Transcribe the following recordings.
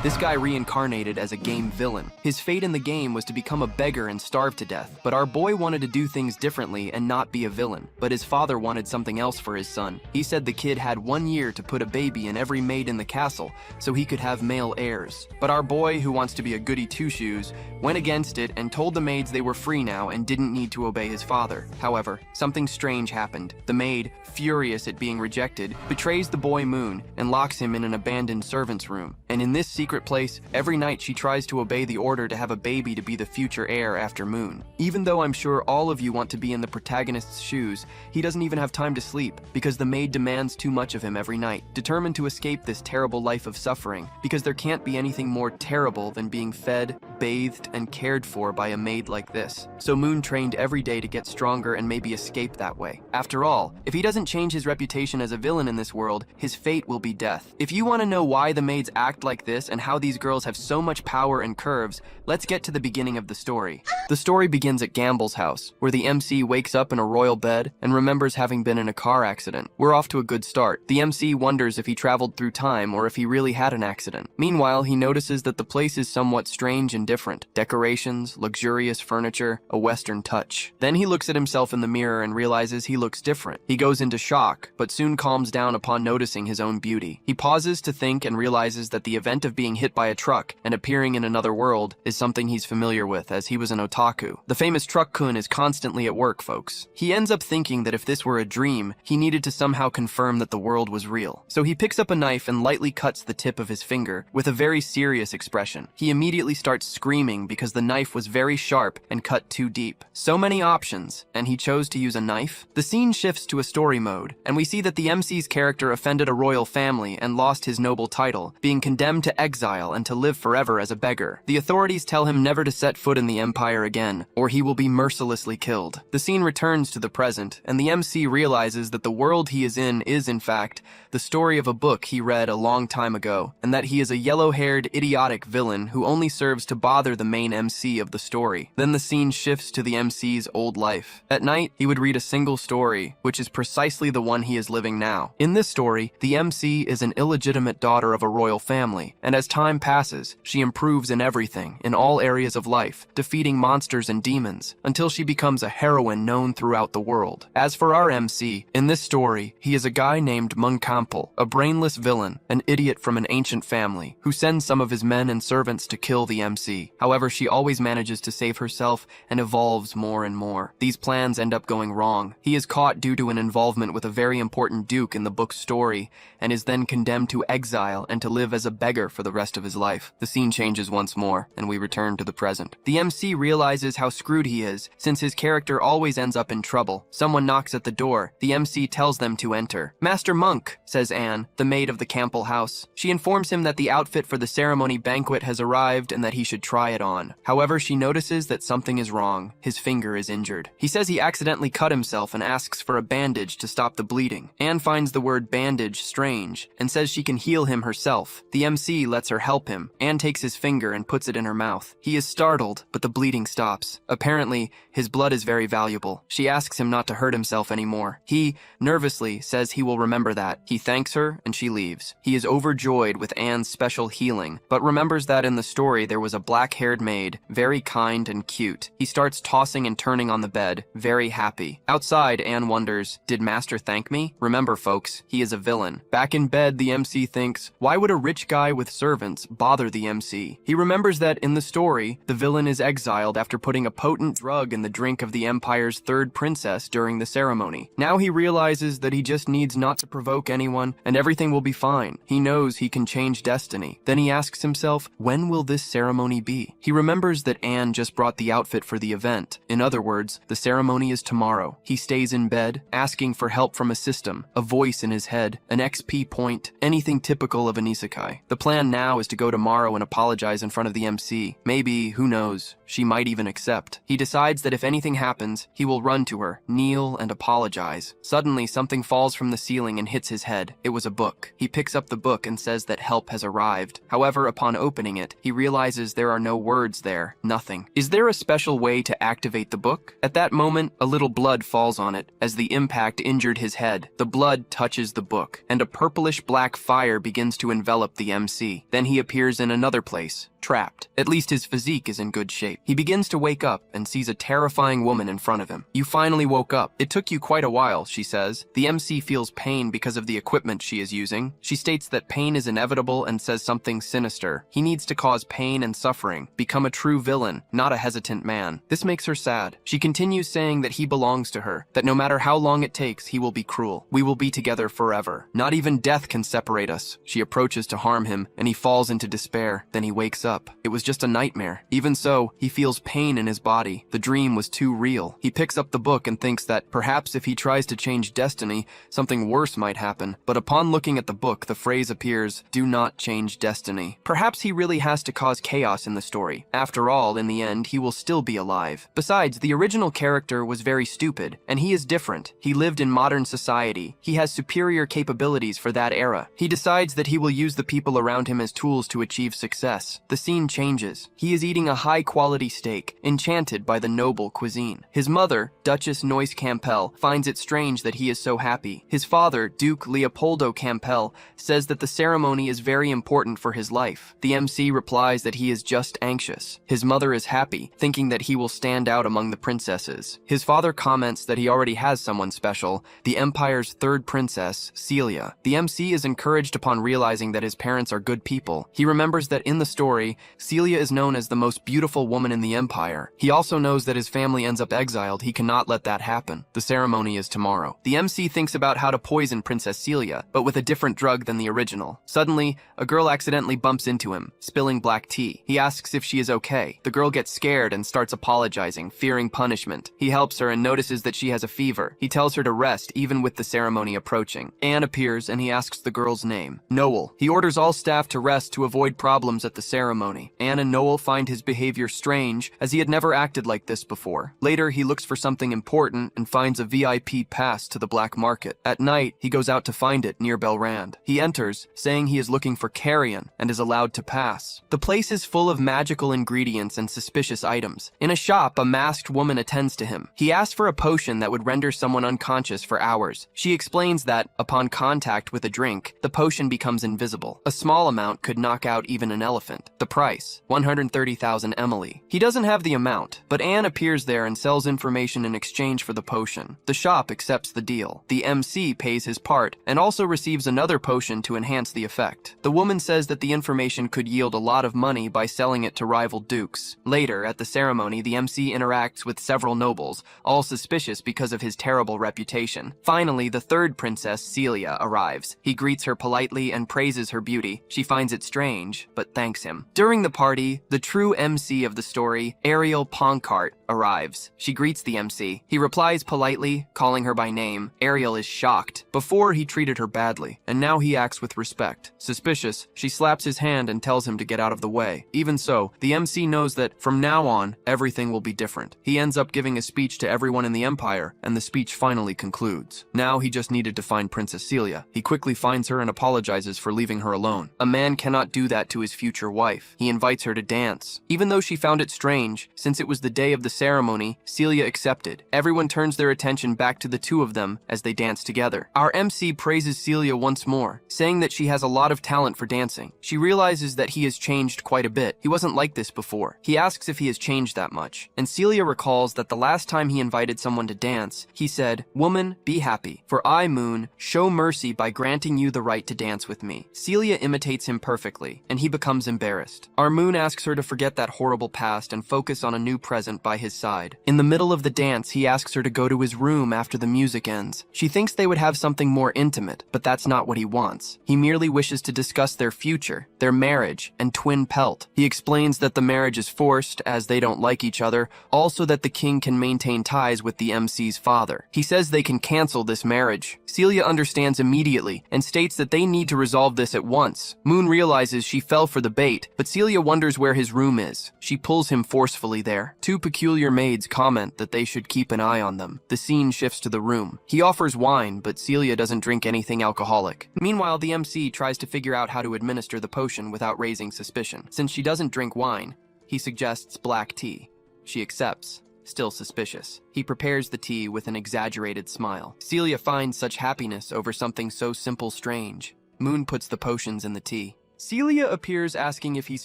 This guy reincarnated as a game villain. His fate in the game was to become a beggar and starve to death, but our boy wanted to do things differently and not be a villain. But his father wanted something else for his son. He said the kid had 1 year to put a baby in every maid in the castle so he could have male heirs. But our boy, who wants to be a goody two-shoes, went against it and told the maids they were free now and didn't need to obey his father. However, something strange happened. The maid, furious at being rejected, betrays the boy Moon and locks him in an abandoned servant's room. And in this secret place, every night she tries to obey the order to have a baby to be the future heir after Moon. Even though I'm sure all of you want to be in the protagonist's shoes, he doesn't even have time to sleep because the maid demands too much of him every night, determined to escape this terrible life of suffering, because there can't be anything more terrible than being fed, bathed, and cared for by a maid like this. So Moon trained every day to get stronger and maybe escape that way. After all, if he doesn't change his reputation as a villain in this world, his fate will be death. If you want to know why the maids act like this and how these girls have so much power and curves, let's get to the beginning of the story. The story begins at Gamble's house, where the MC wakes up in a royal bed and remembers having been in a car accident. We're off to a good start. The MC wonders if he traveled through time or if he really had an accident. Meanwhile, he notices that the place is somewhat strange and different. Decorations, luxurious furniture, a Western touch. Then he looks at himself in the mirror and realizes he looks different. He goes into shock, but soon calms down upon noticing his own beauty. He pauses to think and realizes that the event of being hit by a truck and appearing in another world is something he's familiar with, as he was an otaku. The famous truck-kun is constantly at work, folks. He ends up thinking that if this were a dream, he needed to somehow confirm that the world was real. So he picks up a knife and lightly cuts the tip of his finger with a very serious expression. He immediately starts screaming because the knife was very sharp and cut too deep. So many options, and he chose to use a knife? The scene shifts to a story mode, and we see that the MC's character offended a royal family and lost his noble title, being condemned to exile and to live forever as a beggar. The authorities tell him never to set foot in the empire again, or he will be mercilessly killed. The scene returns to the present, and the MC realizes that the world he is in fact, the story of a book he read a long time ago, and that he is a yellow-haired, idiotic villain who only serves to bother the main MC of the story. Then the scene shifts to the MC's old life. At night, he would read a single story, which is precisely the one he is living now. In this story, the MC is an illegitimate daughter of a royal family, and as time passes, she improves in everything, in all areas of life, defeating monsters and demons, until she becomes a heroine known throughout the world. As for our MC, in this story, he is a guy named Munkampel, a brainless villain, an idiot from an ancient family, who sends some of his men and servants to kill the MC. However, she always manages to save herself and evolves more and more. These plans end up going wrong. He is caught due to an involvement with a very important duke in the book's story, and is then condemned to exile and to live as a beggar for the rest of his life. The scene changes once more, and we return to the present. The MC realizes how screwed he is, since his character always ends up in trouble. Someone knocks at the door. The MC tells them to enter. "Master Monk," says Anne, the maid of the Campbell house. She informs him that the outfit for the ceremony banquet has arrived and that he should try it on. However, she notices that something is wrong. His finger is injured. He says he accidentally cut himself and asks for a bandage to stop the bleeding. Anne finds the word bandage strange and says she can heal him herself. The MC lets her help him. Anne takes his finger and puts it in her mouth. He is startled, but the bleeding stops. Apparently, his blood is very valuable. She asks him not to hurt himself anymore. He, nervously, says he will remember that. He thanks her, and she leaves. He is overjoyed with Anne's special healing, but remembers that in the story there was a black-haired maid, very kind and cute. He starts tossing and turning on the bed, very happy. Outside, Anne wonders, did Master thank me? Remember, folks, he is a villain. Back in bed, the MC thinks, why would a rich guy with servants bother the MC? He remembers that in the story, the villain is exiled after putting a potent drug in the drink of the Empire's third princess during the ceremony. Now he realizes that he just needs not to provoke anyone, and everything will be fine. He knows he can change destiny. Then he asks himself, when will this ceremony be? He remembers that Anne just brought the outfit for the event. In other words, the ceremony is tomorrow. He stays in bed, asking for help from a system, a voice in his head, an XP point, anything typical of an isekai. The plan now is to go tomorrow and apologize in front of the MC. Maybe, who knows, she might even accept. He decides that if anything happens, he will run to her, kneel, and apologize. Suddenly, something falls from the ceiling and hits his head. It was a book. He picks up the book and says that help has arrived. However, upon opening it, he realizes there are no words there, nothing. Is there a special way to activate the book? At that moment, a little blood falls on it. As the impact injured his head, the blood touches the book, and a purplish-black fire begins to envelop the MC. Then he appears in another place, trapped. At least his physique is in good shape. He begins to wake up and sees a terrifying woman in front of him. "You finally woke up. It took you quite a while," she says. The MC feels pain because of the equipment she is using. She states that pain is inevitable and says something sinister. He needs to cause pain and suffering, become a true villain, not a hesitant man. This makes her sad. She continues saying that he belongs to her, that no matter how long it takes, he will be cruel. "We will be together forever. Not even death can separate us." She approaches to harm him, and he falls into despair. Then he wakes up. It was just a nightmare. Even so, he feels pain in his body. The dream was too real. He picks up the book and thinks that perhaps if he tries to change destiny, something worse might happen. But upon looking at the book, the phrase appears, "Do not change destiny." Perhaps he really has to cause chaos in the story. After all, in the end, he will still be alive. Besides, the original character was very stupid, and he is different. He lived in modern society. He has superior capabilities for that era. He decides that he will use the people around him as tools to achieve success. The scene changes. He is eating a high-quality steak, enchanted by the noble cuisine. His mother, Duchess Noyce Campbell, finds it strange that he is so happy. His father, Duke Leopoldo Campbell, says that the ceremony is very important for his life. The MC replies that he is just anxious. His mother is happy, thinking that he will stand out among the princesses. His father comments that he already has someone special, the Empire's third princess, Celia. The MC is encouraged upon realizing that his parents are good people. He remembers that in the story, Celia is known as the most beautiful woman in the Empire. He also knows that his family ends up exiled. He cannot let that happen. The ceremony is tomorrow. The MC thinks about how to poison Princess Celia, but with a different drug than the original. Suddenly, a girl accidentally bumps into him, spilling black tea. He asks if she is okay. The girl gets scared and starts apologizing, fearing punishment. He helps her and notices that she has a fever. He tells her to rest, even with the ceremony approaching. Anne appears and he asks the girl's name, Noel. He orders all staff to rest to avoid problems at the ceremony. Anne and Noel find his behavior strange, as he had never acted like this before. Later, he looks for something important and finds a VIP pass to the black market. At night, he goes out to find it near Belrand. He enters, saying he is looking for carrion, and is allowed to pass. The place is full of magical ingredients and suspicious items. In a shop, a masked woman attends to him. He asks for a potion that would render someone unconscious for hours. She explains that, upon contact with a drink, the potion becomes invisible. A small amount could knock out even an elephant. The price, 130,000 Emily. He doesn't have the amount, but Anne appears there and sells information in exchange for the potion. The shop accepts the deal. The MC pays his part, and also receives another potion to enhance the effect. The woman says that the information could yield a lot of money by selling it to rival dukes. Later, at the ceremony, the MC interacts with several nobles, all suspicious because of his terrible reputation. Finally, the third princess, Celia, arrives. He greets her politely and praises her beauty. She finds it strange, but thanks him. During the party, the true MC of the story, Ariel Poncart, arrives. She greets the MC. He replies politely, calling her by name. Ariel is shocked. Before, he treated her badly, and now he acts with respect. Suspicious, she slaps his hand and tells him to get out of the way. Even so, the MC knows that from now on, everything will be different. He ends up giving a speech to everyone in the Empire, and the speech finally concludes. Now he just needed to find Princess Celia. He quickly finds her and apologizes for leaving her alone. A man cannot do that to his future wife. He invites her to dance. Even though she found it strange, since it was the day of the ceremony, Celia accepted. Everyone turns their attention back to the two of them as they dance together. Our MC praises Celia once more, saying that she has a lot of talent for dancing. She realizes that he has changed quite a bit. He wasn't like this before. He asks if he has changed that much, and Celia recalls that the last time he invited someone to dance, he said, "Woman, be happy, for I, Moon, show mercy by granting you the right to dance with me." Celia imitates him perfectly, and he becomes embarrassed. Our Moon asks her to forget that horrible past and focus on a new present by his side. In the middle of the dance, he asks her to go to his room after the music ends. She thinks they would have something more intimate, but that's not what he wants. He merely wishes to discuss their future, their marriage, and twin pelt. He explains that the marriage is forced, as they don't like each other, also that the king can maintain ties with the MC's father. He says they can cancel this marriage. Celia understands immediately and states that they need to resolve this at once. Moon realizes she fell for the bait, but Celia wonders where his room is. She pulls him forcefully there. Two peculiar maids comment that they should keep an eye on them. The scene shifts to the room. He offers wine, but Celia doesn't drink anything alcoholic. Meanwhile, the MC tries to figure out how to administer the potion without raising suspicion. Since she doesn't drink wine, he suggests black tea. She accepts, still suspicious. He prepares the tea with an exaggerated smile. Celia finds such happiness over something so simple strange. Moon puts the potions in the tea. Celia appears asking if he's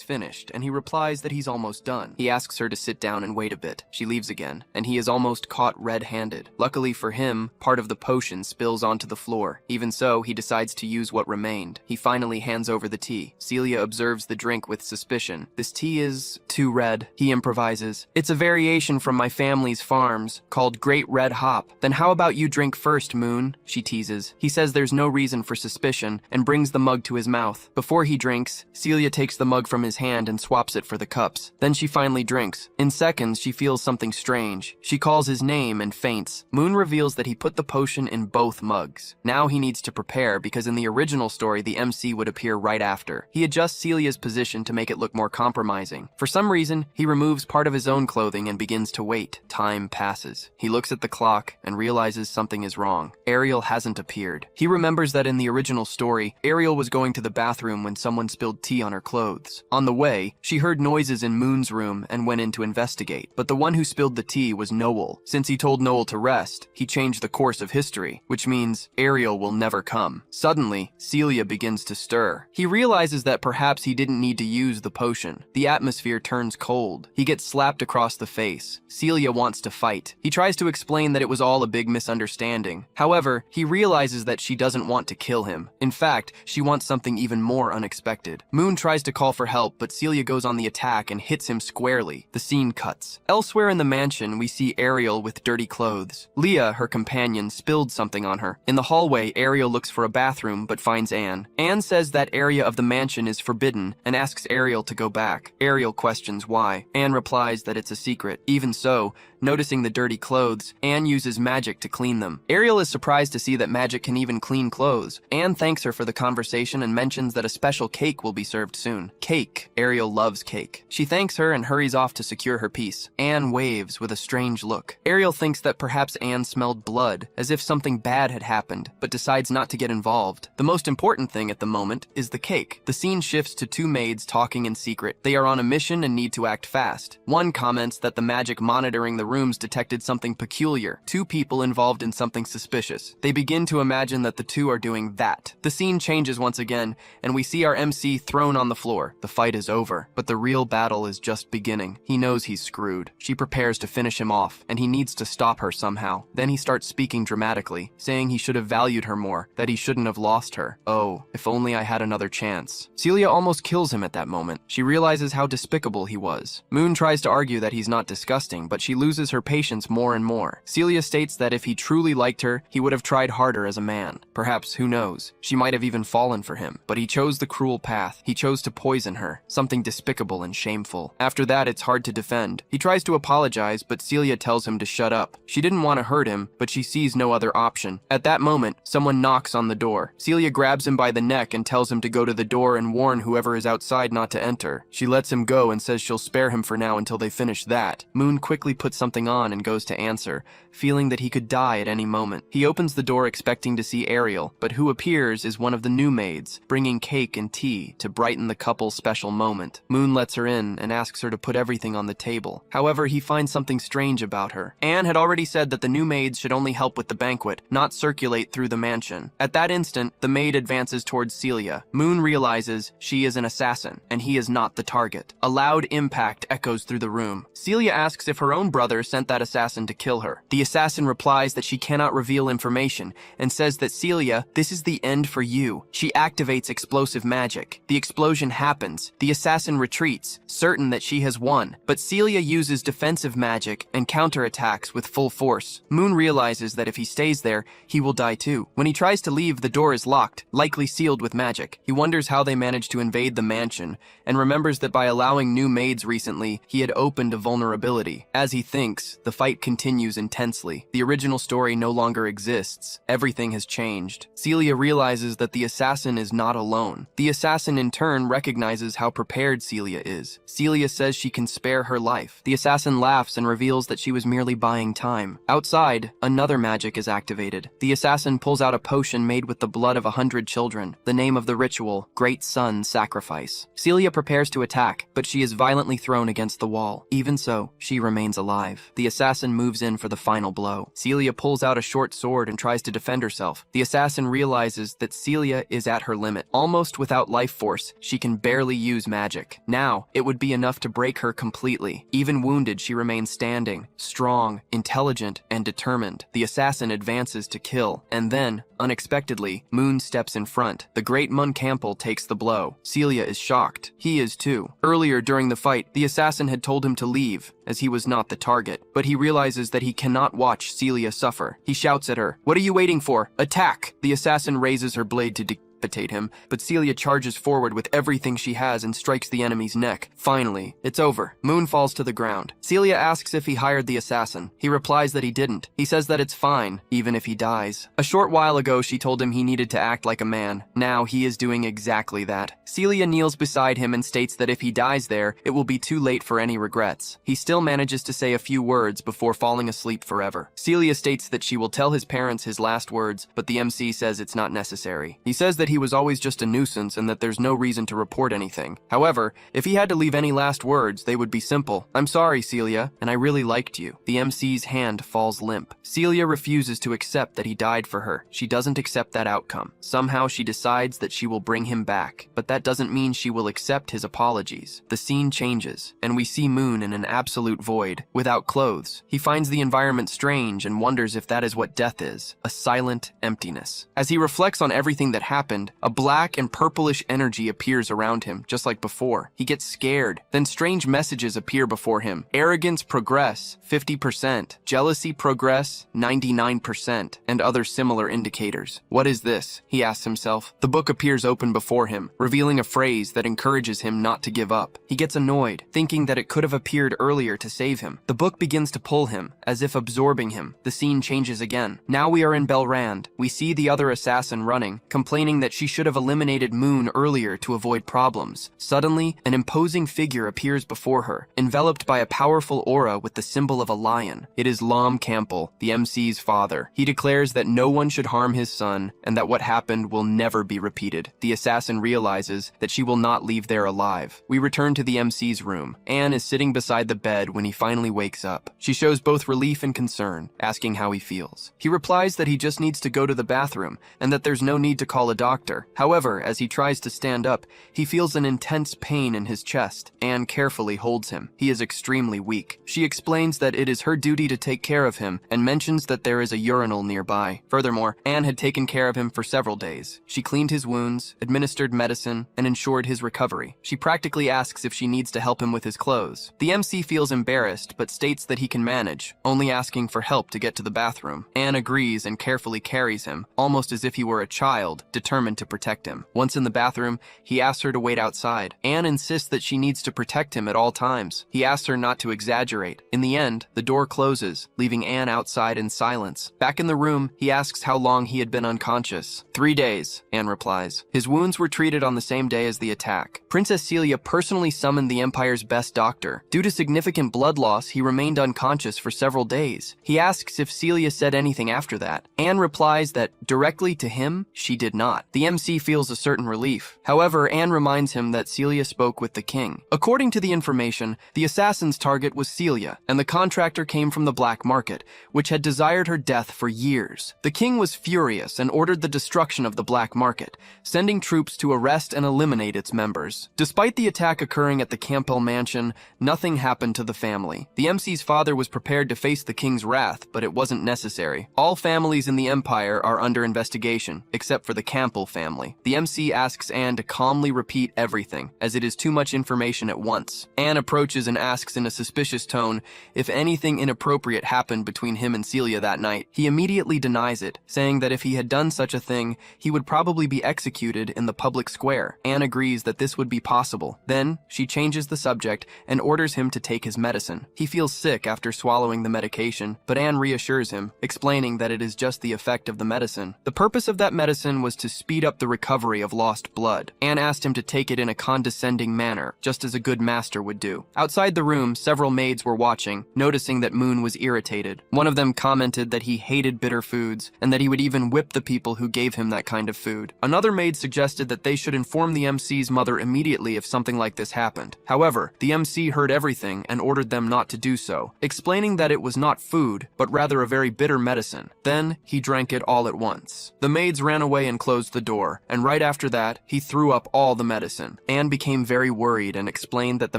finished, and he replies that he's almost done. He asks her to sit down and wait a bit. She leaves again, and he is almost caught red-handed. Luckily for him, part of the potion spills onto the floor. Even so, he decides to use what remained. He finally hands over the tea. Celia observes the drink with suspicion. This tea is too red, he improvises. It's a variation from my family's farms, called Great Red Hop. Then how about you drink first, Moon? She teases. He says there's no reason for suspicion, and brings the mug to his mouth. Before he drinks, Celia takes the mug from his hand and swaps it for the cups. Then she finally drinks. In seconds, she feels something strange. She calls his name and faints. Moon reveals that he put the potion in both mugs. Now he needs to prepare because in the original story, the MC would appear right after. He adjusts Celia's position to make it look more compromising. For some reason, he removes part of his own clothing and begins to wait. Time passes. He looks at the clock and realizes something is wrong. Ariel hasn't appeared. He remembers that in the original story, Ariel was going to the bathroom when someone spilled tea on her clothes. On the way, she heard noises in Moon's room and went in to investigate. But the one who spilled the tea was Noel. Since he told Noel to rest, he changed the course of history, which means Ariel will never come. Suddenly, Celia begins to stir. He realizes that perhaps he didn't need to use the potion. The atmosphere turns cold. He gets slapped across the face. Celia wants to fight. He tries to explain that it was all a big misunderstanding. However, he realizes that she doesn't want to kill him. In fact, she wants something even more unexpected. Moon tries to call for help, but Celia goes on the attack and hits him squarely. The scene cuts. Elsewhere in the mansion, we see Ariel with dirty clothes. Leah, her companion, spilled something on her. In the hallway, Ariel looks for a bathroom, but finds Anne. Anne says that area of the mansion is forbidden and asks Ariel to go back. Ariel questions why. Anne replies that it's a secret. Even so, noticing the dirty clothes, Anne uses magic to clean them. Ariel is surprised to see that magic can even clean clothes. Anne thanks her for the conversation and mentions that a special cake will be served soon. Cake. Ariel loves cake. She thanks her and hurries off to secure her peace. Anne waves with a strange look. Ariel thinks that perhaps Anne smelled blood, as if something bad had happened, but decides not to get involved. The most important thing at the moment is the cake. The scene shifts to two maids talking in secret. They are on a mission and need to act fast. One comments that the magic monitoring the rooms detected something peculiar. Two people involved in something suspicious. They begin to imagine that the two are doing that. The scene changes once again, and we see our MC thrown on the floor. The fight is over, but the real battle is just beginning. He knows he's screwed. She prepares to finish him off, and he needs to stop her somehow. Then he starts speaking dramatically, saying he should have valued her more, that he shouldn't have lost her. Oh, if only I had another chance. Celia almost kills him at that moment. She realizes how despicable he was. Moon tries to argue that he's not disgusting, but she loses her patience more and more. Celia states that if he truly liked her, he would have tried harder as a man. Perhaps, who knows, she might have even fallen for him. But he chose the cruel path. He chose to poison her, something despicable and shameful. After that, it's hard to defend. He tries to apologize, but Celia tells him to shut up. She didn't want to hurt him, but she sees no other option. At that moment, someone knocks on the door. Celia grabs him by the neck and tells him to go to the door and warn whoever is outside not to enter. She lets him go and says she'll spare him for now until they finish that. Moon quickly puts something on and goes to answer, feeling that he could die at any moment. He opens the door expecting to see Ariel, but who appears is one of the new maids, bringing cake and tea to brighten the couple's special moment. Moon lets her in and asks her to put everything on the table. However, he finds something strange about her. Anne had already said that the new maids should only help with the banquet, not circulate through the mansion. At that instant, the maid advances towards Celia. Moon realizes she is an assassin, and he is not the target. A loud impact echoes through the room. Celia asks if her own brother sent that assassin to kill her. The assassin replies that she cannot reveal information, and says that Celia, this is the end for you. She activates explosive magic. The explosion happens. The assassin retreats, certain that she has won, but Celia uses defensive magic and counterattacks with full force. Moon realizes that if he stays there, he will die too. When he tries to leave, the door is locked, likely sealed with magic. He wonders how they managed to invade the mansion, and remembers that by allowing new maids recently, he had opened a vulnerability. As he thinks, the fight continues intensely. The original story no longer exists. Everything has changed. Celia realizes that the assassin is not alone. The assassin in turn recognizes how prepared Celia is. Celia says she can spare her life. The assassin laughs and reveals that she was merely buying time. Outside, another magic is activated. The assassin pulls out a potion made with the blood of 100 children. The name of the ritual, Great Sun Sacrifice. Celia prepares to attack, but she is violently thrown against the wall. Even so, she remains alive. The assassin moves in for the final blow. Celia pulls out a short sword and tries to defend herself. The assassin realizes that Celia is at her limit. Almost without without life force, she can barely use magic. Now, it would be enough to break her completely. Even wounded, she remains standing, strong, intelligent, and determined. The assassin advances to kill, and then, unexpectedly, Moon steps in front. The great Mun Campbell takes the blow. Celia is shocked. He is too. Earlier during the fight, the assassin had told him to leave, as he was not the target. But he realizes that he cannot watch Celia suffer. He shouts at her, "What are you waiting for? Attack!" The assassin raises her blade to decapitate him, but Celia charges forward with everything she has and strikes the enemy's neck. Finally, it's over. Moon falls to the ground. Celia asks if he hired the assassin. He replies that he didn't. He says that it's fine, even if he dies. A short while ago, she told him he needed to act like a man. Now he is doing exactly that. Celia kneels beside him and states that if he dies there, it will be too late for any regrets. He still manages to say a few words before falling asleep forever. Celia states that she will tell his parents his last words, but the MC says it's not necessary. He says that he was always just a nuisance and that there's no reason to report anything. However, if he had to leave any last words, they would be simple. "I'm sorry, Celia, and I really liked you." The MC's hand falls limp. Celia refuses to accept that he died for her. She doesn't accept that outcome. Somehow she decides that she will bring him back, but that doesn't mean she will accept his apologies. The scene changes, and we see Moon in an absolute void, without clothes. He finds the environment strange and wonders if that is what death is, a silent emptiness. As he reflects on everything that happened, a black and purplish energy appears around him, just like before. He gets scared. Then strange messages appear before him. Arrogance progress, 50%. Jealousy progress, 99%. And other similar indicators. What is this? He asks himself. The book appears open before him, revealing a phrase that encourages him not to give up. He gets annoyed, thinking that it could have appeared earlier to save him. The book begins to pull him, as if absorbing him. The scene changes again. Now we are in Belrand. We see the other assassin running, complaining that she should have eliminated Moon earlier to avoid problems. Suddenly, an imposing figure appears before her, enveloped by a powerful aura with the symbol of a lion. It is Lom Campbell, the MC's father. He declares that no one should harm his son, and that what happened will never be repeated. The assassin realizes that she will not leave there alive. We return to the MC's room. Anne is sitting beside the bed when he finally wakes up. She shows both relief and concern, asking how he feels. He replies that he just needs to go to the bathroom, and that there's no need to call a doctor. However, as he tries to stand up, he feels an intense pain in his chest. Anne carefully holds him. He is extremely weak. She explains that it is her duty to take care of him and mentions that there is a urinal nearby. Furthermore, Anne had taken care of him for several days. She cleaned his wounds, administered medicine, and ensured his recovery. She practically asks if she needs to help him with his clothes. The MC feels embarrassed but states that he can manage, only asking for help to get to the bathroom. Anne agrees and carefully carries him, almost as if he were a child, determined to protect him. Once in the bathroom, he asks her to wait outside. Anne insists that she needs to protect him at all times. He asks her not to exaggerate. In the end, the door closes, leaving Anne outside in silence. Back in the room, he asks how long he had been unconscious. 3 days, Anne replies. His wounds were treated on the same day as the attack. Princess Celia personally summoned the Empire's best doctor. Due to significant blood loss, he remained unconscious for several days. He asks if Celia said anything after that. Anne replies that, directly to him, she did not. The MC feels a certain relief. However, Anne reminds him that Celia spoke with the king. According to the information, the assassin's target was Celia, and the contractor came from the black market, which had desired her death for years. The king was furious and ordered the destruction of the black market, sending troops to arrest and eliminate its members. Despite the attack occurring at the Campbell mansion, nothing happened to the family. The MC's father was prepared to face the king's wrath, but it wasn't necessary. All families in the Empire are under investigation, except for the Campbell family. The MC asks Anne to calmly repeat everything, as it is too much information at once. Anne approaches and asks in a suspicious tone if anything inappropriate happened between him and Celia that night. He immediately denies it, saying that if he had done such a thing, he would probably be executed in the public square. Anne agrees that this would be possible. Then, she changes the subject and orders him to take his medicine. He feels sick after swallowing the medication, but Anne reassures him, explaining that it is just the effect of the medicine. The purpose of that medicine was to speed up the recovery of lost blood. Anne asked him to take it in a condescending manner, just as a good master would do. Outside the room, several maids were watching, noticing that Moon was irritated. One of them commented that he hated bitter foods, and that he would even whip the people who gave him that kind of food. Another maid suggested that they should inform the MC's mother immediately if something like this happened. However, the MC heard everything and ordered them not to do so, explaining that it was not food, but rather a very bitter medicine. Then, he drank it all at once. The maids ran away and closed the the door, and right after that, he threw up all the medicine. Anne became very worried and explained that the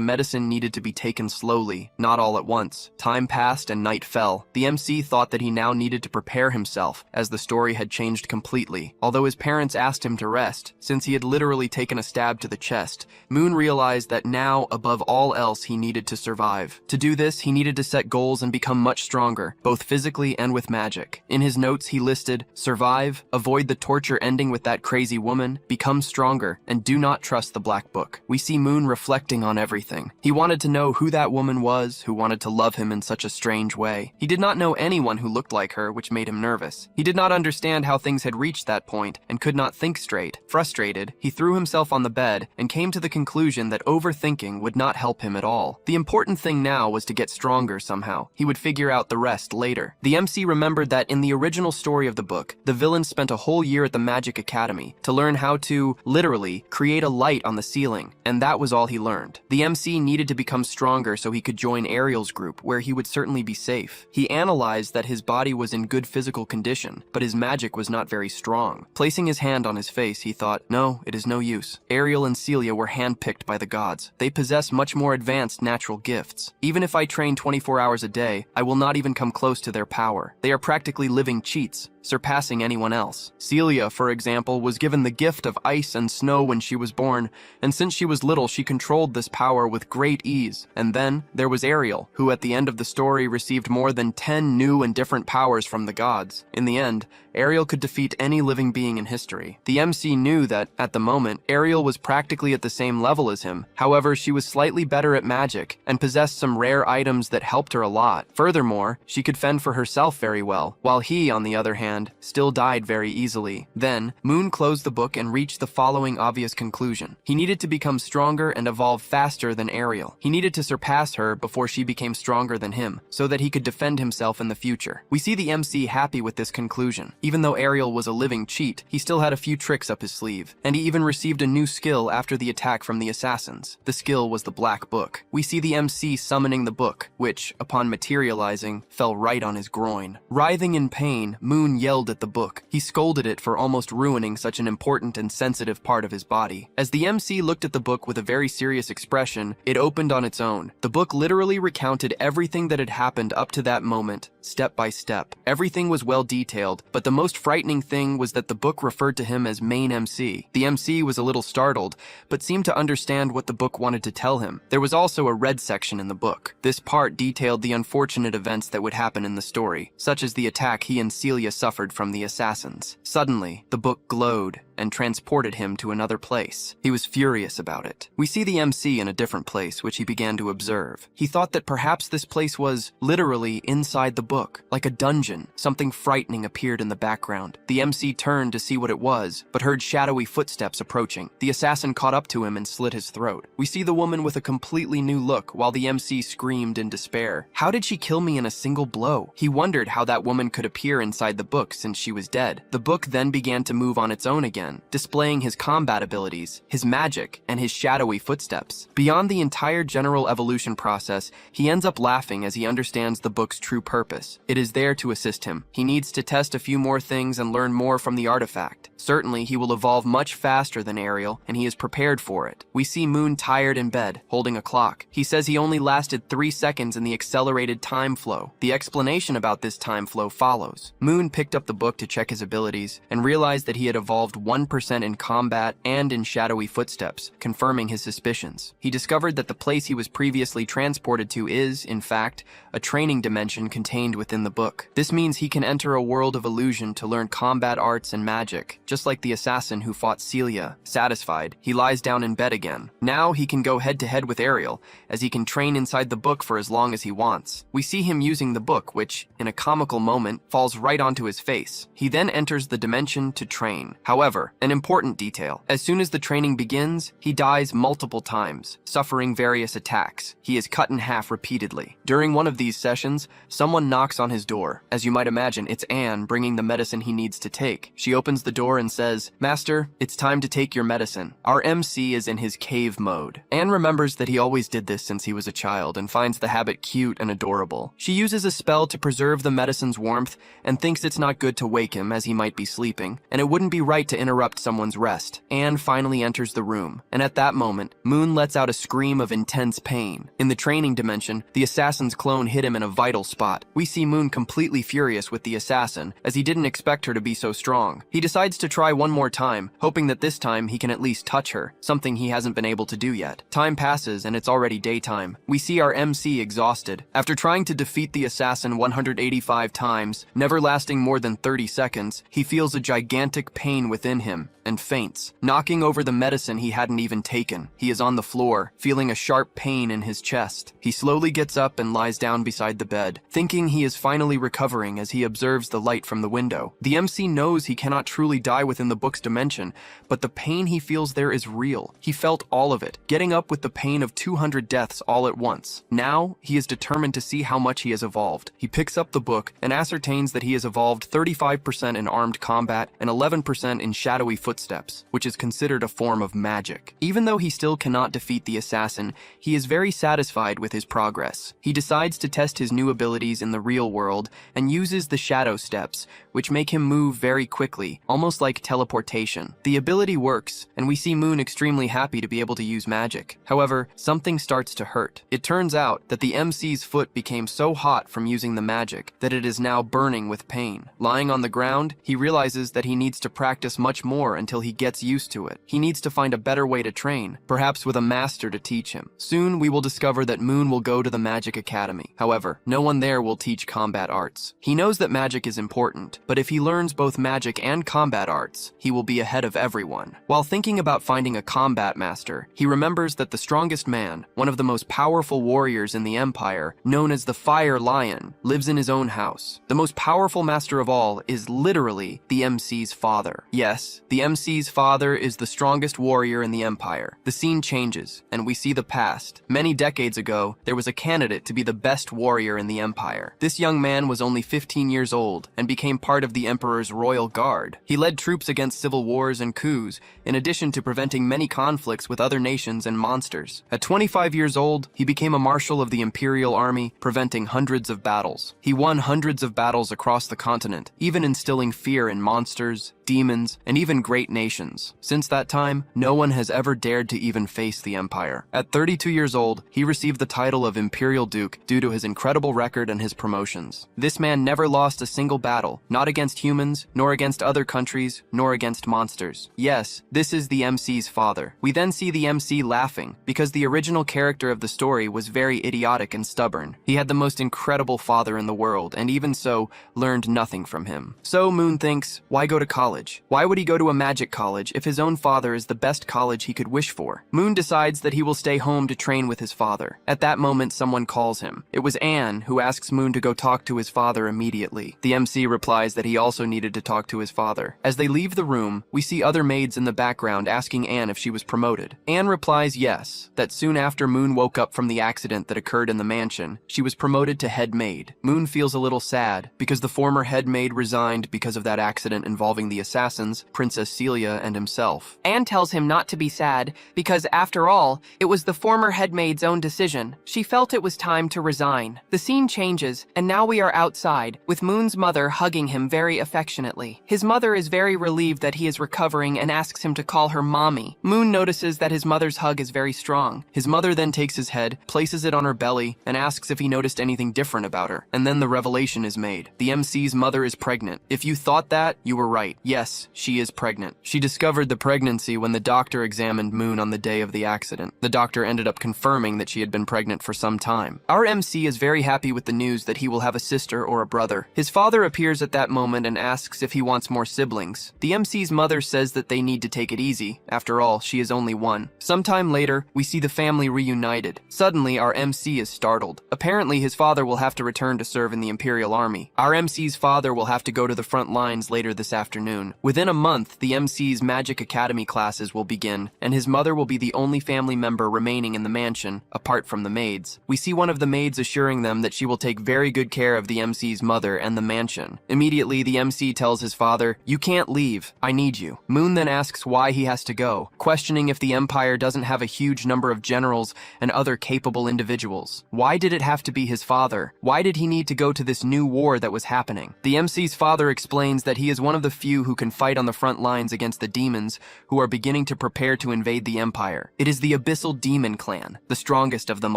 medicine needed to be taken slowly, not all at once. Time passed and night fell. The MC thought that he now needed to prepare himself, as the story had changed completely. Although his parents asked him to rest, since he had literally taken a stab to the chest, Moon realized that now, above all else, he needed to survive. To do this, he needed to set goals and become much stronger, both physically and with magic. In his notes, he listed, survive, avoid the torture ending with that crazy woman, become stronger, and do not trust the Black Book. We see Moon reflecting on everything. He wanted to know who that woman was, who wanted to love him in such a strange way. He did not know anyone who looked like her, which made him nervous. He did not understand how things had reached that point and could not think straight. Frustrated, he threw himself on the bed and came to the conclusion that overthinking would not help him at all. The important thing now was to get stronger somehow. He would figure out the rest later. The MC remembered that in the original story of the book, the villain spent a whole year at the Magic Academy to learn how to, literally, create a light on the ceiling, and that was all he learned. The MC needed to become stronger so he could join Ariel's group, where he would certainly be safe. He analyzed that his body was in good physical condition, but his magic was not very strong. Placing his hand on his face, he thought, no, it is no use. Ariel and Celia were handpicked by the gods. They possess much more advanced natural gifts. Even if I train 24 hours a day, I will not even come close to their power. They are practically living cheats, surpassing anyone else. Celia, for example, was given the gift of ice and snow when she was born, and since she was little, she controlled this power with great ease. And then there was Ariel, who at the end of the story received more than 10 new and different powers from the gods. In the end, Ariel could defeat any living being in history. The MC knew that, at the moment, Ariel was practically at the same level as him. However, she was slightly better at magic and possessed some rare items that helped her a lot. Furthermore, she could fend for herself very well, while he, on the other hand, still died very easily. Then, Moon closed the book and reached the following obvious conclusion. He needed to become stronger and evolve faster than Ariel. He needed to surpass her before she became stronger than him, so that he could defend himself in the future. We see the MC happy with this conclusion. Even though Ariel was a living cheat, he still had a few tricks up his sleeve, and he even received a new skill after the attack from the assassins. The skill was the Black Book. We see the MC summoning the book, which, upon materializing, fell right on his groin. Writhing in pain, Moon yelled at the book. He scolded it for almost ruining such an important and sensitive part of his body. As the MC looked at the book with a very serious expression, it opened on its own. The book literally recounted everything that had happened up to that moment, step by step. Everything was well detailed, but the most frightening thing was that the book referred to him as main MC. The MC was a little startled, but seemed to understand what the book wanted to tell him. There was also a red section in the book. This part detailed the unfortunate events that would happen in the story, such as the attack he and Celia suffered from the assassins. Suddenly, the book glowed and transported him to another place. He was furious about it. We see the MC in a different place, which he began to observe. He thought that perhaps this place was literally inside the book, like a dungeon. Something frightening appeared in the background. The MC turned to see what it was, but heard shadowy footsteps approaching. The assassin caught up to him and slit his throat. We see the woman with a completely new look, while the MC screamed in despair. How did she kill me in a single blow? He wondered how that woman could appear inside the book since she was dead. The book then began to move on its own again, displaying his combat abilities, his magic, and his shadowy footsteps. Beyond the entire general evolution process, he ends up laughing as he understands the book's true purpose. It is there to assist him. He needs to test a few more things and learn more from the artifact. Certainly, he will evolve much faster than Ariel, and he is prepared for it. We see Moon tired in bed, holding a clock. He says he only lasted 3 seconds in the accelerated time flow. The explanation about this time flow follows. Moon picked up the book to check his abilities, and realized that he had evolved 1% in combat and in shadowy footsteps, confirming his suspicions. He discovered that the place he was previously transported to is, in fact, a training dimension contained within the book. This means he can enter a world of illusion to learn combat arts and magic, just like the assassin who fought Celia. Satisfied, he lies down in bed again. Now he can go head-to-head with Ariel, as he can train inside the book for as long as he wants. We see him using the book, which, in a comical moment, falls right onto his face. He then enters the dimension to train. However, an important detail. As soon as the training begins, he dies multiple times, suffering various attacks. He is cut in half repeatedly. During one of these sessions, someone knocks on his door. As you might imagine, it's Anne bringing the medicine he needs to take. She opens the door and says, "Master, it's time to take your medicine." Our MC is in his cave mode. Anne remembers that he always did this since he was a child and finds the habit cute and adorable. She uses a spell to preserve the medicine's warmth and thinks it's not good to wake him as he might be sleeping, and it wouldn't be right to interrupt someone's rest. Anne finally enters the room, and at that moment, Moon lets out a scream of intense pain. In the training dimension, the assassin's clone hit him in a vital spot. We see Moon completely furious with the assassin, as he didn't expect her to be so strong. He decides to try one more time, hoping that this time he can at least touch her, something he hasn't been able to do yet. Time passes, and it's already daytime. We see our MC exhausted. After trying to defeat the assassin 185 times, never lasting more than 30 seconds, he feels a gigantic pain within him and faints, knocking over the medicine he hadn't even taken. He is on the floor, feeling a sharp pain in his chest. He slowly gets up and lies down beside the bed, thinking he is finally recovering as he observes the light from the window. The MC knows he cannot truly die within the book's dimension, but the pain he feels there is real. He felt all of it, getting up with the pain of 200 deaths all at once. Now, he is determined to see how much he has evolved. He picks up the book and ascertains that he has evolved 35% in armed combat and 11% in shadowy footsteps, which is considered a form of magic. Even though he still cannot defeat the assassin, he is very satisfied with his progress. He decides to test his new abilities in the real world and uses the shadow steps, which make him move very quickly, almost like teleportation. The ability works, and we see Moon extremely happy to be able to use magic. However, something starts to hurt. It turns out that the MC's foot became so hot from using the magic that it is now burning with pain. Lying on the ground, he realizes that he needs to practice much more until he gets used to it. He needs to find a better way to train, perhaps with a master to teach him. Soon, we will discover that Moon will go to the Magic Academy. However, no one there will teach combat arts. He knows that magic is important, but if he learns both magic and combat arts, he will be ahead of everyone. While thinking about finding a combat master, he remembers that the strongest man, one of the most powerful warriors in the Empire, known as the Fire Lion, lives in his own house. The most powerful master of all is literally the MC's father. Yes, the MC's father is the strongest warrior in the Empire. The scene changes, and we see the past. Many decades ago, there was a candidate to be the best warrior in the Empire. This young man was only 15 years old and became part of the Emperor's royal guard. He led troops against civil wars and coups, in addition to preventing many conflicts with other nations and monsters. At 25 years old, he became a marshal of the Imperial Army, preventing hundreds of battles. He won hundreds of battles across the continent, even instilling fear in monsters, demons, and even great nations. Since that time, no one has ever dared to even face the Empire. At 32 years old, he received the title of Imperial Duke due to his incredible record and his promotions. This man never lost a single battle, not against humans, nor against other countries, nor against monsters. Yes, this is the MC's father. We then see the MC laughing, because the original character of the story was very idiotic and stubborn. He had the most incredible father in the world, and even so, learned nothing from him. So Moon thinks, why go to college? Why would he go to a magic college if his own father is the best college he could wish for? Moon decides that he will stay home to train with his father. At that moment, someone calls him. It was Anne, who asks Moon to go talk to his father immediately. The MC replies that he also needed to talk to his father. As they leave the room, we see other maids in the background asking Anne if she was promoted. Anne replies yes, that soon after Moon woke up from the accident that occurred in the mansion, she was promoted to head maid. Moon feels a little sad, because the former head maid resigned because of that accident involving the assassins, Princess Celia and himself. Anne tells him not to be sad, because after all, it was the former headmaid's own decision. She felt it was time to resign. The scene changes, and now we are outside, with Moon's mother hugging him very affectionately. His mother is very relieved that he is recovering and asks him to call her mommy. Moon notices that his mother's hug is very strong. His mother then takes his head, places it on her belly, and asks if he noticed anything different about her. And then the revelation is made. The MC's mother is pregnant. If you thought that, you were right. Yes, she is pregnant. She discovered the pregnancy when the doctor examined Moon on the day of the accident. The doctor ended up confirming that she had been pregnant for some time. Our MC is very happy with the news that he will have a sister or a brother. His father appears at that moment and asks if he wants more siblings. The MC's mother says that they need to take it easy. After all, she is only one. Sometime later, we see the family reunited. Suddenly, our MC is startled. Apparently, his father will have to return to serve in the Imperial Army. Our MC's father will have to go to the front lines later this afternoon. Within a month, the MC's Magic Academy classes will begin, and his mother will be the only family member remaining in the mansion, apart from the maids. We see one of the maids assuring them that she will take very good care of the MC's mother and the mansion. Immediately, the MC tells his father, "You can't leave. I need you." Moon then asks why he has to go, questioning if the Empire doesn't have a huge number of generals and other capable individuals. Why did it have to be his father? Why did he need to go to this new war that was happening? The MC's father explains that he is one of the few who can fight on the front lines against the demons who are beginning to prepare to invade the Empire. It is the Abyssal Demon Clan, the strongest of them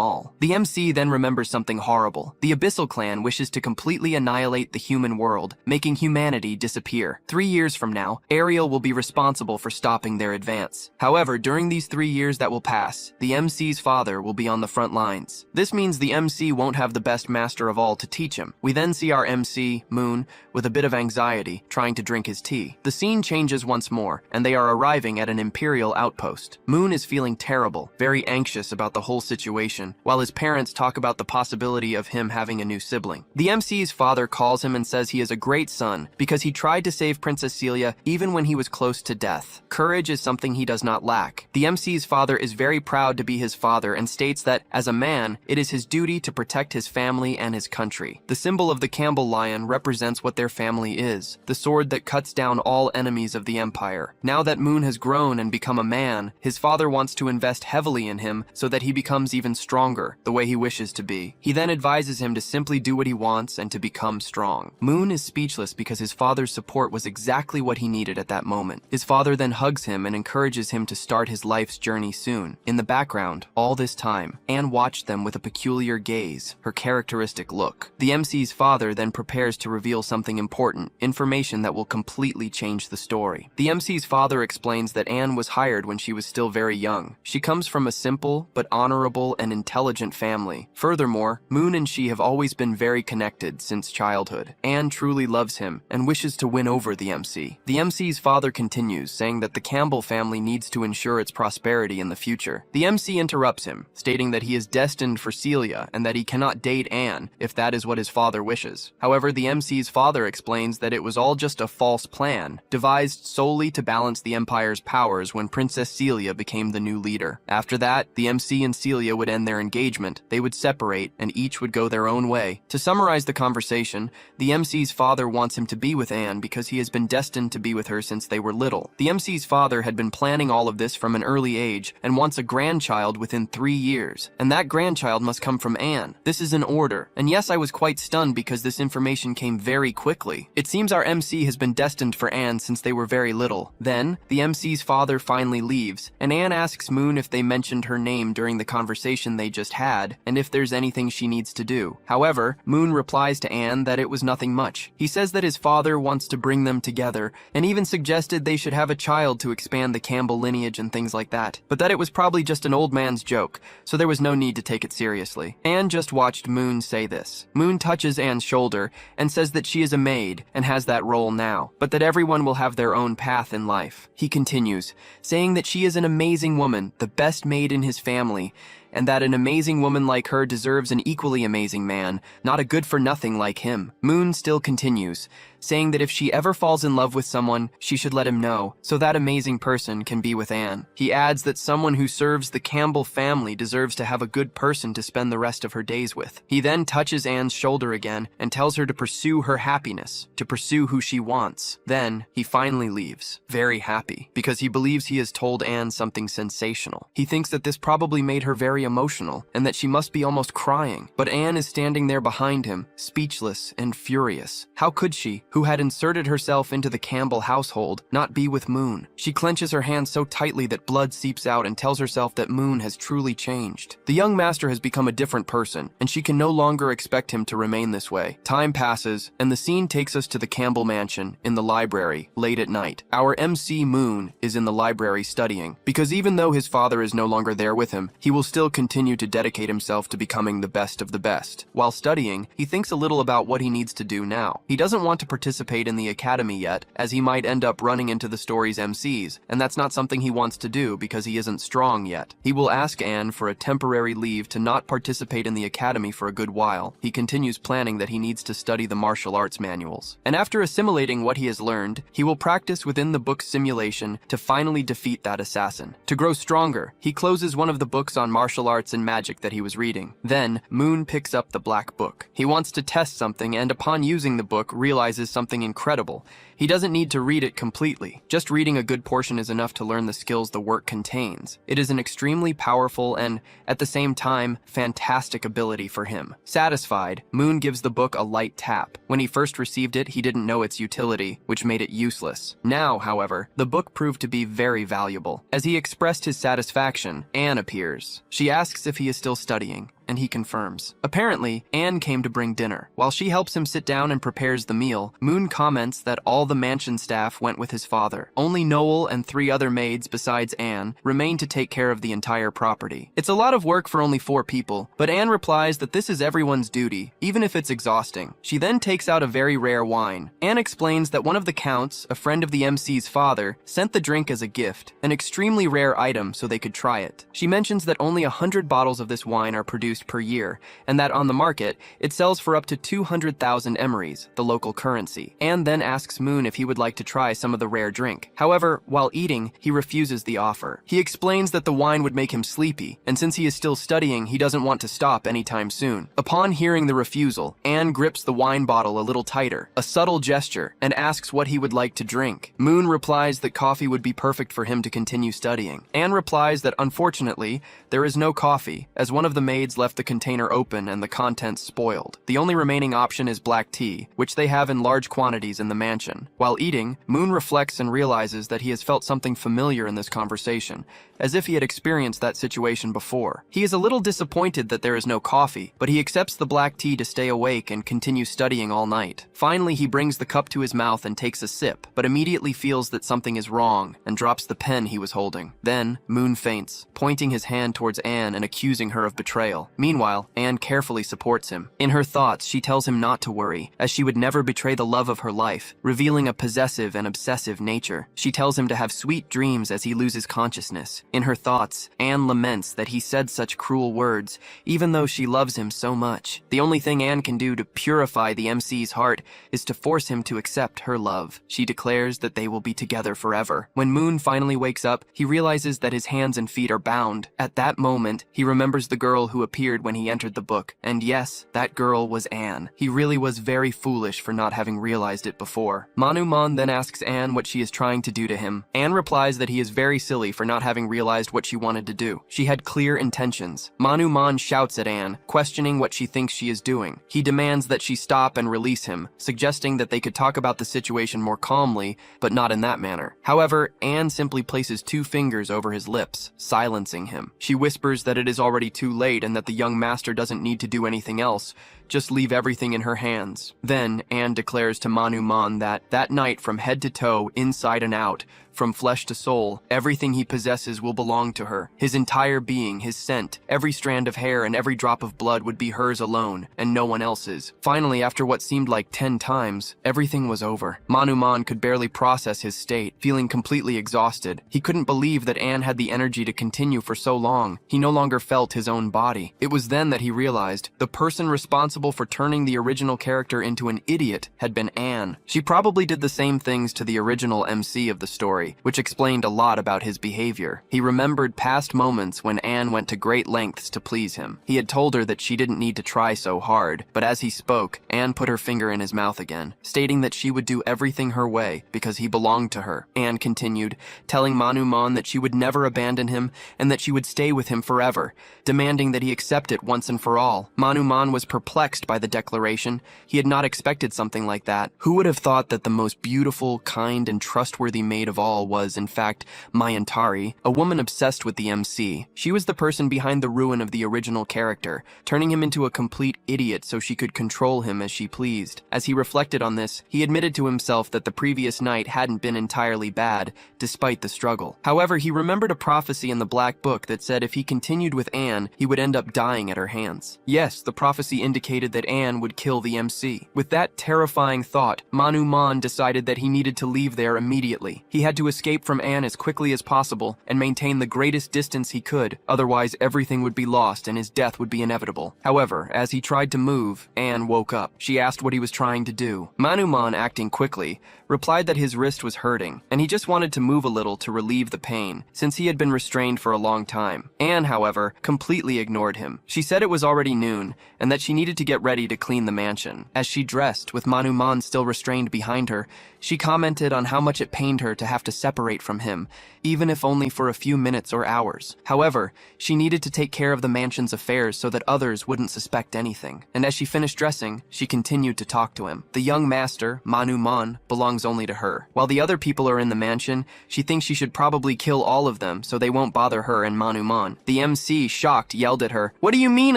all. The MC then remembers something horrible. The Abyssal Clan wishes to completely annihilate the human world, making humanity disappear. 3 years from now, Ariel will be responsible for stopping their advance. However, during these 3 years that will pass, the MC's father will be on the front lines. This means the MC won't have the best master of all to teach him. We then see our MC, Moon, with a bit of anxiety, trying to drink his tea. The scene changes once more, and they are arriving at an Imperial outpost. Moon is feeling terrible, very anxious about the whole situation, while his parents talk about the possibility of him having a new sibling. The MC's father calls him and says he is a great son because he tried to save Princess Celia even when he was close to death. Courage is something he does not lack. The MC's father is very proud to be his father and states that, as a man, it is his duty to protect his family and his country. The symbol of the Campbell lion represents what their family is, the sword that cuts down all enemies of the Empire. Now that Moon has grown and become a man, his father wants to invest heavily in him so that he becomes even stronger, the way he wishes to be. He then advises him to simply do what he wants and to become strong. Moon is speechless because his father's support was exactly what he needed at that moment. His father then hugs him and encourages him to start his life's journey soon. In the background, all this time, Anne watched them with a peculiar gaze, her characteristic look. The MC's father then prepares to reveal something important, information that will completely change the story. The MC's father explains that Anne was hired when she was still very young. She comes from a simple but honorable and intelligent family. Furthermore, Moon and she have always been very connected since childhood. Anne truly loves him and wishes to win over the MC. The MC's father continues, saying that the Campbell family needs to ensure its prosperity in the future. The MC interrupts him, stating that he is destined for Celia and that he cannot date Anne if that is what his father wishes. However, the MC's father explains that it was all just a false plan, devised solely to balance the Empire's powers when Princess Celia became the new leader. After that, the MC and Celia would end their engagement, they would separate, and each would go their own way. To summarize the conversation, the MC's father wants him to be with Anne because he has been destined to be with her since they were little. The MC's father had been planning all of this from an early age and wants a grandchild within 3 years, and that grandchild must come from Anne. This is an order, and yes, I was quite stunned because this information came very quickly. It seems our MC has been destined for Anne since they were very little. Then, the MC's father finally leaves, and Anne asks Moon if they mentioned her name during the conversation they just had, and if there's anything she needs to do. However, Moon replies to Anne that it was nothing much. He says that his father wants to bring them together, and even suggested they should have a child to expand the Campbell lineage and things like that, but that it was probably just an old man's joke, so there was no need to take it seriously. Anne just watched Moon say this. Moon touches Anne's shoulder and says that she is a maid and has that role now, but that everyone will have their own path in life. He continues, saying that she is an amazing woman, the best maid in his family, and that an amazing woman like her deserves an equally amazing man, not a good-for-nothing like him. Moon still continues, saying that if she ever falls in love with someone, she should let him know, so that amazing person can be with Anne. He adds that someone who serves the Campbell family deserves to have a good person to spend the rest of her days with. He then touches Anne's shoulder again and tells her to pursue her happiness, to pursue who she wants. Then, he finally leaves, very happy, because he believes he has told Anne something sensational. He thinks that this probably made her very emotional, and that she must be almost crying. But Anne is standing there behind him, speechless and furious. How could she, who had inserted herself into the Campbell household, not be with Moon? She clenches her hands so tightly that blood seeps out and tells herself that Moon has truly changed. The young master has become a different person, and she can no longer expect him to remain this way. Time passes, and the scene takes us to the Campbell mansion, in the library, late at night. Our MC Moon is in the library studying, because even though his father is no longer there with him, he will still continue to dedicate himself to becoming the best of the best. While studying, he thinks a little about what he needs to do now. He doesn't want to participate in the academy yet, as he might end up running into the story's MCs, and that's not something he wants to do because he isn't strong yet. He will ask Anne for a temporary leave to not participate in the academy for a good while. He continues planning that he needs to study the martial arts manuals. And after assimilating what he has learned, he will practice within the book's simulation to finally defeat that assassin. To grow stronger, he closes one of the books on martial martial arts and magic that he was reading. Then, Moon picks up the black book. He wants to test something and upon using the book realizes something incredible. He doesn't need to read it completely. Just reading a good portion is enough to learn the skills the work contains. It is an extremely powerful and, at the same time, fantastic ability for him. Satisfied, Moon gives the book a light tap. When he first received it, he didn't know its utility, which made it useless. Now, however, the book proved to be very valuable. As he expressed his satisfaction, Anne appears. She asks if he is still studying, and he confirms. Apparently, Anne came to bring dinner. While she helps him sit down and prepares the meal, Moon comments that all the mansion staff went with his father. Only Noel and 3 other maids besides Anne remain to take care of the entire property. It's a lot of work for only 4 people, but Anne replies that this is everyone's duty, even if it's exhausting. She then takes out a very rare wine. Anne explains that one of the counts, a friend of the MC's father, sent the drink as a gift, an extremely rare item so they could try it. She mentions that only 100 bottles of this wine are produced per year, and that on the market, it sells for up to 200,000 emeries, the local currency. Anne then asks Moon if he would like to try some of the rare drink. However, while eating, he refuses the offer. He explains that the wine would make him sleepy, and since he is still studying, he doesn't want to stop anytime soon. Upon hearing the refusal, Anne grips the wine bottle a little tighter, a subtle gesture, and asks what he would like to drink. Moon replies that coffee would be perfect for him to continue studying. Anne replies that unfortunately, there is no coffee, as one of the maids left the container open and the contents spoiled. The only remaining option is black tea, which they have in large quantities in the mansion. While eating, Moon reflects and realizes that he has felt something familiar in this conversation, as if he had experienced that situation before. He is a little disappointed that there is no coffee, but he accepts the black tea to stay awake and continue studying all night. Finally, he brings the cup to his mouth and takes a sip, but immediately feels that something is wrong and drops the pen he was holding. Then, Moon faints, pointing his hand towards Anne and accusing her of betrayal. Meanwhile, Anne carefully supports him. In her thoughts, she tells him not to worry, as she would never betray the love of her life, revealing a possessive and obsessive nature. She tells him to have sweet dreams as he loses consciousness. In her thoughts, Anne laments that he said such cruel words, even though she loves him so much. The only thing Anne can do to purify the MC's heart is to force him to accept her love. She declares that they will be together forever. When Moon finally wakes up, he realizes that his hands and feet are bound. At that moment, he remembers the girl who appeared when he entered the book, and yes, that girl was Anne. He really was very foolish for not having realized it before. Manhuman then asks Anne what she is trying to do to him. Anne replies that he is very silly for not having realized what she wanted to do. She had clear intentions. Manhuman shouts at Anne, questioning what she thinks she is doing. He demands that she stop and release him, suggesting that they could talk about the situation more calmly, but not in that manner. However, Anne simply places 2 fingers over his lips, silencing him. She whispers that it is already too late and that the young master doesn't need to do anything else, just leave everything in her hands. Then, Anne declares to Manhuman that night, from head to toe, inside and out, from flesh to soul, everything he possesses will belong to her. His entire being, his scent, every strand of hair and every drop of blood would be hers alone, and no one else's. Finally, after what seemed like 10 times, everything was over. Manhuman could barely process his state, feeling completely exhausted. He couldn't believe that Anne had the energy to continue for so long. He no longer felt his own body. It was then that he realized the person responsible for turning the original character into an idiot had been Anne. She probably did the same things to the original MC of the story, which explained a lot about his behavior. He remembered past moments when Anne went to great lengths to please him. He had told her that she didn't need to try so hard, but as he spoke, Anne put her finger in his mouth again, stating that she would do everything her way because he belonged to her. Anne continued, telling Manhuman that she would never abandon him and that she would stay with him forever, demanding that he accept it once and for all. Manhuman was perplexed by the declaration. He had not expected something like that. Who would have thought that the most beautiful, kind, and trustworthy maid of all was, in fact, Mayantari, a woman obsessed with the MC. She was the person behind the ruin of the original character, turning him into a complete idiot so she could control him as she pleased. As he reflected on this, he admitted to himself that the previous night hadn't been entirely bad, despite the struggle. However, he remembered a prophecy in the Black Book that said if he continued with Anne, he would end up dying at her hands. Yes, the prophecy indicated that Anne would kill the MC. With that terrifying thought, Manhuman decided that he needed to leave there immediately. He had to to escape from Anne as quickly as possible and maintain the greatest distance he could, otherwise everything would be lost and his death would be inevitable. However, as he tried to move, Anne woke up. She asked what he was trying to do. Manhuman, acting quickly, replied that his wrist was hurting, and he just wanted to move a little to relieve the pain, since he had been restrained for a long time. Anne, however, completely ignored him. She said it was already noon, and that she needed to get ready to clean the mansion. As she dressed, with Manhuman still restrained behind her, she commented on how much it pained her to have to separate from him, even if only for a few minutes or hours. However, she needed to take care of the mansion's affairs so that others wouldn't suspect anything. And as she finished dressing, she continued to talk to him. The young master, Manhuman, belongs only to her. While the other people are in the mansion, she thinks she should probably kill all of them so they won't bother her and Manhuman. The MC, shocked, yelled at her, "What do you mean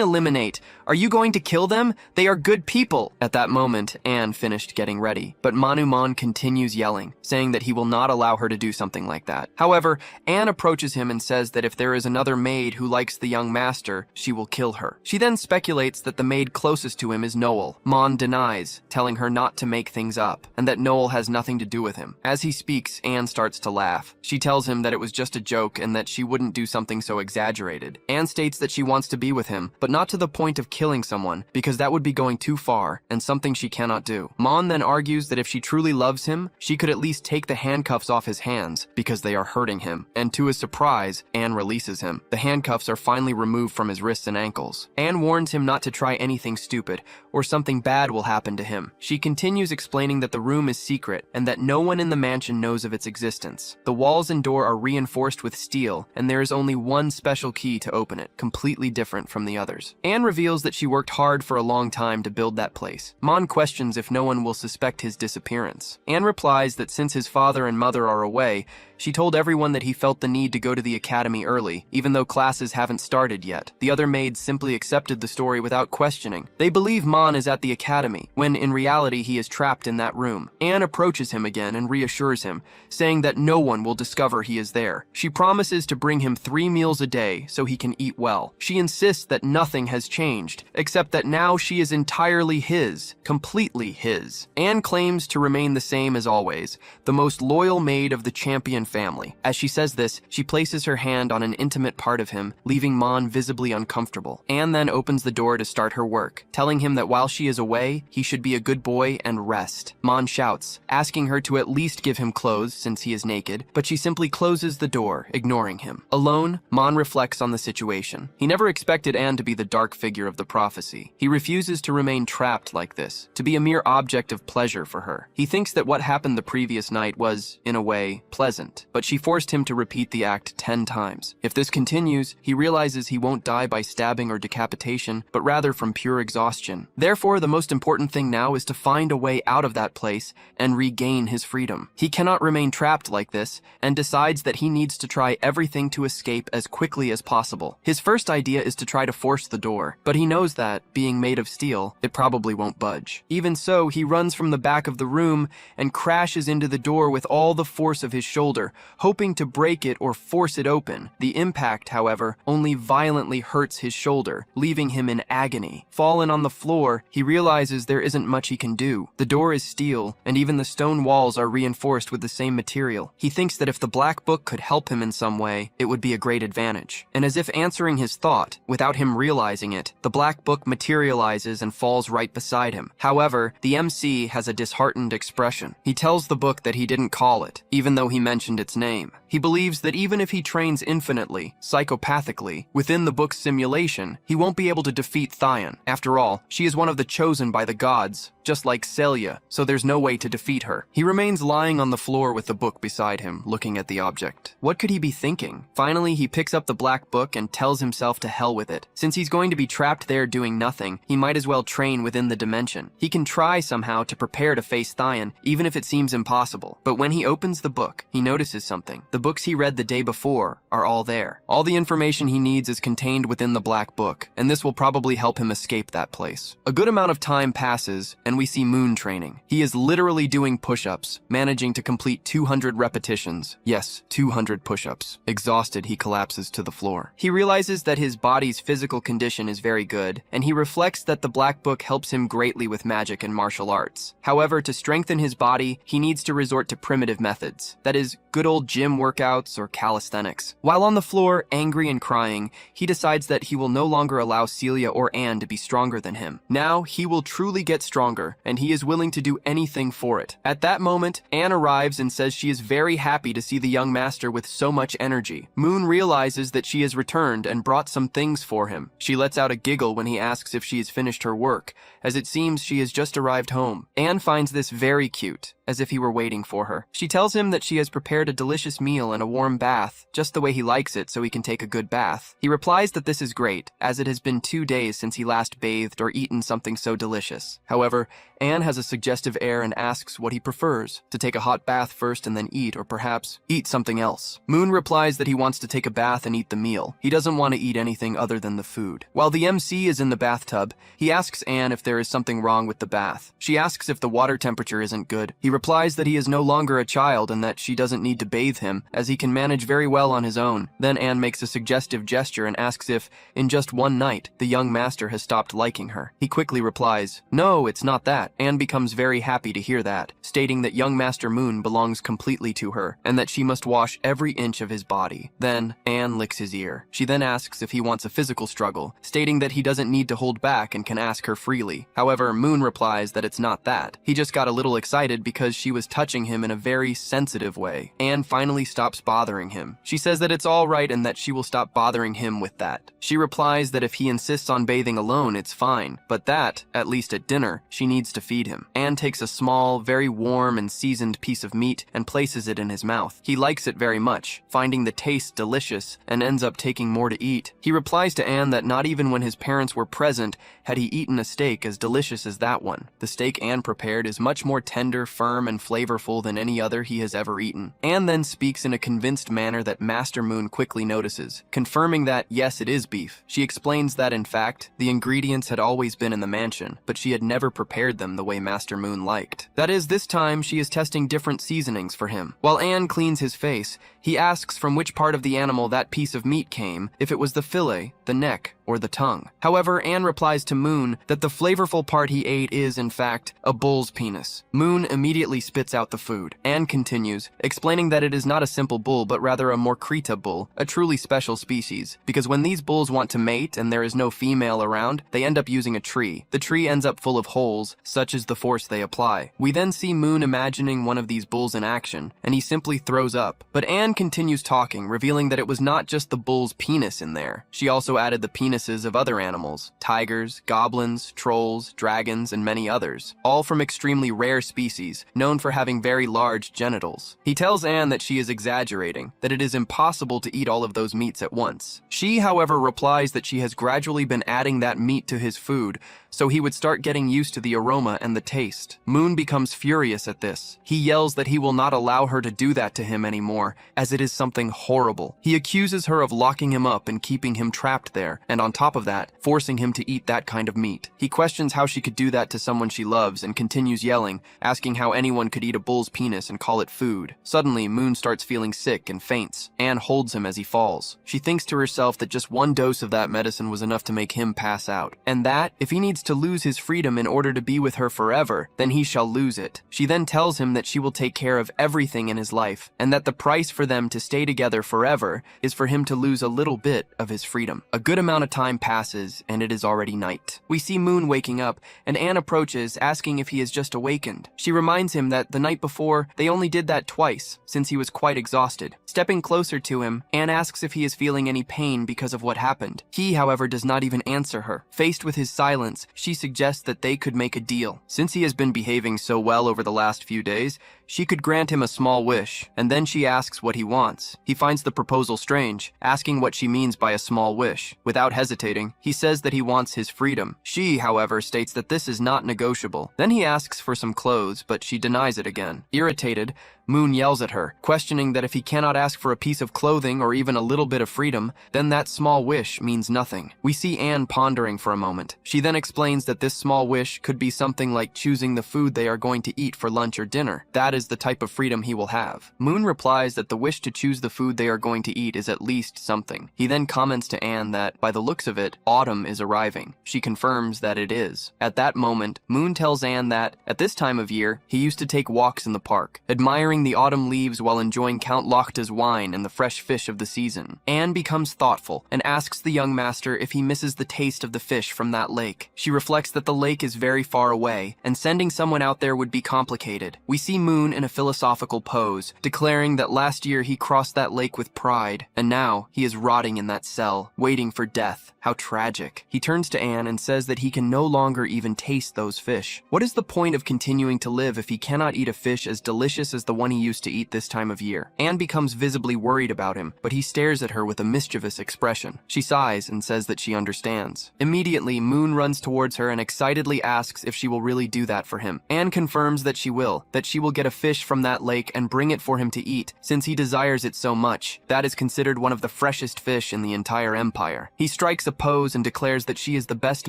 eliminate? Are you going to kill them? They are good people." At that moment, Anne finished getting ready, but Manhuman continues yelling, saying that he will not allow her to do something like that. However, Anne approaches him and says that if there is another maid who likes the young master, she will kill her. She then speculates that the maid closest to him is Noel. Mon denies, telling her not to make things up, and that Noel has nothing to do with him. As he speaks, Anne starts to laugh. She tells him that it was just a joke and that she wouldn't do something so exaggerated. Anne states that she wants to be with him, but not to the point of killing someone, because that would be going too far and something she cannot do. Mon then argues that if she truly loves him, she could at least take the handcuffs off his hands, because they are hurting him. And to his surprise, Anne releases him. The handcuffs are finally removed from his wrists and ankles. Anne warns him not to try anything stupid, or something bad will happen to him. She continues explaining that the room is secret, and that no one in the mansion knows of its existence. The walls and door are reinforced with steel, and there is only one special key to open it, completely different from the others. Anne reveals that she worked hard for a long time to build that place. Mon questions if no one will suspect his disappearance. Anne replies that since his father and mother are away, she told everyone that he felt the need to go to the academy early, even though classes haven't started yet. The other maids simply accepted the story without questioning. They believe Mon is at the academy, when in reality he is trapped in that room. Anne approaches him again and reassures him, saying that no one will discover he is there. She promises to bring him 3 meals a day so he can eat well. She insists that nothing has changed, except that now she is entirely his, completely his. Anne claims to remain the same as always, the most loyal maid of the champion family. As she says this, she places her hand on an intimate part of him, leaving Mon visibly uncomfortable. Anne then opens the door to start her work, telling him that while she is away, he should be a good boy and rest. Mon shouts, asking her to at least give him clothes since he is naked, but she simply closes the door, ignoring him. Alone, Mon reflects on the situation. He never expected Anne to be the dark figure of the prophecy. He refuses to remain trapped like this, to be a mere object of pleasure for her. He thinks that what happened the previous night was, in a way, pleasant, but she forced him to repeat the act 10 times. If this continues, he realizes he won't die by stabbing or decapitation, but rather from pure exhaustion. Therefore, the most important thing now is to find a way out of that place and regain his freedom. He cannot remain trapped like this, and decides that he needs to try everything to escape as quickly as possible. His first idea is to try to force the door, but he knows that, being made of steel, it probably won't budge. Even so, he runs from the back of the room and crashes into the door with all the force of his shoulder, hoping to break it or force it open. The impact, however, only violently hurts his shoulder, leaving him in agony. Fallen on the floor, he realizes there isn't much he can do. The door is steel, and even the stone walls are reinforced with the same material. He thinks that if the black book could help him in some way, it would be a great advantage. And as if answering his thought, without him realizing it, the black book materializes and falls right beside him. However, the MC has a disheartened expression. He tells the book that he didn't call it, even though he mentioned its name. He believes that even if he trains infinitely, psychopathically, within the book's simulation, he won't be able to defeat Thyon. After all, she is one of the chosen by the gods, just like Celia, so there's no way to defeat her. He remains lying on the floor with the book beside him, looking at the object. What could he be thinking? Finally, he picks up the black book and tells himself to hell with it. Since he's going to be trapped there doing nothing, he might as well train within the dimension. He can try somehow to prepare to face Thyon, even if it seems impossible. But when he opens the book, he notices something. The books he read the day before are all there. All the information he needs is contained within the black book, and this will probably help him escape that place. A good amount of time passes, and we see Moon training. He is literally doing push-ups, managing to complete 200 repetitions. Yes, 200 push-ups. Exhausted, he collapses to the floor. He realizes that his body's physical condition is very good, and he reflects that the Black Book helps him greatly with magic and martial arts. However, to strengthen his body, he needs to resort to primitive methods. That is, good old gym workouts or calisthenics. While on the floor, angry and crying, he decides that he will no longer allow Celia or Anne to be stronger than him. Now, he will truly get stronger, and he is willing to do anything for it. At that moment, Anne arrives and says she is very happy to see the young master with so much energy. Moon realizes that she has returned and brought some things for him. She lets out a giggle when he asks if she has finished her work, as it seems she has just arrived home. Anne finds this very cute, as if he were waiting for her. She tells him that she has prepared a delicious meal and a warm bath, just the way he likes it so he can take a good bath. He replies that this is great, as it has been 2 days since he last bathed or eaten something so delicious. However, Anne has a suggestive air and asks what he prefers, to take a hot bath first and then eat, or perhaps eat something else. Moon replies that he wants to take a bath and eat the meal. He doesn't want to eat anything other than the food. While the MC is in the bathtub, he asks Anne if there is something wrong with the bath. She asks if the water temperature isn't good. He replies that he is no longer a child and that she doesn't need to bathe him, as he can manage very well on his own. Then Anne makes a suggestive gesture and asks if, in just one night, the young master has stopped liking her. He quickly replies, "No, it's not that." Anne becomes very happy to hear that, stating that young Master Moon belongs completely to her, and that she must wash every inch of his body. Then, Anne licks his ear. She then asks if he wants a physical struggle, stating that he doesn't need to hold back and can ask her freely. However, Moon replies that it's not that. He just got a little excited because she was touching him in a very sensitive way. Anne finally stops bothering him. She says that it's all right and that she will stop bothering him with that. She replies that if he insists on bathing alone, it's fine, but that, at least at dinner, she needs to feed him. Anne takes a small, very warm and seasoned piece of meat and places it in his mouth. He likes it very much, finding the taste delicious, and ends up taking more to eat. He replies to Anne that not even when his parents were present had he eaten a steak as delicious as that one. The steak Anne prepared is much more tender, firm, and flavorful than any other he has ever eaten. Anne then speaks in a convinced manner that Master Moon quickly notices, confirming that, yes, it is beef. She explains that, in fact, the ingredients had always been in the mansion, but she had never prepared them the way Master Moon liked. That is, this time she is testing different seasonings for him. While Anne cleans his face, he asks from which part of the animal that piece of meat came, if it was the fillet, the neck, or the tongue. However, Anne replies to Moon that the flavorful part he ate is, in fact, a bull's penis. Moon immediately spits out the food. Anne continues, explaining that it is not a simple bull, but rather a Morkrita bull, a truly special species, because when these bulls want to mate and there is no female around, they end up using a tree. The tree ends up full of holes, such is the force they apply. We then see Moon imagining one of these bulls in action, and he simply throws up. But Anne continues talking, revealing that it was not just the bull's penis in there. She also added the penises of other animals, tigers, goblins, trolls, dragons, and many others, all from extremely rare species, known for having very large genitals. He tells Anne that she is exaggerating, that it is impossible to eat all of those meats at once. She, however, replies that she has gradually been adding that meat to his food, so he would start getting used to the aroma and the taste. Moon becomes furious at this. He yells that he will not allow her to do that to him anymore, as it is something horrible. He accuses her of locking him up and keeping him trapped there, and on top of that, forcing him to eat that kind of meat. He questions how she could do that to someone she loves and continues yelling, asking how anyone could eat a bull's penis and call it food. Suddenly, Moon starts feeling sick and faints. Anne holds him as he falls. She thinks to herself that just one dose of that medicine was enough to make him pass out, and that, if he needs to lose his freedom in order to be with her forever, then he shall lose it. She then tells him that she will take care of everything in his life, and that the price for them to stay together forever is for him to lose a little bit of his freedom. A good amount of time passes, and it is already night. We see Moon waking up, and Anne approaches, asking if he has just awakened. She reminds him that the night before, they only did that twice, since he was quite exhausted. Stepping closer to him, Anne asks if he is feeling any pain because of what happened. He, however, does not even answer her. Faced with his silence, she suggests that they could make a deal. Since he has been behaving so well over the last few days, she could grant him a small wish, and then she asks what he wants. He finds the proposal strange, asking what she means by a small wish. Without hesitating, he says that he wants his freedom. She, however, states that this is not negotiable. Then he asks for some clothes, but she denies it again. Irritated, Moon yells at her, questioning that if he cannot ask for a piece of clothing or even a little bit of freedom, then that small wish means nothing. We see Anne pondering for a moment. She then explains that this small wish could be something like choosing the food they are going to eat for lunch or dinner. That is the type of freedom he will have. Moon replies that the wish to choose the food they are going to eat is at least something. He then comments to Anne that, by the looks of it, autumn is arriving. She confirms that it is. At that moment, Moon tells Anne that, at this time of year, he used to take walks in the park, admiring the autumn leaves while enjoying Count Lochta's wine and the fresh fish of the season. Anne becomes thoughtful and asks the young master if he misses the taste of the fish from that lake. She reflects that the lake is very far away, and sending someone out there would be complicated. We see Moon in a philosophical pose, declaring that last year he crossed that lake with pride, and now he is rotting in that cell, waiting for death. How tragic. He turns to Anne and says that he can no longer even taste those fish. What is the point of continuing to live if he cannot eat a fish as delicious as the one he used to eat this time of year? Anne becomes visibly worried about him, but he stares at her with a mischievous expression. She sighs and says that she understands. Immediately, Moon runs towards her and excitedly asks if she will really do that for him. Anne confirms that she will get a fish from that lake and bring it for him to eat, since he desires it so much. That is considered one of the freshest fish in the entire empire. He strikes a pose and declares that she is the best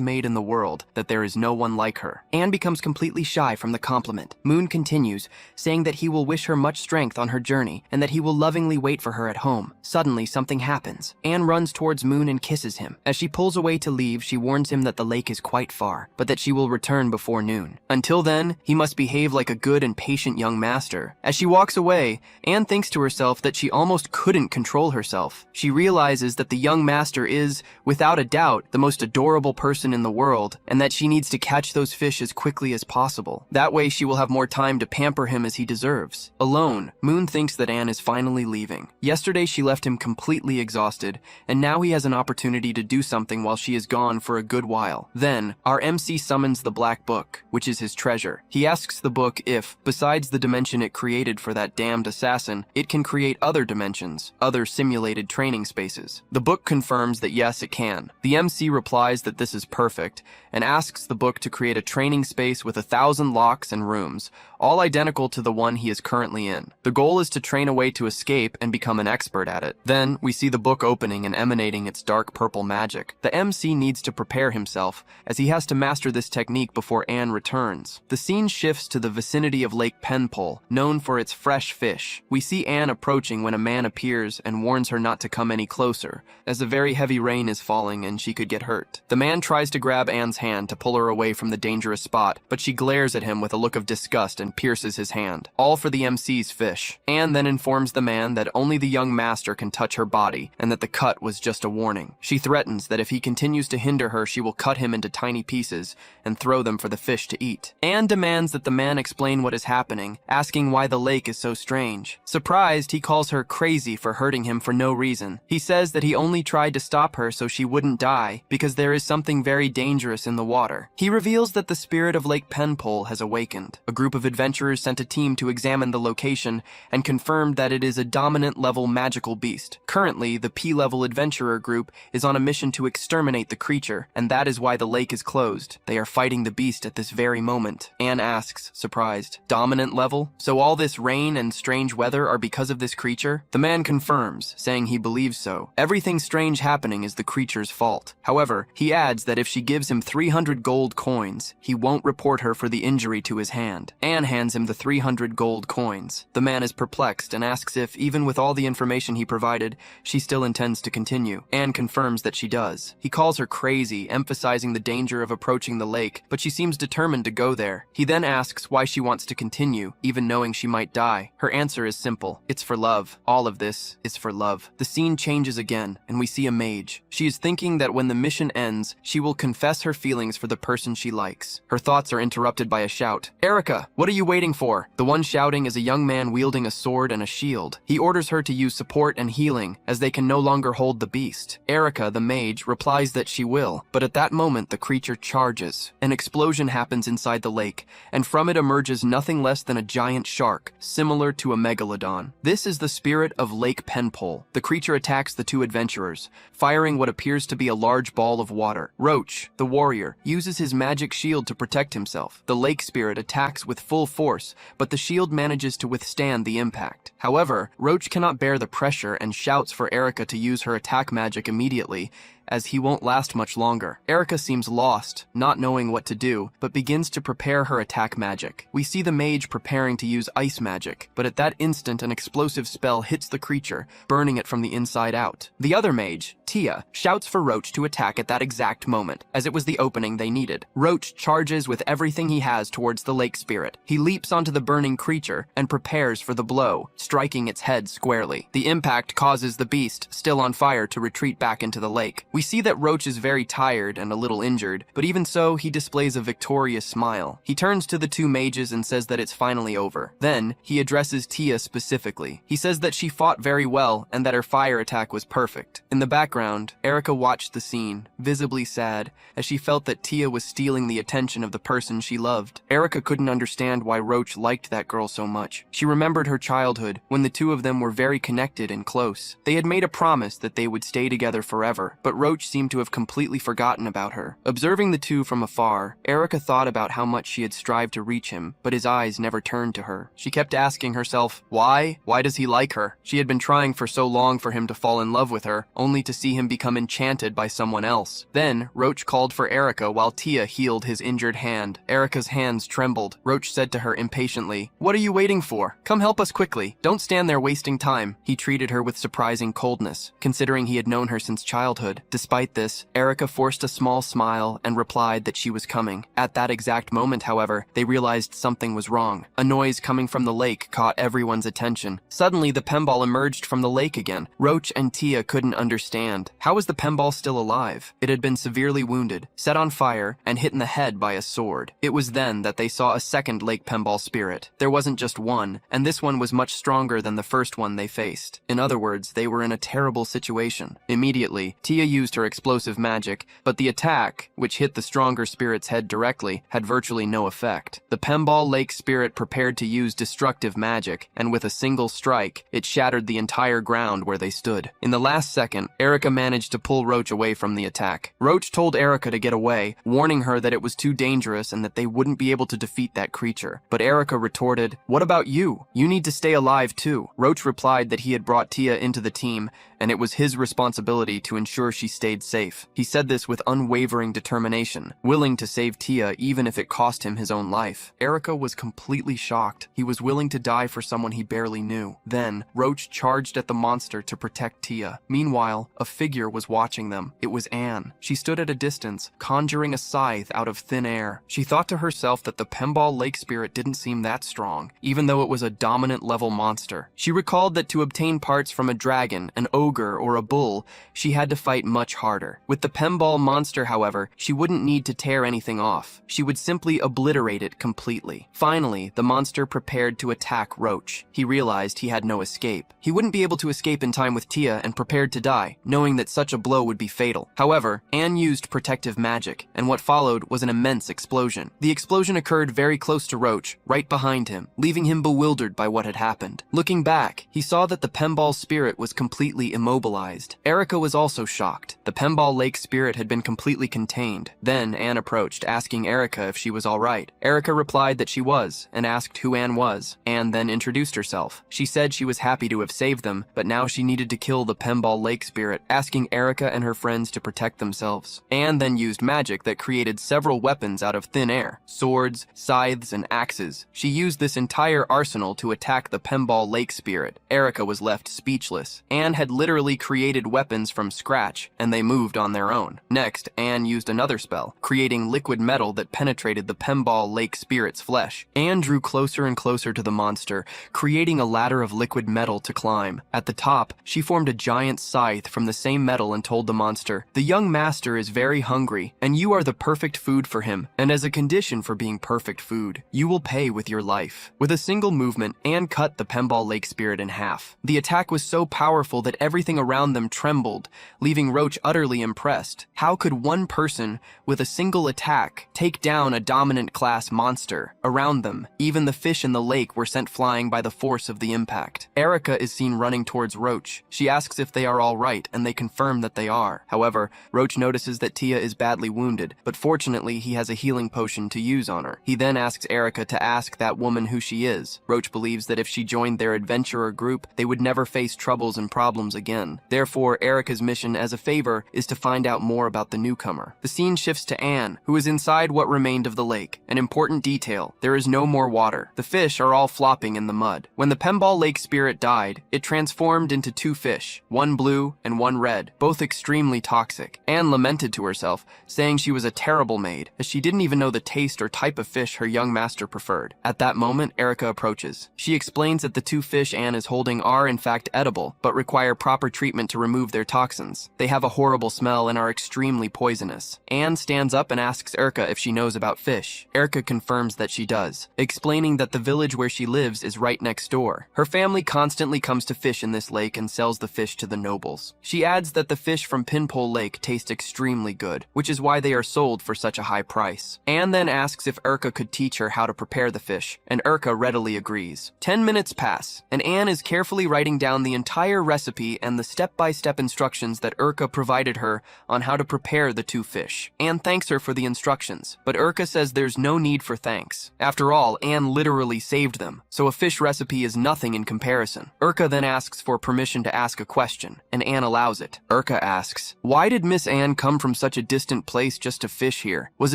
maid in the world, that there is no one like her. Anne becomes completely shy from the compliment. Moon continues, saying that he will wish her much strength on her journey, and that he will lovingly wait for her at home. Suddenly, something happens. Anne runs towards Moon and kisses him. As she pulls away to leave, she warns him that the lake is quite far, but that she will return before noon. Until then, he must behave like a good and patient young master. As she walks away, Anne thinks to herself that she almost couldn't control herself. She realizes that the young master is, without a doubt, the most adorable person in the world, and that she needs to catch those fish as quickly as possible. That way she will have more time to pamper him as he deserves. Alone, Moon thinks that Anne is finally leaving. Yesterday she left him completely exhausted, and now he has an opportunity to do something while she is gone for a good while. Then, our MC summons the Black Book, which is his treasure. He asks the book if, besides the dimension it created for that damned assassin, it can create other dimensions, other simulated training spaces. The book confirms that yes, it can. The MC replies that this is perfect, and asks the book to create a training space with 1,000 locks and rooms, all identical to the one he is currently in. The goal is to train a way to escape and become an expert at it. Then, we see the book opening and emanating its dark purple magic. The MC needs to prepare himself, as he has to master this technique before Anne returns. The scene shifts to the vicinity of Lake Penpole, known for its fresh fish. We see Anne approaching when a man appears and warns her not to come any closer, as a very heavy rain is falling and she could get hurt. The man tries to grab Anne's hand to pull her away from the dangerous spot, but she glares at him with a look of disgust and pierces his hand, all for the MC's fish. Anne then informs the man that only the young master can touch her body, and that the cut was just a warning. She threatens that if he continues to hinder her, she will cut him into tiny pieces and throw them for the fish to eat. Anne demands that the man explain what is happening, asking why the lake is so strange. Surprised, he calls her crazy for hurting him for no reason. He says that he only tried to stop her so she wouldn't die, because there is something very dangerous in the water. He reveals that the spirit of Lake Penpole has awakened. A group of adventurers sent a team to examine the location and confirmed that it is a dominant-level magical beast. Currently, the P-level adventurer group is on a mission to exterminate the creature, and that is why the lake is closed. They are fighting the beast at this very moment. Anne asks, surprised, "Dominant level? So all this rain and strange weather are because of this creature?" The man confirms, saying he believes so. Everything strange happening is the creature's fault. However, he adds that if she gives him 300 gold coins, he won't report her for the injury to his hand. Anne hands him the 300 gold coins. The man is perplexed and asks if, even with all the information he provided, she still intends to continue. Anne confirms that she does. He calls her crazy, emphasizing the danger of approaching the lake, but she seems determined to go there. He then asks why she wants to continue, even knowing she might die. Her answer is simple. It's for love. All of this is for love. The scene changes again, and we see a mage. She is thinking that when the mission ends, she will confess her feelings for the person she likes. Her thoughts are interrupted by a shout. "Erica, what are you waiting for?" The one shouting is a young man wielding a sword and a shield. He orders her to use support and healing, as they can no longer hold the beast. Erica, the mage, replies that she will, but at that moment the creature charges. An explosion happens inside the lake, and from it emerges nothing less than a giant shark, similar to a megalodon. This is the spirit of Lake Penpole. The creature attacks the two adventurers, firing what appears to be a large ball of water. Roach, the warrior, uses his magic shield to protect himself. The lake spirit attacks with full force, but the shield manages manages to withstand the impact. However, Roach cannot bear the pressure and shouts for Erika to use her attack magic immediately, as he won't last much longer. Erika seems lost, not knowing what to do, but begins to prepare her attack magic. We see the mage preparing to use ice magic, but at that instant an explosive spell hits the creature, burning it from the inside out. The other mage, Tia, shouts for Roach to attack at that exact moment, as it was the opening they needed. Roach charges with everything he has towards the lake spirit. He leaps onto the burning creature and prepares for the blow, striking its head squarely. The impact causes the beast, still on fire, to retreat back into the lake. We see that Roach is very tired and a little injured, but even so, he displays a victorious smile. He turns to the two mages and says that it's finally over. Then, he addresses Tia specifically. He says that she fought very well and that her fire attack was perfect. In the background, Erika watched the scene, visibly sad, as she felt that Tia was stealing the attention of the person she loved. Erika couldn't understand why Roach liked that girl so much. She remembered her childhood, when the two of them were very connected and close. They had made a promise that they would stay together forever, but Roach seemed to have completely forgotten about her. Observing the two from afar, Erika thought about how much she had strived to reach him, but his eyes never turned to her. She kept asking herself, why? Why does he like her? She had been trying for so long for him to fall in love with her, only to see him become enchanted by someone else. Then, Roach called for Erika while Tia healed his injured hand. Erika's hands trembled. Roach said to her impatiently, "What are you waiting for? Come help us quickly. Don't stand there wasting time." He treated her with surprising coldness, considering he had known her since childhood. Despite this, Erika forced a small smile and replied that she was coming. At that exact moment, however, they realized something was wrong. A noise coming from the lake caught everyone's attention. Suddenly, the pemball emerged from the lake again. Roach and Tia couldn't understand. How was the pemball still alive? It had been severely wounded, set on fire, and hit in the head by a sword. It was then that they saw a second lake pemball spirit. There wasn't just one, and this one was much stronger than the first one they faced. In other words, they were in a terrible situation. Immediately, Tia used her explosive magic, but the attack, which hit the stronger spirit's head directly, had virtually no effect. The pemball lake spirit prepared to use destructive magic, and with a single strike, it shattered the entire ground where they stood. In the last second, Erika managed to pull Roach away from the attack. Roach told Erika to get away, warning her that it was too dangerous and that they wouldn't be able to defeat that creature. But Erika retorted, "What about you? You need to stay alive too." Roach replied that he had brought Tia into the team, and it was his responsibility to ensure she stayed safe. He said this with unwavering determination, willing to save Tia even if it cost him his own life. Erika was completely shocked. He was willing to die for someone he barely knew. Then, Roach charged at the monster to protect Tia. Meanwhile, a figure was watching them. It was Anne. She stood at a distance, conjuring a scythe out of thin air. She thought to herself that the pemball lake spirit didn't seem that strong, even though it was a dominant level monster. She recalled that to obtain parts from a dragon, an ogre, or a bull, she had to fight much harder. With the pemball monster, however, she wouldn't need to tear anything off. She would simply obliterate it completely. Finally, the monster prepared to attack Roach. He realized he had no escape. He wouldn't be able to escape in time with Tia and prepared to die, knowing that such a blow would be fatal. However, Anne used protective magic, and what followed was an immense explosion. The explosion occurred very close to Roach, right behind him, leaving him bewildered by what had happened. Looking back, he saw that the pemball spirit was completely immobilized. Erika was also shocked. The pemball lake spirit had been completely contained. Then Anne approached, asking Erika if she was all right. Erika replied that she was, and asked who Anne was. Anne then introduced herself. She said she was happy to have saved them, but now she needed to kill the pemball lake spirit, asking Erika and her friends to protect themselves. Anne then used magic that created several weapons out of thin air: swords, scythes, and axes. She used this entire arsenal to attack the pemball lake spirit. Erika was left speechless. Anne had literally created weapons from scratch, and they moved on their own. Next, Anne used another spell, creating liquid metal that penetrated the pemball lake spirit's flesh. Anne drew closer and closer to the monster, creating a ladder of liquid metal to climb. At the top, she formed a giant scythe from the same metal and told the monster, "The young master is very hungry, and you are the perfect food for him. And as a condition for being perfect food, you will pay with your life." With a single movement, Anne cut the pemball lake spirit in half. The attack was so powerful that every everything around them trembled, leaving Roach utterly impressed. How could one person, with a single attack, take down a dominant class monster? Around them, even the fish in the lake were sent flying by the force of the impact. Erica is seen running towards Roach. She asks if they are all right, and they confirm that they are. However, Roach notices that Tia is badly wounded, but fortunately he has a healing potion to use on her. He then asks Erica to ask that woman who she is. Roach believes that if she joined their adventurer group, they would never face troubles and problems again. Therefore, Erica's mission as a favor is to find out more about the newcomer. The scene shifts to Anne, who is inside what remained of the lake. An important detail: there is no more water. The fish are all flopping in the mud. When the Pemball Lake spirit died, it transformed into two fish, one blue and one red, both extremely toxic. Anne lamented to herself, saying she was a terrible maid, as she didn't even know the taste or type of fish her young master preferred. At that moment, Erica approaches. She explains that the two fish Anne is holding are in fact edible, but require proper treatment to remove their toxins. They have a horrible smell and are extremely poisonous. Anne stands up and asks Erica if she knows about fish. Erica confirms that she does, explaining that the village where she lives is right next door. Her family constantly comes to fish in this lake and sells the fish to the nobles. She adds that the fish from Pinpole Lake taste extremely good, which is why they are sold for such a high price. Anne then asks if Erica could teach her how to prepare the fish, and Erica readily agrees. 10 minutes pass, and Anne is carefully writing down the entire recipe and the step-by-step instructions that Erica provided her on how to prepare the two fish. Anne thanks her for the instructions, but Erica says there's no need for thanks. After all, Anne literally saved them, so a fish recipe is nothing in comparison. Erica then asks for permission to ask a question, and Anne allows it. Erica asks, "Why did Miss Anne come from such a distant place just to fish here? Was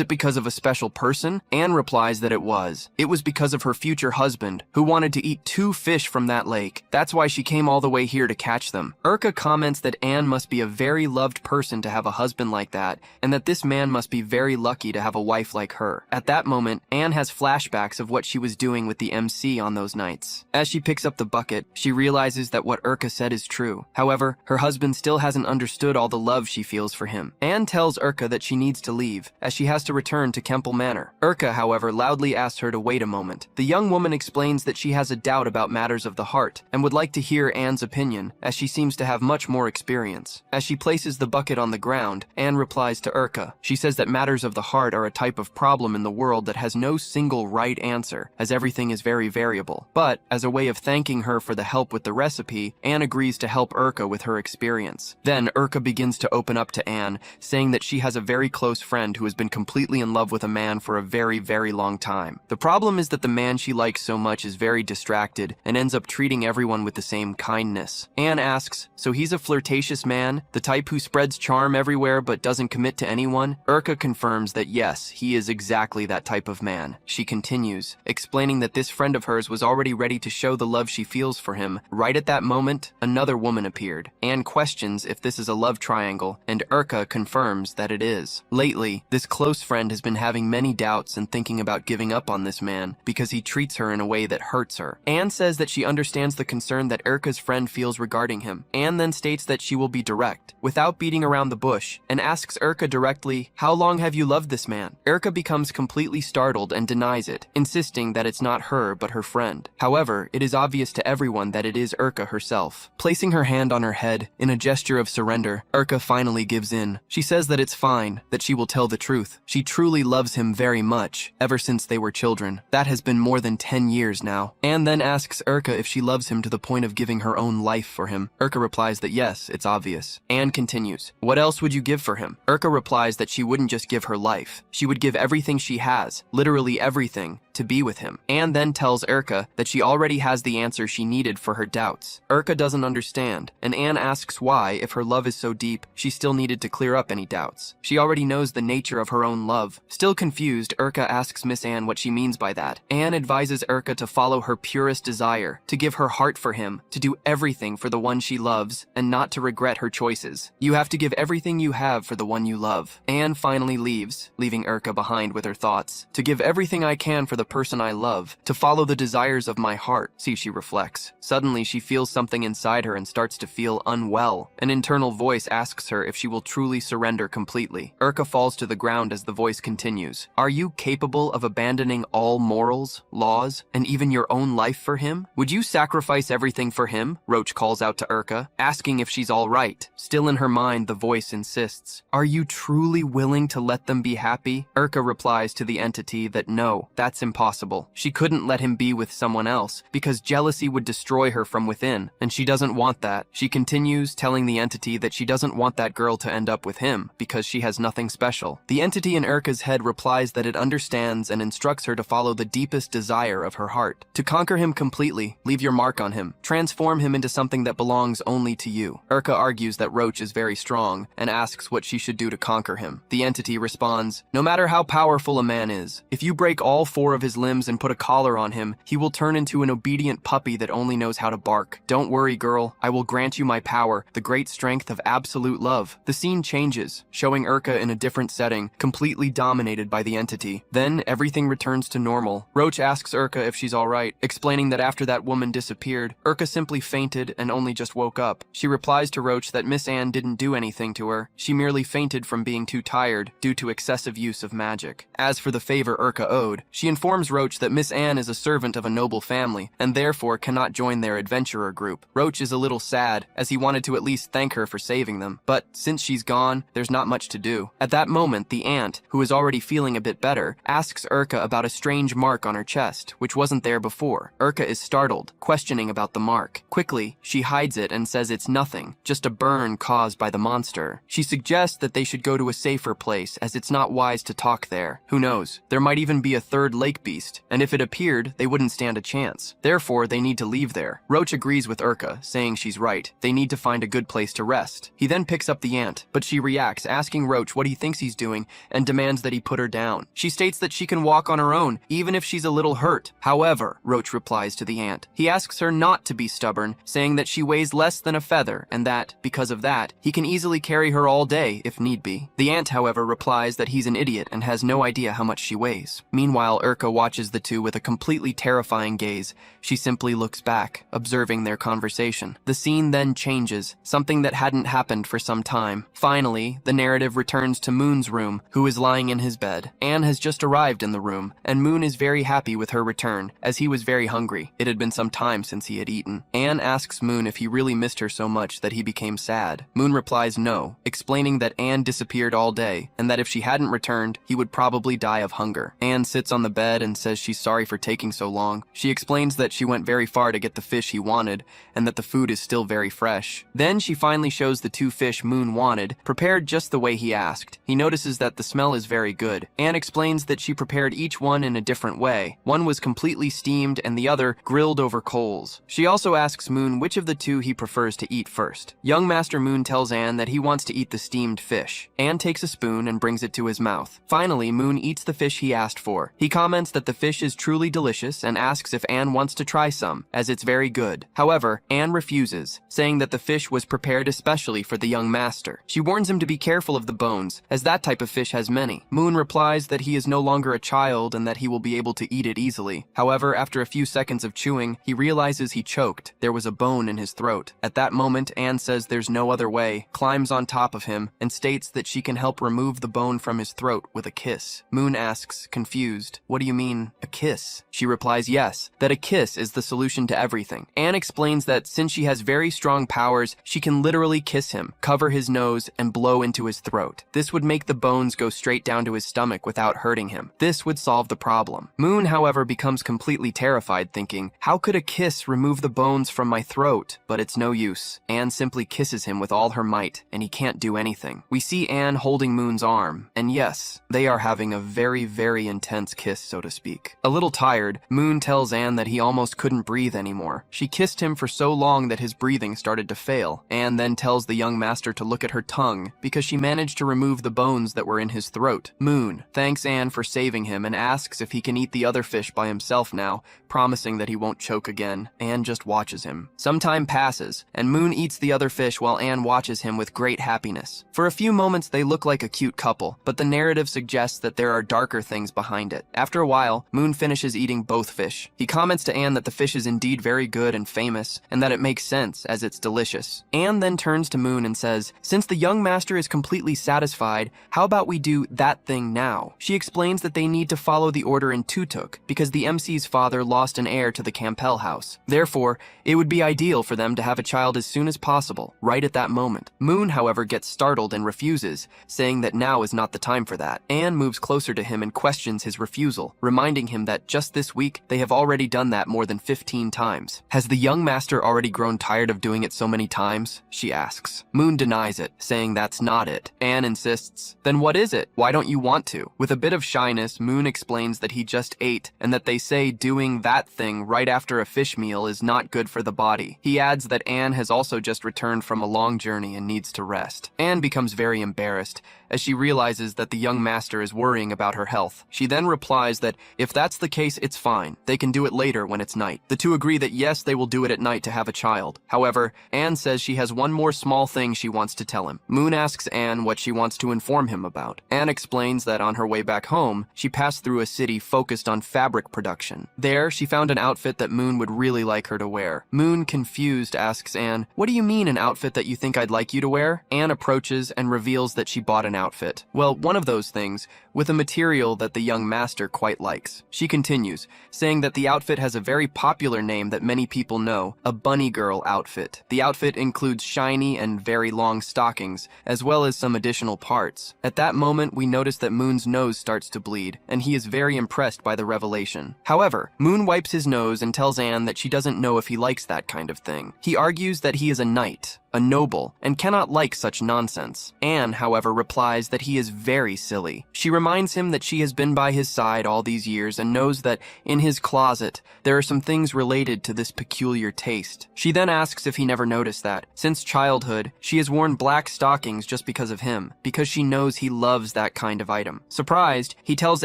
it because of a special person?" Anne replies that it was. It was because of her future husband, who wanted to eat two fish from that lake. That's why she came all the way here to catch them. Erica comments that Anne must be a very loved person to have a husband like that, and that this man must be very lucky to have a wife like her. At that moment, Anne has flashbacks of what she was doing with the MC on those nights. As she picks up the bucket, she realizes that what Erica said is true. However, her husband still hasn't understood all the love she feels for him. Anne tells Erica that she needs to leave, as she has to return to Kemple Manor. Erica, however, loudly asks her to wait a moment. The young woman explains that she has a doubt about matters of the heart, and would like to hear Anne's opinion, as she seems to have much more experience. As she places the bucket on the ground, Anne replies to Erica. She says that matters of the heart are a type of problem in the world that has no single right answer, as everything is very variable. But, as a way of thanking her for the help with the recipe, Anne agrees to help Erica with her experience. Then, Erica begins to open up to Anne, saying that she has a very close friend who has been completely in love with a man for a very, very long time. The problem is that the man she likes so much is very distracted and ends up treating everyone with the same kindness. Anne asks, "So he's a flirtatious man, the type who spreads charm everywhere but doesn't commit to anyone?" Erica confirms that yes, he is exactly that type of man. She continues, explaining that this friend of hers was already ready to show the love she feels for him. Right at that moment, another woman appeared. Anne questions if this is a love triangle, and Erica confirms that it is. Lately, this close friend has been having many doubts and thinking about giving up on this man because he treats her in a way that hurts her. Anne says that she understands the concern that Erica's friend feels regarding him. Anne then states that she will be direct, without beating around the bush, and asks Erica directly, "How long have you loved this man?" Erica becomes completely startled and denies it, insisting that it's not her but her friend. However, it is obvious to everyone that it is Erica herself. Placing her hand on her head, in a gesture of surrender, Erica finally gives in. She says that it's fine, that she will tell the truth. She truly loves him very much, ever since they were children. That has been more than 10 years now. Anne then asks Erica if she loves him to the point of giving her own life for him. Erica replies that yes, it's obvious. Anne continues, "What else would you give for him?" Erica replies that she wouldn't just give her life. She would give everything she has, literally everything, to be with him. Anne then tells Erica that she already has the answer she needed for her doubts. Erica doesn't understand, and Anne asks why, if her love is so deep, she still needed to clear up any doubts. She already knows the nature of her own love. Still confused, Erica asks Miss Anne what she means by that. Anne advises Erica to follow her purest desire, to give her heart for him, to do everything for the one she loves, and not to regret her choices. You have to give everything you have for the one you love. Anne finally leaves, leaving Erica behind with her thoughts. To give everything I can for the person I love, to follow the desires of my heart. See, she reflects. Suddenly, she feels something inside her and starts to feel unwell. An internal voice asks her if she will truly surrender completely. Urka falls to the ground as the voice continues. Are you capable of abandoning all morals, laws, and even your own life for him? Would you sacrifice everything for him? Roach calls out to Urka, asking if she's all right. Still in her mind, the voice insists. Are you truly willing to let them be happy? Urka replies to the entity that no, that's impossible. She couldn't let him be with someone else because jealousy would destroy her from within, and she doesn't want that. She continues, telling the entity that she doesn't want that girl to end up with him because she has nothing special. The entity in Urka's head replies that it understands and instructs her to follow the deepest desire of her heart. To conquer him completely, leave your mark on him. Transform him into something that belongs only to you. Urka argues that Roach is very strong and asks what she should do to conquer him. The entity responds, no matter how powerful a man is, if you break all 4 of his limbs and put a collar on him, he will turn into an obedient puppy that only knows how to bark. Don't worry, girl. I will grant you my power, the great strength of absolute love. The scene changes, showing Urka in a different setting, completely dominated by the entity. Then everything returns to normal. Roach asks Urka if she's alright, explaining that after that woman disappeared, Urka simply fainted and only just woke up. She replies to Roach that Miss Anne didn't do anything to her. She merely fainted from being too tired due to excessive use of magic. As for the favor Urka owed, she informs Roach that Miss Anne is a servant of a noble family and therefore cannot join their adventurer group. Roach is a little sad, as he wanted to at least thank her for saving them, but since she's gone, there's not much to do. At that moment, the aunt, who is already feeling a bit better, asks Urka about a strange mark on her chest, which wasn't there before. Urka is startled, questioning about the mark. Quickly, she hides it and says it's nothing, just a burn caused by the monster. She suggests that they should go to a safer place, as it's not wise to talk there. Who knows? There might even be a third lake beast, and if it appeared, they wouldn't stand a chance. Therefore, they need to leave there. Roach agrees with Urka, saying she's right. They need to find a good place to rest. He then picks up the ant, but she reacts, asking Roach what he thinks he's doing, and demands that he put her down. She states that she can walk on her own, even if she's a little hurt. However, Roach replies to the ant. He asks her not to be stubborn, saying that she weighs less than a feather, and that, because of that, he can easily carry her all day if need be. The ant, however, replies that he's an idiot and has no idea how much she weighs. Meanwhile, Urka watches the two with a completely terrifying gaze. She simply looks back, observing their conversation. The scene then changes, something that hadn't happened for some time. Finally, the narrative returns to Moon's room, who is lying in his bed. Anne has just arrived in the room, and Moon is very happy with her return, as he was very hungry. It had been some time since he had eaten. Anne asks Moon if he really missed her so much that he became sad. Moon replies no, explaining that Anne disappeared all day, and that if she hadn't returned, he would probably die of hunger. Anne sits on the bed and says she's sorry for taking so long. She explains that she went very far to get the fish he wanted, and that the food is still very fresh. Then she finally shows the 2 fish Moon wanted, prepared just the way he asked. He notices that the smell is very good. Anne explains that she prepared each one in a different way. One was completely steamed and the other grilled over coals. She also asks Moon which of the 2 he prefers to eat first. Young Master Moon tells Anne that he wants to eat the steamed fish. Anne takes a spoon and brings it to his mouth. Finally, Moon eats the fish he asked for. He comments that the fish is truly delicious and asks if Anne wants to try some, as it's very good. However, Anne refuses, saying that the fish was prepared especially for the young master. She warns him to be careful of the bones, as that type of fish has many. Moon replies that he is no longer a child and that he will be able to eat it easily. However, after a few seconds of chewing, he realizes he choked. There was a bone in his throat. At that moment, Anne says there's no other way, climbs on top of him, and states that she can help remove the bone from his throat with a kiss. Moon asks, confused, what do you mean, a kiss? She replies yes, that a kiss is the solution to everything. Anne explains that since she has very strong powers, she can literally kiss him, cover his nose, and blow into his throat. This would make the bones go straight down to his stomach without hurting him. This would solve the problem. Moon, however, becomes completely terrified, thinking, how could a kiss remove the bones from my throat? But it's no use. Anne simply kisses him with all her might, and he can't do anything. We see Anne holding Moon's arm, and yes, they are having a very, very intense kiss, so to speak. A little tired, Moon tells Anne that he almost couldn't breathe anymore. She kissed him for so long that his breathing started to fail. Anne then tells the young master to look at her tongue, because she managed to remove the bones that were in his throat. Moon thanks Anne for saving him and asks if he can eat the other fish by himself now, promising that he won't choke again. Anne just watches him. Some time passes, and Moon eats the other fish while Anne watches him with great happiness. For a few moments they look like a cute couple, but the narrative suggests that there are darker things behind it. After a while, while, Moon finishes eating both fish. He comments to Anne that the fish is indeed very good and famous, and that it makes sense as it's delicious. Anne then turns to Moon and says, "Since the young master is completely satisfied, how about we do that thing now?" She explains that they need to follow the order in Tutuk because the MC's father lost an heir to the Campbell house. Therefore, it would be ideal for them to have a child as soon as possible, right at that moment. Moon, however, gets startled and refuses, saying that now is not the time for that. Anne moves closer to him and questions his refusal, reminding him that just this week, they have already done that more than 15 times. "Has the young master already grown tired of doing it so many times?" she asks. Moon denies it, saying that's not it. Anne insists, "Then what is it? Why don't you want to?" With a bit of shyness, Moon explains that he just ate, and that they say doing that thing right after a fish meal is not good for the body. He adds that Anne has also just returned from a long journey and needs to rest. Anne becomes very embarrassed as she realizes that the young master is worrying about her health. She then replies that if that's the case, it's fine. They can do it later when it's night. The two agree that yes, they will do it at night to have a child. However, Anne says she has one more small thing she wants to tell him. Moon asks Anne what she wants to inform him about. Anne explains that on her way back home, she passed through a city focused on fabric production. There, she found an outfit that Moon would really like her to wear. Moon, confused, asks Anne, "What do you mean an outfit that you think I'd like you to wear?" Anne approaches and reveals that she bought an outfit. Well, one of those things, with a material that the young master quite likes. She continues, saying that the outfit has a very popular name that many people know, a bunny girl outfit. The outfit includes shiny and very long stockings, as well as some additional parts. At that moment, we notice that Moon's nose starts to bleed, and he is very impressed by the revelation. However, Moon wipes his nose and tells Anne that she doesn't know if he likes that kind of thing. He argues that he is a knight, a noble, and cannot like such nonsense. Anne, however, replies that he is very silly. She reminds him that she has been by his side all these years and knows that in his closet there are some things related to this peculiar taste. She then asks if he never noticed that. Since childhood, she has worn black stockings just because of him, because she knows he loves that kind of item. Surprised, he tells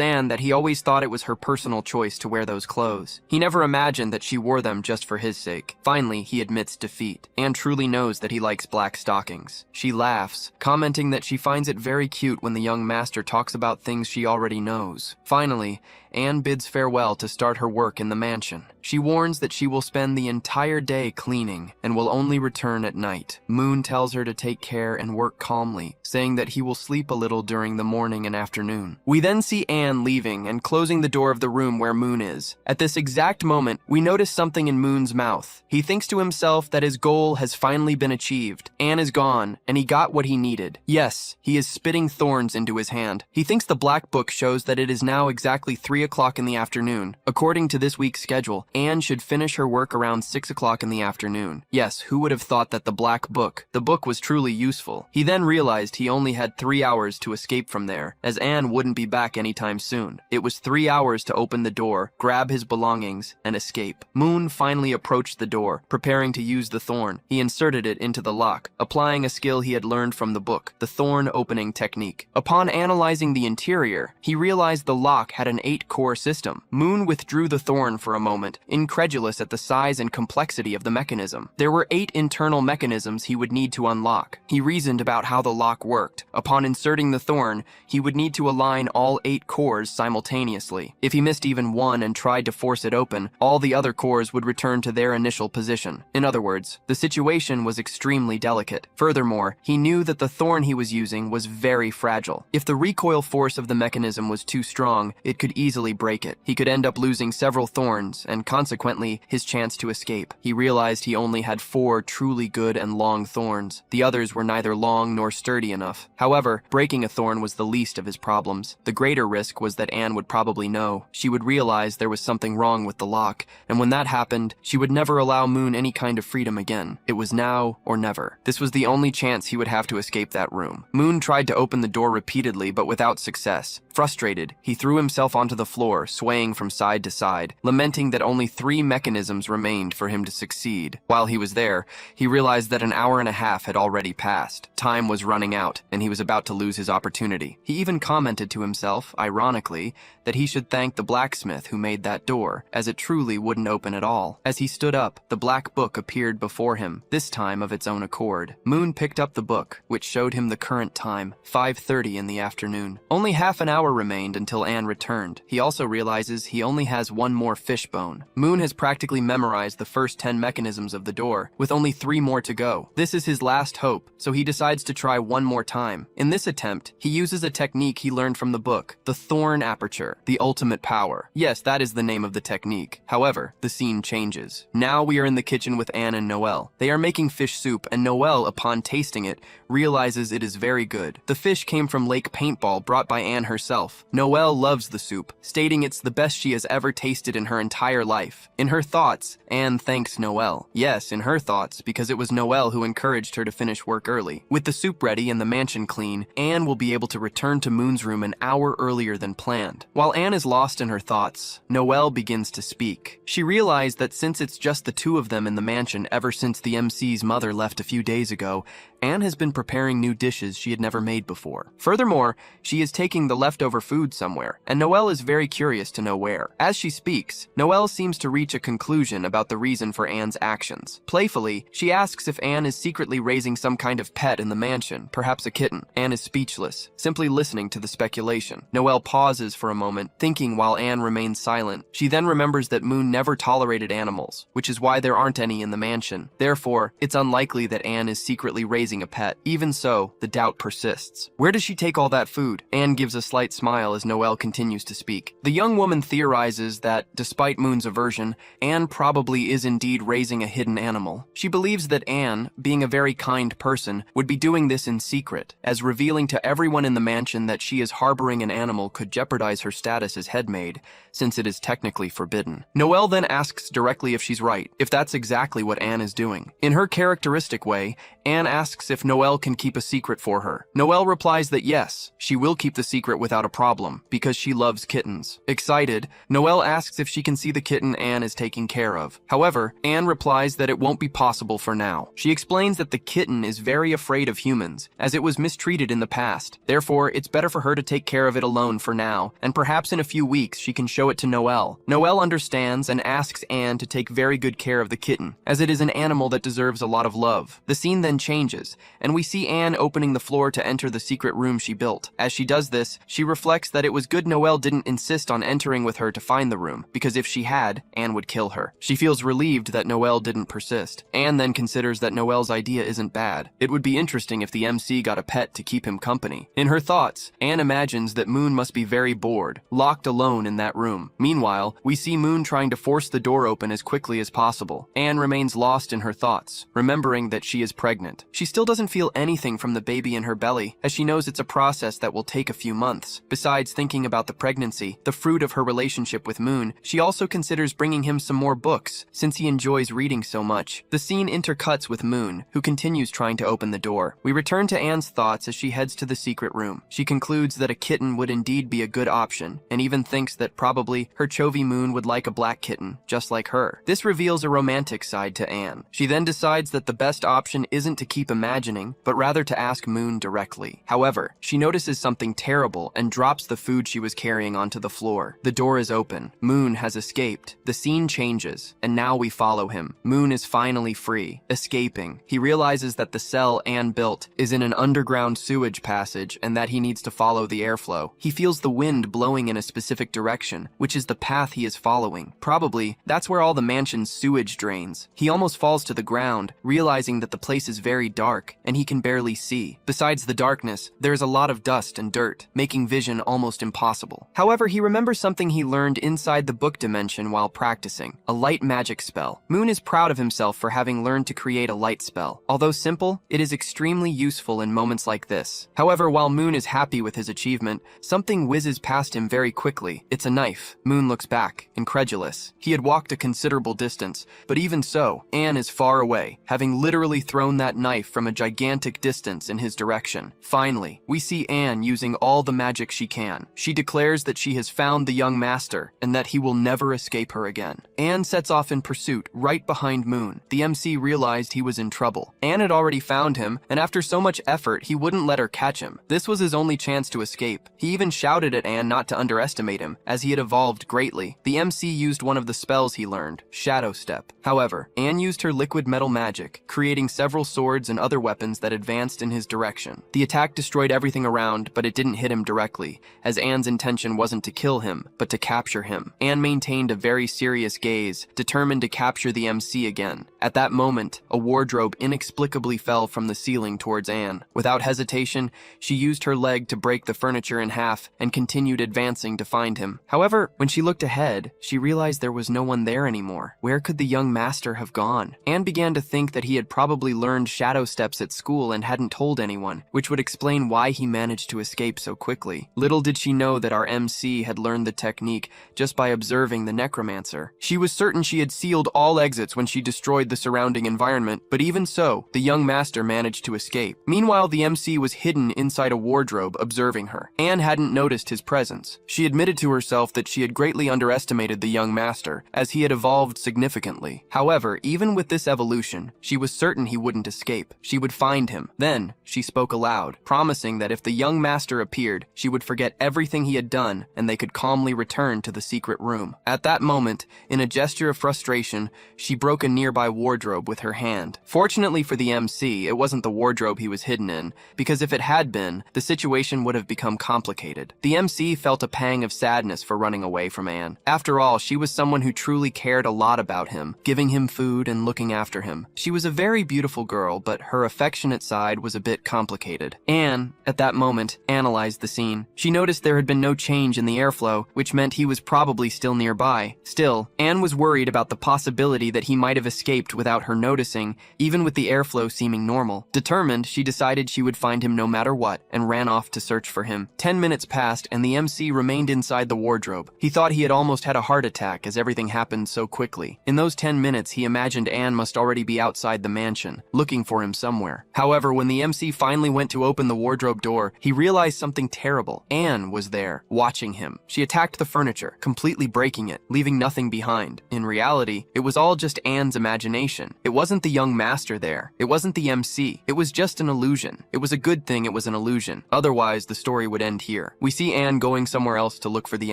Anne that he always thought it was her personal choice to wear those clothes. He never imagined that she wore them just for his sake. Finally, he admits defeat. Anne truly knows that he likes black stockings. She laughs, commenting that she finds it very cute when the young master talks about things she already knows. Finally, Anne bids farewell to start her work in the mansion. She warns that she will spend the entire day cleaning and will only return at night. Moon tells her to take care and work calmly, saying that he will sleep a little during the morning and afternoon. We then see Anne leaving and closing the door of the room where Moon is. At this exact moment, we notice something in Moon's mouth. He thinks to himself that his goal has finally been achieved. Anne is gone, and he got what he needed. Yes, he is spitting thorns into his hand. He thinks the black book shows that it is now exactly 3 o'clock in the afternoon. According to this week's schedule, Anne should finish her work around 6 o'clock in the afternoon. Yes, who would have thought that the book was truly useful. He then realized he only had 3 hours to escape from there, as Anne wouldn't be back anytime soon. It was 3 hours to open the door, grab his belongings, and escape. Moon finally approached the door, preparing to use the thorn. He inserted it into the lock, applying a skill he had learned from the book, the thorn opening technique. Upon analyzing the interior, he realized the lock had an 8-core system. Moon withdrew the thorn for a moment, incredulous at the size and complexity of the mechanism. There were 8 internal mechanisms he would need to unlock. He reasoned about how the lock worked. Upon inserting the thorn, he would need to align all 8 cores simultaneously. If he missed even one and tried to force it open, all the other cores would return to their initial position. In other words, the situation was extremely delicate. Furthermore, he knew that the thorn he was using was very fragile. If the recoil force of the mechanism was too strong, it could easily break it. He could end up losing several thorns, and consequently, his chance to escape. He realized he only had 4 truly good and long thorns. The others were neither long nor sturdy enough. However, breaking a thorn was the least of his problems. The greater risk was that Anne would probably know. She would realize there was something wrong with the lock, and when that happened, she would never allow Moon any kind of freedom again. It was now or never. This was the only chance he would have to escape that room. Moon tried to open the door repeatedly, but without success. Frustrated, he threw himself onto the floor, swaying from side to side, lamenting that only 3 mechanisms remained for him to succeed. While he was there, he realized that an hour and a half had already passed. Time was running out, and he was about to lose his opportunity. He even commented to himself, ironically, that he should thank the blacksmith who made that door, as it truly wouldn't open at all. As he stood up, the black book appeared before him, this time of its own accord. Moon picked up the book, which showed him the current time, 5:30 in the afternoon. Only half an hour hour remained until Anne returned. He also realizes he only has one more fish bone. Moon has practically memorized the first 10 mechanisms of the door, with only 3 more to go. This is his last hope, so he decides to try one more time. In this attempt, he uses a technique he learned from the book, the Thorn Aperture, the ultimate power. Yes, that is the name of the technique. However, the scene changes. Now we are in the kitchen with Anne and Noelle. They are making fish soup, and Noelle, upon tasting it, realizes it is very good. The fish came from Lake Paintball brought by Anne herself. Noelle loves the soup, stating it's the best she has ever tasted in her entire life. In her thoughts, Anne thanks Noelle. Yes, in her thoughts, because it was Noelle who encouraged her to finish work early. With the soup ready and the mansion clean, Anne will be able to return to Moon's room an hour earlier than planned. While Anne is lost in her thoughts, Noelle begins to speak. She realized that since it's just the 2 of them in the mansion ever since the MC's mother left a few days ago, Anne has been preparing new dishes she had never made before. Furthermore, she is taking the leftover food somewhere, and Noelle is very curious to know where. As she speaks, Noelle seems to reach a conclusion about the reason for Anne's actions. Playfully, she asks if Anne is secretly raising some kind of pet in the mansion, perhaps a kitten. Anne is speechless, simply listening to the speculation. Noelle pauses for a moment, thinking while Anne remains silent. She then remembers that Moon never tolerated animals, which is why there aren't any in the mansion. Therefore, it's unlikely that Anne is secretly raising a pet. Even so, the doubt persists. Where does she take all that food? Anne gives a slight smile as Noelle continues to speak. The young woman theorizes that, despite Moon's aversion, Anne probably is indeed raising a hidden animal. She believes that Anne, being a very kind person, would be doing this in secret, as revealing to everyone in the mansion that she is harboring an animal could jeopardize her status as headmaid, since it is technically forbidden. Noelle then asks directly if she's right, if that's exactly what Anne is doing. In her characteristic way, Anne asks if Noelle can keep a secret for her. Noelle replies that yes, she will keep the secret without a problem, because she loves kittens. Excited, Noelle asks if she can see the kitten Anne is taking care of. However, Anne replies that it won't be possible for now. She explains that the kitten is very afraid of humans, as it was mistreated in the past. Therefore, it's better for her to take care of it alone for now, and perhaps in a few weeks she can show it to Noelle. Noelle understands and asks Anne to take very good care of the kitten, as it is an animal that deserves a lot of love. The scene then changes, and we see Anne opening the floor to enter the secret room she built. As she does this, she reflects that it was good Noelle didn't insist on entering with her to find the room, because if she had, Anne would kill her. She feels relieved that Noelle didn't persist. Anne then considers that Noelle's idea isn't bad. It would be interesting if the MC got a pet to keep him company. In her thoughts, Anne imagines that Moon must be very bored, locked alone in that room. Meanwhile, we see Moon trying to force the door open as quickly as possible. Anne remains lost in her thoughts, remembering that she is pregnant. She still doesn't feel anything from the baby in her belly, as she knows it's a process that will take a few months. Besides thinking about the pregnancy, the fruit of her relationship with Moon, she also considers bringing him some more books, since he enjoys reading so much. The scene intercuts with Moon, who continues trying to open the door. We return to Anne's thoughts as she heads to the secret room. She concludes that a kitten would indeed be a good option, and even thinks that probably her Chovy Moon would like a black kitten, just like her. This reveals a romantic side to Anne. She then decides that the best option isn't to keep imagining, but rather to ask Moon directly. However, she notices something terrible and drops the food she was carrying onto the floor. The door is open. Moon has escaped. The scene changes, and now we follow him. Moon is finally free, escaping. He realizes that the cell Anne built is in an underground sewage passage and that he needs to follow the airflow. He feels the wind blowing in a specific direction, which is the path he is following. Probably, that's where all the mansion's sewage drains. He almost falls to the ground, realizing that the place is very dark and he can barely see. Besides the darkness, there is a lot of dust and dirt, making vision almost impossible. However, he remembers something he learned inside the book dimension while practicing, a light magic spell. Moon is proud of himself for having learned to create a light spell. Although simple, it is extremely useful in moments like this. However, while Moon is happy with his achievement, something whizzes past him very quickly. It's a knife. Moon looks back, incredulous. He had walked a considerable distance, but even so, Anne is far away, having literally thrown that knife from a gigantic distance in his direction. Finally, we see Anne using all the magic she can. She declares that she has found the young master and that he will never escape her again. Anne sets off in pursuit, right behind Moon. The MC realized he was in trouble. Anne had already found him, and after so much effort, he wouldn't let her catch him. This was his only chance to escape. He even shouted at Anne not to underestimate him, as he had evolved greatly. The MC used one of the spells he learned, Shadow Step. However, Anne used her liquid metal magic, creating several swords and other weapons that advanced in his direction. The attack destroyed everything around, but it didn't hit him directly. correctly, as Anne's intention wasn't to kill him, but to capture him. Anne maintained a very serious gaze, determined to capture the MC again. At that moment, a wardrobe inexplicably fell from the ceiling towards Anne. Without hesitation, she used her leg to break the furniture in half and continued advancing to find him. However, when she looked ahead, she realized there was no one there anymore. Where could the young master have gone? Anne began to think that he had probably learned shadow steps at school and hadn't told anyone, which would explain why he managed to escape so quickly. Little did she know that our MC had learned the technique just by observing the necromancer. She was certain she had sealed all exits when she destroyed the surrounding environment, but even so, the young master managed to escape. Meanwhile, the MC was hidden inside a wardrobe observing her. Anne hadn't noticed his presence. She admitted to herself that she had greatly underestimated the young master, as he had evolved significantly. However, even with this evolution, she was certain he wouldn't escape. She would find him. Then, she spoke aloud, promising that if the young master appeared, she would forget everything he had done and they could calmly return to the secret room. At that moment, in a gesture of frustration, she broke a nearby wardrobe with her hand. Fortunately for the MC, it wasn't the wardrobe he was hidden in, because if it had been, the situation would have become complicated. The MC felt a pang of sadness for running away from Anne. After all, she was someone who truly cared a lot about him, giving him food and looking after him. She was a very beautiful girl, but her affectionate side was a bit complicated. Anne, at that moment, analyzed the scene. She noticed there had been no change in the airflow, which meant he was probably still nearby. Still, Anne was worried about the possibility that he might have escaped without her noticing, even with the airflow seeming normal. Determined, she decided she would find him no matter what, and ran off to search for him. 10 minutes passed, and the MC remained inside the wardrobe. He thought he had almost had a heart attack as everything happened so quickly. In those 10 minutes, he imagined Anne must already be outside the mansion, looking for him somewhere. However, when the MC finally went to open the wardrobe door, he realized something terrible. Anne was there, watching him. She attacked the furniture, completely breaking it, leaving nothing behind. In reality, it was all just Anne's imagination. It wasn't the young master there. It wasn't the MC. It was just an illusion. It was a good thing it was an illusion. Otherwise, the story would end here. We see Anne going somewhere else to look for the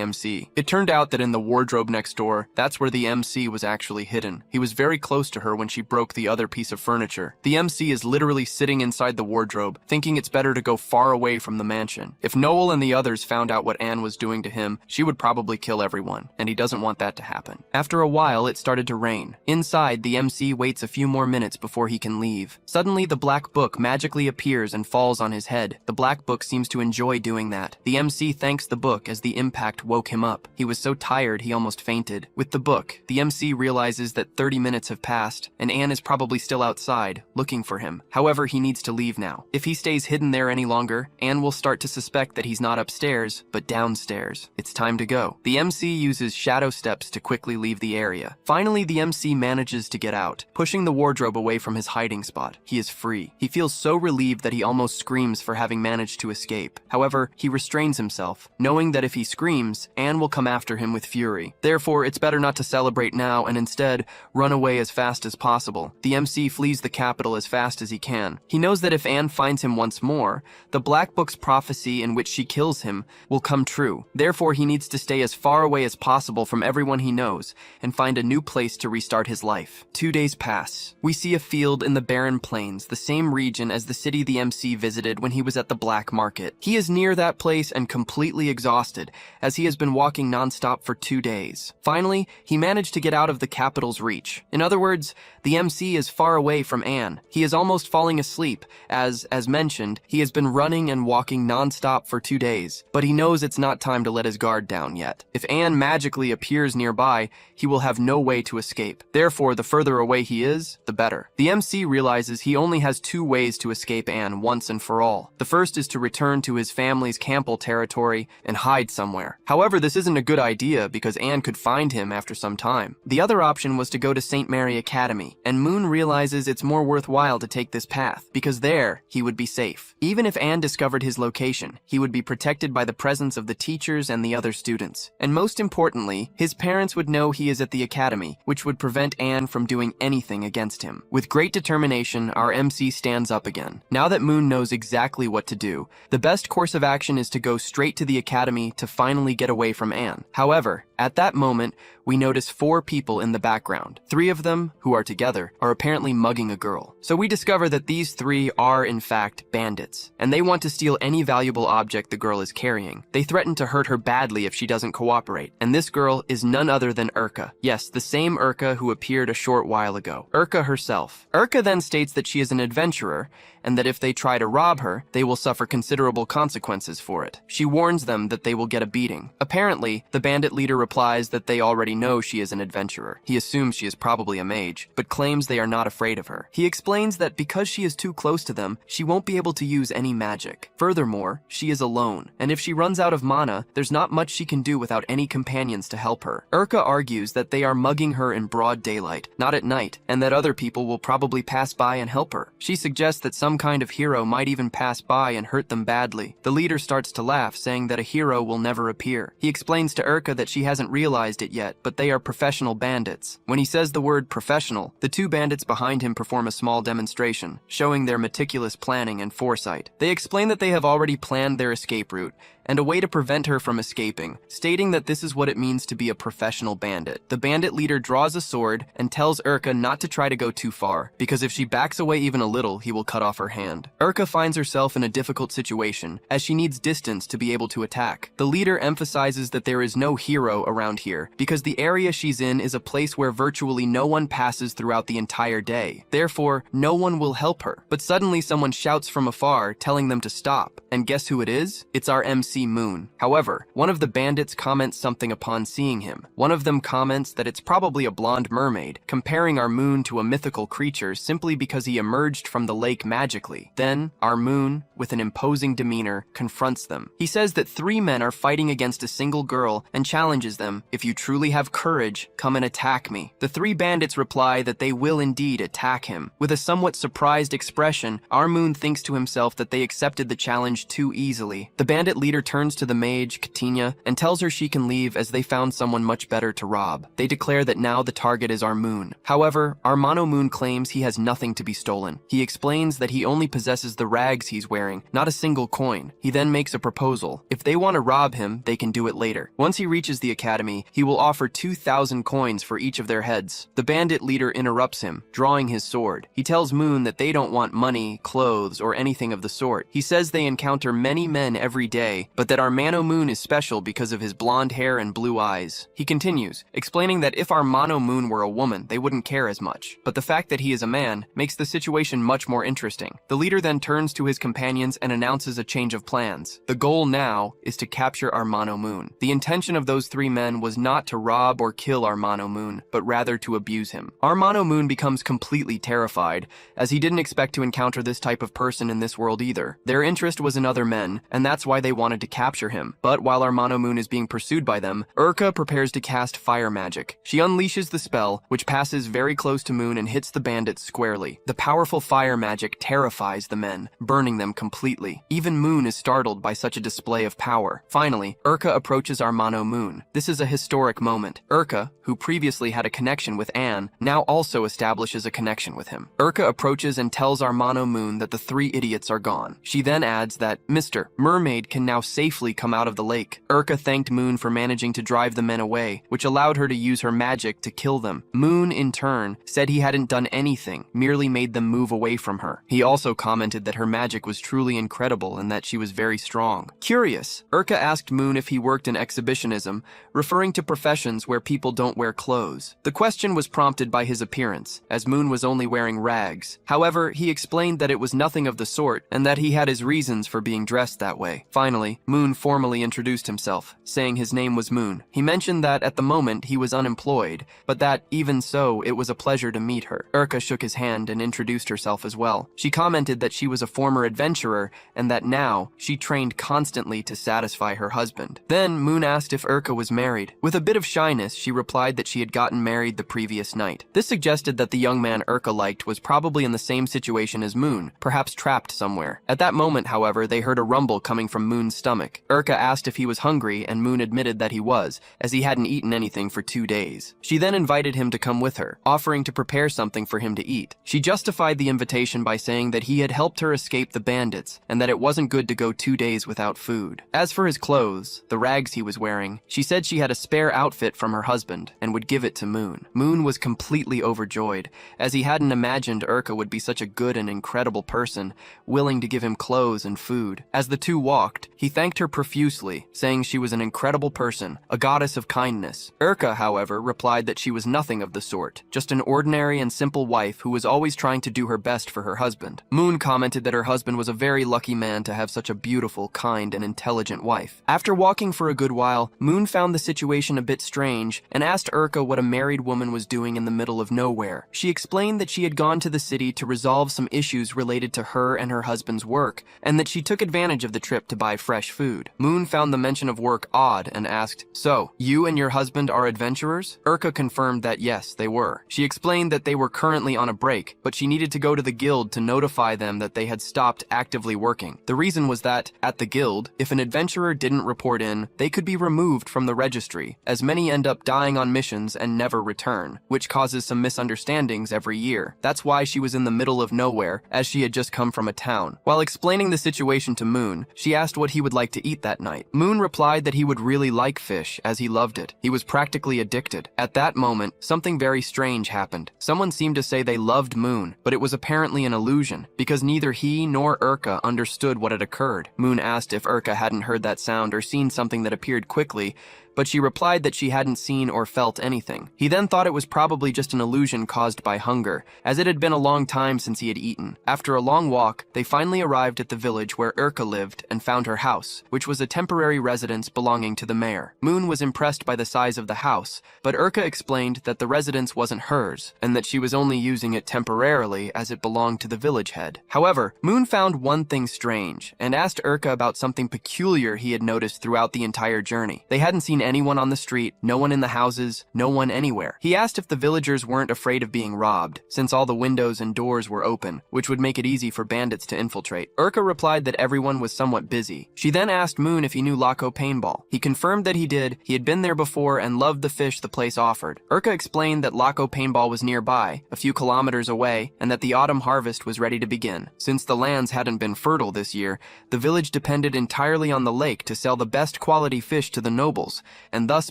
MC. It turned out that in the wardrobe next door, that's where the MC was actually hidden. He was very close to her when she broke the other piece of furniture. The MC is literally sitting inside the wardrobe, thinking it's better to go far away from the mansion. If Noel and the others found out what Anne was doing to him, she would probably kill everyone, and he doesn't want that to happen. After a while, it started to rain. Inside, the MC waits a few more minutes before he can leave. Suddenly, the black book magically appears and falls on his head. The black book seems to enjoy doing that. The MC thanks the book as the impact woke him up. He was so tired he almost fainted. With the book, the MC realizes that 30 minutes have passed, and Anne is probably still outside, looking for him. However, he needs to leave now. If he stays hidden there any longer, Anne will start to suspect that he's not upstairs, but downstairs. It's time to go. The MC uses shadow steps to quickly leave the area. Finally, the MC manages to get out, pushing the wardrobe away from his hiding spot. He is free. He feels so relieved that he almost screams for having managed to escape. However, he restrains himself, knowing that if he screams, Anne will come after him with fury. Therefore, it's better not to celebrate now and instead run away as fast as possible. The MC flees the capital as fast as he can. He knows that if Anne finds him once more, the Black Book's prophecy in which she kills him will come true. Therefore, he needs to stay as far away as possible from everyone he knows and find a new place to restart his life. 2 days pass. We see a field in the barren plains, the same region as the city the MC visited when he was at the black market. He is near that place and completely exhausted, as he has been walking nonstop for 2 days. Finally, he managed to get out of the capital's reach. In other words, the MC is far away from Anne. He is almost falling asleep, as mentioned, he has been running and walking nonstop for 2 days, but he knows it's not time to let his guard down yet. If Anne magically appears nearby, he will have no way to escape. Therefore, the further away he is, the better. The MC realizes he only has 2 ways to escape Anne once and for all. The first is to return to his family's Campbell territory and hide somewhere. However, this isn't a good idea because Anne could find him after some time. The other option was to go to St. Mary Academy, and Moon realizes it's more worthwhile to take this path because there he would be safe. Even if Anne discovered his location, he would be protected by the presence of the teachers and the other students. And most importantly, his parents would know he is at the academy, which would prevent Anne from doing anything against him. With great determination, our MC stands up again. Now that Moon knows exactly what to do, the best course of action is to go straight to the academy to finally get away from Anne. However, At that moment, we notice 4 people in the background. 3 of them, who are together, are apparently mugging a girl. So we discover that these 3 are, in fact, bandits, and they want to steal any valuable object the girl is carrying. They threaten to hurt her badly if she doesn't cooperate, and this girl is none other than Urka. Yes, the same Urka who appeared a short while ago. Urka herself. Urka then states that she is an adventurer, and that if they try to rob her, they will suffer considerable consequences for it. She warns them that they will get a beating. Apparently, the bandit leader replies that they already know she is an adventurer. He assumes she is probably a mage, but claims they are not afraid of her. He explains that because she is too close to them, she won't be able to use any magic. Furthermore, she is alone, and if she runs out of mana, there's not much she can do without any companions to help her. Urka argues that they are mugging her in broad daylight, not at night, and that other people will probably pass by and help her. She suggests that some kind of hero might even pass by and hurt them badly. The leader starts to laugh, saying that a hero will never appear. He explains to Urka that she hasn't realized it yet, but they are professional bandits. When he says the word professional, the 2 bandits behind him perform a small demonstration, showing their meticulous planning and foresight. They explain that they have already planned their escape route, and a way to prevent her from escaping, stating that this is what it means to be a professional bandit. The bandit leader draws a sword and tells Urka not to try to go too far, because if she backs away even a little, he will cut off her hand. Urka finds herself in a difficult situation, as she needs distance to be able to attack. The leader emphasizes that there is no hero around here, because the area she's in is a place where virtually no one passes throughout the entire day. Therefore, no one will help her. But suddenly someone shouts from afar, telling them to stop. And guess who it is? It's our MC Moon. However, one of the bandits comments something upon seeing him. One of them comments that it's probably a blonde mermaid, comparing our Moon to a mythical creature simply because he emerged from the lake magically. Then, our Moon, with an imposing demeanor, confronts them. He says that 3 men are fighting against a single girl and challenges them, "If you truly have courage, come and attack me." The 3 bandits reply that they will indeed attack him. With a somewhat surprised expression, our Moon thinks to himself that they accepted the challenge too easily. The bandit leader turns to the mage, Katina, and tells her she can leave as they found someone much better to rob. They declare that now the target is our Moon. However, our Mono Moon claims he has nothing to be stolen. He explains that he only possesses the rags he's wearing, not a single coin. He then makes a proposal. If they want to rob him, they can do it later. Once he reaches the academy, he will offer 2,000 coins for each of their heads. The bandit leader interrupts him, drawing his sword. He tells Moon that they don't want money, clothes, or anything of the sort. He says they encounter many men every day, but that our Mano Moon is special because of his blonde hair and blue eyes. He continues, explaining that if our Mono Moon were a woman, they wouldn't care as much. But the fact that he is a man makes the situation much more interesting. The leader then turns to his companions and announces a change of plans. The goal now is to capture our Mono Moon. The intention of those 3 men was not to rob or kill our Mono Moon, but rather to abuse him. Our Mono Moon becomes completely terrified, as he didn't expect to encounter this type of person in this world either. Their interest was in other men, and that's why they wanted to capture him. But while our Mono Moon is being pursued by them, Urka prepares to cast fire magic. She unleashes the spell, which passes very close to Moon and hits the bandits squarely. The powerful fire magic terrifies the men, burning them completely. Even Moon is startled by such a display of power. Finally, Urka approaches our Mono Moon. This is a historic moment. Urka, who previously had a connection with Anne, now also establishes a connection with him. Urka approaches and tells our Mono Moon that the 3 idiots are gone. She then adds that Mr. Mermaid can now safely come out of the lake. Urka thanked Moon for managing to drive the men away, which allowed her to use her magic to kill them. Moon, in turn, said he hadn't done anything, merely made them move away from her. He also commented that her magic was truly incredible and that she was very strong. Curious, Urka asked Moon if he worked in exhibitionism, referring to professions where people don't wear clothes. The question was prompted by his appearance, as Moon was only wearing rags. However, he explained that it was nothing of the sort, and that he had his reasons for being dressed that way. Finally, Moon formally introduced himself, saying his name was Moon. He mentioned that at the moment he was unemployed, but that, even so, it was a pleasure to meet her. Urka shook his hand and introduced herself as well. She commented that she was a former adventurer, and that now, she trained constantly to satisfy her husband. Then, Moon asked if Urka was married. With a bit of shyness, she replied that she had gotten married the previous night. This suggested that the young man Urka liked was probably in the same situation as Moon, perhaps trapped somewhere. At that moment, however, they heard a rumble coming from Moon's stomach. stomach. Urka asked if he was hungry, and Moon admitted that he was, as he hadn't eaten anything for 2 days. She then invited him to come with her, offering to prepare something for him to eat. She justified the invitation by saying that he had helped her escape the bandits, and that it wasn't good to go 2 days without food. As for his clothes, the rags he was wearing, she said she had a spare outfit from her husband, and would give it to Moon. Moon was completely overjoyed, as he hadn't imagined Urka would be such a good and incredible person, willing to give him clothes and food. As the two walked, he thanked her profusely, saying she was an incredible person, a goddess of kindness. Urka, however, replied that she was nothing of the sort, just an ordinary and simple wife who was always trying to do her best for her husband. Moon commented that her husband was a very lucky man to have such a beautiful, kind, and intelligent wife. After walking for a good while, Moon found the situation a bit strange and asked Urka what a married woman was doing in the middle of nowhere. She explained that she had gone to the city to resolve some issues related to her and her husband's work, and that she took advantage of the trip to buy fresh food. Moon found the mention of work odd and asked, "So, you and your husband are adventurers?" Urka confirmed that yes, they were. She explained that they were currently on a break, but she needed to go to the guild to notify them that they had stopped actively working. The reason was that, at the guild, if an adventurer didn't report in, they could be removed from the registry, as many end up dying on missions and never return, which causes some misunderstandings every year. That's why she was in the middle of nowhere, as she had just come from a town. While explaining the situation to Moon, she asked what he would like to eat that night. Moon replied that he would really like fish, as he loved it. He was practically addicted. At that moment, something very strange happened. Someone seemed to say they loved Moon, but it was apparently an illusion, because neither he nor Urka understood what had occurred. Moon asked if Urka hadn't heard that sound or seen something that appeared quickly, but she replied that she hadn't seen or felt anything. He then thought it was probably just an illusion caused by hunger, as it had been a long time since he had eaten. After a long walk, they finally arrived at the village where Urka lived and found her house, which was a temporary residence belonging to the mayor. Moon was impressed by the size of the house, but Urka explained that the residence wasn't hers, and that she was only using it temporarily as it belonged to the village head. However, Moon found one thing strange, and asked Urka about something peculiar he had noticed throughout the entire journey. They hadn't seen anyone on the street, no one in the houses, no one anywhere. He asked if the villagers weren't afraid of being robbed, since all the windows and doors were open, which would make it easy for bandits to infiltrate. Urka replied that everyone was somewhat busy. She then asked Moon if he knew Laco Paintball. He confirmed that he did, he had been there before and loved the fish the place offered. Urka explained that Laco Paintball was nearby, a few kilometers away, and that the autumn harvest was ready to begin. Since the lands hadn't been fertile this year, the village depended entirely on the lake to sell the best quality fish to the nobles, and thus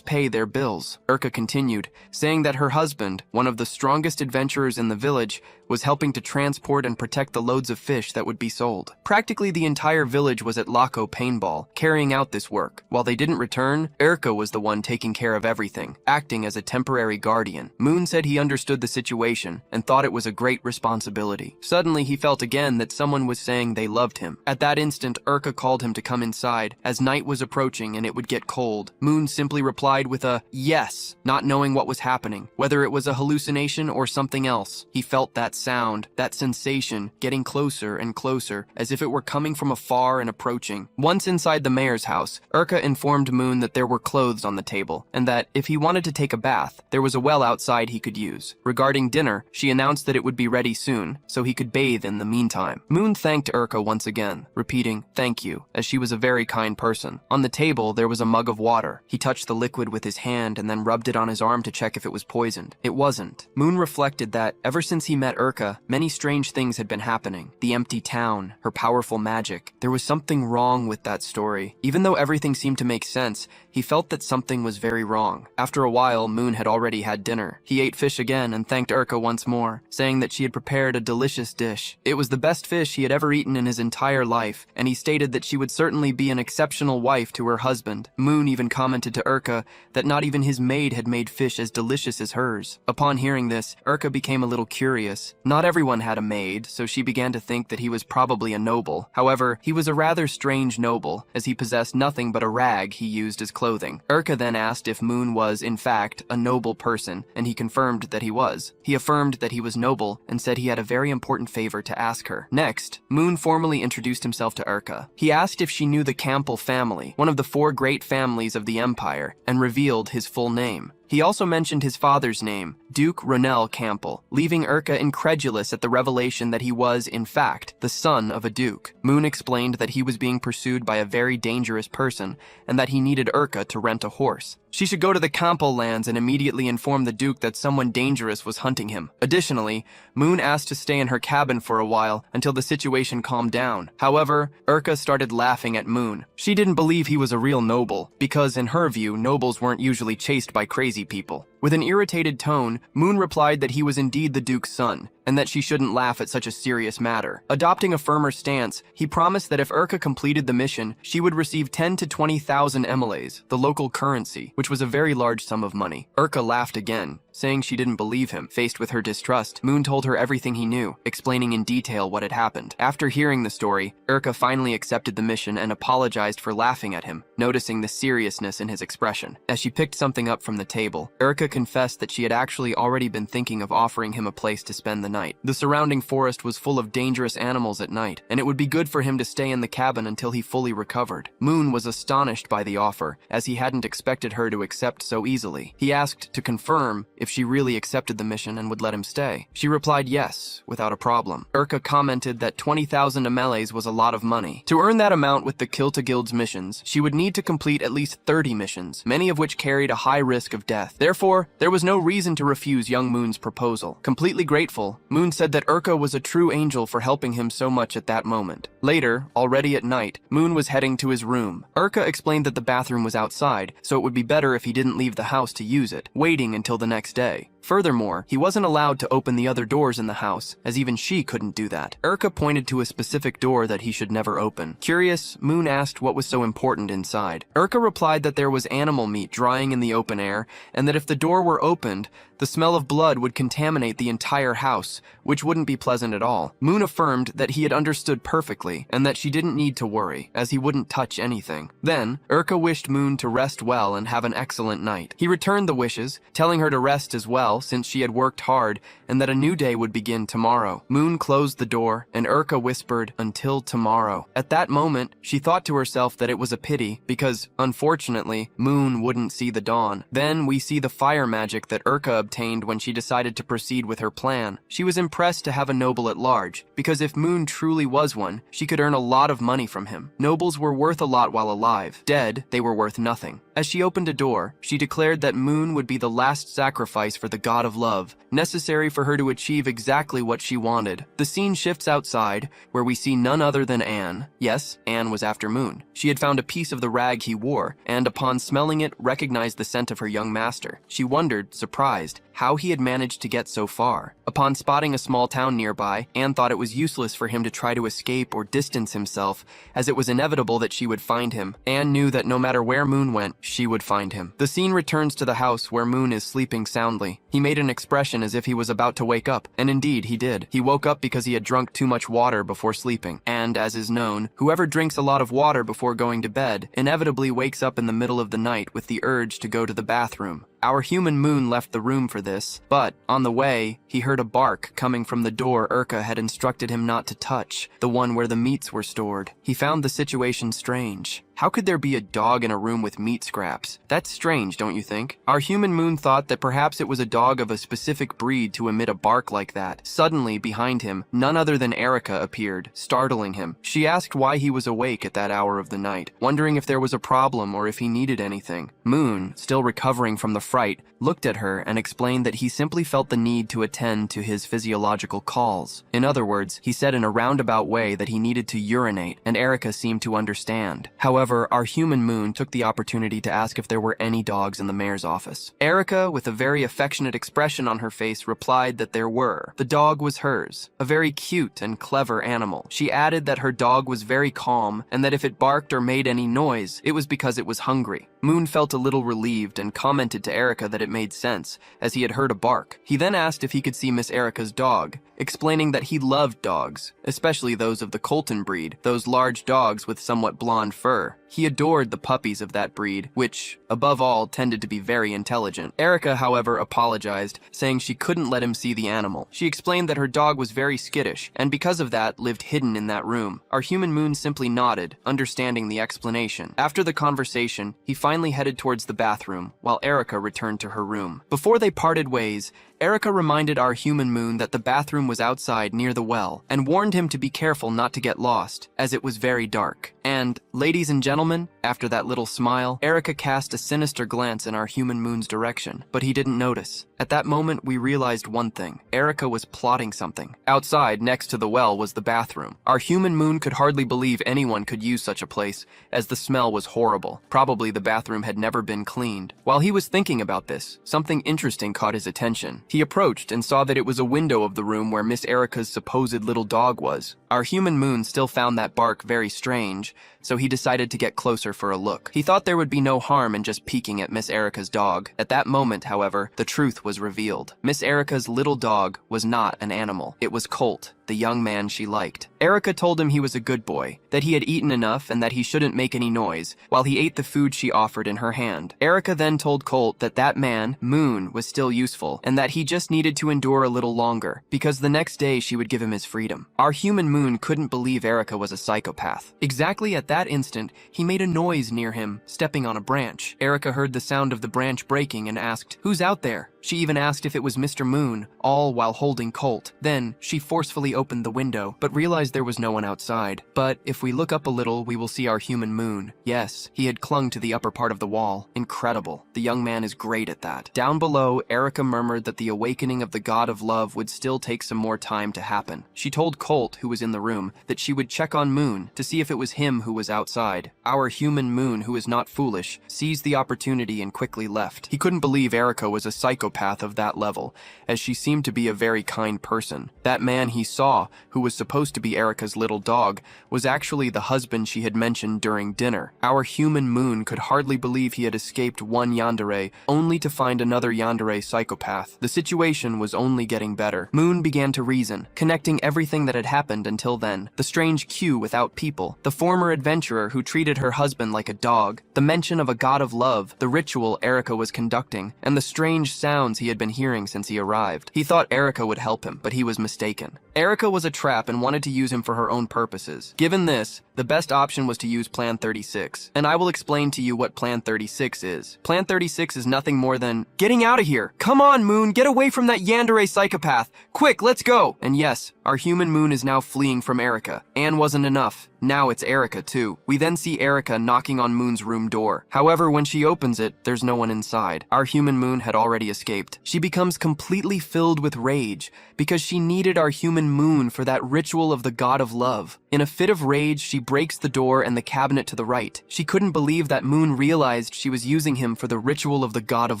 pay their bills. Urka continued, saying that her husband, one of the strongest adventurers in the village, was helping to transport and protect the loads of fish that would be sold. Practically the entire village was at Laco Paintball, carrying out this work. While they didn't return, Urka was the one taking care of everything, acting as a temporary guardian. Moon said he understood the situation and thought it was a great responsibility. Suddenly he felt again that someone was saying they loved him. At that instant, Urka called him to come inside, as night was approaching and it would get cold. Moon simply replied with a yes, not knowing what was happening, whether it was a hallucination or something else. He felt that sound, that sensation, getting closer and closer, as if it were coming from afar and approaching. Once inside the mayor's house, Urka informed Moon that there were clothes on the table, and that, if he wanted to take a bath, there was a well outside he could use. Regarding dinner, she announced that it would be ready soon, so he could bathe in the meantime. Moon thanked Urka once again, repeating, "Thank you," as she was a very kind person. On the table, there was a mug of water. He touched the liquid with his hand and then rubbed it on his arm to check if it was poisoned. It wasn't. Moon reflected that, ever since he met Urka, many strange things had been happening. The empty town, her powerful magic. There was something wrong with that story. Even though everything seemed to make sense, he felt that something was very wrong. After a while, Moon had already had dinner. He ate fish again and thanked Urka once more, saying that she had prepared a delicious dish. It was the best fish he had ever eaten in his entire life, and he stated that she would certainly be an exceptional wife to her husband. Moon even commented to Urka that not even his maid had made fish as delicious as hers. Upon hearing this, Urka became a little curious. Not everyone had a maid, so she began to think that he was probably a noble. However, he was a rather strange noble, as he possessed nothing but a rag he used as clothing. Urka then asked if Moon was, in fact, a noble person, and he confirmed that he was. He affirmed that he was noble, and said he had a very important favor to ask her. Next, Moon formally introduced himself to Urka. He asked if she knew the Campbell family, one of the 4 great families of the empire, and revealed his full name. He also mentioned his father's name, Duke Ronel Campbell, leaving Urka incredulous at the revelation that he was, in fact, the son of a duke. Moon explained that he was being pursued by a very dangerous person and that he needed Urka to rent a horse. She should go to the Campbell lands and immediately inform the Duke that someone dangerous was hunting him. Additionally, Moon asked to stay in her cabin for a while until the situation calmed down. However, Urka started laughing at Moon. She didn't believe he was a real noble, because in her view, nobles weren't usually chased by crazy people. With an irritated tone, Moon replied that he was indeed the Duke's son, and that she shouldn't laugh at such a serious matter. Adopting a firmer stance, he promised that if Urka completed the mission, she would receive 10 to 20,000 emelees, the local currency, which was a very large sum of money. Urka laughed again, saying she didn't believe him. Faced with her distrust, Moon told her everything he knew, explaining in detail what had happened. After hearing the story, Urka finally accepted the mission and apologized for laughing at him, noticing the seriousness in his expression. As she picked something up from the table, Urka confessed that she had actually already been thinking of offering him a place to spend the night. The surrounding forest was full of dangerous animals at night, and it would be good for him to stay in the cabin until he fully recovered. Moon was astonished by the offer, as he hadn't expected her to accept so easily. He asked to confirm if she really accepted the mission and would let him stay. She replied yes, without a problem. Urka commented that 20,000 emelees was a lot of money. To earn that amount with the Kilta Guild's missions, she would need to complete at least 30 missions, many of which carried a high risk of death. Therefore, there was no reason to refuse young Moon's proposal. Completely grateful, Moon said that Urka was a true angel for helping him so much at that moment. Later, already at night, Moon was heading to his room. Urka explained that the bathroom was outside, so it would be better if he didn't leave the house to use it, waiting until the next day. Furthermore, he wasn't allowed to open the other doors in the house, as even she couldn't do that. Urka pointed to a specific door that he should never open. Curious, Moon asked what was so important inside. Urka replied that there was animal meat drying in the open air, and that if the door were opened, the smell of blood would contaminate the entire house, which wouldn't be pleasant at all. Moon affirmed that he had understood perfectly, and that she didn't need to worry, as he wouldn't touch anything. Then, Urka wished Moon to rest well and have an excellent night. He returned the wishes, telling her to rest as well, since she had worked hard, and that a new day would begin tomorrow. Moon closed the door, and Urka whispered, "Until tomorrow." At that moment, she thought to herself that it was a pity, because, unfortunately, Moon wouldn't see the dawn. Then we see the fire magic that Urka obtained when she decided to proceed with her plan. She was impressed to have a noble at large, because if Moon truly was one, she could earn a lot of money from him. Nobles were worth a lot while alive. Dead, they were worth nothing. As she opened a door, she declared that Moon would be the last sacrifice for the god of love, necessary for her to achieve exactly what she wanted. The scene shifts outside, where we see none other than Anne. Yes, Anne was after Moon. She had found a piece of the rag he wore, and upon smelling it, recognized the scent of her young master. She wondered, surprised, how he had managed to get so far. Upon spotting a small town nearby, Anne thought it was useless for him to try to escape or distance himself, as it was inevitable that she would find him. Anne knew that no matter where Moon went, she would find him. The scene returns to the house where Moon is sleeping soundly. He made an expression as if he was about to wake up, and indeed he did. He woke up because he had drunk too much water before sleeping. And, as is known, whoever drinks a lot of water before going to bed inevitably wakes up in the middle of the night with the urge to go to the bathroom. Our human Moon left the room for this, but, on the way, he heard a bark coming from the door Urka had instructed him not to touch, the one where the meats were stored. He found the situation strange. How could there be a dog in a room with meat scraps? That's strange, don't you think? Our human Moon thought that perhaps it was a dog of a specific breed to emit a bark like that. Suddenly, behind him, none other than Erica appeared, startling him. She asked why he was awake at that hour of the night, wondering if there was a problem or if he needed anything. Moon, still recovering from the fright, looked at her and explained that he simply felt the need to attend to his physiological calls. In other words, he said in a roundabout way that he needed to urinate, and Erica seemed to understand. However, our human Moon took the opportunity to ask if there were any dogs in the mayor's office. Erica, with a very affectionate expression on her face, replied that there were. The dog was hers, a very cute and clever animal. She added that her dog was very calm, and that if it barked or made any noise, it was because it was hungry. Moon felt a little relieved and commented to Erica that it made sense, as he had heard a bark. He then asked if he could see Miss Erica's dog, explaining that he loved dogs, especially those of the Colton breed, those large dogs with somewhat blonde fur. He adored the puppies of that breed, which, above all, tended to be very intelligent. Erica, however, apologized, saying she couldn't let him see the animal. She explained that her dog was very skittish, and because of that, lived hidden in that room. Our human moon simply nodded, understanding the explanation. After the conversation, he finally headed towards the bathroom, while Erica returned to her room. Before they parted ways, Erica reminded our human moon that the bathroom was outside near the well, and warned him to be careful not to get lost, as it was very dark. And, ladies and gentlemen, after that little smile, Erica cast a sinister glance in our human moon's direction, but he didn't notice. At that moment, we realized one thing. Erica was plotting something. Outside, next to the well, was the bathroom. Our human moon could hardly believe anyone could use such a place, as the smell was horrible. Probably the bathroom had never been cleaned. While he was thinking about this, something interesting caught his attention. He approached and saw that it was a window of the room where Miss Erica's supposed little dog was. Our human moon still found that bark very strange, so he decided to get closer for a look. He thought there would be no harm in just peeking at Miss Erica's dog. At that moment, however, the truth was revealed. Miss Erica's little dog was not an animal. It was Colt, the young man she liked. Erica told him he was a good boy, that he had eaten enough and that he shouldn't make any noise, while he ate the food she offered in her hand. Erica then told Colt that that man, Moon, was still useful, and that he just needed to endure a little longer, because the next day she would give him his freedom. Our human Moon couldn't believe Erica was a psychopath. Exactly at that instant, he made a noise near him, stepping on a branch. Erica heard the sound of the branch breaking and asked, "Who's out there?" She even asked if it was Mr. Moon, all while holding Colt. Then, she forcefully opened the window, but realized there was no one outside. But if we look up a little, we will see our human Moon. Yes, he had clung to the upper part of the wall. Incredible. The young man is great at that. Down below, Erica murmured that the awakening of the god of love would still take some more time to happen. She told Colt, who was in the room, that she would check on Moon to see if it was him who was outside. Our human Moon, who is not foolish, seized the opportunity and quickly left. He couldn't believe Erica was a psychopath of that level, as she seemed to be a very kind person. That man he saw, who was supposed to be Erica's little dog, was actually the husband she had mentioned during dinner. Our human Moon could hardly believe he had escaped one yandere, only to find another yandere psychopath. The situation was only getting better. Moon began to reason, connecting everything that had happened until then. The strange queue without people, the former adventurer who treated her husband like a dog, the mention of a god of love, the ritual Erica was conducting, and the strange sounds he had been hearing since he arrived. He thought Erica would help him, but he was mistaken. Erica was a trap and wanted to use him for her own purposes. Given this, the best option was to use Plan 36, and I will explain to you what Plan 36 is. Plan 36 is nothing more than, "Getting out of here! Come on, Moon, get away from that yandere psychopath! Quick, let's go!" And yes, our human Moon is now fleeing from Erica. Anne wasn't enough. Now it's Erica too. We then see Erica knocking on Moon's room door. However, when she opens it, there's no one inside. Our human Moon had already escaped. She becomes completely filled with rage because she needed our human Moon for that ritual of the god of love. In a fit of rage, she breaks the door and the cabinet to the right. She couldn't believe that Moon realized she was using him for the ritual of the god of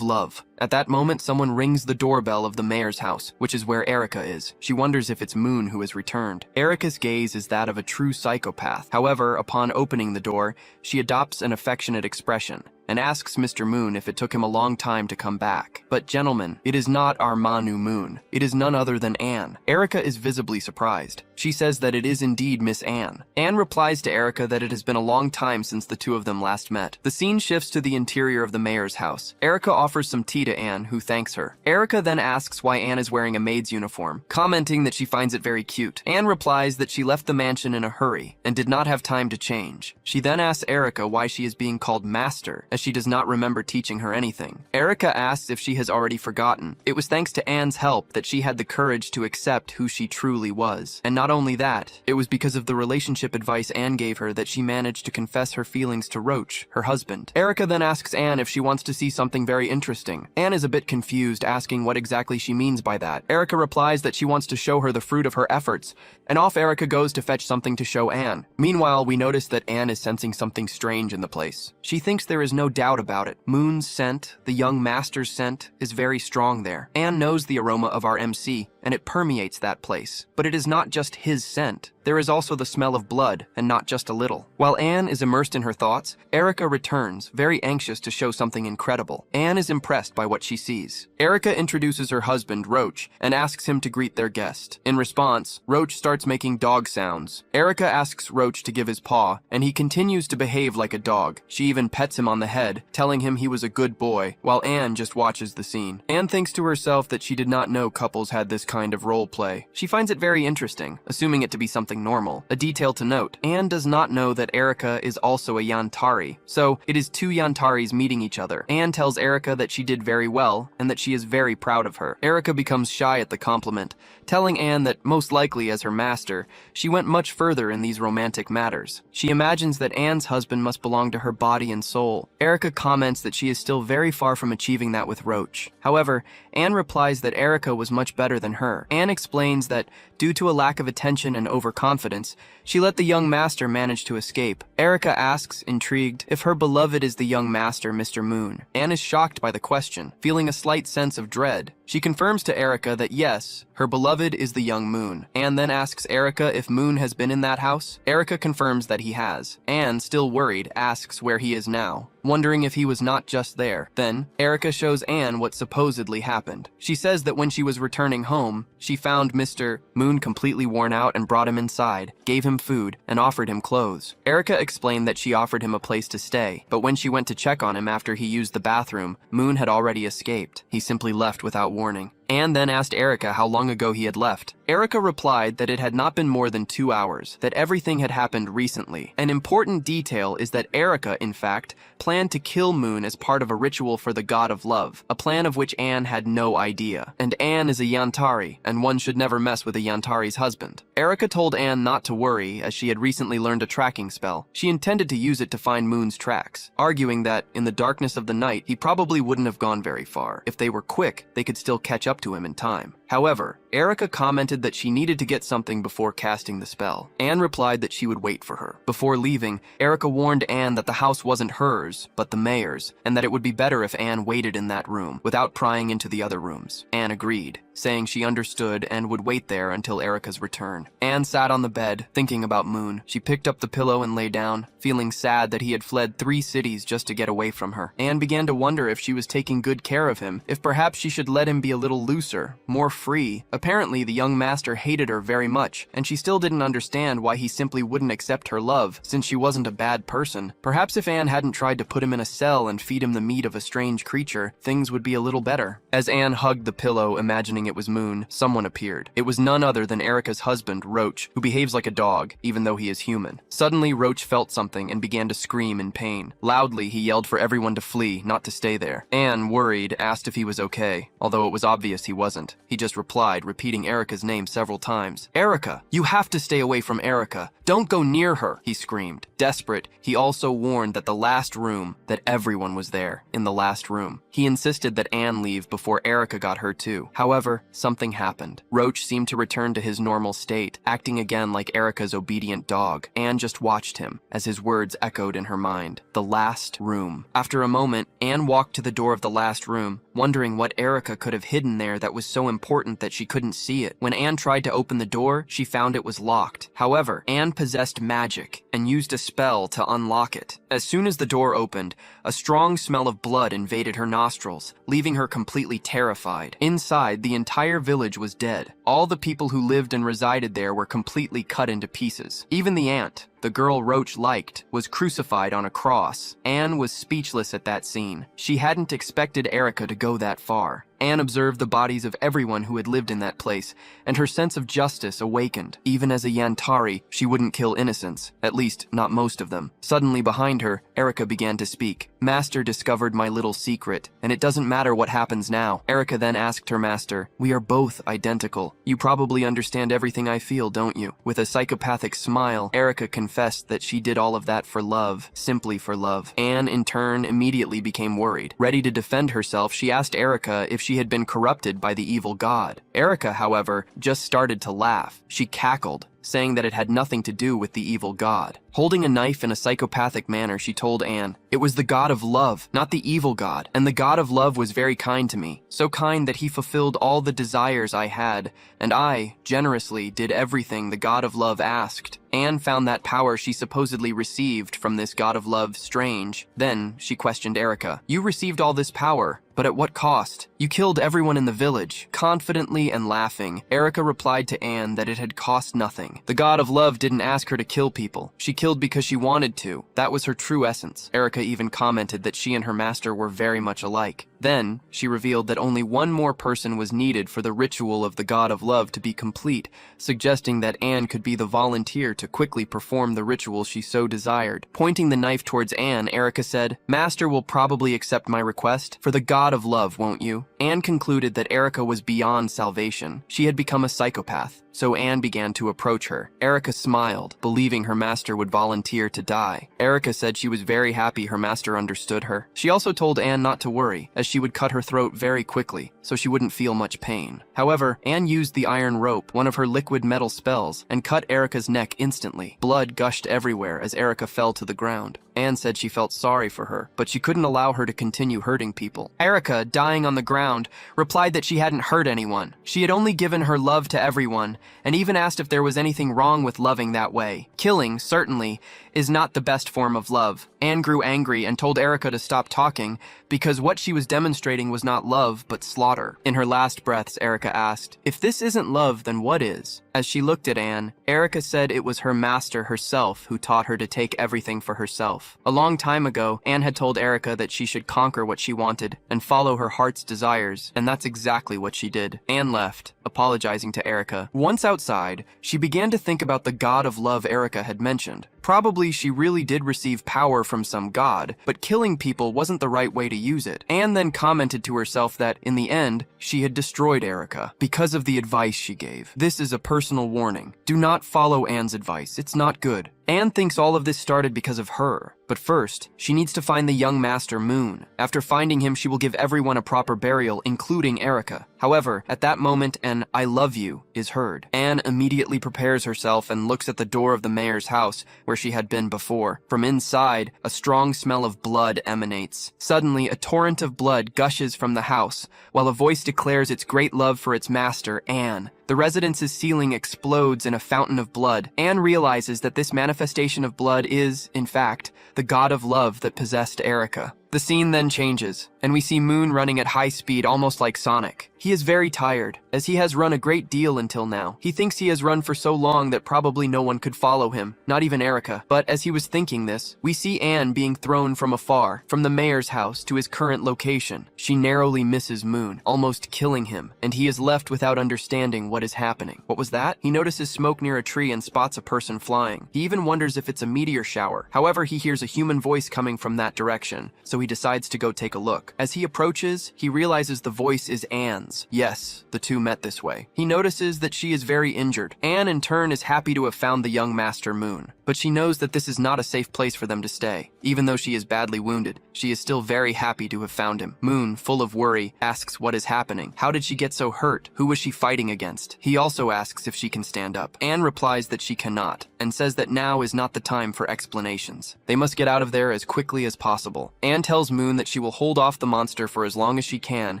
love. At that moment, someone rings the doorbell of the mayor's house, which is where Erica is. She wonders if it's Moon who has returned. Erica's gaze is that of a true psychopath. However, upon opening the door, she adopts an affectionate expression and asks Mr. Moon if it took him a long time to come back. But gentlemen, it is not our Manu Moon. It is none other than Anne. Erica is visibly surprised. She says that it is indeed Miss Anne. Anne replies to Erica that it has been a long time since the two of them last met. The scene shifts to the interior of the mayor's house. Erica offers some tea to Anne, who thanks her. Erica then asks why Anne is wearing a maid's uniform, commenting that she finds it very cute. Anne replies that she left the mansion in a hurry and did not have time to change. She then asks Erica why she is being called Master, as she does not remember teaching her anything. Erica asks if she has already forgotten. It was thanks to Anne's help that she had the courage to accept who she truly was. And not only that, it was because of the relationship advice Anne gave her that she managed to confess her feelings to Roach, her husband. Erica then asks Anne if she wants to see something very interesting. Anne is a bit confused, asking what exactly she means by that. Erica replies that she wants to show her the fruit of her efforts, and off Erica goes to fetch something to show Anne. Meanwhile, we notice that Anne is sensing something strange in the place. She thinks there is no doubt about it. Moon's scent, the young master's scent, is very strong there. Anne knows the aroma of our MC, and it permeates that place. But it is not just his scent. There is also the smell of blood, and not just a little. While Anne is immersed in her thoughts, Erica returns, very anxious to show something incredible. Anne is impressed by what she sees. Erica introduces her husband, Roach, and asks him to greet their guest. In response, Roach starts making dog sounds. Erica asks Roach to give his paw, and he continues to behave like a dog. She even pets him on the head, telling him he was a good boy, while Anne just watches the scene. Anne thinks to herself that she did not know couples had this kind of role play. She finds it very interesting, assuming it to be something normal. A detail to note, Anne does not know that Erica is also a Yantari, so it is two Yantaris meeting each other. Anne tells Erica that she did very well, and that she is very proud of her. Erica becomes shy at the compliment, telling Anne that most likely as her master, she went much further in these romantic matters. She imagines that Anne's husband must belong to her body and soul. Erica comments that she is still very far from achieving that with Roach. However, Anne replies that Erica was much better than her. Anne explains that due to a lack of attention and overconfidence, she let the young master manage to escape. Erica asks, intrigued, if her beloved is the young master, Mr. Moon. Anne is shocked by the question, feeling a slight sense of dread. She confirms to Erica that yes, her beloved is the young Moon. Anne then asks Erica if Moon has been in that house. Erica confirms that he has. Anne, still worried, asks where he is now, wondering if he was not just there. Then, Erica shows Anne what supposedly happened. She says that when she was returning home, she found Mr. Moon completely worn out and brought him inside, gave him food, and offered him clothes. Erica explained that she offered him a place to stay, but when she went to check on him after he used the bathroom, Moon had already escaped. He simply left without warning. Anne then asked Erica how long ago he had left. Erica replied that it had not been more than 2 hours, that everything had happened recently. An important detail is that Erica, in fact, planned to kill Moon as part of a ritual for the god of love, a plan of which Anne had no idea. And Anne is a Yantari, and one should never mess with a Yantari's husband. Erica told Anne not to worry, as she had recently learned a tracking spell. She intended to use it to find Moon's tracks, arguing that, in the darkness of the night, he probably wouldn't have gone very far. If they were quick, they could still catch up to him in time. However, Erica commented that she needed to get something before casting the spell. Anne replied that she would wait for her. Before leaving, Erica warned Anne that the house wasn't hers, but the mayor's, and that it would be better if Anne waited in that room, without prying into the other rooms. Anne agreed, saying she understood and would wait there until Erica's return. Anne sat on the bed, thinking about Moon. She picked up the pillow and lay down, feeling sad that he had fled 3 cities just to get away from her. Anne began to wonder if she was taking good care of him, if perhaps she should let him be a little looser, more free. Apparently, the young master hated her very much, and she still didn't understand why he simply wouldn't accept her love, since she wasn't a bad person. Perhaps if Anne hadn't tried to put him in a cell and feed him the meat of a strange creature, things would be a little better. As Anne hugged the pillow, imagining it was Moon, someone appeared. It was none other than Erica's husband, Roach, who behaves like a dog, even though he is human. Suddenly, Roach felt something and began to scream in pain. Loudly, he yelled for everyone to flee, not to stay there. Anne, worried, asked if he was okay, although it was obvious he wasn't. He just replied, repeating Erica's name several times. "Erica! You have to stay away from Erica! Don't go near her!" he screamed. Desperate, he also warned that that everyone was there, in the last room. He insisted that Anne leave before Erica got hurt too. However, something happened. Roach seemed to return to his normal state, acting again like Erica's obedient dog. Anne just watched him, as his words echoed in her mind. The last room. After a moment, Anne walked to the door of the last room, wondering what Erica could have hidden there that was so important that she couldn't see it. When Anne tried to open the door, she found it was locked. However, Anne possessed magic and used a spell to unlock it. As soon as the door opened, a strong smell of blood invaded her nostrils, leaving her completely terrified. Inside, the entire village was dead. All the people who lived and resided there were completely cut into pieces. Even the aunt, the girl Roach liked, was crucified on a cross. Anne was speechless at that scene. She hadn't expected Erica to go that far. Anne observed the bodies of everyone who had lived in that place, and her sense of justice awakened. Even as a Yantari, she wouldn't kill innocents, at least not most of them. Suddenly behind her, Erica began to speak. "Master discovered my little secret, and it doesn't matter what happens now." Erica then asked her master, "We are both identical. You probably understand everything I feel, don't you?" With a psychopathic smile, Erica confessed that she did all of that for love, simply for love. Anne, in turn, immediately became worried. Ready to defend herself, she asked Erica if she had been corrupted by the evil god. Erica, however, just started to laugh. She cackled. saying that it had nothing to do with the evil god. Holding a knife in a psychopathic manner, she told Anne, "It was the god of love, not the evil god, and the god of love was very kind to me, so kind that he fulfilled all the desires I had, and I, generously, did everything the god of love asked." Anne found that power she supposedly received from this god of love strange. Then she questioned Erica. "You received all this power, but at what cost? You killed everyone in the village." Confidently and laughing, Erica replied to Anne that it had cost nothing. The god of love didn't ask her to kill people. She killed because she wanted to. That was her true essence. Erica even commented that she and her master were very much alike. Then, she revealed that only one more person was needed for the ritual of the god of love to be complete, suggesting that Anne could be the volunteer to quickly perform the ritual she so desired. Pointing the knife towards Anne, Erica said, "Master will probably accept my request. For the god of love, won't you?" Anne concluded that Erica was beyond salvation. She had become a psychopath. So Anne began to approach her. Erica smiled, believing her master would volunteer to die. Erica said she was very happy her master understood her. She also told Anne not to worry, as she would cut her throat very quickly, so she wouldn't feel much pain. However, Anne used the iron rope, one of her liquid metal spells, and cut Erica's neck instantly. Blood gushed everywhere as Erica fell to the ground. Anne said she felt sorry for her, but she couldn't allow her to continue hurting people. Erica, dying on the ground, replied that she hadn't hurt anyone. She had only given her love to everyone, and even asked if there was anything wrong with loving that way. Killing, certainly, is not the best form of love. Anne grew angry and told Erica to stop talking because what she was demonstrating was not love, but slaughter. In her last breaths, Erica asked, "If this isn't love, then what is?" As she looked at Anne, Erica said it was her master herself who taught her to take everything for herself. A long time ago, Anne had told Erica that she should conquer what she wanted and follow her heart's desires, and that's exactly what she did. Anne left, apologizing to Erica. Once outside, she began to think about the god of love Erica had mentioned. Probably she really did receive power from some god, but killing people wasn't the right way to use it. Anne then commented to herself that, in the end, she had destroyed Erica because of the advice she gave. This is a personal warning. Do not follow Anne's advice. It's not good. Anne thinks all of this started because of her. But first, she needs to find the young master Moon. After finding him, she will give everyone a proper burial, including Erica. However, at that moment, an "I love you" is heard. Anne immediately prepares herself and looks at the door of the mayor's house, where she had been before. From inside, a strong smell of blood emanates. Suddenly, a torrent of blood gushes from the house, while a voice declares its great love for its master, Anne. The residence's ceiling explodes in a fountain of blood. Anne realizes that this manifestation of blood is, in fact, the god of love that possessed Erica. The scene then changes, and we see Moon running at high speed almost like Sonic. He is very tired, as he has run a great deal until now. He thinks he has run for so long that probably no one could follow him, not even Erica. But as he was thinking this, we see Anne being thrown from afar, from the mayor's house to his current location. She narrowly misses Moon, almost killing him, and he is left without understanding what is happening. What was that? He notices smoke near a tree and spots a person flying. He even wonders if it's a meteor shower. However, he hears a human voice coming from that direction, so he decides to go take a look. As he approaches, he realizes the voice is Anne's. Yes, the two met this way. He notices that she is very injured. Anne, in turn, is happy to have found the young master Moon, but she knows that this is not a safe place for them to stay. Even though she is badly wounded, she is still very happy to have found him. Moon, full of worry, asks what is happening. How did she get so hurt? Who was she fighting against? He also asks if she can stand up. Anne replies that she cannot, and says that now is not the time for explanations. They must get out of there as quickly as possible. Anne tells Moon that she will hold off the monster for as long as she can,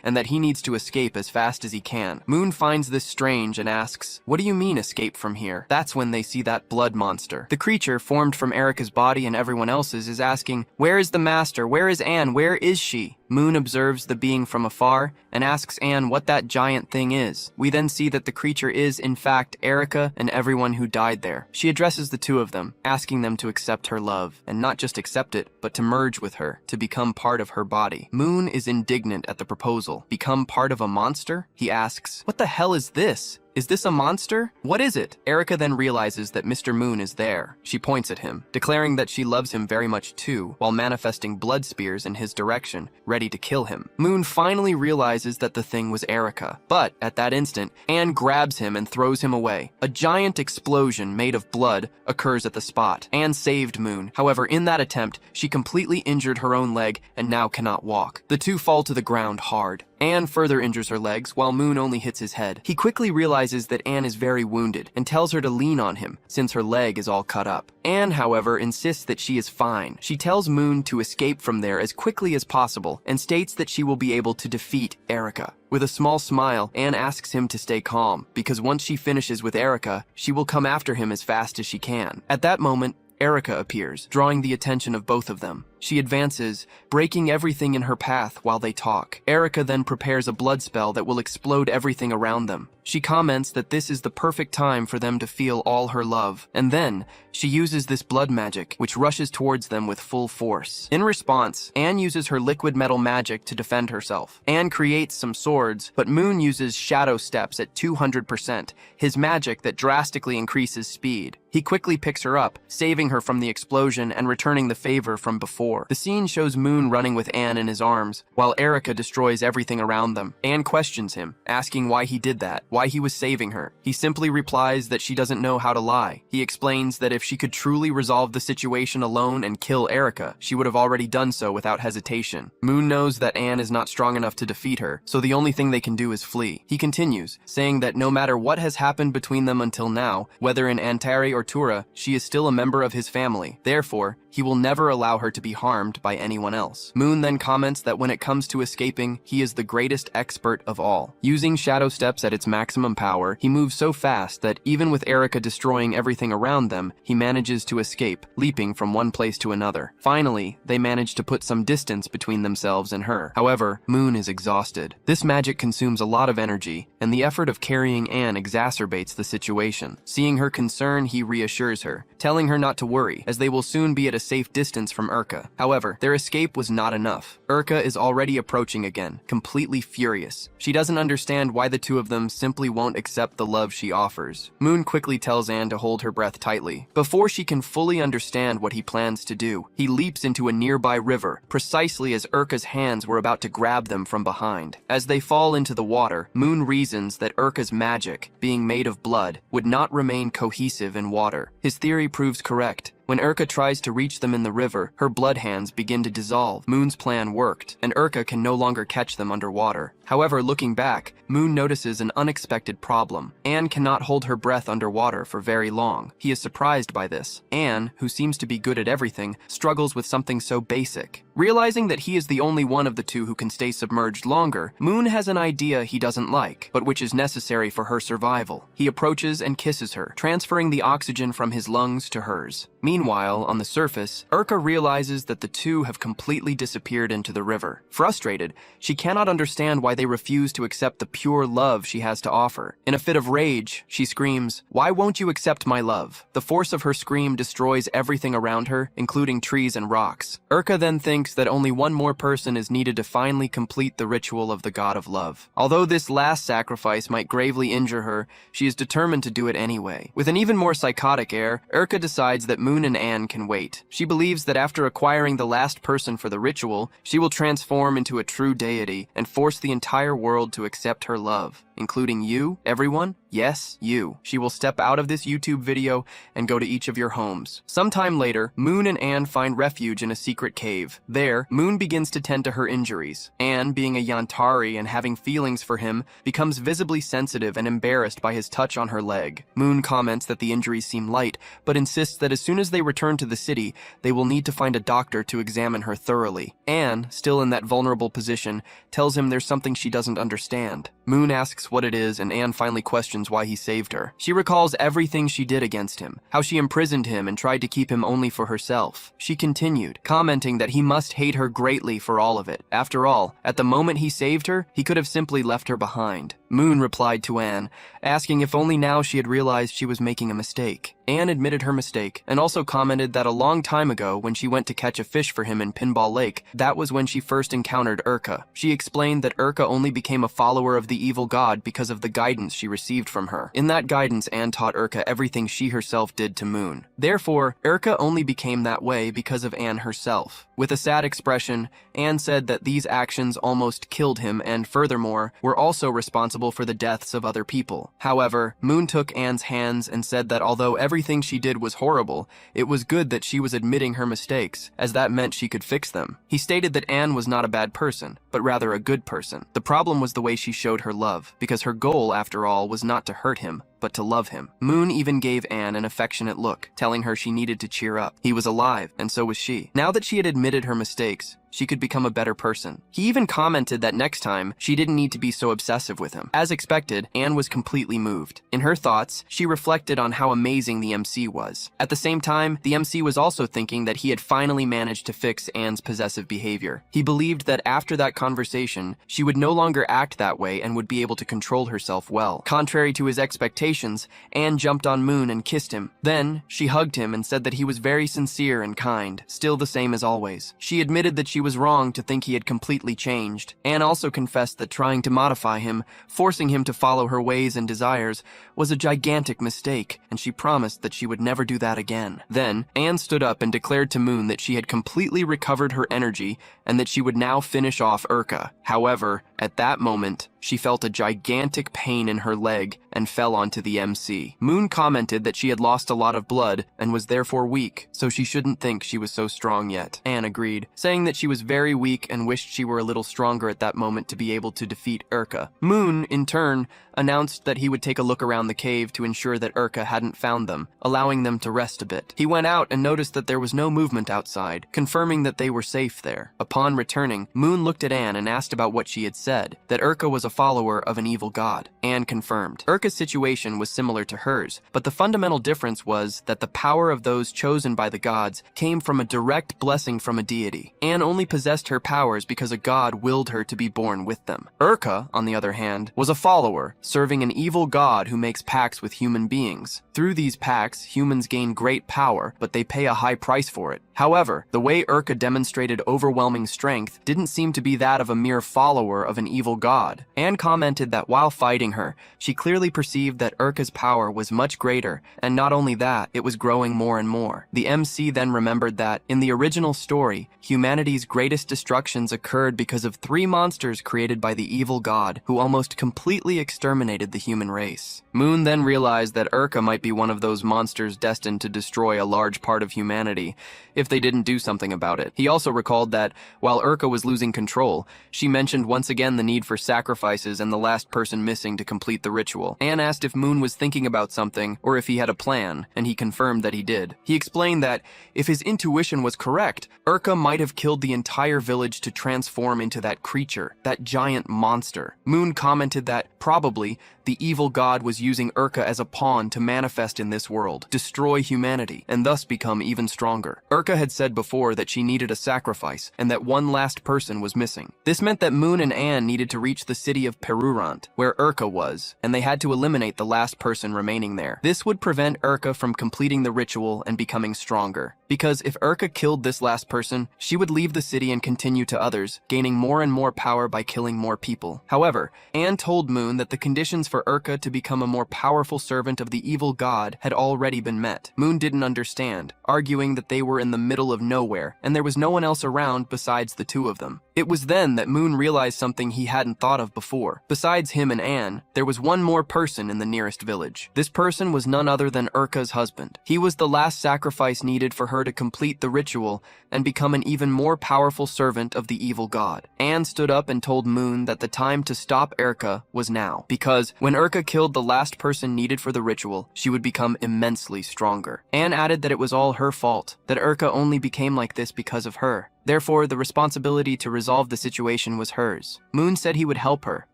and that he needs to escape as fast as he can. Moon finds this strange and asks, "What do you mean escape from here?" That's when they see that blood monster. The creature, formed from Erica's body and everyone else's, is asking, "Where is the master? Where is Anne? Where is she?" Moon observes the being from afar and asks Anne what that giant thing is. We then see that the creature is, in fact, Erica and everyone who died there. She addresses the two of them, asking them to accept her love, and not just accept it, but to merge with her, to become part of her body. Moon is indignant at the proposal. Become part of a monster? He asks, "What the hell is this? Is this a monster? What is it?" Erica then realizes that Mr. Moon is there. She points at him, declaring that she loves him very much too, while manifesting blood spears in his direction, ready to kill him. Moon finally realizes that the thing was Erica, but at that instant, Anne grabs him and throws him away. A giant explosion made of blood occurs at the spot. Anne saved Moon. However, in that attempt, she completely injured her own leg and now cannot walk. The two fall to the ground hard. Anne further injures her legs, while Moon only hits his head. He quickly realizes that Anne is very wounded and tells her to lean on him, since her leg is all cut up. Anne, however, insists that she is fine. She tells Moon to escape from there as quickly as possible and states that she will be able to defeat Erica. With a small smile, Anne asks him to stay calm, because once she finishes with Erica, she will come after him as fast as she can. At that moment, Erica appears, drawing the attention of both of them. She advances, breaking everything in her path while they talk. Erica then prepares a blood spell that will explode everything around them. She comments that this is the perfect time for them to feel all her love, and then she uses this blood magic, which rushes towards them with full force. In response, Anne uses her liquid metal magic to defend herself. Anne creates some swords, but Moon uses shadow steps at 200%, his magic that drastically increases speed. He quickly picks her up, saving her from the explosion and returning the favor from before. The scene shows Moon running with Anne in his arms, while Erica destroys everything around them. Anne questions him, asking why he did that, why he was saving her. He simply replies that she doesn't know how to lie. He explains that if she could truly resolve the situation alone and kill Erica, she would have already done so without hesitation. Moon knows that Anne is not strong enough to defeat her, so the only thing they can do is flee. He continues, saying that no matter what has happened between them until now, whether in Antari or Tura, she is still a member of his family. Therefore, he will never allow her to be harmed by anyone else. Moon then comments that when it comes to escaping, he is the greatest expert of all. Using shadow steps at its maximum power, he moves so fast that even with Erica destroying everything around them, he manages to escape, leaping from one place to another. Finally, they manage to put some distance between themselves and her. However, Moon is exhausted. This magic consumes a lot of energy, and the effort of carrying Anne exacerbates the situation. Seeing her concern, he reassures her, telling her not to worry, as they will soon be at a safe distance from Urka. However, their escape was not enough. Urka is already approaching again, completely furious. She doesn't understand why the two of them simply won't accept the love she offers. Moon quickly tells Anne to hold her breath tightly. Before she can fully understand what he plans to do, he leaps into a nearby river, precisely as Urka's hands were about to grab them from behind. As they fall into the water, Moon reasons that Urka's magic, being made of blood, would not remain cohesive in water. His theory proves correct. When Urka tries to reach them in the river, her blood hands begin to dissolve. Moon's plan worked, and Urka can no longer catch them underwater. However, looking back, Moon notices an unexpected problem. Anne cannot hold her breath underwater for very long. He is surprised by this. Anne, who seems to be good at everything, struggles with something so basic. Realizing that he is the only one of the two who can stay submerged longer, Moon has an idea he doesn't like, but which is necessary for her survival. He approaches and kisses her, transferring the oxygen from his lungs to hers. Meanwhile, on the surface, Urka realizes that the two have completely disappeared into the river. Frustrated, she cannot understand why they refuse to accept the pure love she has to offer. In a fit of rage, she screams, "Why won't you accept my love?" The force of her scream destroys everything around her, including trees and rocks. Urka then thinks that only one more person is needed to finally complete the ritual of the god of love. Although this last sacrifice might gravely injure her, she is determined to do it anyway. With an even more psychotic air, Urka decides that Moon and Anne can wait. She believes that after acquiring the last person for the ritual, she will transform into a true deity and force the entire world to accept her love. Including you, everyone? Yes, you. She will step out of this YouTube video and go to each of your homes. Sometime later, Moon and Anne find refuge in a secret cave. There, Moon begins to tend to her injuries. Anne, being a Yantari and having feelings for him, becomes visibly sensitive and embarrassed by his touch on her leg. Moon comments that the injuries seem light, but insists that as soon as they return to the city, they will need to find a doctor to examine her thoroughly. Anne, still in that vulnerable position, tells him there's something she doesn't understand. Moon asks what it is, and Anne finally questions why he saved her. She recalls everything she did against him, how she imprisoned him and tried to keep him only for herself. She continued, commenting that he must hate her greatly for all of it. After all, at the moment he saved her, he could have simply left her behind. Moon replied to Anne, asking if only now she had realized she was making a mistake. Anne admitted her mistake, and also commented that a long time ago, when she went to catch a fish for him in Pinball Lake, that was when she first encountered Urka. She explained that Urka only became a follower of the evil god because of the guidance she received from her. In that guidance, Anne taught Urka everything she herself did to Moon. Therefore, Urka only became that way because of Anne herself. With a sad expression, Anne said that these actions almost killed him and, furthermore, were also responsible responsible for the deaths of other people. However, Moon took Anne's hands and said that although everything she did was horrible, it was good that she was admitting her mistakes, as that meant she could fix them. He stated that Anne was not a bad person, but rather a good person. The problem was the way she showed her love, because her goal, after all, was not to hurt him, but to love him. Moon even gave Anne an affectionate look, telling her she needed to cheer up. He was alive, and so was she. Now that she had admitted her mistakes, she could become a better person. He even commented that next time, she didn't need to be so obsessive with him. As expected, Anne was completely moved. In her thoughts, she reflected on how amazing the MC was. At the same time, the MC was also thinking that he had finally managed to fix Anne's possessive behavior. He believed that after that conversation, she would no longer act that way and would be able to control herself well. Contrary to his expectations, Anne jumped on Moon and kissed him. Then, she hugged him and said that he was very sincere and kind, still the same as always. She admitted that she was wrong to think he had completely changed. Anne also confessed that trying to modify him, forcing him to follow her ways and desires, was a gigantic mistake, and she promised that she would never do that again. Then, Anne stood up and declared to Moon that she had completely recovered her energy and that she would now finish off Urka. However, at that moment, she felt a gigantic pain in her leg and fell onto the MC. Moon commented that she had lost a lot of blood and was therefore weak, so she shouldn't think she was so strong yet. Anne agreed, saying that she was very weak and wished she were a little stronger at that moment to be able to defeat Urka. Moon, in turn, announced that he would take a look around the cave to ensure that Urka hadn't found them, allowing them to rest a bit. He went out and noticed that there was no movement outside, confirming that they were safe there. Upon returning, Moon looked at Anne and asked about what she had said, that Urka was a follower of an evil god. Anne confirmed. Urka's situation was similar to hers, but the fundamental difference was that the power of those chosen by the gods came from a direct blessing from a deity. Anne only possessed her powers because a god willed her to be born with them. Urka, on the other hand, was a follower, serving an evil god who makes pacts with human beings. Through these pacts, humans gain great power, but they pay a high price for it. However, the way Urka demonstrated overwhelming strength didn't seem to be that of a mere follower of an evil god. Anne commented that while fighting her, she clearly perceived that Urka's power was much greater, and not only that, it was growing more and more. The MC then remembered that, in the original story, humanity's greatest destructions occurred because of 3 monsters created by the evil god, who almost completely exterminated the human race. Moon then realized that Urka might be one of those monsters destined to destroy a large part of humanity, if they didn't do something about it. He also recalled that, while Urka was losing control, she mentioned once again the need for sacrifices and the last person missing to complete the ritual. Anne asked if Moon was thinking about something, or if he had a plan, and he confirmed that he did. He explained that, if his intuition was correct, Urka might have killed the entire village to transform into that creature, that giant monster. Moon commented that, probably, the evil god was using Urka as a pawn to manifest in this world, destroy humanity, and thus become even stronger. Urka had said before that she needed a sacrifice, and that one last person was missing. This meant that Moon and Anne needed to reach the city of Perurant, where Urka was, and they had to eliminate the last person remaining there. This would prevent Urka from completing the ritual and becoming stronger. Because if Urka killed this last person, she would leave the city and continue to others, gaining more and more power by killing more people. However, Anne told Moon that the conditions for Urka to become a more powerful servant of the evil god had already been met. Moon didn't understand, arguing that they were in the middle of nowhere, and there was no one else around besides the 2 of them. It was then that Moon realized something he hadn't thought of before. Besides him and Anne, there was one more person in the nearest village. This person was none other than Urka's husband. He was the last sacrifice needed for her to complete the ritual and become an even more powerful servant of the evil god. Anne stood up and told Moon that the time to stop Urka was now, because when Urka killed the last person needed for the ritual, she would become immensely stronger. Anne added that it was all her fault, that Urka only became like this because of her. Therefore, the responsibility to resolve the situation was hers. Moon said he would help her,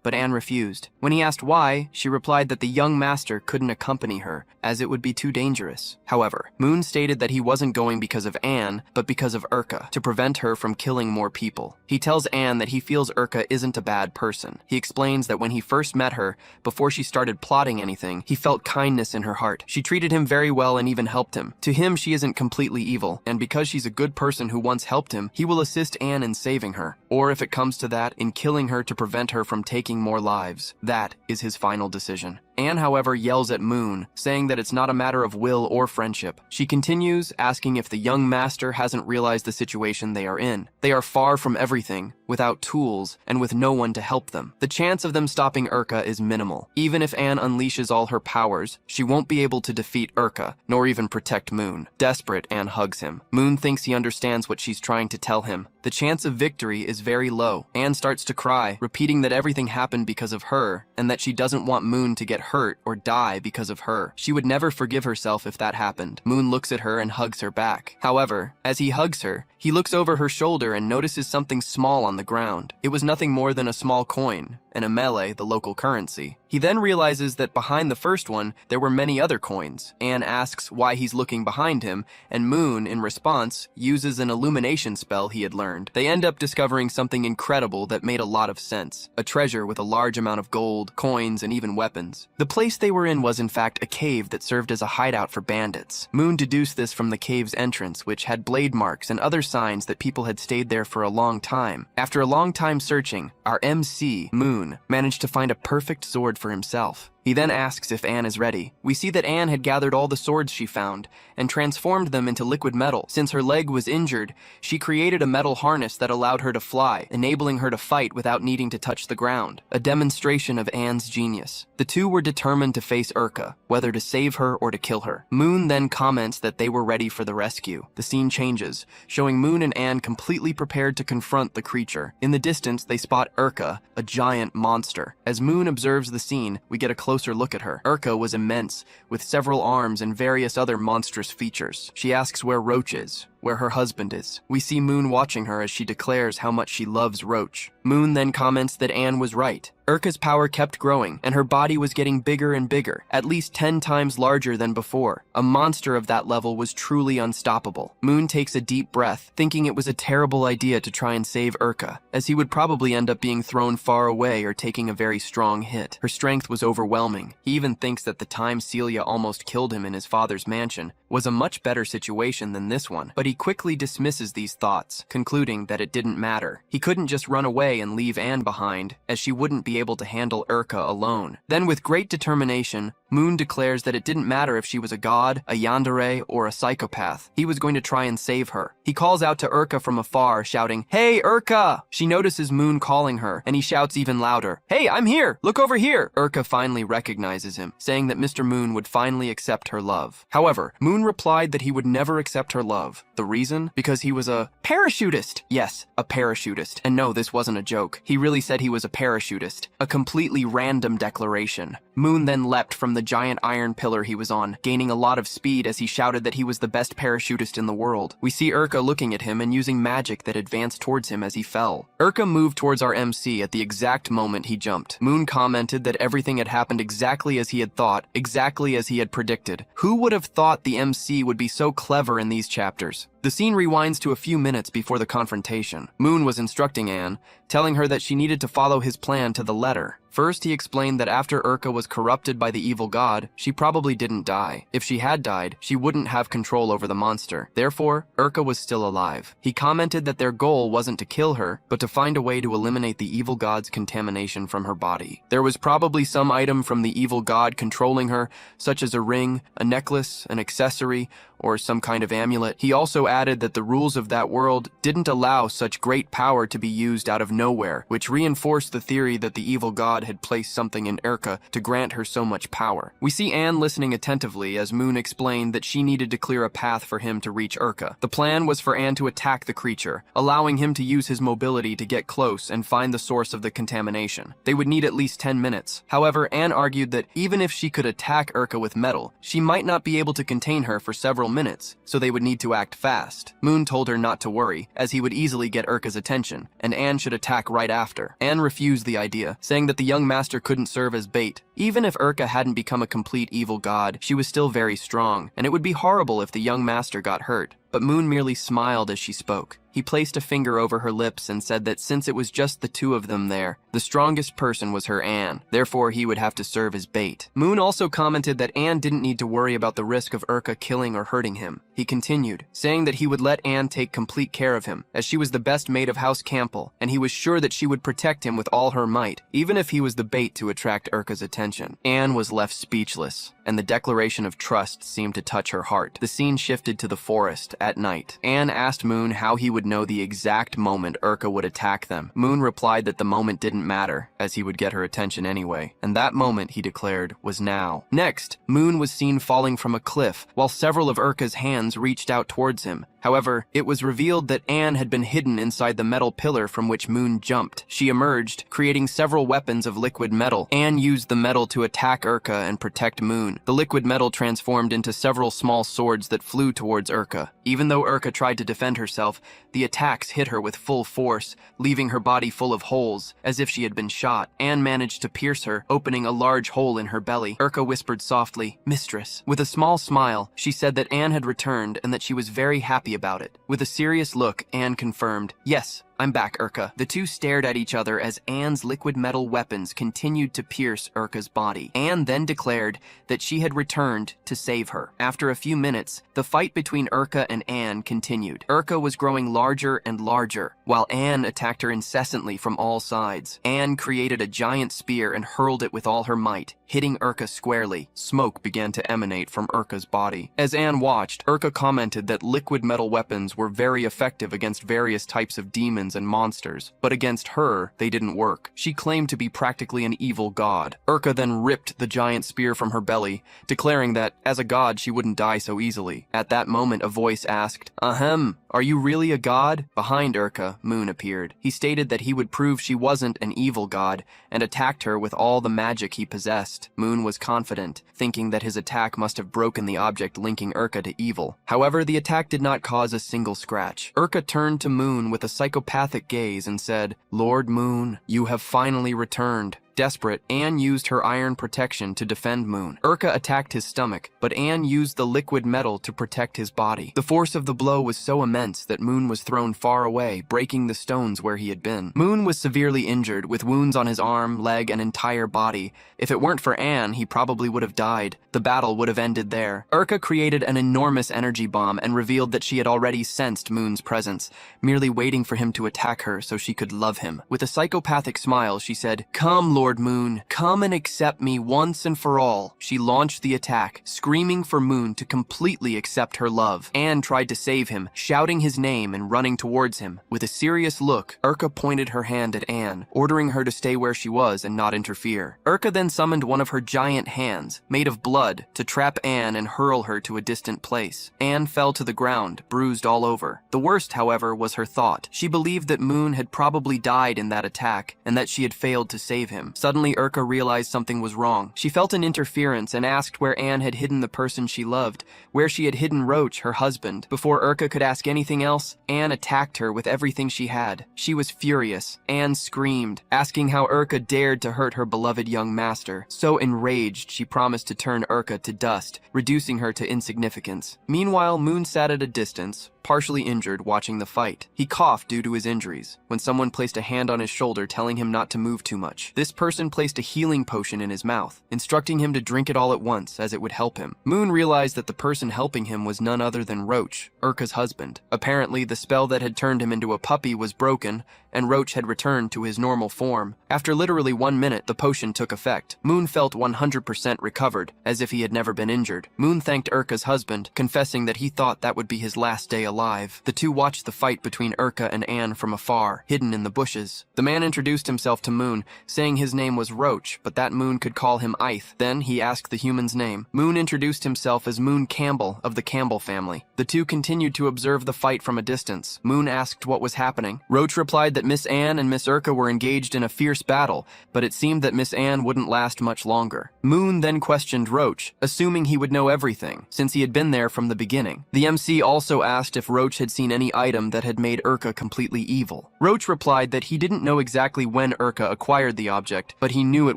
but Anne refused. When he asked why, she replied that the young master couldn't accompany her, as it would be too dangerous. However, Moon stated that he wasn't going because of Anne, but because of Urka, to prevent her from killing more people. He tells Anne that he feels Urka isn't a bad person. He explains that when he first met her, before she started plotting anything, he felt kindness in her heart. She treated him very well and even helped him. To him, she isn't completely evil, and because she's a good person who once helped him, he will assist Anne in saving her, or if it comes to that, in killing her to prevent her from taking more lives. That is his final decision. Anne, however, yells at Moon, saying that it's not a matter of will or friendship. She continues, asking if the young master hasn't realized the situation they are in. They are far from everything, without tools, and with no one to help them. The chance of them stopping Urka is minimal. Even if Anne unleashes all her powers, she won't be able to defeat Urka, nor even protect Moon. Desperate, Anne hugs him. Moon thinks he understands what she's trying to tell him. The chance of victory is very low. Anne starts to cry, repeating that everything happened because of her, and that she doesn't want Moon to get hurt or die because of her. She would never forgive herself if that happened. Moon looks at her and hugs her back. However, as he hugs her, he looks over her shoulder and notices something small on the ground. It was nothing more than a small coin, and a melee, the local currency. He then realizes that behind the first one, there were many other coins. Anne asks why he's looking behind him, and Moon, in response, uses an illumination spell he had learned. They end up discovering something incredible that made a lot of sense. A treasure with a large amount of gold, coins, and even weapons. The place they were in was in fact a cave that served as a hideout for bandits. Moon deduced this from the cave's entrance, which had blade marks and other signs that people had stayed there for a long time. After a long time searching, our MC, Moon, managed to find a perfect sword for himself. He then asks if Anne is ready. We see that Anne had gathered all the swords she found and transformed them into liquid metal. Since her leg was injured, she created a metal harness that allowed her to fly, enabling her to fight without needing to touch the ground. A demonstration of Anne's genius. The two were determined to face Urka, whether to save her or to kill her. Moon then comments that they were ready for the rescue. The scene changes, showing Moon and Anne completely prepared to confront the creature. In the distance, they spot Urka, a giant monster. As Moon observes the scene, we get a closer look at her. Urka was immense, with several arms and various other monstrous features. She asks where Roach is, where her husband is. We see Moon watching her as she declares how much she loves Roach. Moon then comments that Anne was right. Urka's power kept growing, and her body was getting bigger and bigger, at least 10 times larger than before. A monster of that level was truly unstoppable. Moon takes a deep breath, thinking it was a terrible idea to try and save Urka, as he would probably end up being thrown far away or taking a very strong hit. Her strength was overwhelming. He even thinks that the time Celia almost killed him in his father's mansion was a much better situation than this one, but he quickly dismisses these thoughts, concluding that it didn't matter. He couldn't just run away and leave Anne behind, as she wouldn't be able to handle Urka alone. Then with great determination, Moon declares that it didn't matter if she was a god, a yandere, or a psychopath. He was going to try and save her. He calls out to Urka from afar, shouting, "Hey, Urka!" She notices Moon calling her, and he shouts even louder, "Hey, I'm here! Look over here!" Urka finally recognizes him, saying that Mr. Moon would finally accept her love. However, Moon replied that he would never accept her love. The reason? Because he was a parachutist. Yes, a parachutist. And no, this wasn't a joke. He really said he was a parachutist. A completely random declaration. Moon then leapt from the giant iron pillar he was on, gaining a lot of speed as he shouted that he was the best parachutist in the world. We see Urka looking at him and using magic that advanced towards him as he fell. Urka moved towards our MC at the exact moment he jumped. Moon commented that everything had happened exactly as he had thought, exactly as he had predicted. Who would have thought the MC would be so clever in these chapters? The scene rewinds to a few minutes before the confrontation. Moon was instructing Anne, telling her that she needed to follow his plan to the letter. First, he explained that after Urka was corrupted by the evil god, she probably didn't die. If she had died, she wouldn't have control over the monster. Therefore, Urka was still alive. He commented that their goal wasn't to kill her, but to find a way to eliminate the evil god's contamination from her body. There was probably some item from the evil god controlling her, such as a ring, a necklace, an accessory, or some kind of amulet. He also added that the rules of that world didn't allow such great power to be used out of nowhere, which reinforced the theory that the evil god had placed something in Urka to grant her so much power. We see Anne listening attentively as Moon explained that she needed to clear a path for him to reach Urka. The plan was for Anne to attack the creature, allowing him to use his mobility to get close and find the source of the contamination. They would need at least 10 minutes. However, Anne argued that even if she could attack Urka with metal, she might not be able to contain her for several minutes, so they would need to act fast. Moon told her not to worry, as he would easily get Urka's attention, and Anne should attack right after. Anne refused the idea, saying that the young master couldn't serve as bait. Even if Urka hadn't become a complete evil god, she was still very strong, and it would be horrible if the young master got hurt. but Moon merely smiled as she spoke. He placed a finger over her lips and said that since it was just the two of them there, the strongest person was her Anne, therefore he would have to serve as bait. Moon also commented that Anne didn't need to worry about the risk of Urka killing or hurting him. He continued, saying that he would let Anne take complete care of him, as she was the best maid of House Campbell, and he was sure that she would protect him with all her might, even if he was the bait to attract Urka's attention. Anne was left speechless, and the declaration of trust seemed to touch her heart. The scene shifted to the forest at night. Anne asked Moon how he would know the exact moment Urka would attack them. Moon replied that the moment didn't matter, as he would get her attention anyway, and that moment, he declared, was now. Next, Moon was seen falling from a cliff, while several of Urka's hands reached out towards him. However, it was revealed that Anne had been hidden inside the metal pillar from which Moon jumped. She emerged, creating several weapons of liquid metal. Anne used the metal to attack Urka and protect Moon. The liquid metal transformed into several small swords that flew towards Urka. Even though Urka tried to defend herself, the attacks hit her with full force, leaving her body full of holes, as if she had been shot. Anne managed to pierce her, opening a large hole in her belly. Urka whispered softly, "Mistress." With a small smile, she said that Anne had returned and that she was very happy about it. With a serious look, Anne confirmed, "Yes, I'm back, Urka." The two stared at each other as Anne's liquid metal weapons continued to pierce Urka's body. Anne then declared that she had returned to save her. After a few minutes, the fight between Urka and Anne continued. Urka was growing larger and larger, while Anne attacked her incessantly from all sides. Anne created a giant spear and hurled it with all her might, hitting Urka squarely. Smoke began to emanate from Urka's body. As Anne watched, Urka commented that liquid metal weapons were very effective against various types of demons and monsters, but against her, they didn't work. She claimed to be practically an evil god. Urka then ripped the giant spear from her belly, declaring that, as a god, she wouldn't die so easily. At that moment, a voice asked, "Ahem, are you really a god?" Behind Urka, Moon appeared. He stated that he would prove she wasn't an evil god, and attacked her with all the magic he possessed. Moon was confident, thinking that his attack must have broken the object linking Urka to evil. However, the attack did not cause a single scratch. Urka turned to Moon with a psychopathic gaze and said, "Lord Moon, you have finally returned." Desperate, Anne used her iron protection to defend Moon. Urka attacked his stomach, but Anne used the liquid metal to protect his body. The force of the blow was so immense that Moon was thrown far away, breaking the stones where he had been. Moon was severely injured, with wounds on his arm, leg, and entire body. If it weren't for Anne, he probably would have died. The battle would have ended there. Urka created an enormous energy bomb and revealed that she had already sensed Moon's presence, merely waiting for him to attack her so she could love him. With a psychopathic smile, she said, "Come, Lord Moon, come and accept me once and for all." She launched the attack, screaming for Moon to completely accept her love. Anne tried to save him, shouting his name and running towards him. With a serious look, Urka pointed her hand at Anne, ordering her to stay where she was and not interfere. Urka then summoned one of her giant hands, made of blood, to trap Anne and hurl her to a distant place. Anne fell to the ground, bruised all over. The worst, however, was her thought. She believed that Moon had probably died in that attack, and that she had failed to save him. Suddenly, Urka realized something was wrong. She felt an interference and asked where Anne had hidden the person she loved, where she had hidden Roach, her husband. Before Urka could ask anything else, Anne attacked her with everything she had. She was furious. Anne screamed, asking how Urka dared to hurt her beloved young master. So enraged, she promised to turn Urka to dust, reducing her to insignificance. Meanwhile, Moon sat at a distance, partially injured, watching the fight. He coughed due to his injuries, when someone placed a hand on his shoulder telling him not to move too much. This person placed a healing potion in his mouth, instructing him to drink it all at once as it would help him. Moon realized that the person helping him was none other than Roach, Urka's husband. Apparently, the spell that had turned him into a puppy was broken, and Roach had returned to his normal form. After literally 1 minute, the potion took effect. Moon felt 100% recovered, as if he had never been injured. Moon thanked Urka's husband, confessing that he thought that would be his last day alive. The two watched the fight between Urka and Anne from afar, hidden in the bushes. The man introduced himself to Moon, saying his name was Roach, but that Moon could call him Ith. Then he asked the human's name. Moon introduced himself as Moon Campbell of the Campbell family. The two continued to observe the fight from a distance. Moon asked what was happening. Roach replied that Miss Anne and Miss Urka were engaged in a fierce battle, but it seemed that Miss Anne wouldn't last much longer. Moon then questioned Roach, assuming he would know everything, since he had been there from the beginning. The MC also asked if Roach had seen any item that had made Urka completely evil. Roach replied that he didn't know exactly when Urka acquired the object, object, but he knew it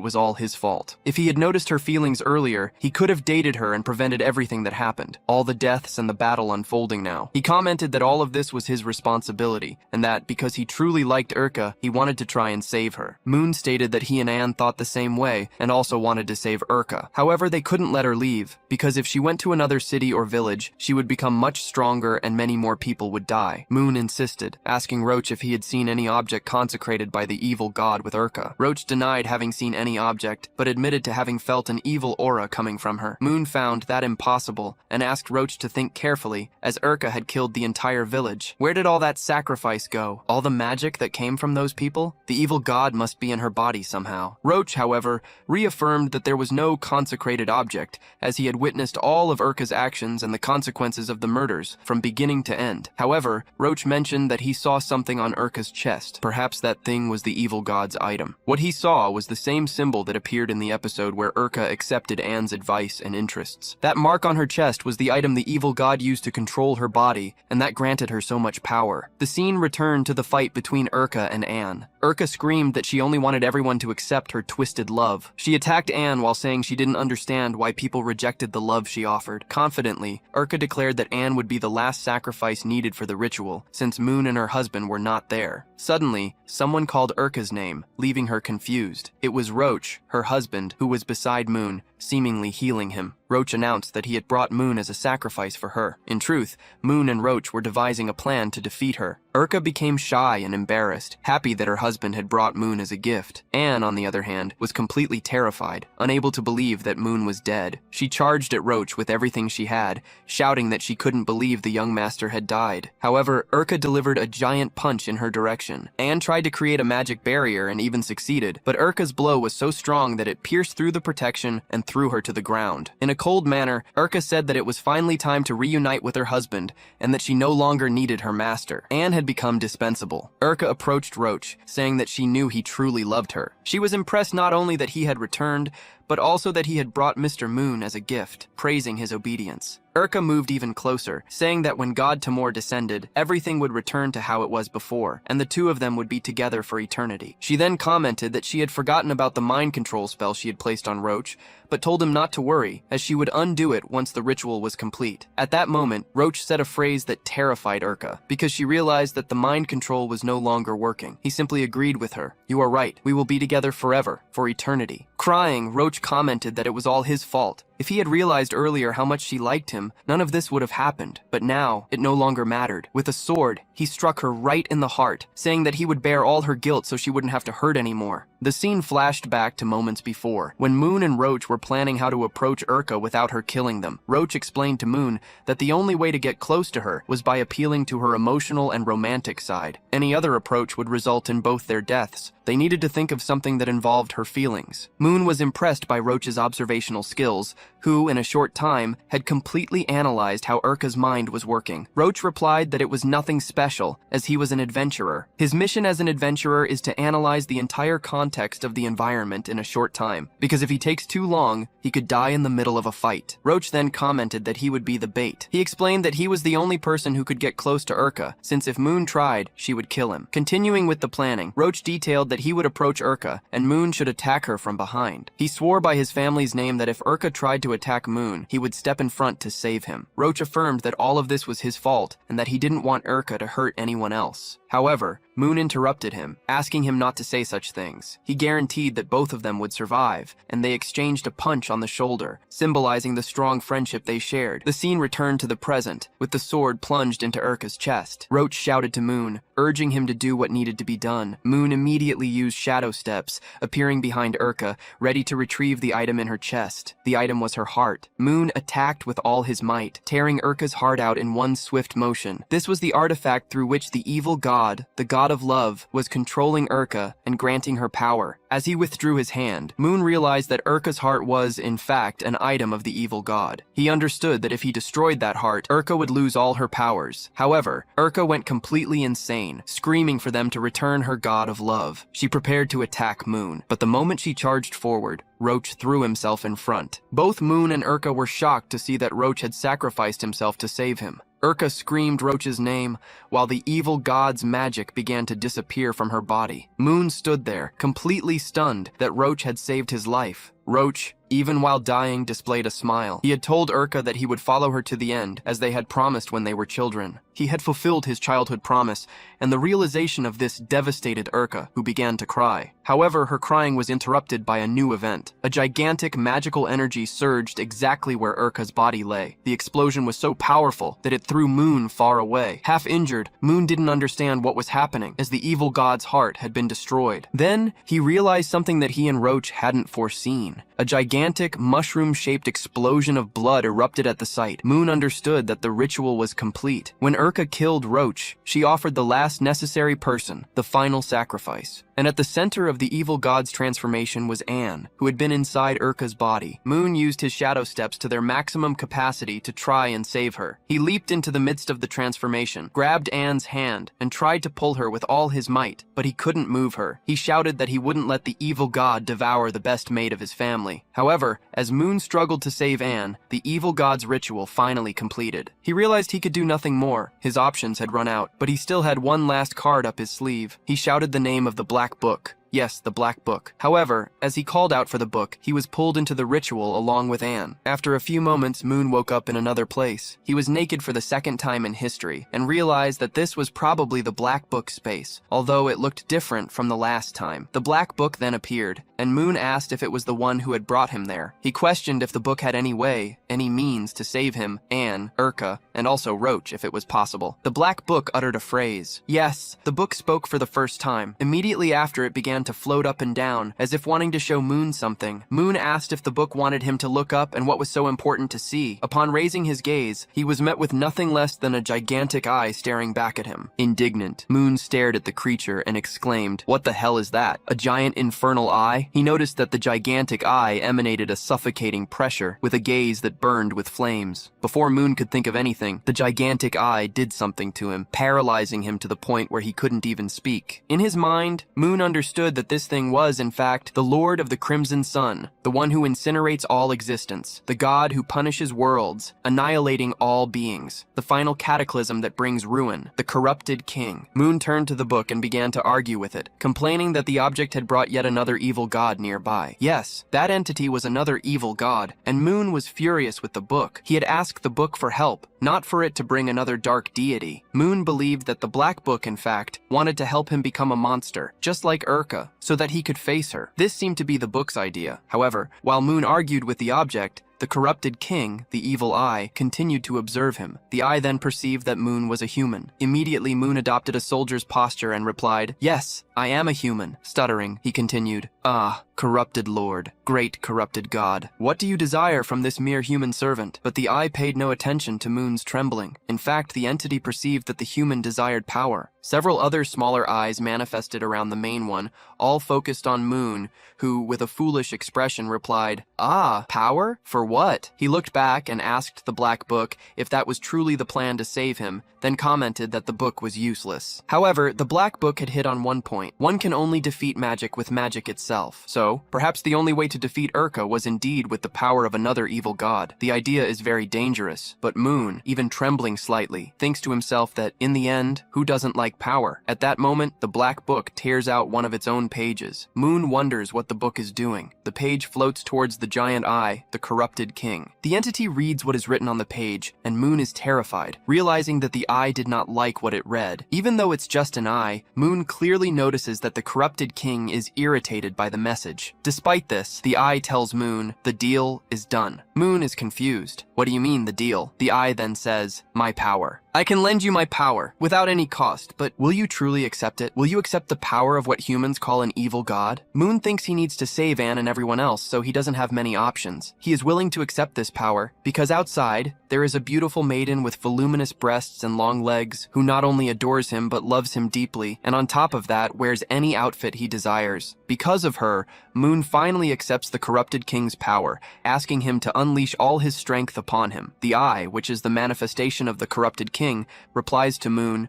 was all his fault. If he had noticed her feelings earlier, he could have dated her and prevented everything that happened, all the deaths and the battle unfolding now. He commented that all of this was his responsibility, and that, because he truly liked Urka, he wanted to try and save her. Moon stated that he and Anne thought the same way, and also wanted to save Urka. However, they couldn't let her leave, because if she went to another city or village, she would become much stronger and many more people would die. Moon insisted, asking Roach if he had seen any object consecrated by the evil god with Urka. Roach denied having seen any object, but admitted to having felt an evil aura coming from her. Moon found that impossible, and asked Roach to think carefully, as Urka had killed the entire village. Where did all that sacrifice go? All the magic that came from those people? The evil god must be in her body somehow. Roach, however, reaffirmed that there was no consecrated object, as he had witnessed all of Urka's actions and the consequences of the murders, from beginning to end. However, Roach mentioned that he saw something on Urka's chest. Perhaps that thing was the evil god's item. What he saw was the same symbol that appeared in the episode where Urka accepted Anne's advice and interests. That mark on her chest was the item the evil god used to control her body, and that granted her so much power. The scene returned to the fight between Urka and Anne. Urka screamed that she only wanted everyone to accept her twisted love. She attacked Anne while saying she didn't understand why people rejected the love she offered. Confidently, Urka declared that Anne would be the last sacrifice needed for the ritual, since Moon and her husband were not there. Suddenly, someone called Urka's name, leaving her confused. It was Roach, her husband, who was beside Moon, seemingly healing him. Roach announced that he had brought Moon as a sacrifice for her. In truth, Moon and Roach were devising a plan to defeat her. Urka became shy and embarrassed, happy that her husband had brought Moon as a gift. Anne, on the other hand, was completely terrified, unable to believe that Moon was dead. She charged at Roach with everything she had, shouting that she couldn't believe the young master had died. However, Urka delivered a giant punch in her direction. Anne tried to create a magic barrier and even succeeded, but Urka's blow was so strong that it pierced through the protection and threw her to the ground. In a cold manner, Urka said that it was finally time to reunite with her husband, and that she no longer needed her master. Anne had become dispensable. Urka approached Roach, saying that she knew he truly loved her. She was impressed not only that he had returned, but also that he had brought Mr. Moon as a gift, praising his obedience. Urka moved even closer, saying that when God Tamor descended, everything would return to how it was before, and the two of them would be together for eternity. She then commented that she had forgotten about the mind control spell she had placed on Roach, but told him not to worry, as she would undo it once the ritual was complete. At that moment, Roach said a phrase that terrified Urka, because she realized that the mind control was no longer working. He simply agreed with her. "You are right. We will be together forever, for eternity." Crying, Roach commented that it was all his fault. If he had realized earlier how much she liked him, none of this would have happened. But now, it no longer mattered. With a sword, he struck her right in the heart, saying that he would bear all her guilt so she wouldn't have to hurt anymore. The scene flashed back to moments before, when Moon and Roach were planning how to approach Urka without her killing them. Roach explained to Moon that the only way to get close to her was by appealing to her emotional and romantic side. Any other approach would result in both their deaths. They needed to think of something that involved her feelings. Moon was impressed by Roach's observational skills, who, in a short time, had completely analyzed how Urka's mind was working. Roach replied that it was nothing special, as he was an adventurer. His mission as an adventurer is to analyze the entire context of the environment in a short time, because if he takes too long, he could die in the middle of a fight. Roach then commented that he would be the bait. He explained that he was the only person who could get close to Urka, since if Moon tried, she would kill him. Continuing with the planning, Roach detailed that he would approach Urka, and Moon should attack her from behind. He swore by his family's name that if Urka tried to attack Moon, he would step in front to save him. Roach affirmed that all of this was his fault, and that he didn't want Urka to hurt anyone else. However, Moon interrupted him, asking him not to say such things. He guaranteed that both of them would survive, and they exchanged a punch on the shoulder, symbolizing the strong friendship they shared. The scene returned to the present, with the sword plunged into Urka's chest. Roach shouted to Moon, urging him to do what needed to be done. Moon immediately used shadow steps, appearing behind Urka, ready to retrieve the item in her chest. The item was her heart. Moon attacked with all his might, tearing Urka's heart out in one swift motion. This was the artifact through which the evil god, the god of love, was controlling Urka and granting her power. As he withdrew his hand, Moon realized that Urka's heart was, in fact, an item of the evil god. He understood that if he destroyed that heart, Urka would lose all her powers. However, Urka went completely insane, screaming for them to return her god of love. She prepared to attack Moon, but the moment she charged forward, Roach threw himself in front. Both Moon and Urka were shocked to see that Roach had sacrificed himself to save him. Urka screamed Roach's name, while the evil god's magic began to disappear from her body. Moon stood there, completely stunned that Roach had saved his life. Roach, even while dying, displayed a smile. He had told Urka that he would follow her to the end, as they had promised when they were children. He had fulfilled his childhood promise, and the realization of this devastated Urka, who began to cry. However, her crying was interrupted by a new event. A gigantic magical energy surged exactly where Urka's body lay. The explosion was so powerful that it threw Moon far away. Half injured, Moon didn't understand what was happening, as the evil god's heart had been destroyed. Then, he realized something that he and Roach hadn't foreseen. A gigantic, mushroom-shaped explosion of blood erupted at the site. Moon understood that the ritual was complete. When Urka killed Roach, she offered the last necessary person, the final sacrifice. And at the center of the evil god's transformation was Anne, who had been inside Urka's body. Moon used his shadow steps to their maximum capacity to try and save her. He leaped into the midst of the transformation, grabbed Anne's hand, and tried to pull her with all his might, but he couldn't move her. He shouted that he wouldn't let the evil god devour the best mate of his family. However, as Moon struggled to save Anne, the evil god's ritual finally completed. He realized he could do nothing more. His options had run out, but he still had one last card up his sleeve. He shouted the name of the Black Book. Yes, the Black Book. However, as he called out for the book, he was pulled into the ritual along with Anne. After a few moments, Moon woke up in another place. He was naked for the second time in history, and realized that this was probably the Black Book space, although it looked different from the last time. The Black Book then appeared, and Moon asked if it was the one who had brought him there. He questioned if the book had any way, any means to save him, Anne, Urka, and also Roach if it was possible. The Black Book uttered a phrase. Yes, the book spoke for the first time. Immediately after, it began to float up and down, as if wanting to show Moon something. Moon asked if the book wanted him to look up and what was so important to see. Upon raising his gaze, he was met with nothing less than a gigantic eye staring back at him. Indignant, Moon stared at the creature and exclaimed, "What the hell is that? A giant infernal eye?" He noticed that the gigantic eye emanated a suffocating pressure, with a gaze that burned with flames. Before Moon could think of anything, the gigantic eye did something to him, paralyzing him to the point where he couldn't even speak. In his mind, Moon understood that this thing was, in fact, the Lord of the Crimson Sun, the one who incinerates all existence, the god who punishes worlds, annihilating all beings, the final cataclysm that brings ruin, the corrupted king. Moon turned to the book and began to argue with it, complaining that the object had brought yet another evil god nearby. Yes, that entity was another evil god, and Moon was furious with the book. He had asked the book for help, not for it to bring another dark deity. Moon believed that the Black Book, in fact, wanted to help him become a monster, just like Urka, so that he could face her. This seemed to be the book's idea. However, while Moon argued with the object, the corrupted king, the evil eye, continued to observe him. The eye then perceived that Moon was a human. Immediately, Moon adopted a soldier's posture and replied, "Yes, I am a human." Stuttering, he continued, "Ah, corrupted lord, great corrupted god, what do you desire from this mere human servant?" But the eye paid no attention to Moon's trembling. In fact, the entity perceived that the human desired power. Several other smaller eyes manifested around the main one, all focused on Moon, who, with a foolish expression, replied, "Ah, power? For what?" He looked back and asked the Black Book if that was truly the plan to save him, then commented that the book was useless. However, the Black Book had hit on one point. One can only defeat magic with magic itself. So, perhaps the only way to defeat Urka was indeed with the power of another evil god. The idea is very dangerous, but Moon, even trembling slightly, thinks to himself that, in the end, who doesn't like power? At that moment, the Black Book tears out one of its own pages. Moon wonders what the book is doing. The page floats towards the giant eye, the corrupted king. The entity reads what is written on the page, and Moon is terrified, realizing that the eye did not like what it read. Even though it's just an eye, Moon clearly notices that the corrupted king is irritated by the message. Despite this, the eye tells Moon, "The deal is done." Moon is confused. "What do you mean, the deal?" The eye then says, "My power. I can lend you my power, without any cost, but will you truly accept it? Will you accept the power of what humans call an evil god?" Moon thinks he needs to save Anne and everyone else, so he doesn't have many options. He is willing to accept this power, because outside, there is a beautiful maiden with voluminous breasts and long legs, who not only adores him but loves him deeply, and on top of that, wears any outfit he desires. Because of her, Moon finally accepts the corrupted king's power, asking him to unleash all his strength upon him. The eye, which is the manifestation of the corrupted king, replies to Moon,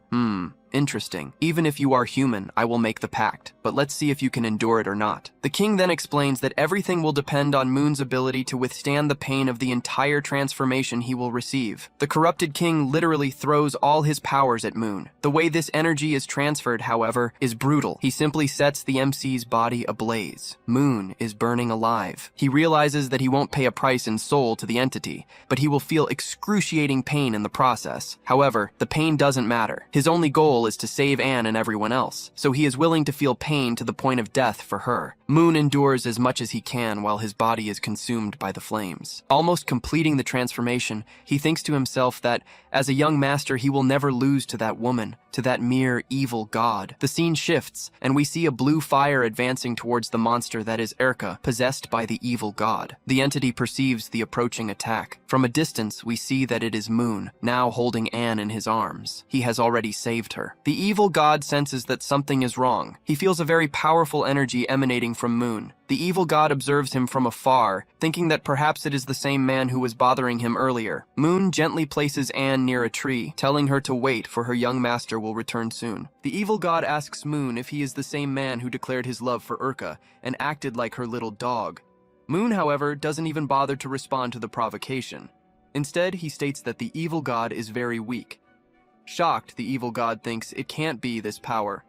Interesting. Even if you are human, I will make the pact, but let's see if you can endure it or not. The king then explains that everything will depend on Moon's ability to withstand the pain of the entire transformation he will receive. The corrupted king literally throws all his powers at Moon. The way this energy is transferred, however, is brutal. He simply sets the MC's body ablaze. Moon is burning alive. He realizes that he won't pay a price in soul to the entity, but he will feel excruciating pain in the process. However, the pain doesn't matter. His only goal is to save Anne and everyone else, so he is willing to feel pain to the point of death for her. Moon endures as much as he can while his body is consumed by the flames. Almost completing the transformation, he thinks to himself that, as a young master, he will never lose to that woman, to that mere evil god. The scene shifts, and we see a blue fire advancing towards the monster that is Erka, possessed by the evil god. The entity perceives the approaching attack. From a distance, we see that it is Moon, now holding Anne in his arms. He has already saved her. The evil god senses that something is wrong. He feels a very powerful energy emanating from Moon. The evil god observes him from afar, thinking that perhaps it is the same man who was bothering him earlier. Moon gently places Anne near a tree, telling her to wait, for her young master will return soon. The evil god asks Moon if he is the same man who declared his love for Erka and acted like her little dog. Moon, however, doesn't even bother to respond to the provocation. Instead, he states that the evil god is very weak. Shocked, the evil god thinks it can't be this power.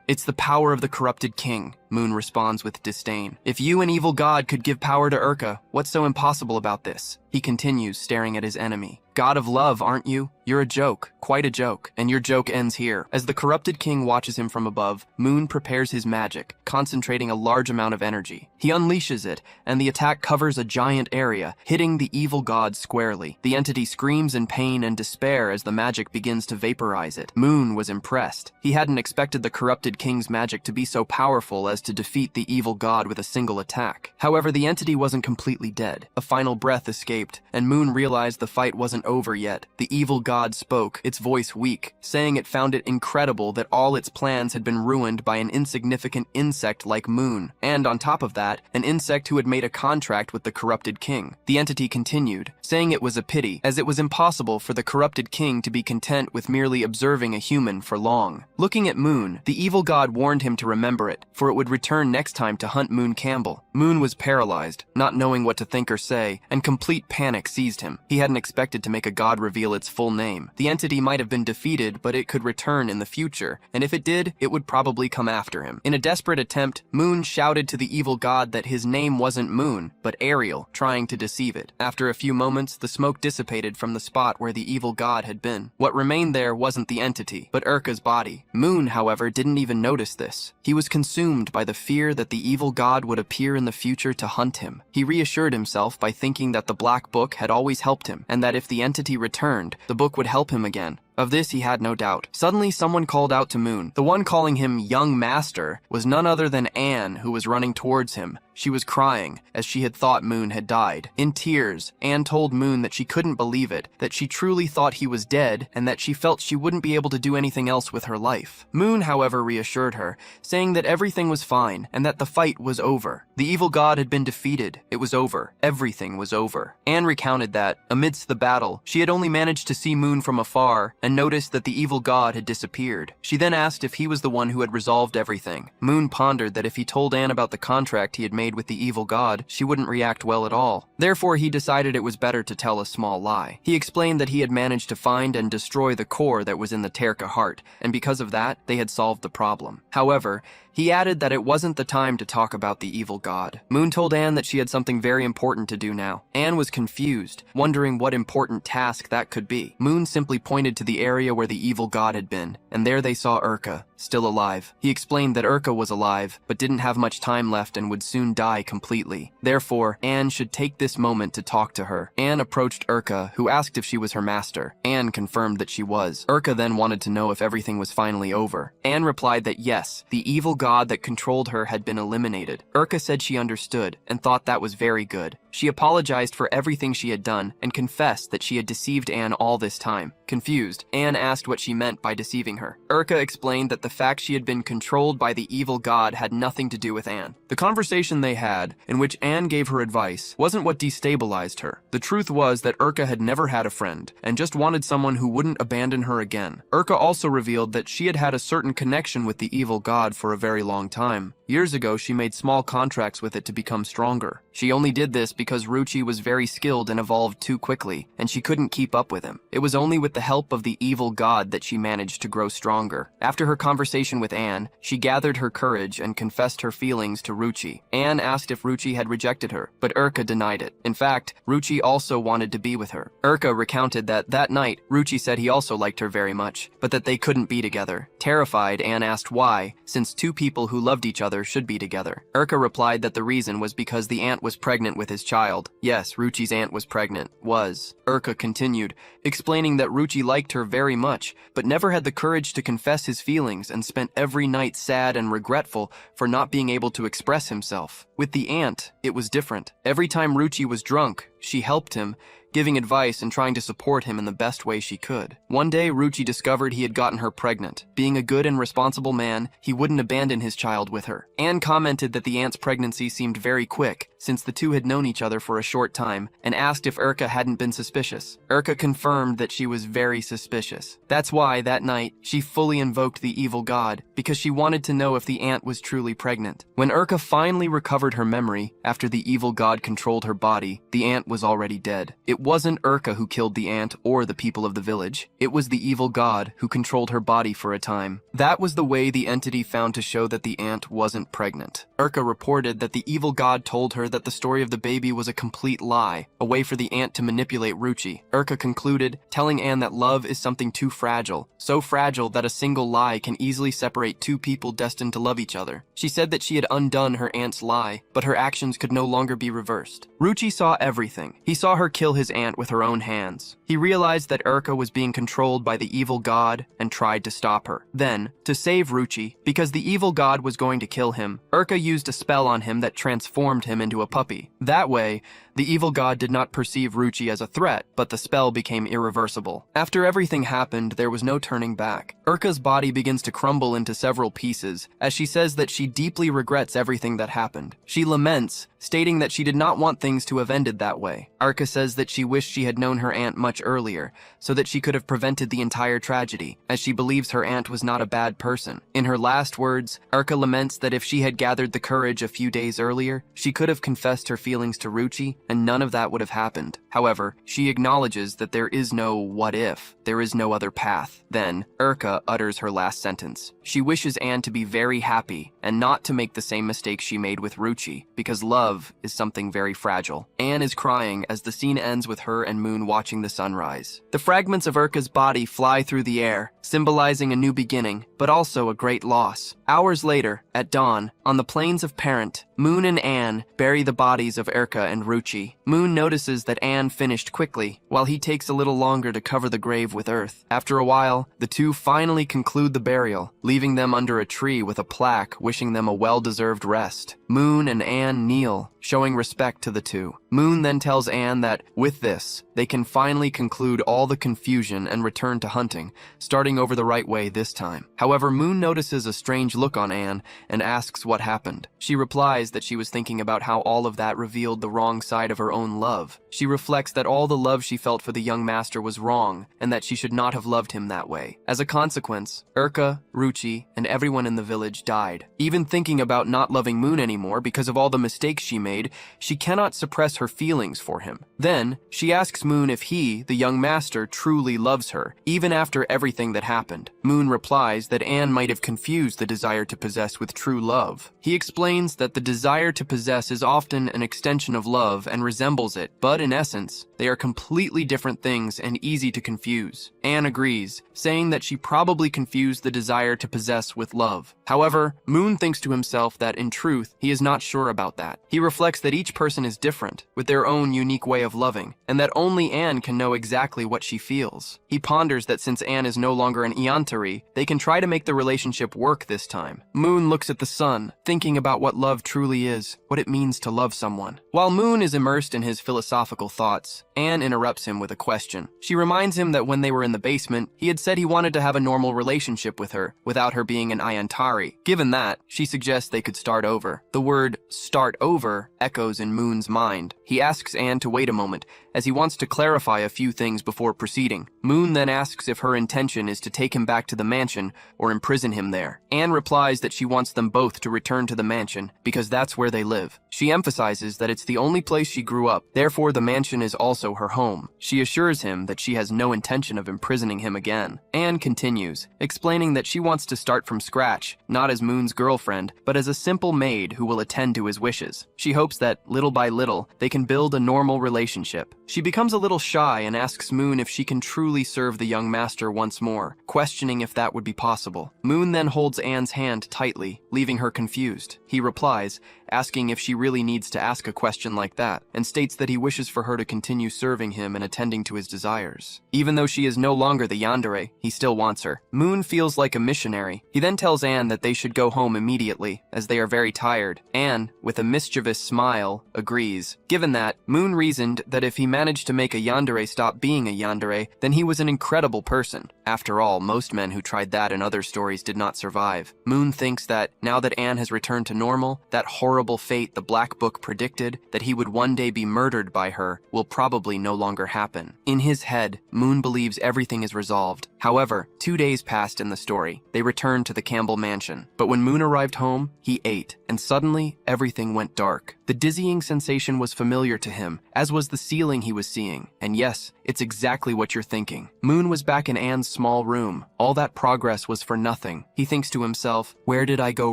It's the power of the corrupted king, Moon responds with disdain. If you, an evil god, could give power to Erka, what's so impossible about this? He continues, staring at his enemy. God of love, aren't you? You're a joke, quite a joke, and your joke ends here. As the corrupted king watches him from above, Moon prepares his magic, concentrating a large amount of energy. He unleashes it, and the attack covers a giant area, hitting the evil god squarely. The entity screams in pain and despair as the magic begins to vaporize it. Moon was impressed. He hadn't expected the corrupted king's magic to be so powerful as to defeat the evil god with a single attack. However, the entity wasn't completely dead. A final breath escaped, and Moon realized the fight wasn't over yet. The evil god spoke, its voice weak, saying it found it incredible that all its plans had been ruined by an insignificant insect like Moon, and on top of that, an insect who had made a contract with the corrupted king. The entity continued, saying it was a pity, as it was impossible for the corrupted king to be content with merely observing a human for long. Looking at Moon, the evil god warned him to remember it, for it would return next time to hunt Moon Campbell. Moon was paralyzed, not knowing what to think or say, and complete panic seized him. He hadn't expected to make a god reveal its full name. The entity might have been defeated, but it could return in the future, and if it did, it would probably come after him. In a desperate attempt, Moon shouted to the evil god that his name wasn't Moon, but Ariel, trying to deceive it. After a few moments, the smoke dissipated from the spot where the evil god had been. What remained there wasn't the entity, but Erka's body. Moon, however, didn't even notice this. He was consumed by the fear that the evil god would appear in the future to hunt him. He reassured himself by thinking that the black book had always helped him, and that if the entity returned, the book would help him again. Of this he had no doubt. Suddenly someone called out to Moon. The one calling him young master was none other than Anne, who was running towards him. She was crying, as she had thought Moon had died. In tears, Anne told Moon that she couldn't believe it, that she truly thought he was dead, and that she felt she wouldn't be able to do anything else with her life. Moon, however, reassured her, saying that everything was fine, and that the fight was over. The evil god had been defeated. It was over. Everything was over. Anne recounted that, amidst the battle, she had only managed to see Moon from afar, and noticed that the evil god had disappeared. She then asked if he was the one who had resolved everything. Moon pondered that if he told Anne about the contract he had made with the evil god, she wouldn't react well at all. Therefore, he decided it was better to tell a small lie. He explained that he had managed to find and destroy the core that was in the Terka heart, and because of that, they had solved the problem. However, he added that it wasn't the time to talk about the evil god. Moon told Anne that she had something very important to do now. Anne was confused, wondering what important task that could be. Moon simply pointed to the area where the evil god had been, and there they saw Erka, still alive. He explained that Erka was alive, but didn't have much time left and would soon die completely. Therefore, Anne should take this moment to talk to her. Anne approached Erka, who asked if she was her master. Anne confirmed that she was. Erka then wanted to know if everything was finally over. Anne replied that yes, the evil god that controlled her had been eliminated. Erka said she understood, and thought that was very good. She apologized for everything she had done, and confessed that she had deceived Anne all this time. Confused, Anne asked what she meant by deceiving her. Urka explained that the fact she had been controlled by the evil god had nothing to do with Anne. The conversation they had, in which Anne gave her advice, wasn't what destabilized her. The truth was that Urka had never had a friend, and just wanted someone who wouldn't abandon her again. Urka also revealed that she had had a certain connection with the evil god for a very long time. Years ago, she made small contracts with it to become stronger. She only did this because Ruchi was very skilled and evolved too quickly, and she couldn't keep up with him. It was only with the help of the evil god that she managed to grow stronger. After her conversation with Anne, she gathered her courage and confessed her feelings to Ruchi. Anne asked if Ruchi had rejected her, but Urka denied it. In fact, Ruchi also wanted to be with her. Urka recounted that night, Ruchi said he also liked her very much, but that they couldn't be together. Terrified, Anne asked why, since two people who loved each other should be together. Urka replied that the reason was because the aunt was pregnant with his child. Yes, Ruchi's aunt was pregnant. Urka continued, explaining that Ruchi liked her very much, but never had the courage to confess his feelings and spent every night sad and regretful for not being able to express himself. With the aunt, it was different. Every time Ruchi was drunk, she helped him, giving advice and trying to support him in the best way she could. One day, Ruchi discovered he had gotten her pregnant. Being a good and responsible man, he wouldn't abandon his child with her. Anne commented that the aunt's pregnancy seemed very quick, since the two had known each other for a short time, and asked if Urka hadn't been suspicious. Urka confirmed that she was very suspicious. That's why, that night, she fully invoked the evil god, because she wanted to know if the aunt was truly pregnant. When Urka finally recovered her memory, after the evil god controlled her body, the aunt was already dead. It wasn't Urka who killed the aunt or the people of the village. It was the evil god who controlled her body for a time. That was the way the entity found to show that the aunt wasn't pregnant. Urka reported that the evil god told her that the story of the baby was a complete lie, a way for the aunt to manipulate Ruchi. Urka concluded, telling Anne that love is something too fragile, so fragile that a single lie can easily separate two people destined to love each other. She said that she had undone her aunt's lie, but her actions could no longer be reversed. Ruchi saw everything. He saw her kill his aunt with her own hands. He realized that Urka was being controlled by the evil god and tried to stop her. Then, to save Ruchi, because the evil god was going to kill him, Urka used a spell on him that transformed him into a puppy. That way, the evil god did not perceive Ruchi as a threat, but the spell became irreversible. After everything happened, there was no turning back. Urka's body begins to crumble into several pieces, as she says that she deeply regrets everything that happened. She laments, stating that she did not want things to have ended that way. Urka says that she wished she had known her aunt much earlier, so that she could have prevented the entire tragedy, as she believes her aunt was not a bad person. In her last words, Urka laments that if she had gathered the courage a few days earlier, she could have confessed her feelings to Ruchi, and none of that would have happened. However, she acknowledges that there is no what if, there is no other path. Then, Urka utters her last sentence. She wishes Anne to be very happy, and not to make the same mistake she made with Ruchi, because love is something very fragile. Anne is crying as the scene ends with her and Moon watching the sunrise. The fragments of Urka's body fly through the air, symbolizing a new beginning, but also a great loss. Hours later, at dawn, on the plains of Parent, Moon and Anne bury the bodies of Urka and Ruchi. Moon notices that Anne finished quickly, while he takes a little longer to cover the grave with earth. After a while, the two finally conclude the burial, leaving them under a tree with a plaque wishing them a well-deserved rest. Moon and Anne kneel, showing respect to the two. Moon then tells Anne that, with this, they can finally conclude all the confusion and return to hunting, starting over the right way this time. However, Moon notices a strange look on Anne and asks what happened. She replies that she was thinking about how all of that revealed the wrong side of her own love. She reflects that all the love she felt for the young master was wrong, and that she should not have loved him that way. As a consequence, Urka, Ruchi, and everyone in the village died. Even thinking about not loving Moon anymore because of all the mistakes she made, she cannot suppress her feelings for him. Then, she asks Moon if he, the young master, truly loves her, even after everything that happened. Moon replies that Anne might have confused the desire to possess with true love. He explains that the desire to possess is often an extension of love and resembles it, but in essence, they are completely different things and easy to confuse. Anne agrees, saying that she probably confused the desire to possess with love. However, Moon thinks to himself that in truth, he is not sure about that. He reflects that each person is different, with their own unique way of loving, and that only Anne can know exactly what she feels. He ponders that since Anne is no longer an Iantari, they can try to make the relationship work this time. Moon looks at the sun, thinking about what love truly is, what it means to love someone. While Moon is immersed in his philosophical thoughts, Anne interrupts him with a question. She reminds him that when they were in the basement, he had said he wanted to have a normal relationship with her, without her being an Iantari. Given that, she suggests they could start over. The word start over echoes in Moon's mind. He asks Anne to wait a moment, as he wants to clarify a few things before proceeding. Moon then asks if her intention is to take him back to the mansion or imprison him there. Anne replies that she wants them both to return to the mansion because that's where they live. She emphasizes that it's the only place she grew up, therefore the mansion is also her home. She assures him that she has no intention of imprisoning him again. Anne continues, explaining that she wants to start from scratch, not as Moon's girlfriend, but as a simple maid who will attend to his wishes. She hopes that, little by little, they can build a normal relationship. She becomes a little shy and asks Moon if she can truly serve the young master once more, questioning if that would be possible. Moon then holds Anne's hand tightly, leaving her confused. He replies, asking if she really needs to ask a question like that, and states that he wishes for her to continue serving him and attending to his desires. Even though she is no longer the yandere, he still wants her. Moon feels like a missionary. He then tells Anne that they should go home immediately, as they are very tired. Anne, with a mischievous smile, agrees. Given that, Moon reasoned that if he managed to make a yandere stop being a yandere, then he was an incredible person. After all, most men who tried that in other stories did not survive. Moon thinks that, now that Anne has returned to normal, that horrible fate the Black Book predicted, that he would one day be murdered by her, will probably no longer happen. In his head, Moon believes everything is resolved. However, 2 days passed in the story. They returned to the Campbell mansion. But when Moon arrived home, he ate, and suddenly, everything went dark. The dizzying sensation was familiar to him, as was the ceiling he was seeing. And yes, it's exactly what you're thinking. Moon was back in Anne's small room. All that progress was for nothing. He thinks to himself, where did I go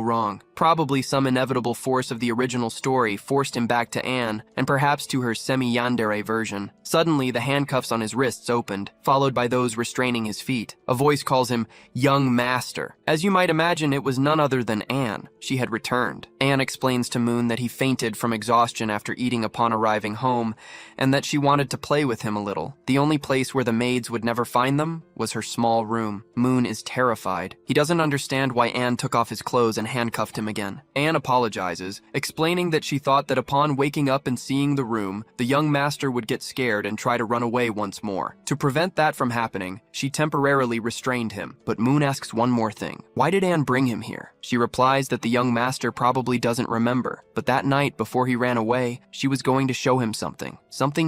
wrong? Probably some inevitable force of the original story forced him back to Anne, and perhaps to her semi-yandere version. Suddenly, the handcuffs on his wrists opened, followed by those restraining his feet. A voice calls him, young master. As you might imagine, it was none other than Anne. She had returned. Anne explains to Moon that he fainted from exhaustion after eating upon arriving home, and that she wanted to play with him a little. The only place where the maids would never find them was her small room. Moon is terrified. He doesn't understand why Anne took off his clothes and handcuffed him again. Anne apologizes, explaining that she thought that upon waking up and seeing the room, the young master would get scared and try to run away once more. To prevent that from happening, she temporarily restrained him. But Moon asks one more thing. Why did Anne bring him here? She replies that the young master probably doesn't remember, but that night before he ran away, she was going to show him something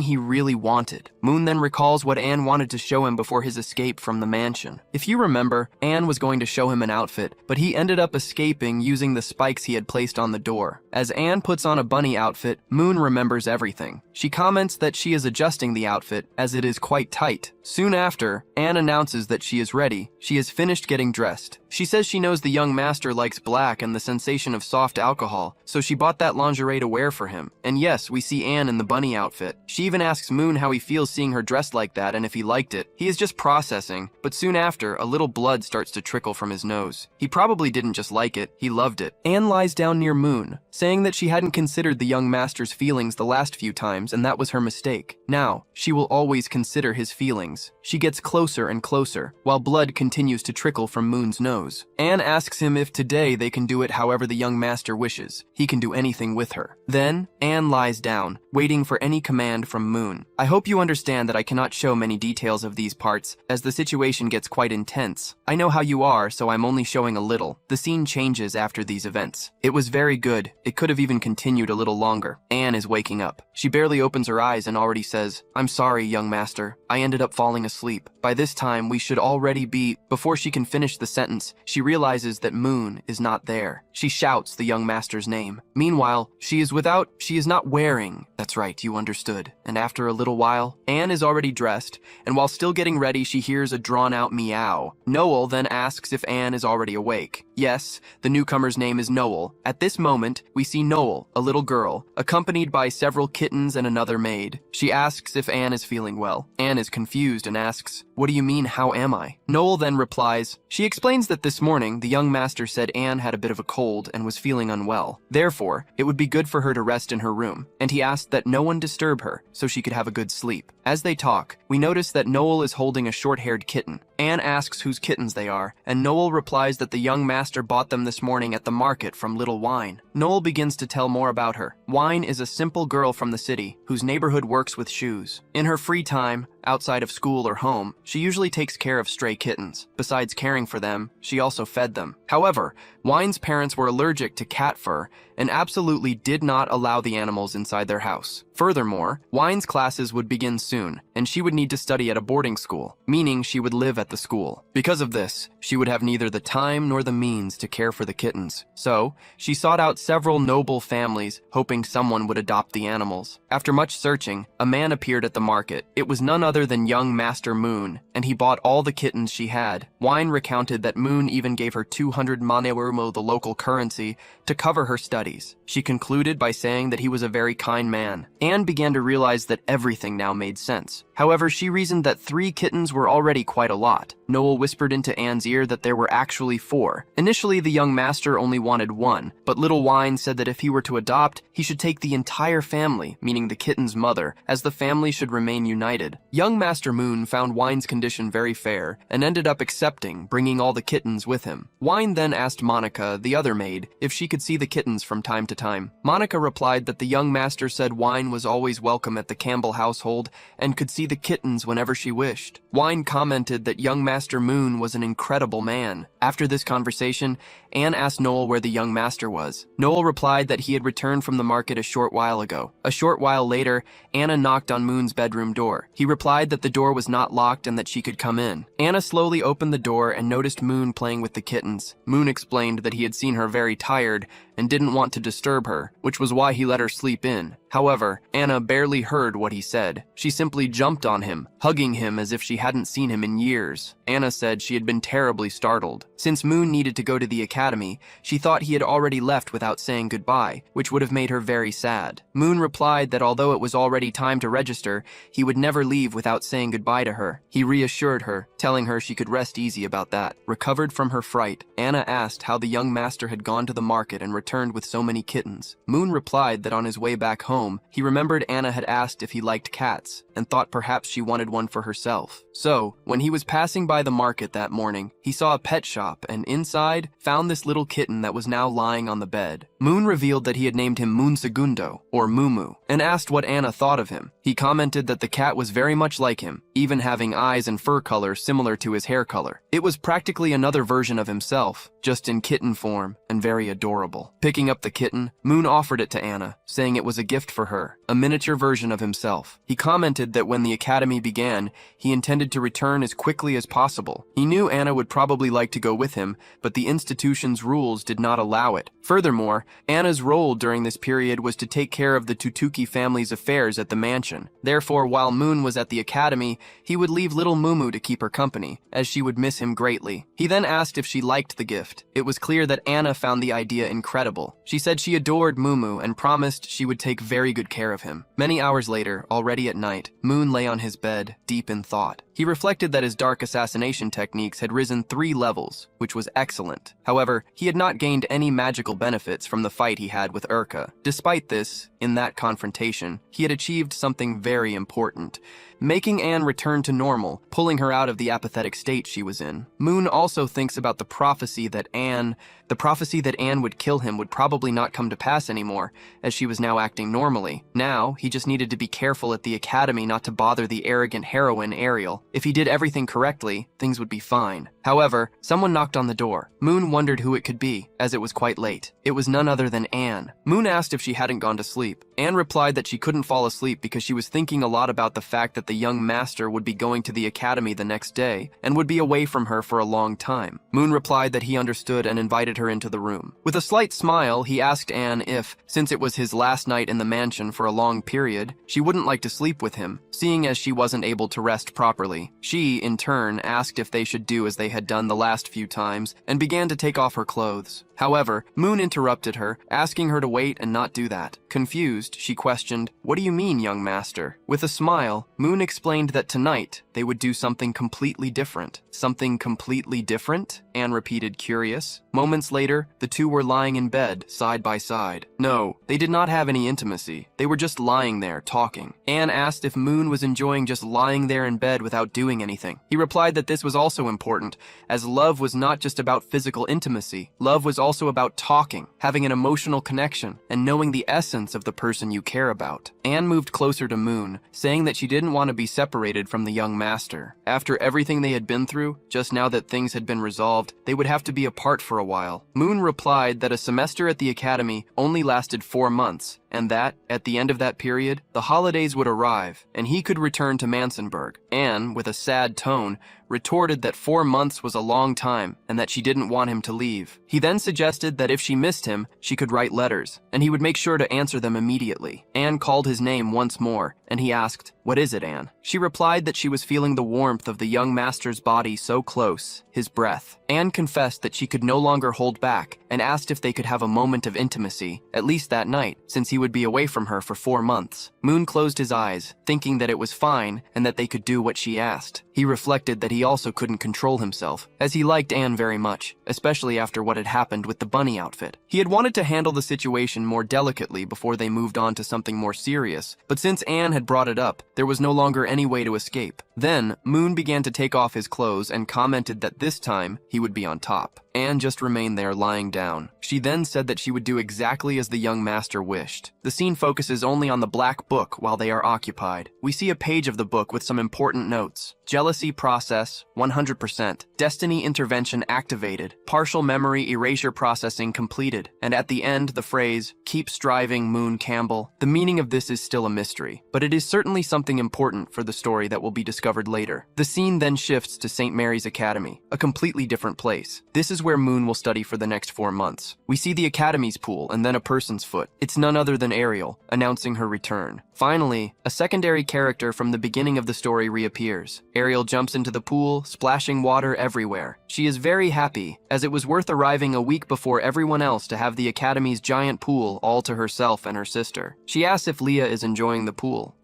he really wanted. Moon then recalls what Anne wanted to show him before his escape from the mansion. If you remember, Anne was going to show him an outfit, but he ended up escaping using the spikes he had placed on the door. As Anne puts on a bunny outfit, Moon remembers everything. She comments that she is adjusting the outfit, as it is quite tight. Soon after, Anne announces that she is ready. She has finished getting dressed. She says she knows the young master likes black and the sensation of soft alcohol, so she bought that lingerie to wear for him. And yes, we see Anne in the bunny outfit. She even asks Moon how he feels seeing her dressed like that and if he liked it. He is just processing, but soon after, a little blood starts to trickle from his nose. He probably didn't just like it, he loved it. Anne lies down near Moon, saying that she hadn't considered the young master's feelings the last few times and that was her mistake. Now, she will always consider his feelings. She gets closer and closer, while blood continues to trickle from Moon's nose. Anne asks him if today they can do it however the young master wishes. He can do anything with her. Then, Anne lies down, waiting for any command from Moon. I hope you understand that I cannot show many details of these parts, as the situation gets quite intense. I know how you are, so I'm only showing a little. The scene changes after these events. It was very good. It could have even continued a little longer. Anne is waking up. She barely opens her eyes and already says, I'm sorry, young master. I ended up falling asleep. By this time, we should already be... Before she can finish the sentence, she realizes that Moon is not there. She shouts the young master's name. Meanwhile, she is not wearing... That's right, you understood. And after a little while, Anne is already dressed, and while still getting ready, she hears a drawn-out meow. Noel then asks if Anne is already awake. Yes, the newcomer's name is Noel. At this moment, we see Noel, a little girl, accompanied by several kittens and another maid. She asks if Anne is feeling well. Anne is confused confused and asks, "What do you mean, how am I?" Noel then replies, she explains that this morning the young master said Anne had a bit of a cold and was feeling unwell. Therefore, it would be good for her to rest in her room, and he asked that no one disturb her so she could have a good sleep. As they talk, we notice that Noel is holding a short-haired kitten. Anne asks whose kittens they are, and Noel replies that the young master bought them this morning at the market from Little Wine. Noel begins to tell more about her. Wine is a simple girl from the city whose neighborhood works with shoes. In her free time, outside of school or home, she usually takes care of stray kittens. Besides caring for them, she also fed them. However, Wine's parents were allergic to cat fur and absolutely did not allow the animals inside their house. Furthermore, Wine's classes would begin soon, and she would need to study at a boarding school, meaning she would live at the school. Because of this, she would have neither the time nor the means to care for the kittens. So, she sought out several noble families, hoping someone would adopt the animals. After much searching, a man appeared at the market. It was none other than young Master Moon, and he bought all the kittens she had. Wine recounted that Moon even gave her 200 Manhwa, the local currency, to cover her studies. She concluded by saying that he was a very kind man. Anne began to realize that everything now made sense. However, she reasoned that 3 kittens were already quite a lot. Noel whispered into Anne's ear that there were actually 4. Initially, the young master only wanted 1, but Little Wine said that if he were to adopt, he should take the entire family, meaning the kitten's mother, as the family should remain united. Young Master Moon found Wine's condition very fair and ended up accepting, bringing all the kittens with him. Wine then asked Monica, the other maid, if she could see the kittens from time to time. Monica replied that the young master said Wine was always welcome at the Campbell household and could see the kittens whenever she wished. Wine commented that young Master Moon was an incredible man. After this conversation, Anne asked Noel where the young master was. Noel replied that he had returned from the market a short while ago. A short while later, Anna knocked on Moon's bedroom door. He replied that the door was not locked and that she could come in. Anna slowly opened the door and noticed Moon playing with the kittens. Moon explained that he had seen her very tired and didn't want to disturb her, which was why he let her sleep in. However, Anna barely heard what he said. She simply jumped on him, hugging him as if she hadn't seen him in years. Anna said she had been terribly startled. Since Moon needed to go to the academy, she thought he had already left without saying goodbye, which would have made her very sad. Moon replied that although it was already time to register, he would never leave without saying goodbye to her. He reassured her, telling her she could rest easy about that. Recovered from her fright, Anna asked how the young master had gone to the market and returned with so many kittens. Moon replied that on his way back home, he remembered Anna had asked if he liked cats and thought perhaps she wanted one for herself. So, when he was passing by the market that morning, he saw a pet shop and inside found this little kitten that was now lying on the bed. Moon revealed that he had named him Moon Segundo, or Mumu, and asked what Anna thought of him. He commented that the cat was very much like him, even having eyes and fur color similar to his hair color. It was practically another version of himself, just in kitten form and very adorable. Picking up the kitten, Moon offered it to Anna, saying it was a gift for her, a miniature version of himself. He commented that when the academy began, he intended to return as quickly as possible. He knew Anna would probably like to go with him, but the institution's rules did not allow it. Furthermore, Anna's role during this period was to take care of the Tutuki family's affairs at the mansion. Therefore, while Moon was at the academy, he would leave little Mumu to keep her company, as she would miss him greatly. He then asked if she liked the gift. It was clear that Anna found the idea incredible. She said she adored Mumu and promised she would take very good care of him. Many hours later, already at night, Moon lay on his bed, deep in thought. He reflected that his dark assassination techniques had risen 3 levels, which was excellent. However, he had not gained any magical benefits from the fight he had with Urka. Despite this, in that confrontation, he had achieved something very important, making Anne return to normal, pulling her out of the apathetic state she was in. Moon also thinks about the prophecy that Anne would kill him would probably not come to pass anymore, as she was now acting normally. Now, he just needed to be careful at the academy not to bother the arrogant heroine Ariel. If he did everything correctly, things would be fine. However, someone knocked on the door. Moon wondered who it could be, as it was quite late. It was none other than Anne. Moon asked if she hadn't gone to sleep. Anne replied that she couldn't fall asleep because she was thinking a lot about the fact that the young master would be going to the academy the next day and would be away from her for a long time. Moon replied that he understood and invited her into the room. With a slight smile, he asked Anne if, since it was his last night in the mansion for a long period, she wouldn't like to sleep with him, seeing as she wasn't able to rest properly. She, in turn, asked if they should do as they had done the last few times and began to take off her clothes. However, Moon interrupted her, asking her to wait and not do that. Confused, she questioned, "What do you mean, young master?" With a smile, Moon explained that tonight they would do something completely different. Something completely different? Anne repeated, curious. Moments later, the two were lying in bed, side by side. No, they did not have any intimacy. They were just lying there, talking. Anne asked if Moon was enjoying just lying there in bed without doing anything. He replied that this was also important, as love was not just about physical intimacy. Love was also about talking, having an emotional connection, and knowing the essence of the person you care about. Anne moved closer to Moon, saying that she didn't want to be separated from the young master. After everything they had been through, just now that things had been resolved, they would have to be apart for a while. Moon replied that a semester at the academy only lasted 4 months, and that, at the end of that period, the holidays would arrive, and he could return to Mansenburg. Anne, with a sad tone, retorted that 4 months was a long time, and that she didn't want him to leave. He then suggested that if she missed him, she could write letters, and he would make sure to answer them immediately. Anne called his name once more, and he asked, "What is it, Anne?" She replied that she was feeling the warmth of the young master's body so close, his breath. Anne confessed that she could no longer hold back, and asked if they could have a moment of intimacy, at least that night, since he would be away from her for 4 months. Moon closed his eyes, thinking that it was fine, and that they could do what she asked. He reflected that he also couldn't control himself, as he liked Anne very much, especially after what had happened with the bunny outfit. He had wanted to handle the situation more delicately before they moved on to something more serious, but since Anne had brought it up, there was no longer any way to escape. Then, Moon began to take off his clothes and commented that this time, he would be on top. Anne just remained there lying down. She then said that she would do exactly as the young master wished. The scene focuses only on the black book while they are occupied. We see a page of the book with some important notes. Jealousy process, 100%. Destiny intervention activated. Partial memory erasure processing completed. And at the end, the phrase, "Keep striving, Moon Campbell." The meaning of this is still a mystery, but it is certainly something important for the story that will be discovered later. The scene then shifts to St. Mary's Academy, a completely different place. This is where Moon will study for the next 4 months. We see the Academy's pool and then a person's foot. It's none other than Ariel, announcing her return. Finally, a secondary character from the beginning of the story reappears. Ariel jumps into the pool, splashing water everywhere. She is very happy, as it was worth arriving a week before everyone else to have the Academy's giant pool all to herself and her sister. She asks if Leah is enjoying the pool.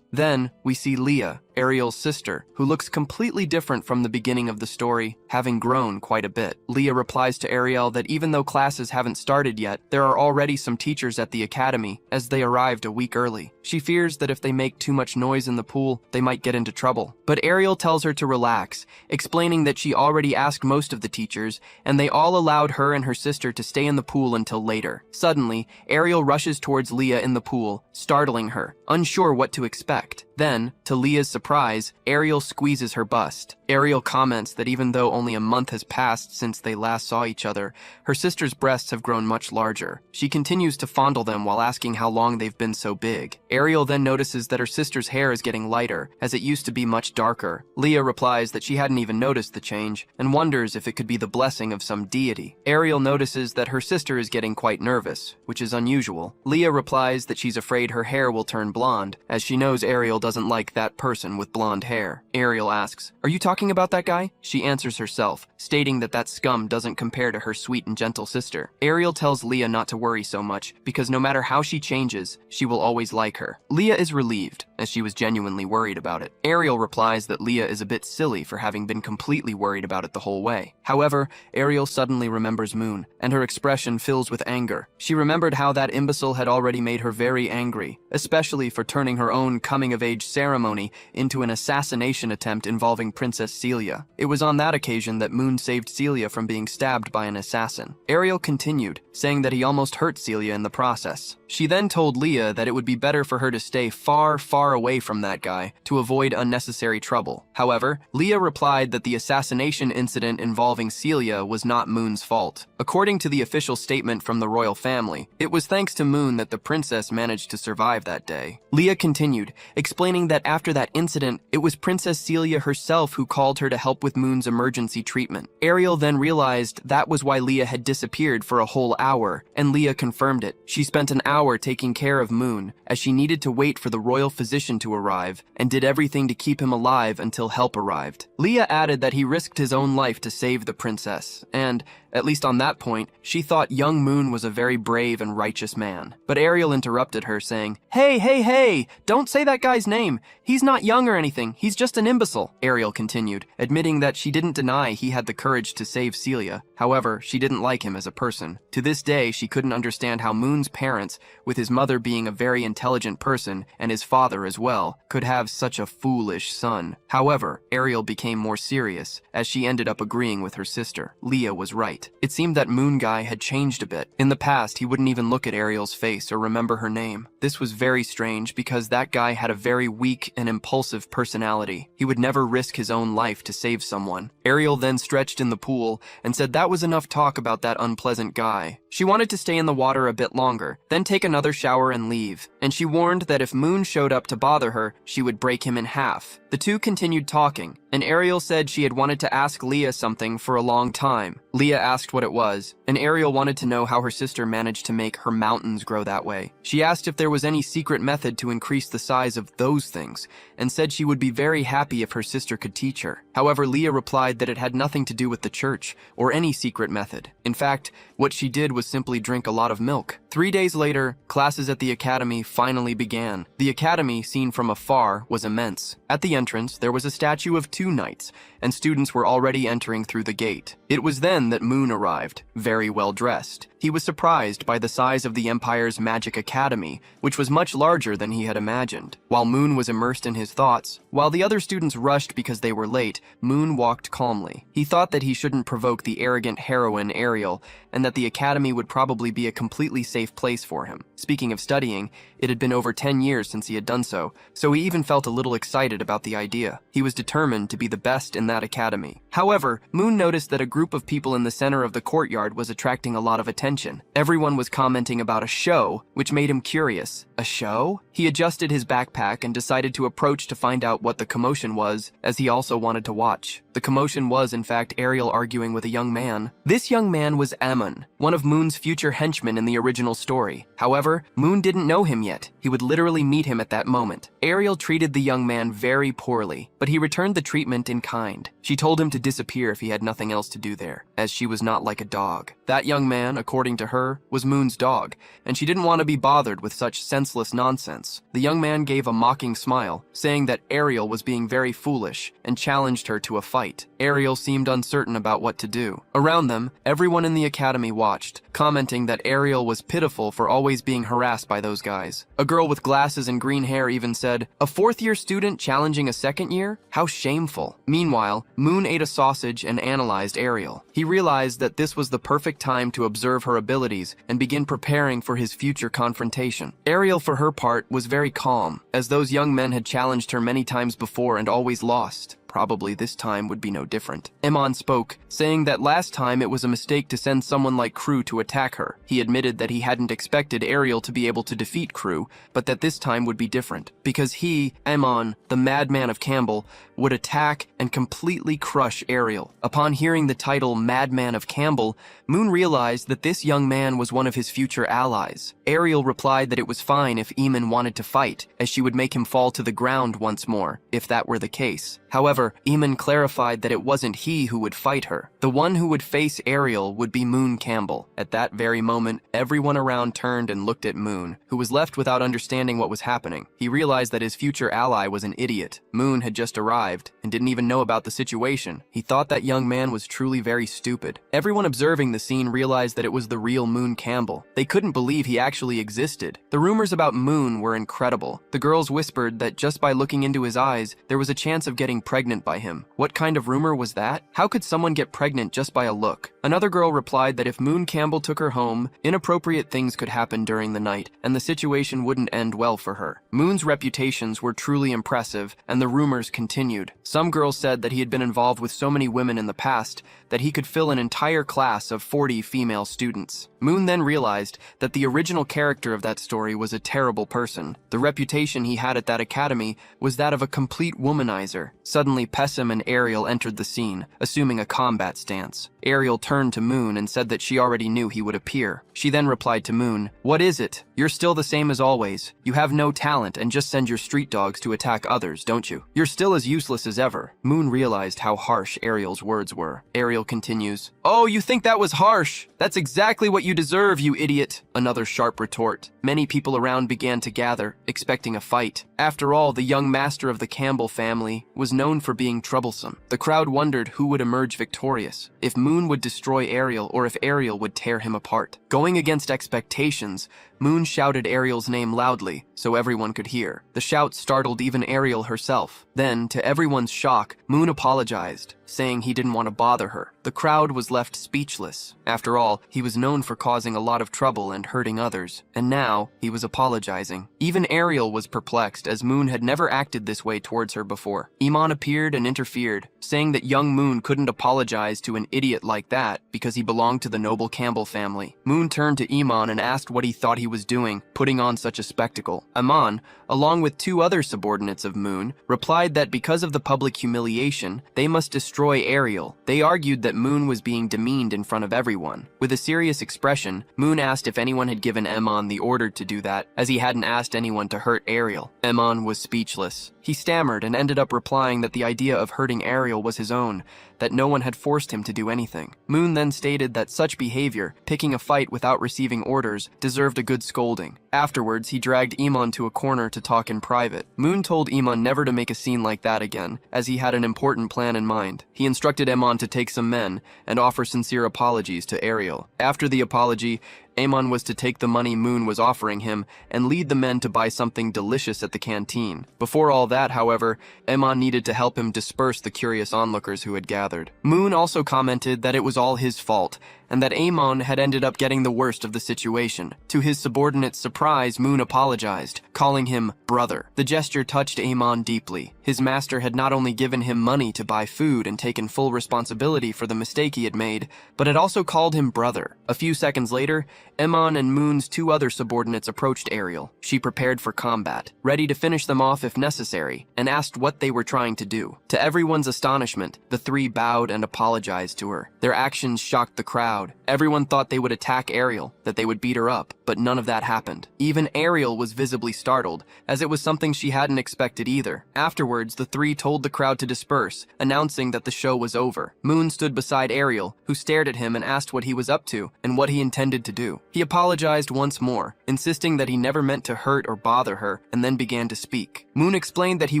Then, we see Leah, Ariel's sister, who looks completely different from the beginning of the story, having grown quite a bit. Leah replies to Ariel that even though classes haven't started yet, there are already some teachers at the academy, as they arrived a week early. She fears that if they make too much noise in the pool, they might get into trouble. But Ariel tells her to relax, explaining that she already asked most of the teachers, and they all allowed her and her sister to stay in the pool until later. Suddenly, Ariel rushes towards Leah in the pool, startling her, unsure what to expect. Then, to Leah's surprise, Ariel squeezes her bust. Ariel comments that even though only a month has passed since they last saw each other, her sister's breasts have grown much larger. She continues to fondle them while asking how long they've been so big. Ariel then notices that her sister's hair is getting lighter, as it used to be much darker. Leah replies that she hadn't even noticed the change, and wonders if it could be the blessing of some deity. Ariel notices that her sister is getting quite nervous, which is unusual. Leah replies that she's afraid her hair will turn blonde, as she knows Ariel doesn't like that person with blonde hair. Ariel asks, "Are you talking about that guy?" She answers herself, stating that that scum doesn't compare to her sweet and gentle sister. Ariel tells Leah not to worry so much, because no matter how she changes, she will always like her. Leah is relieved, as she was genuinely worried about it. Ariel replies that Leah is a bit silly for having been completely worried about it the whole way. However, Ariel suddenly remembers Moon, and her expression fills with anger. She remembered how that imbecile had already made her very angry, especially for turning her own coming-of-age ceremony into an assassination attempt involving Princess Celia. It was on that occasion that Moon saved Celia from being stabbed by an assassin. Ariel continued, saying that he almost hurt Celia in the process. She then told Leah that it would be better for her to stay far, far away from that guy to avoid unnecessary trouble. However, Leah replied that the assassination incident involving Celia was not Moon's fault. According to the official statement from the royal family, it was thanks to Moon that the princess managed to survive that day. Leah continued, explaining that after that incident, it was Princess Celia herself who called her to help with Moon's emergency treatment. Ariel then realized that was why Leah had disappeared for a whole hour, and Leah confirmed it. She spent an hour taking care of Moon, as she needed to wait for the royal physician mission to arrive and did everything to keep him alive until help arrived. Leah added that he risked his own life to save the princess, and, at least on that point, she thought young Moon was a very brave and righteous man. But Ariel interrupted her, saying, Hey, don't say that guy's name. He's not young or anything, he's just an imbecile, Ariel continued, admitting that she didn't deny he had the courage to save Celia. However, she didn't like him as a person. To this day, she couldn't understand how Moon's parents, with his mother being a very intelligent person and his father as well, could have such a foolish son. However, Ariel became more serious as she ended up agreeing with her sister. Leah was right. It seemed that Moon Guy had changed a bit. In the past, he wouldn't even look at Ariel's face or remember her name. This was very strange because that guy had a very weak and impulsive personality. He would never risk his own life to save someone. Ariel then stretched in the pool and said that was enough talk about that unpleasant guy. She wanted to stay in the water a bit longer, then take another shower and leave, and she warned that if Moon showed up to bother her, she would break him in half. The two continued talking, and Ariel said she had wanted to ask Leah something for a long time. Leah asked what it was, and Ariel wanted to know how her sister managed to make her mountains grow that way. She asked if there was any secret method to increase the size of those things, and said she would be very happy if her sister could teach her. However, Leah replied that it had nothing to do with the church or any secret method. In fact, what she did was simply drink a lot of milk. 3 days later, classes at the academy finally began. The academy, seen from afar, was immense. At the entrance, there was a statue of 2 knights, and students were already entering through the gate. It was then that Moon arrived, very well dressed. He was surprised by the size of the Empire's Magic Academy, which was much larger than he had imagined. While Moon was immersed in his thoughts, while the other students rushed because they were late, Moon walked calmly. He thought that he shouldn't provoke the arrogant heroine Ariel, and that the academy would probably be a completely safe place for him. Speaking of studying, it had been over 10 years since he had done so he even felt a little excited about the idea. He was determined to be the best in that academy. However, Moon noticed that a group of people in the center of the courtyard was attracting a lot of attention. Everyone was commenting about a show, which made him curious. A show? He adjusted his backpack and decided to approach to find out what the commotion was, as he also wanted to watch. The commotion was, in fact, Ariel arguing with a young man. This young man was Ammon, one of Moon's future henchmen in the original story. However, Moon didn't know him yet. He would literally meet him at that moment. Ariel treated the young man very poorly, but he returned the treatment in kind. She told him to disappear if he had nothing else to do there, as she was not like a dog. That young man, according to her, was Moon's dog, and she didn't want to be bothered with such senseless nonsense. The young man gave a mocking smile, saying that Ariel was being very foolish, and challenged her to a fight. Ariel seemed uncertain about what to do. Around them, everyone in the academy watched, commenting that Ariel was pitiful for always being harassed by those guys. A girl with glasses and green hair even said, "A fourth-year student challenging a second year? How shameful." Meanwhile, Moon ate a sausage and analyzed Ariel. He realized that this was the perfect time to observe her abilities and begin preparing for his future confrontation. Ariel, for her part, was very calm, as those young men had challenged her many times before and always lost. Probably this time would be no different. Emon spoke, saying that last time it was a mistake to send someone like Crew to attack her. He admitted that he hadn't expected Ariel to be able to defeat Crew, but that this time would be different, because he, Emon, the madman of Campbell, would attack and completely crush Ariel. Upon hearing the title Madman of Campbell, Moon realized that this young man was one of his future allies. Ariel replied that it was fine if Eamon wanted to fight, as she would make him fall to the ground once more, if that were the case. However, Eamon clarified that it wasn't he who would fight her. The one who would face Ariel would be Moon Campbell. At that very moment, everyone around turned and looked at Moon, who was left without understanding what was happening. He realized that his future ally was an idiot. Moon had just arrived and didn't even know about the situation. He thought that young man was truly very stupid. Everyone observing the scene realized that it was the real Moon Campbell. They couldn't believe he actually existed. The rumors about Moon were incredible. The girls whispered that just by looking into his eyes, there was a chance of getting pregnant by him. What kind of rumor was that? How could someone get pregnant just by a look? Another girl replied that if Moon Campbell took her home, inappropriate things could happen during the night, and the situation wouldn't end well for her. Moon's reputations were truly impressive, and the rumors continued. Some girls said that he had been involved with so many women in the past that he could fill an entire class of 40 female students. Moon then realized that the original character of that story was a terrible person. The reputation he had at that academy was that of a complete womanizer. Suddenly, Suddenly, Pessim and Ariel entered the scene, assuming a combat stance. Ariel turned to Moon and said that she already knew he would appear. She then replied to Moon, "What is it? You're still the same as always. You have no talent and just send your street dogs to attack others, don't you? You're still as useless as ever." Moon realized how harsh Ariel's words were. Ariel continues, "Oh, you think that was harsh? That's exactly what you deserve, you idiot." Another sharp retort. Many people around began to gather, expecting a fight. After all, the young master of the Campbell family was known for being troublesome. The crowd wondered who would emerge victorious, if Moon would destroy Ariel or if Ariel would tear him apart. Going against expectations, Moon shouted Ariel's name loudly so everyone could hear. The shout startled even Ariel herself. Then, to everyone's shock, Moon apologized, saying he didn't want to bother her. The crowd was left speechless. After all, he was known for causing a lot of trouble and hurting others, and now he was apologizing. Even Ariel was perplexed, as Moon had never acted this way towards her before. Iman appeared and interfered, saying that young Moon couldn't apologize to an idiot like that because he belonged to the noble Campbell family. Moon turned to Iman and asked what he thought he was doing, putting on such a spectacle. Iman, along with two other subordinates of Moon, replied that because of the public humiliation, they must destroy Ariel. They argued that Moon was being demeaned in front of everyone. With a serious expression, Moon asked if anyone had given Iman the order to do that, as he hadn't asked anyone to hurt Ariel. Iman was speechless. He stammered and ended up replying that the idea of hurting Ariel was his own, that no one had forced him to do anything. Moon then stated that such behavior, picking a fight without receiving orders, deserved a good scolding. Afterwards, he dragged Iman to a corner to talk in private. Moon told Iman never to make a scene like that again, as he had an important plan in mind. He instructed Iman to take some men and offer sincere apologies to Ariel. After the apology, Amon was to take the money Moon was offering him and lead the men to buy something delicious at the canteen. Before all that, however, Amon needed to help him disperse the curious onlookers who had gathered. Moon also commented that it was all his fault, and that Amon had ended up getting the worst of the situation. To his subordinate's surprise, Moon apologized, calling him brother. The gesture touched Amon deeply. His master had not only given him money to buy food and taken full responsibility for the mistake he had made, but had also called him brother. A few seconds later, Amon and Moon's two other subordinates approached Ariel. She prepared for combat, ready to finish them off if necessary, and asked what they were trying to do. To everyone's astonishment, the three bowed and apologized to her. Their actions shocked the crowd. Everyone thought they would attack Ariel, that they would beat her up, but none of that happened. Even Ariel was visibly startled, as it was something she hadn't expected either. Afterwards, the three told the crowd to disperse, announcing that the show was over. Moon stood beside Ariel, who stared at him and asked what he was up to and what he intended to do. He apologized once more, insisting that he never meant to hurt or bother her, and then began to speak. Moon explained that he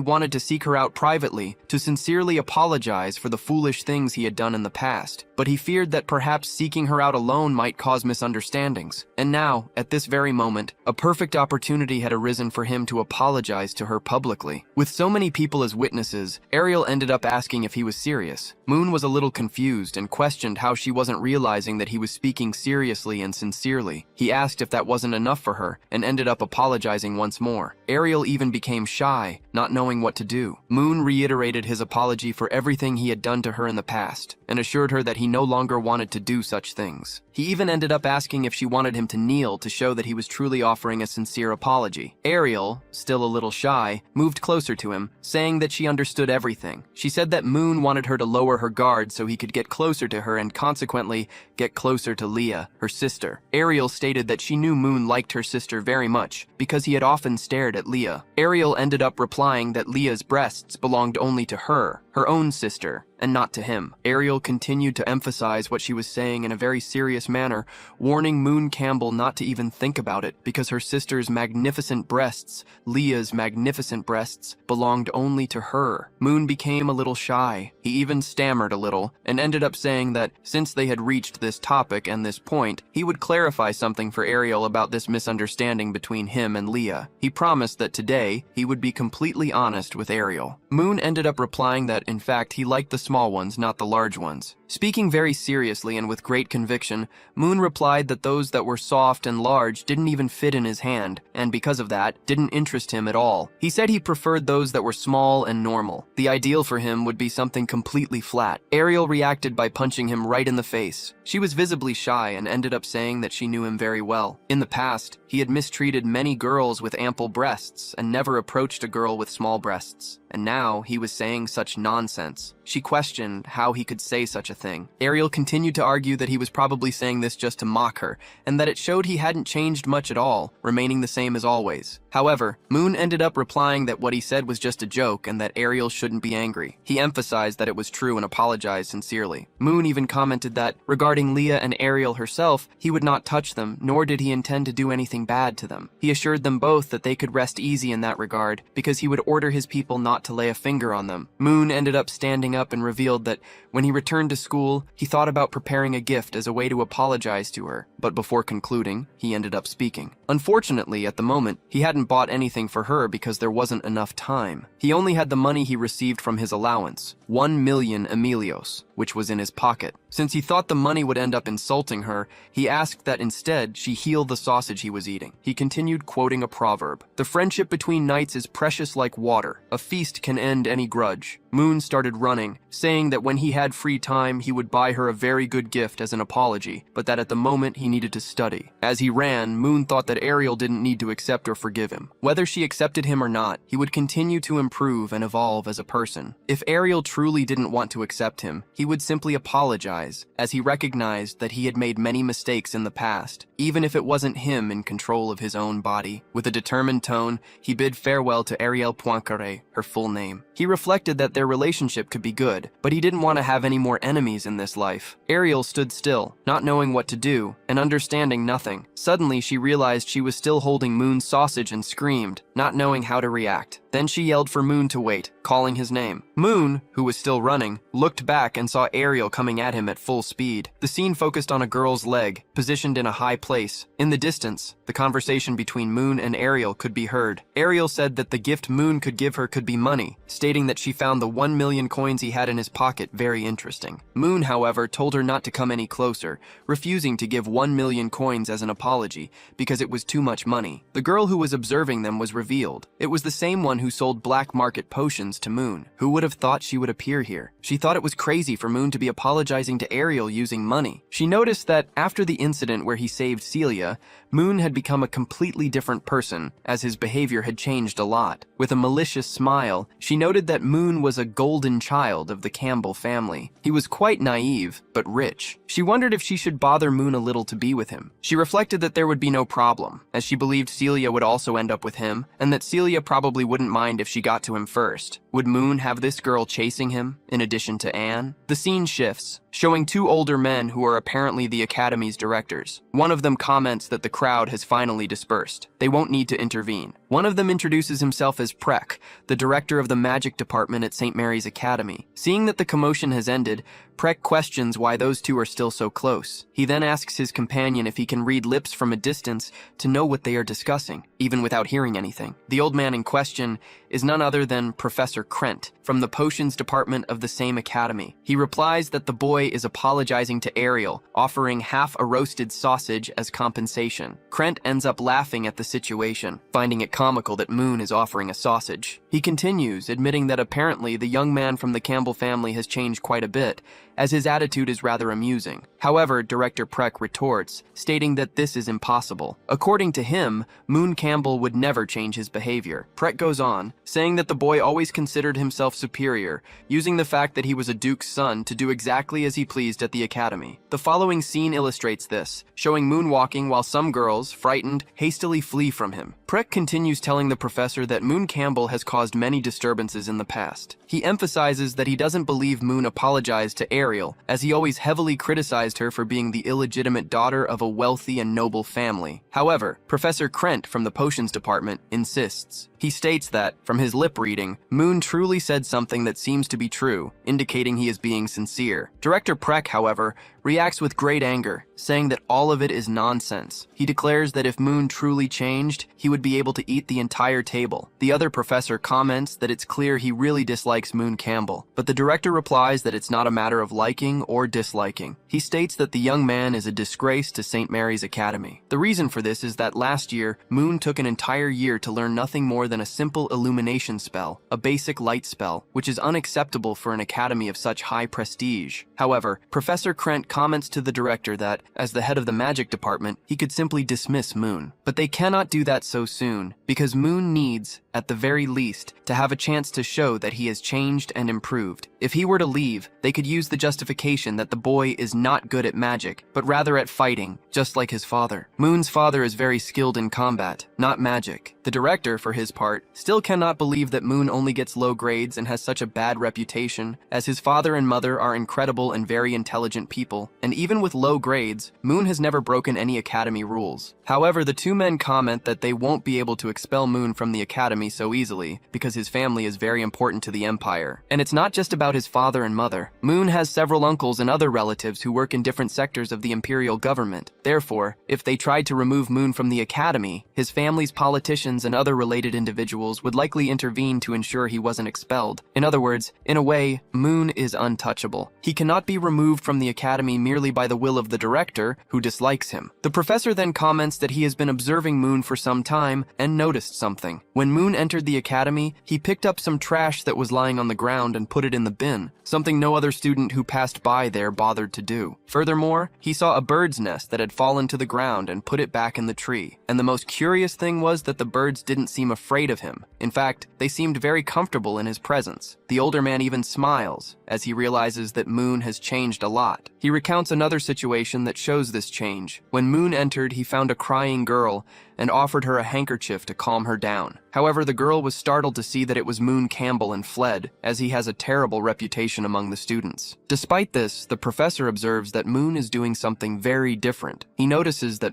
wanted to seek her out privately, to sincerely apologize for the foolish things he had done in the past, but he feared that perhaps seeking her out alone might cause misunderstandings. And now, at this very moment, a perfect opportunity had arisen for him to apologize to her publicly. With so many people as witnesses, Ariel ended up asking if he was serious. Moon was a little confused and questioned how she wasn't realizing that he was speaking seriously and sincerely. He asked if that wasn't enough for her and ended up apologizing once more. Ariel even became shy, not knowing what to do. Moon reiterated his apology for everything he had done to her in the past and assured her that he no longer wanted to do such things. He even ended up asking if she wanted him to kneel to show that he was truly offering a sincere apology. Ariel, still a little shy, moved closer to him, saying that she understood everything. She said that Moon wanted her to lower her guard so he could get closer to her and consequently get closer to Leah, her sister. Ariel stated that she knew Moon liked her sister very much because he had often stared at Leah. Ariel ended up replying that Leah's breasts belonged only to her own sister, and not to him. Ariel continued to emphasize what she was saying in a very serious manner, warning Moon Campbell not to even think about it because her sister's magnificent breasts, Leah's magnificent breasts, belonged only to her. Moon became a little shy. He even stammered a little and ended up saying that since they had reached this topic and this point, he would clarify something for Ariel about this misunderstanding between him and Leah. He promised that today he would be completely honest with Ariel. Moon ended up replying that in fact he liked the small ones, not the large ones. Speaking very seriously and with great conviction, Moon replied that those that were soft and large didn't even fit in his hand, and because of that, didn't interest him at all. He said he preferred those that were small and normal. The ideal for him would be something completely flat. Ariel reacted by punching him right in the face. She was visibly shy and ended up saying that she knew him very well. In the past, he had mistreated many girls with ample breasts and never approached a girl with small breasts. And now he was saying such nonsense. She questioned how he could say such a thing. Ariel continued to argue that he was probably saying this just to mock her, and that it showed he hadn't changed much at all, remaining the same as always. However, Moon ended up replying that what he said was just a joke and that Ariel shouldn't be angry. He emphasized that it was true and apologized sincerely. Moon even commented that, regarding Leah and Ariel herself, he would not touch them, nor did he intend to do anything bad to them. He assured them both that they could rest easy in that regard, because he would order his people not to lay a finger on them. Moon ended up standing up and revealed that when he returned to school, he thought about preparing a gift as a way to apologize to her, but before concluding, he ended up speaking. Unfortunately, at the moment, he hadn't bought anything for her because there wasn't enough time. He only had the money he received from his allowance, 1 million Emilios, which was in his pocket. Since he thought the money would end up insulting her, he asked that instead she heal the sausage he was eating. He continued quoting a proverb. "The friendship between knights is precious like water. A feast can end any grudge." Moon started running, saying that when he had free time, he would buy her a very good gift as an apology, but that at the moment he needed to study. As he ran, Moon thought that Ariel didn't need to accept or forgive him. Whether she accepted him or not, he would continue to improve and evolve as a person. If Ariel truly didn't want to accept him, he would simply apologize, as he recognized that he had made many mistakes in the past, even if it wasn't him in control of his own body. With a determined tone, he bid farewell to Ariel Poincaré, her full name. He reflected that their relationship could be good, but he didn't want to have any more enemies in this life. Ariel stood still, not knowing what to do, and understanding nothing. Suddenly, she realized she was still holding Moon's sausage and screamed, not knowing how to react. Then she yelled for Moon to wait, calling his name. Moon, who was still running, looked back and saw Ariel coming at him at full speed. The scene focused on a girl's leg, positioned in a high place. In the distance, the conversation between Moon and Ariel could be heard. Ariel said that the gift Moon could give her could be money, stating that she found the 1 million coins he had in his pocket very interesting. Moon, however, told her not to come any closer, refusing to give 1 million coins as an apology because it was too much money. The girl who was observing them was revealed. It was the same one who sold black market potions to Moon. Who would have thought she would appear here? She thought it was crazy for Moon to be apologizing to Ariel using money. She noticed that after the incident where he saved Celia, Moon had become a completely different person, as his behavior had changed a lot. With a malicious smile, she noted that Moon was a golden child of the Campbell family. He was quite naive, but rich. She wondered if she should bother Moon a little to be with him. She reflected that there would be no problem, as she believed Celia would also end up with him, and that Celia probably wouldn't mind if she got to him first. Would Moon have this girl chasing him, in addition to Anne? The scene shifts, showing two older men who are apparently the Academy's directors. One of them comments that the crowd has finally dispersed. They won't need to intervene. One of them introduces himself as Prek, the director of the magic department at St. Mary's Academy. Seeing that the commotion has ended, Prek questions why those two are still so close. He then asks his companion if he can read lips from a distance to know what they are discussing, even without hearing anything. The old man in question is none other than Professor Krent, from the potions department of the same academy. He replies that the boy is apologizing to Ariel, offering half a roasted sausage as compensation. Krent ends up laughing at the situation, finding it comical that Moon is offering a sausage. He continues, admitting that apparently the young man from the Campbell family has changed quite a bit, as his attitude is rather amusing. However, Director Prek retorts, stating that this is impossible. According to him, Moon Campbell would never change his behavior. Prek goes on, saying that the boy always considered himself superior, using the fact that he was a duke's son to do exactly as he pleased at the academy. The following scene illustrates this, showing Moon walking while some girls, frightened, hastily flee from him. Prek continues telling the professor that Moon Campbell has caused many disturbances in the past. He emphasizes that he doesn't believe Moon apologized to Ariel, as he always heavily criticized her for being the illegitimate daughter of a wealthy and noble family. However, Professor Krent from the potions department insists. He states that, from his lip reading, Moon truly said something that seems to be true, indicating he is being sincere. Director Prek, however, reacts with great anger, saying that all of it is nonsense. He declares that if Moon truly changed, he would be able to eat the entire table. The other professor comments that it's clear he really dislikes Moon Campbell, but the director replies that it's not a matter of liking or disliking. He states that the young man is a disgrace to St. Mary's Academy. The reason for this is that last year, Moon took an entire year to learn nothing more than a simple illumination spell, a basic light spell, which is unacceptable for an academy of such high prestige. However, Professor Krent comments to the director that, as the head of the magic department, he could simply dismiss Moon. But they cannot do that so soon, because Moon needs, at the very least, to have a chance to show that he has changed and improved. If he were to leave, they could use the justification that the boy is not good at magic, but rather at fighting, just like his father. Moon's father is very skilled in combat, not magic. The director, for his part, still cannot believe that Moon only gets low grades and has such a bad reputation, as his father and mother are incredible and very intelligent people, and even with low grades, Moon has never broken any academy rules. However, the two men comment that they won't be able to expel Moon from the academy so easily, because his family is very important to the Empire. And it's not just about his father and mother. Moon has several uncles and other relatives who work in different sectors of the Imperial government. Therefore, if they tried to remove Moon from the academy, his family's politicians and other related individuals would likely intervene to ensure he wasn't expelled. In other words, in a way, Moon is untouchable. He cannot be removed from the academy merely by the will of the director, who dislikes him. The professor then comments that he has been observing Moon for some time and noticed something. When Moon entered the academy, he picked up some trash that was lying on the ground and put it in the bin, something no other student who passed by there bothered to do. Furthermore, he saw a bird's nest that had fallen to the ground and put it back in the tree. And the most curious thing was that the birds didn't seem afraid of him. In fact, they seemed very comfortable in his presence. The older man even smiles as he realizes that Moon has changed a lot. He recounts another situation that shows this change. When Moon entered, he found a crying girl and offered her a handkerchief to calm her down. However, the girl was startled to see that it was Moon Campbell and fled, as he has a terrible reputation among the students. Despite this, the professor observes that Moon is doing something very different. He notices that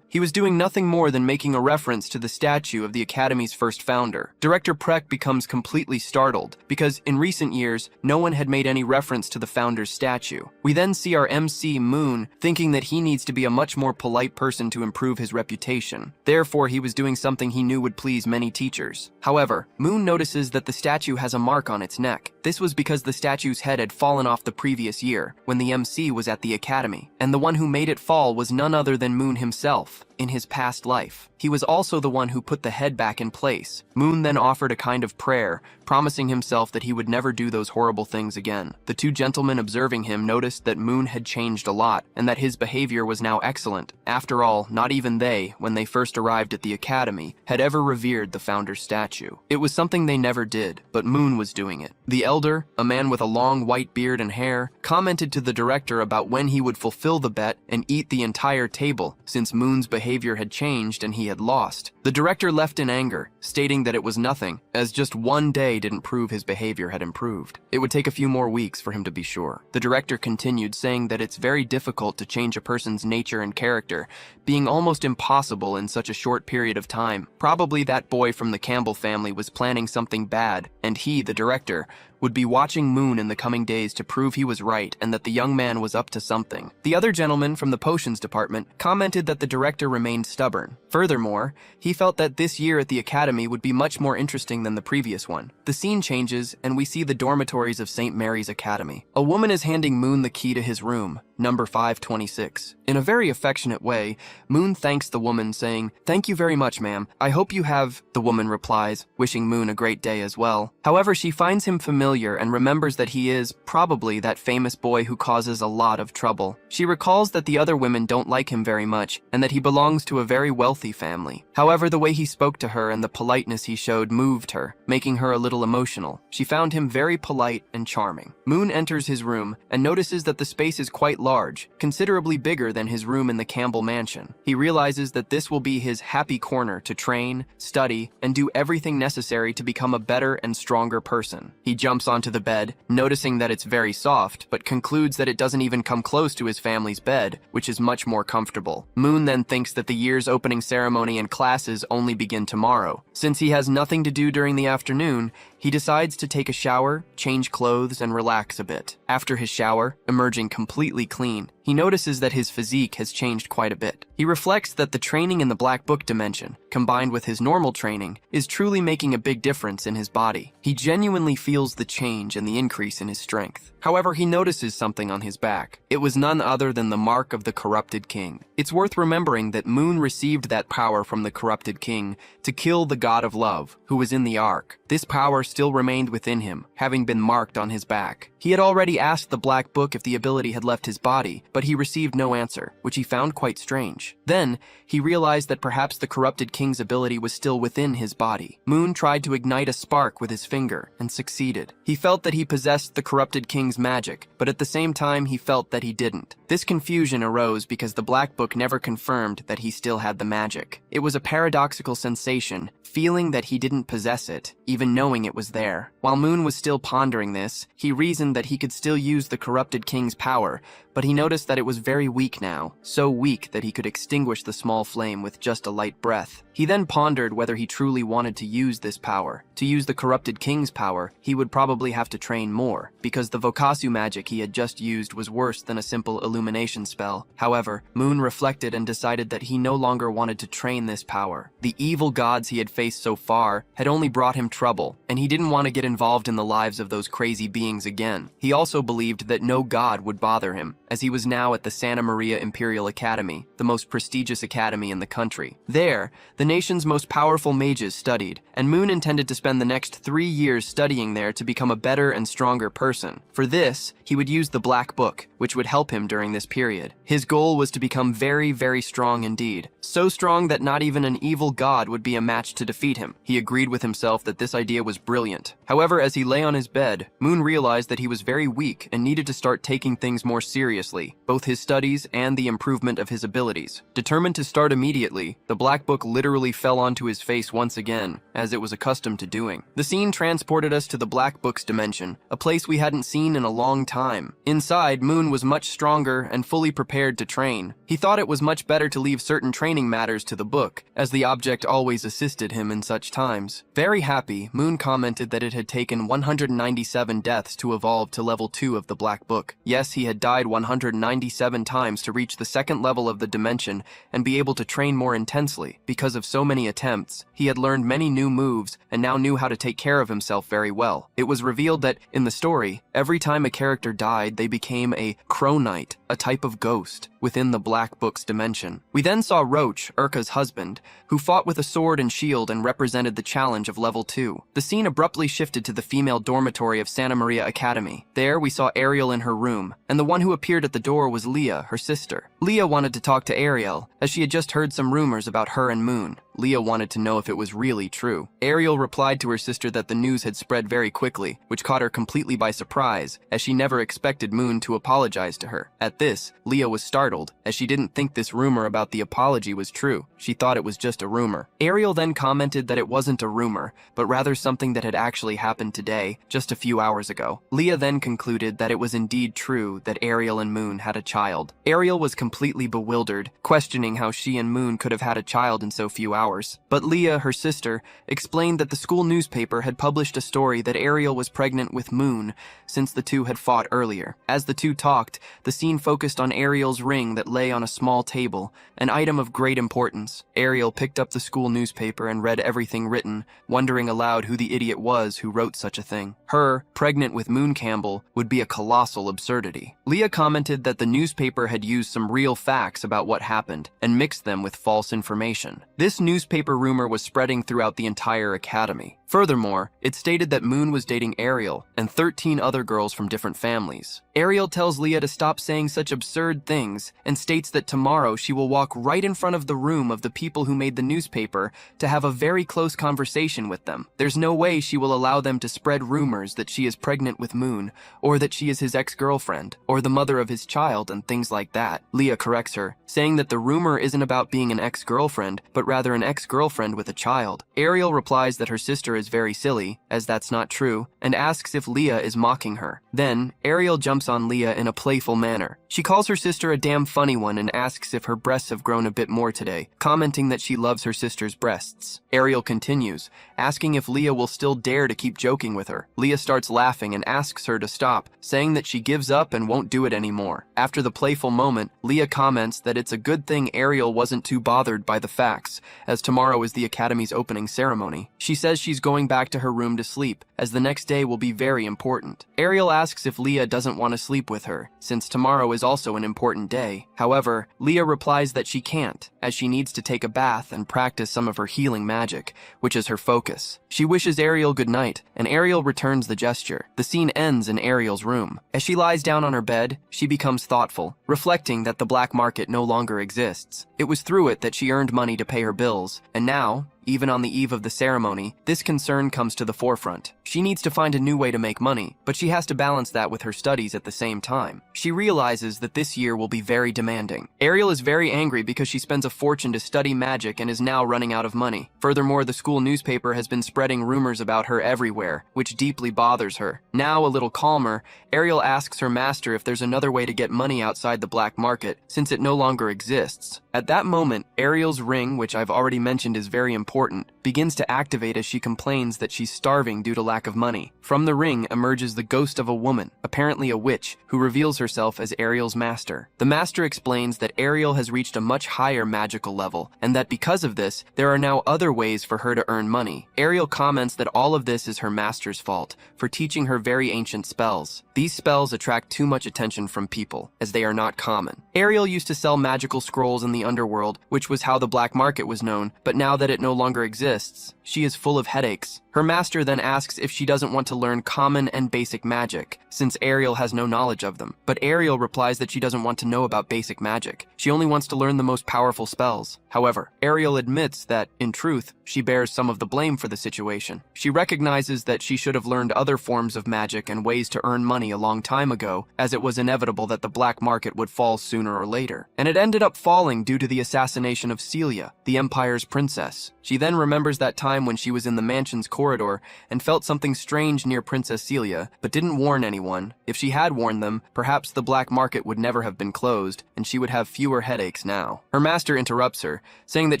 he was doing nothing more than making a reference to the statue of the Academy's first founder. Director Preck becomes completely startled, because in recent years, no one had made any reference to the founder's statue. We then see our MC Moon thinking that he needs to be a much more polite person to improve his reputation. Therefore, he was doing something he knew would please many teachers. However, Moon notices that the statue has a mark on its neck. This was because the statue's head had fallen off the previous year, when the MC was at the academy, and the one who made it fall was none other than Moon himself. In his past life, he was also the one who put the head back in place. Moon then offered a kind of prayer, promising himself that he would never do those horrible things again. The two gentlemen observing him noticed that Moon had changed a lot, and that his behavior was now excellent. After all, not even they, when they first arrived at the academy, had ever revered the founder's statue. It was something they never did, but Moon was doing it. The elder, a man with a long white beard and hair, commented to the director about when he would fulfill the bet and eat the entire table, since Moon's behavior had changed and he had lost. The director left in anger, stating that it was nothing, as just one day didn't prove his behavior had improved. It would take a few more weeks for him to be sure. The director continued, saying that it's very difficult to change a person's nature and character, being almost impossible in such a short period of time. Probably that boy from the Campbell family was planning something bad, and he, the director, would be watching Moon in the coming days to prove he was right and that the young man was up to something. The other gentleman from the potions department commented that the director remained stubborn. Furthermore, he felt that this year at the academy would be much more interesting than the previous one. The scene changes, and we see the dormitories of St. Mary's Academy. A woman is handing Moon the key to his room, number 526. In a very affectionate way, Moon thanks the woman, saying, "Thank you very much, ma'am. I hope you have," the woman replies, wishing Moon a great day as well. However, she finds him familiar and remembers that he is, probably, that famous boy who causes a lot of trouble. She recalls that the other women don't like him very much, and that he belongs to a very wealthy family. However, the way he spoke to her and the politeness he showed moved her, making her a little emotional. She found him very polite and charming. Moon enters his room and notices that the space is quite large, considerably bigger than his room in the Campbell mansion. He realizes that this will be his happy corner to train, study, and do everything necessary to become a better and stronger person. He jumps onto the bed, noticing that it's very soft, but concludes that it doesn't even come close to his family's bed, which is much more comfortable. Moon then thinks that the year's opening ceremony and classes only begin tomorrow. Since he has nothing to do during the afternoon, he decides to take a shower, change clothes, and relax a bit. After his shower, emerging completely clean, he he notices that his physique has changed quite a bit. He reflects that the training in the Black Book dimension, combined with his normal training, is truly making a big difference in his body. He genuinely feels the change and the increase in his strength. However, he notices something on his back. It was none other than the mark of the corrupted king. It's worth remembering that Moon received that power from the corrupted king to kill the god of love, who was in the Ark. This power still remained within him, having been marked on his back. He had already asked the Black Book if the ability had left his body, but he received no answer, which he found quite strange. Then, he realized that perhaps the corrupted king's ability was still within his body. Moon tried to ignite a spark with his finger, and succeeded. He felt that he possessed the corrupted king's magic, but at the same time he felt that he didn't. This confusion arose because the Black Book never confirmed that he still had the magic. It was a paradoxical sensation, feeling that he didn't possess it, even knowing it was there. While Moon was still pondering this, he reasoned that he could still use the corrupted king's power, but he noticed that it was very weak now, so weak that he could extinguish the small flame with just a light breath. He then pondered whether he truly wanted to use this power. To use the corrupted king's power, he would probably have to train more, because the Vokasu magic he had just used was worse than a simple illumination spell. However, Moon reflected and decided that he no longer wanted to train this power. The evil gods he had faced so far had only brought him trouble, and he didn't want to get involved in the lives of those crazy beings again. He also believed that no god would bother him, as he was now at the Santa Maria Imperial Academy, the most prestigious academy in the country. There, the nation's most powerful mages studied, and Moon intended to spend the next 3 years studying there to become a better and stronger person. For this, he would use the Black Book, which would help him during this period. His goal was to become very, very strong indeed. So strong that not even an evil god would be a match to defeat him. He agreed with himself that this idea was brilliant. However, as he lay on his bed, Moon realized that he was very weak and needed to start taking things more seriously, both his studies and the improvement of his abilities. Determined to start immediately, the Black Book literally fell onto his face once again, as it was accustomed to doing. The scene transported us to the Black Book's dimension, a place we hadn't seen in a long time. Inside, Moon was much stronger and fully prepared to train. He thought it was much better to leave certain training matters to the book, as the object always assisted him in such times. Very happy, Moon commented that it had taken 197 deaths to evolve to level 2 of the Black Book. Yes, he had died 197 times to reach the second level of the dimension and be able to train more intensely. Because of so many attempts, he had learned many new moves and now knew how to take care of himself very well. It was revealed that, in the story, every time a character died, they became a Crow Knight, a type of ghost, within the Black Book's dimension. We then saw Roach, Urka's husband, who fought with a sword and shield and represented the challenge of level 2. The scene abruptly shifted to the female dormitory of Santa Maria Academy. There, we saw Ariel in her room, and the one who appeared at the door was Leah, her sister. Leah wanted to talk to Ariel, as she had just heard some rumors about her and Moon. Leah wanted to know if it was really true. Ariel replied to her sister that the news had spread very quickly, which caught her completely by surprise, as she never expected Moon to apologize to her. At this, Leah was startled, as she didn't think this rumor about the apology was true. She thought it was just a rumor. Ariel then commented that it wasn't a rumor, but rather something that had actually happened today, just a few hours ago. Leah then concluded that it was indeed true that Ariel and Moon had a child. Ariel was completely bewildered, questioning how she and Moon could have had a child in so few hours. But Leah, her sister, explained that the school newspaper had published a story that Ariel was pregnant with Moon, since the two had fought earlier. As the two talked, the scene focused on Ariel's ring that lay on a small table, an item of great importance. Ariel picked up the school newspaper and read everything written, wondering aloud who the idiot was who wrote such a thing. Her, pregnant with Moon Campbell, would be a colossal absurdity. Leah commented that the newspaper had used some real facts about what happened and mixed them with false information. This newspaper rumor was spreading throughout the entire academy. Furthermore, it stated that Moon was dating Ariel and 13 other girls from different families. Ariel tells Leah to stop saying such absurd things and states that tomorrow she will walk right in front of the room of the people who made the newspaper to have a very close conversation with them. There's no way she will allow them to spread rumors that she is pregnant with Moon, or that she is his ex-girlfriend, or the mother of his child, and things like that. Leah corrects her, saying that the rumor isn't about being an ex-girlfriend, but rather an an ex-girlfriend with a child. Ariel replies that her sister is very silly, as that's not true, and asks if Leah is mocking her. Then, Ariel jumps on Leah in a playful manner. She calls her sister a damn funny one and asks if her breasts have grown a bit more today, commenting that she loves her sister's breasts. Ariel continues, asking if Leah will still dare to keep joking with her. Leah starts laughing and asks her to stop, saying that she gives up and won't do it anymore. After the playful moment, Leah comments that it's a good thing Ariel wasn't too bothered by the facts, as tomorrow is the Academy's opening ceremony. She says she's going back to her room to sleep, as the next day will be very important. Ariel asks if Leah doesn't want to sleep with her, since tomorrow is also an important day. However, Leah replies that she can't, as she needs to take a bath and practice some of her healing magic, which is her focus. She wishes Ariel good night, and Ariel returns the gesture. The scene ends in Ariel's room. As she lies down on her bed, she becomes thoughtful, reflecting that the black market no longer exists. It was through it that she earned money to pay her bills, and now, even on the eve of the ceremony, this concern comes to the forefront. She needs to find a new way to make money, but she has to balance that with her studies at the same time. She realizes that this year will be very demanding. Ariel is very angry because she spends a fortune to study magic and is now running out of money. Furthermore, the school newspaper has been spreading rumors about her everywhere, which deeply bothers her. Now, a little calmer, Ariel asks her master if there's another way to get money outside the black market, since it no longer exists. At that moment, Ariel's ring, which I've already mentioned is very important, begins to activate as she complains that she's starving due to lack of money. From the ring emerges the ghost of a woman, apparently a witch, who reveals herself as Ariel's master. The master explains that Ariel has reached a much higher magical level, and that because of this, there are now other ways for her to earn money. Ariel comments that all of this is her master's fault, for teaching her very ancient spells. These spells attract too much attention from people, as they are not common. Ariel used to sell magical scrolls in the underworld, which was how the black market was known, but now that it no longer exists, she is full of headaches. Her master then asks if she doesn't want to learn common and basic magic, since Ariel has no knowledge of them. But Ariel replies that she doesn't want to know about basic magic. She only wants to learn the most powerful spells. However, Ariel admits that, in truth, she bears some of the blame for the situation. She recognizes that she should have learned other forms of magic and ways to earn money a long time ago, as it was inevitable that the black market would fall sooner or later. And it ended up falling due to the assassination of Celia, the Empire's princess. She then remembers that time when she was in the mansion's corridor and felt something strange near Princess Celia, but didn't warn anyone. If she had warned them, perhaps the black market would never have been closed, and she would have fewer headaches now. Her master interrupts her, saying that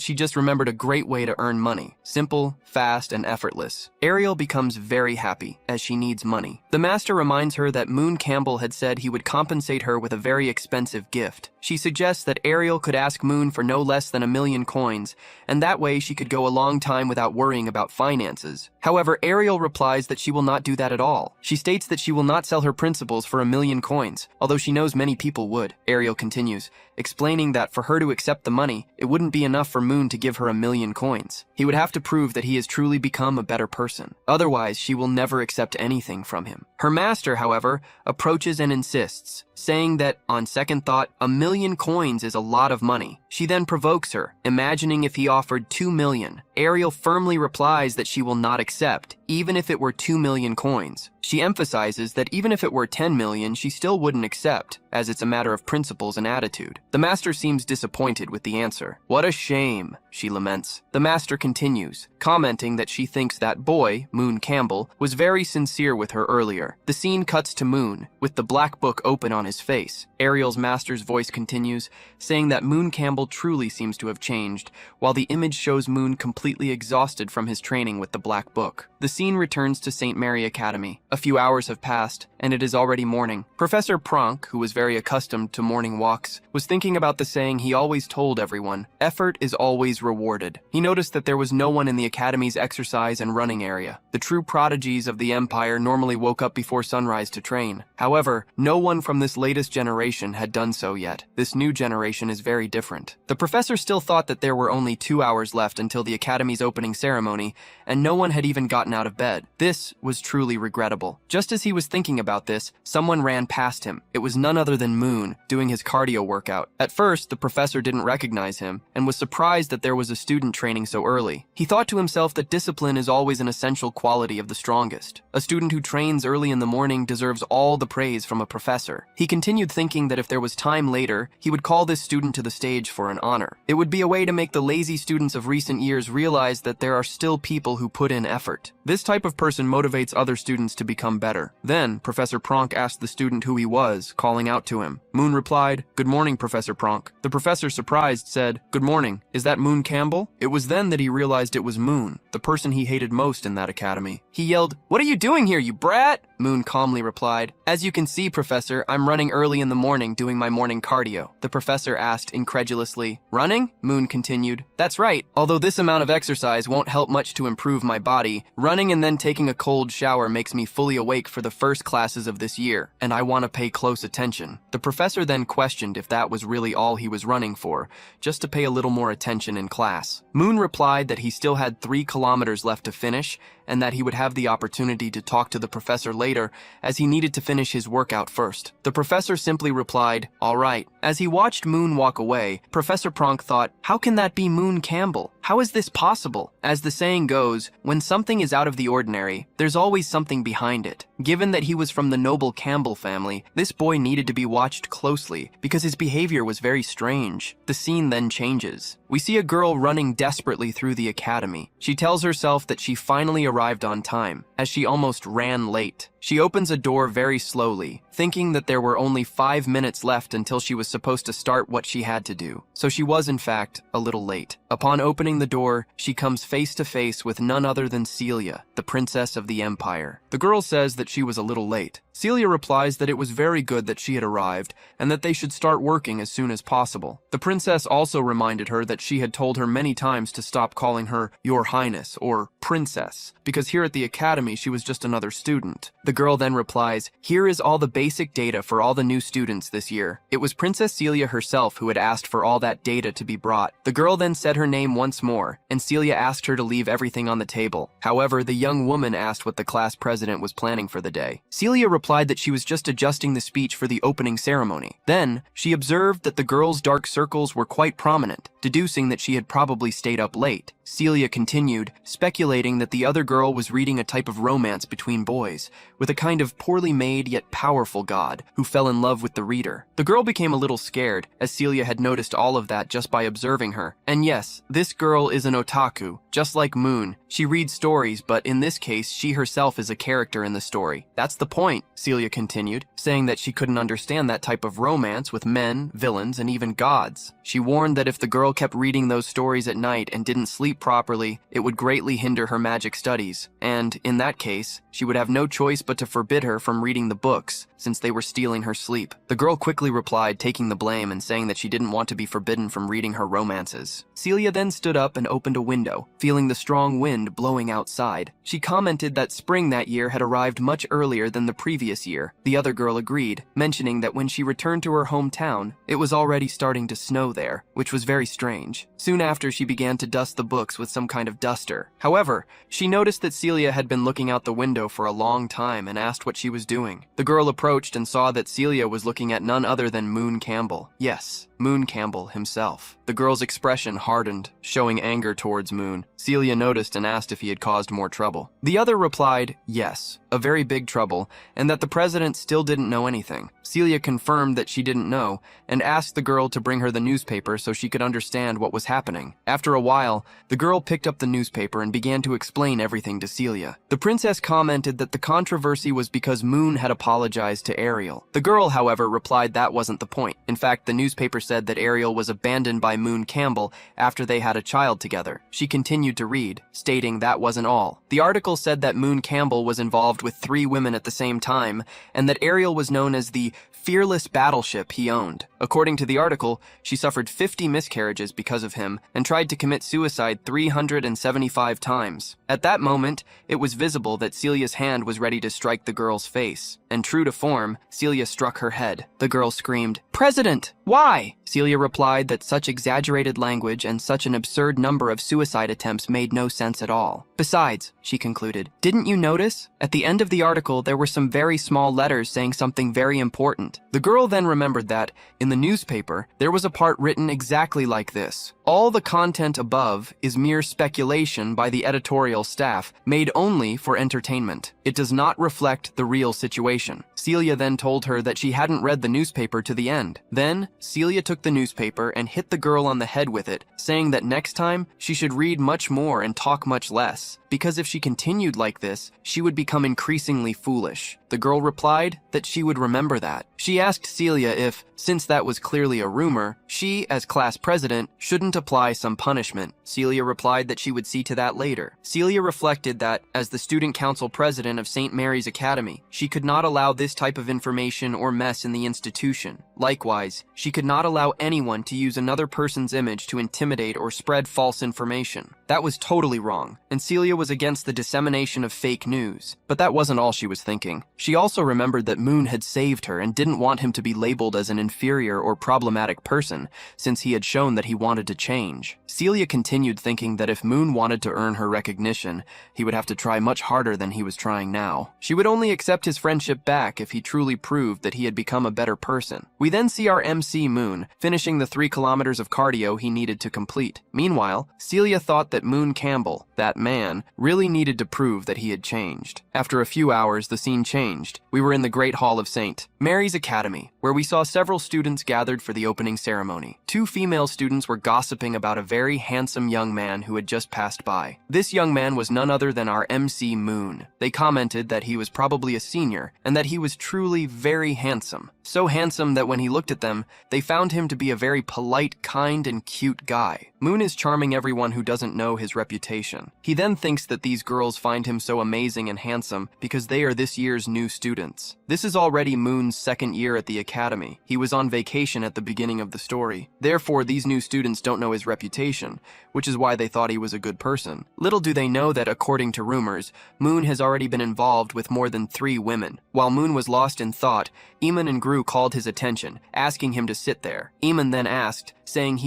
she just remembered a great way to earn money. Simple, fast, and effortless. Ariel becomes very happy, as she needs money. The master reminds her that Moon Campbell had said he would compensate her with a very expensive gift. She suggests that Ariel could ask Moon for no less than 1,000,000 coins, and that way she could go a long time without worrying about finances. However, Ariel replies that she will not do that at all. She states that she will not sell her principles for 1,000,000 coins, although she knows many people would. Ariel continues, explaining that for her to accept the money, it wouldn't be enough for Moon to give her 1,000,000 coins. He would have to prove that he has truly become a better person. Otherwise, she will never accept anything from him. Her master, however, approaches and insists, saying that, on second thought, 1,000,000 coins is a lot of money. She then provokes her, imagining if he offered 2,000,000. Ariel firmly replies that she will not accept, even if it were 2,000,000 coins. She emphasizes that even if it were 10,000,000, she still wouldn't accept, as it's a matter of principles and attitude. The master seems disappointed with the answer. "What a shame," she laments. The master continues, commenting that she thinks that boy, Moon Campbell, was very sincere with her earlier. The scene cuts to Moon, with the black book open on his face. Ariel's master's voice continues, saying that Moon Campbell truly seems to have changed, while the image shows Moon completely exhausted from his training with the black book. The scene returns to St. Mary Academy. A few hours have passed, and it is already morning. Professor Pronk, who was very accustomed to morning walks, was thinking about the saying he always told everyone, effort is always rewarded. He noticed that there was no one in the Academy's exercise and running area. The true prodigies of the Empire normally woke up before sunrise to train. However, no one from this latest generation had done so yet. This new generation is very different. The professor still thought that there were only 2 hours left until the Academy's opening ceremony, and no one had even gotten out of of bed. This was truly regrettable. Just as he was thinking about this, someone ran past him. It was none other than Moon, doing his cardio workout. At first, the professor didn't recognize him and was surprised that there was a student training so early. He thought to himself that discipline is always an essential quality of the strongest. A student who trains early in the morning deserves all the praise from a professor. He continued thinking that if there was time later, he would call this student to the stage for an honor. It would be a way to make the lazy students of recent years realize that there are still people who put in effort. This type of person motivates other students to become better. Then, Professor Pronk asked the student who he was, calling out to him. Moon replied, "Good morning, Professor Pronk." The professor, surprised, said, "Good morning. Is that Moon Campbell?" It was then that he realized it was Moon, the person he hated most in that academy. He yelled, "What are you doing here, you brat?" Moon calmly replied, "As you can see, Professor, I'm running early in the morning doing my morning cardio." The professor asked incredulously, "Running?" Moon continued, "That's right. Although this amount of exercise won't help much to improve my body, running and then taking a cold shower makes me fully awake for the first classes of this year, and I want to pay close attention." The professor then questioned if that was really all he was running for, just to pay a little more attention in class. Moon replied that he still had 3 kilometers left to finish, and that he would have the opportunity to talk to the professor later, as he needed to finish his workout first. The professor simply replied, "All right." As he watched Moon walk away, Professor Pronk thought, how can that be Moon Campbell? How is this possible? As the saying goes, when something is out of the ordinary, there's always something behind it. Given that he was from the noble Campbell family, this boy needed to be watched closely because his behavior was very strange. The scene then changes. We see a girl running desperately through the academy. She tells herself that she finally arrived on time, as she almost ran late. She opens a door very slowly, thinking that there were only 5 minutes left until she was supposed to start what she had to do. So she was, in fact, a little late. Upon opening the door, she comes face to face with none other than Celia, the princess of the empire. The girl says that she was a little late. Celia replies that it was very good that she had arrived, and that they should start working as soon as possible. The princess also reminded her that she had told her many times to stop calling her Your Highness or Princess, because here at the academy she was just another student. The girl then replies, "Here is all the basic data for all the new students this year." It was Princess Celia herself who had asked for all that data to be brought. The girl then said her name once more, and Celia asked her to leave everything on the table. However, the young woman asked what the class president was planning for the day. Celia replied that she was just adjusting the speech for the opening ceremony. Then, she observed that the girl's dark circles were quite prominent, deducing that she had probably stayed up late. Celia continued, speculating that the other girl was reading a type of romance between boys, with a kind of poorly made yet powerful god who fell in love with the reader. The girl became a little scared, as Celia had noticed all of that just by observing her. And yes, this girl is an otaku, just like Moon. She reads stories, but in this case, she herself is a character in the story. That's the point, Celia continued, saying that she couldn't understand that type of romance with men, villains, and even gods. She warned that if the girl kept reading those stories at night and didn't sleep properly, it would greatly hinder her magic studies, and, in that case, she would have no choice but to forbid her from reading the books, since they were stealing her sleep. The girl quickly replied, taking the blame and saying that she didn't want to be forbidden from reading her romances. Celia then stood up and opened a window, feeling the strong wind blowing outside. She commented that spring that year had arrived much earlier than the previous year. The other girl agreed, mentioning that when she returned to her hometown, it was already starting to snow there, which was very strange. Soon after, she began to dust the books with some kind of duster. However, she noticed that Celia had been looking out the window for a long time and asked what she was doing. The girl approached and saw that Celia was looking at none other than Moon Campbell. Yes, Moon Campbell himself. The girl's expression hardened, showing anger towards Moon. Celia noticed and asked if he had caused more trouble. The other replied, yes, a very big trouble, and that the president still didn't know anything. Celia confirmed that she didn't know, and asked the girl to bring her the newspaper so she could understand what was happening. After a while, the girl picked up the newspaper and began to explain everything to Celia. The princess commented that the controversy was because Moon had apologized to Ariel. The girl, however, replied that wasn't the point. In fact, the newspaper said that Ariel was abandoned by Moon Campbell after they had a child together. She continued to read, stating that wasn't all. The article said that Moon Campbell was involved with 3 women at the same time, and that Ariel was known as the fearless battleship he owned. According to the article, she suffered 50 miscarriages because of him and tried to commit suicide 375 times. At that moment, it was visible that Celia's hand was ready to strike the girl's face, and true to form, Celia struck her head. The girl screamed, "President! Why?" Celia replied that such exaggerated language and such an absurd number of suicide attempts made no sense at all. Besides, she concluded, didn't you notice? At the end of the article, there were some very small letters saying something very important. The girl then remembered that, in the newspaper, there was a part written exactly like this. All the content above is mere speculation by the editorial staff, made only for entertainment. It does not reflect the real situation. Celia then told her that she hadn't read the newspaper to the end. Then, Celia took the newspaper and hit the girl on the head with it, saying that next time, she should read much more and talk much less, because if she continued like this, she would become increasingly foolish. The girl replied that she would remember that. She asked Celia if, since that was clearly a rumor, she, as class president, shouldn't apply some punishment. Celia replied that she would see to that later. Celia reflected that, as the student council president of St. Mary's Academy, she could not allow this type of information or mess in the institution. Likewise, she could not allow anyone to use another person's image to intimidate or spread false information. That was totally wrong, and Celia was against the dissemination of fake news. But that wasn't all she was thinking. She also remembered that Moon had saved her and didn't want him to be labeled as an inferior or problematic person, since he had shown that he wanted to change. Celia continued thinking that if Moon wanted to earn her recognition, he would have to try much harder than he was trying now. She would only accept his friendship back if he truly proved that he had become a better person. We then see our MC Moon finishing the 3 kilometers of cardio he needed to complete. Meanwhile, Celia thought that Moon Campbell, that man, really needed to prove that he had changed. After a few hours, the scene changed. We were in the Great Hall of St. Mary's Academy, where we saw several students gathered for the opening ceremony. 2 female students were gossiping about a very handsome young man who had just passed by. This young man was none other than our MC Moon. They commented that he was probably a senior, and that he was truly very handsome. So handsome that when he looked at them, they found him to be a very polite, kind, and cute guy. Moon is charming everyone who doesn't know his reputation. He then thinks that these girls find him so amazing and handsome because they are this year's new students. This is already Moon's 2nd year at the academy. He was on vacation at the beginning of the story. Therefore, these new students don't know his reputation, which is why they thought he was a good person. Little do they know that, according to rumors, Moon has already been involved with more than 3 women. While Moon was lost in thought, Eamon and Gru called his attention, asking him to sit there. Eamon then asked, saying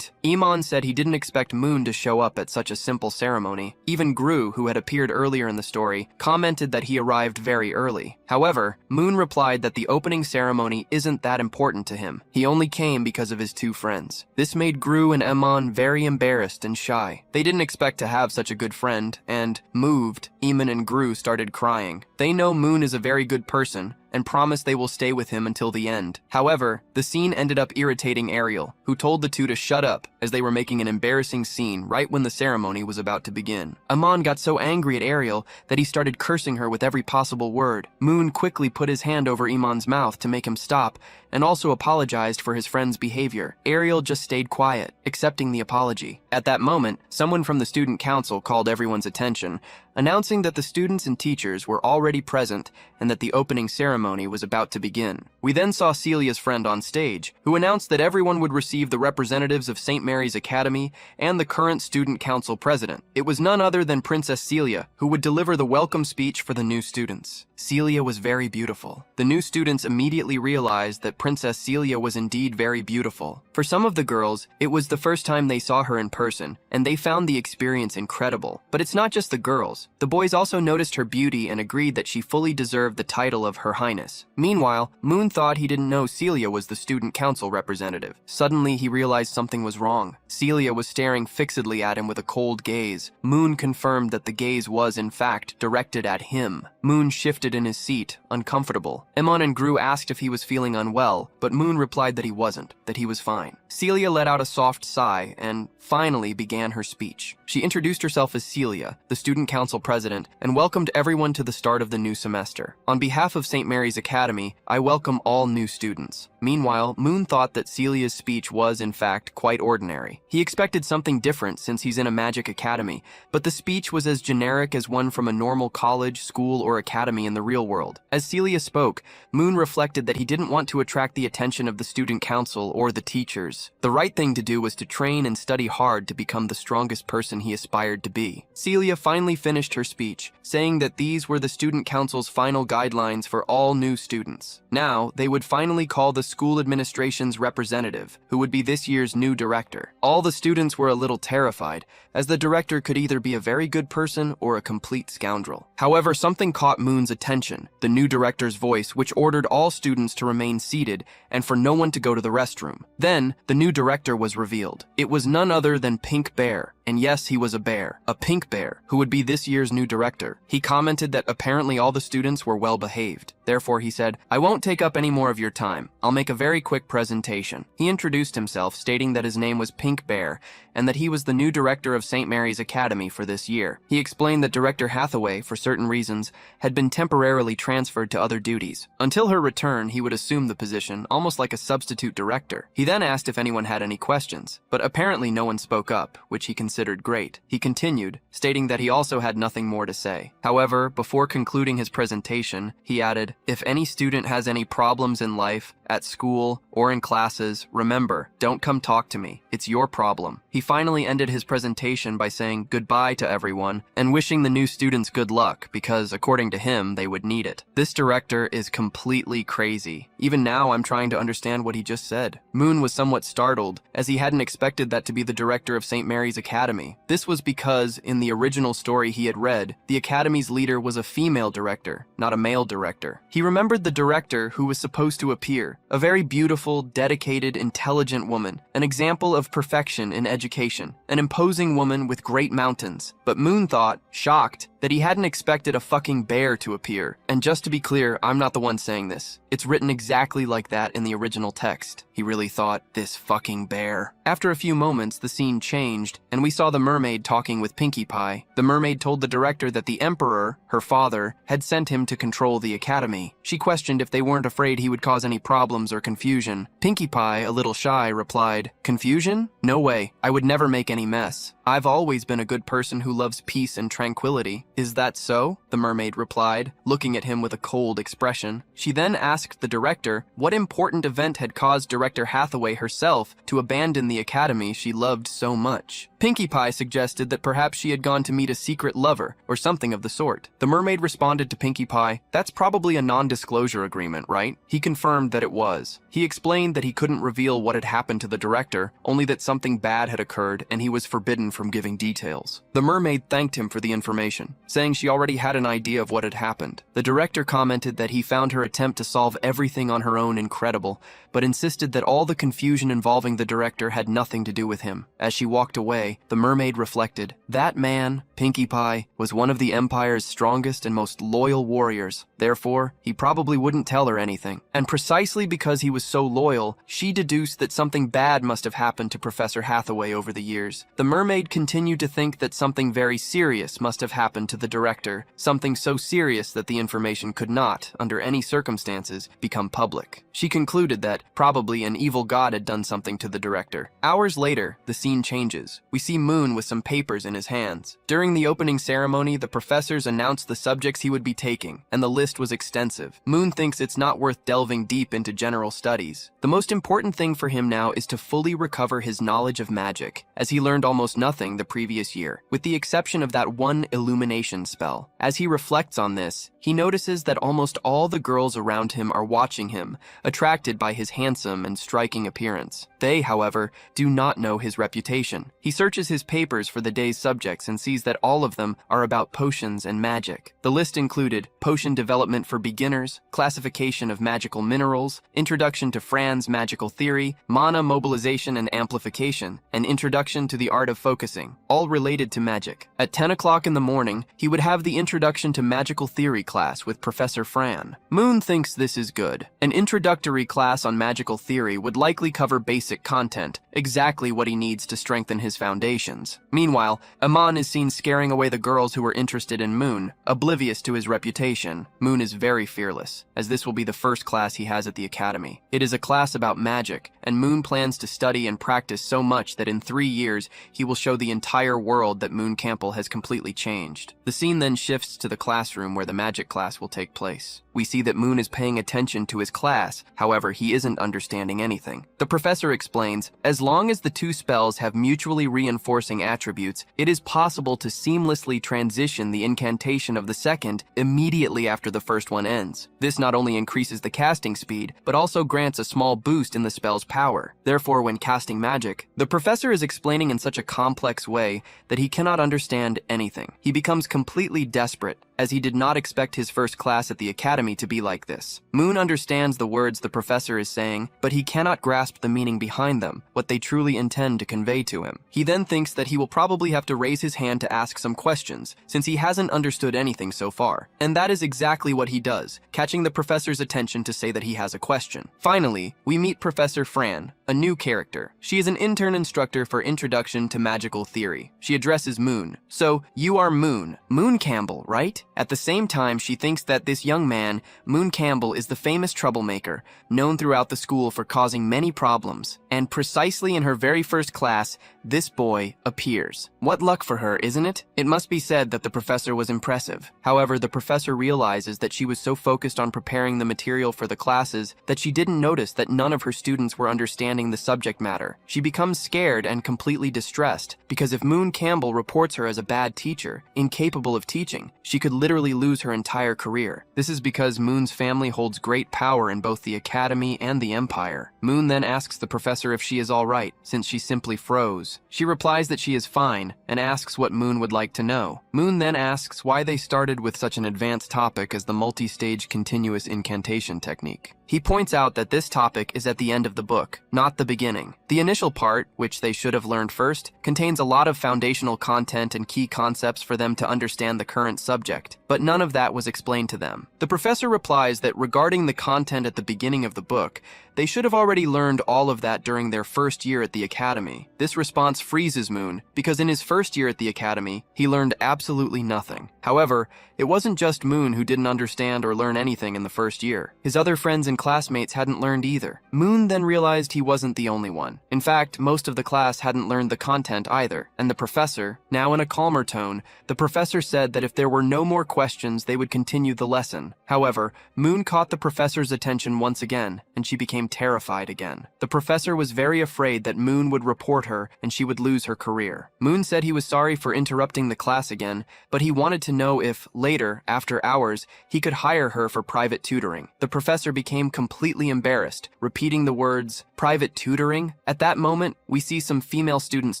Iman said he didn't expect Moon to show up at such a simple ceremony. Even Gru, who had appeared earlier in the story, commented that he arrived very early. However, Moon replied that the opening ceremony isn't that important to him. He only came because of his 2 friends. This made Gru and Iman very embarrassed and shy. They didn't expect to have such a good friend, and, moved, Eamon and Gru started crying. They know Moon is a very good person, and promise they will stay with him until the end. However, the scene ended up irritating Ariel, who told the 2 to shut up as they were making an embarrassing scene right when the ceremony was about to begin. Amon got so angry at Ariel that he started cursing her with every possible word. Moon quickly put his hand over Iman's mouth to make him stop, and also apologized for his friend's behavior. Ariel just stayed quiet, accepting the apology. At that moment, someone from the student council called everyone's attention, announcing that the students and teachers were already present and that the opening ceremony was about to begin. We then saw Celia's friend on stage, who announced that everyone would receive the representatives of St. Mary's Academy and the current student council president. It was none other than Princess Celia, who would deliver the welcome speech for the new students. Celia was very beautiful. The new students immediately realized that Princess Celia was indeed very beautiful. For some of the girls, it was the first time they saw her in person, and they found the experience incredible. But it's not just the girls. The boys also noticed her beauty and agreed that she fully deserved the title of Her Highness. Meanwhile, Moon thought he didn't know Celia was the student council representative. Suddenly, he realized something was wrong. Celia was staring fixedly at him with a cold gaze. Moon confirmed that the gaze was, in fact, directed at him. Moon shifted in his seat, uncomfortable. Emon and Gru asked if he was feeling unwell, but Moon replied that he wasn't, that he was fine. Celia let out a soft sigh and finally began her speech. She introduced herself as Celia, the student council president, and welcomed everyone to the start of the new semester. On behalf of St. Mary's Academy, I welcome all new students. Meanwhile, Moon thought that Celia's speech was, in fact, quite ordinary. He expected something different since he's in a magic academy, but the speech was as generic as one from a normal college, school, or academy in the real world. As Celia spoke, Moon reflected that he didn't want to attract the attention of the student council or the teachers. The right thing to do was to train and study hard to become the strongest person he aspired to be. Celia finally finished her speech, saying that these were the student council's final guidelines for all new students. Now, they would finally call the school administration's representative, who would be this year's new director. All the students were a little terrified, as the director could either be a very good person or a complete scoundrel. However, something caught Moon's attention, the new director's voice, which ordered all students to remain seated and for no one to go to the restroom. Then, the new director was revealed. It was none other than Pink Bear. And yes, he was a bear, a pink bear, who would be this year's new director. He commented that apparently all the students were well behaved. Therefore, he said, "I won't take up any more of your time. I'll make a very quick presentation." He introduced himself, stating that his name was Pink Bear, and that he was the new director of St. Mary's Academy for this year. He explained that Director Hathaway, for certain reasons, had been temporarily transferred to other duties. Until her return, he would assume the position, almost like a substitute director. He then asked if anyone had any questions, but apparently no one spoke up, which he considered great. He continued, stating that he also had nothing more to say. However, before concluding his presentation, he added, "If any student has any problems in life, at school, or in classes, remember, don't come talk to me. It's your problem." He finally ended his presentation by saying goodbye to everyone and wishing the new students good luck because, according to him, they would need it. This director is completely crazy. Even now, I'm trying to understand what he just said. Moon was somewhat startled, as he hadn't expected that to be the director of St. Mary's Academy. This was because, in the original story he had read, the Academy's leader was a female director, not a male director. He remembered the director who was supposed to appear, a very beautiful, dedicated, intelligent woman, an example of perfection in education, an imposing woman with great mountains. But Moon thought, shocked, that he hadn't expected a fucking bear to appear. And just to be clear, I'm not the one saying this. It's written exactly like that in the original text. He really thought, this fucking bear. After a few moments, the scene changed, and we saw the mermaid talking with Pinkie Pie. The mermaid told the director that the Emperor, her father, had sent him to control the academy. She questioned if they weren't afraid he would cause any problems or confusion. Pinkie Pie, a little shy, replied, "Confusion? No way. I would never make any mess. I've always been a good person who loves peace and tranquility." "Is that so?" the mermaid replied, looking at him with a cold expression. She then asked the director what important event had caused Director Hathaway herself to abandon the academy she loved so much. Pinkie Pie suggested that perhaps she had gone to meet a secret lover, or something of the sort. The mermaid responded to Pinkie Pie, "That's probably a non-disclosure agreement, right?" He confirmed that it was. He explained that he couldn't reveal what had happened to the director, only that something bad had occurred and he was forbidden from giving details. The mermaid thanked him for the information, saying she already had an idea of what had happened. The director commented that he found her attempt to solve everything on her own incredible, but insisted that all the confusion involving the director had nothing to do with him. As she walked away, the mermaid reflected, that man, Pinkie Pie, was one of the Empire's strongest and most loyal warriors. Therefore, he probably wouldn't tell her anything. And precisely because he was so loyal, she deduced that something bad must have happened to Professor Hathaway over the years. The mermaid continued to think that something very serious must have happened to the director, something so serious that the information could not, under any circumstances, become public. She concluded that probably an evil god had done something to the director. Hours later, the scene changes. We see Moon with some papers in his hands. During the opening ceremony, the professors announced the subjects he would be taking, and the list was extensive. Moon thinks it's not worth delving deep into general studies. The most important thing for him now is to fully recover his knowledge of magic, as he learned almost nothing the previous year, with the exception of that one illumination spell. As he reflects on this, he notices that almost all the girls around him are watching him, attracted by his handsome and striking appearance. They, however, do not know his reputation. He searches his papers for the day's subjects and sees that all of them are about potions and magic. The list included potion development for beginners, classification of magical minerals, introduction to Fran's magical theory, mana mobilization and amplification, and introduction to the art of focusing, all related to magic. At 10 o'clock in the morning, he would have the introduction to magical theory class with Professor Fran. Moon thinks this is good. An introductory class on magical theory would likely cover basic content, exactly what he needs to strengthen his foundations. Meanwhile, Aman is seen scaring away the girls who were interested in Moon, oblivious to his reputation. Moon is very fearless, as this will be the first class he has at the academy. It is a class about magic, and Moon plans to study and practice so much that in 3 years, he will show the entire world that Moon Campbell has completely changed. The scene then shifts to the classroom where the magic magic class will take place. We see that Moon is paying attention to his class, however, he isn't understanding anything. The professor explains, as long as the two spells have mutually reinforcing attributes, it is possible to seamlessly transition the incantation of the second immediately after the first one ends. This not only increases the casting speed, but also grants a small boost in the spell's power. Therefore, when casting magic, the professor is explaining in such a complex way that he cannot understand anything. He becomes completely desperate, as he did not expect his first class at the academy to be like this. Moon understands the words the professor is saying, but he cannot grasp the meaning behind them, what they truly intend to convey to him. He then thinks that he will probably have to raise his hand to ask some questions, since he hasn't understood anything so far. And that is exactly what he does, catching the professor's attention to say that he has a question. Finally, we meet Professor Fran, a new character. She is an intern instructor for Introduction to Magical Theory. She addresses Moon. So, you are Moon Campbell, right? At the same time, she thinks that this young man, Moon Campbell, is the famous troublemaker, known throughout the school for causing many problems. And precisely in her very first class, this boy appears. What luck for her, isn't it? It must be said that the professor was impressive. However, the professor realizes that she was so focused on preparing the material for the classes that she didn't notice that none of her students were understanding the subject matter. She becomes scared and completely distressed, because if Moon Campbell reports her as a bad teacher, incapable of teaching, she could literally lose her entire career. This is because Moon's family holds great power in both the academy and the empire. Moon then asks the professor if she is all right, since she simply froze. She replies that she is fine, and asks what Moon would like to know. Moon then asks why they started with such an advanced topic as the multi-stage continuous incantation technique. He points out that this topic is at the end of the book, not the beginning. The initial part, which they should have learned first, contains a lot of foundational content and key concepts for them to understand the current subject, but none of that was explained to them. The professor replies that regarding the content at the beginning of the book, they should have already learned all of that during their first year at the academy. This response freezes Moon, because in his first year at the academy, he learned absolutely nothing. However, it wasn't just Moon who didn't understand or learn anything in the first year. His other friends and classmates hadn't learned either. Moon then realized he wasn't the only one. In fact, most of the class hadn't learned the content either, and the professor, now in a calmer tone, the professor said that if there were no more questions, they would continue the lesson. However, Moon caught the professor's attention once again, and she became terrified again. The professor was very afraid that Moon would report her and she would lose her career. Moon said he was sorry for interrupting the class again, but he wanted to know if, later, after hours, he could hire her for private tutoring. The professor became completely embarrassed, repeating the words, "Private tutoring?" At that moment, we see some female students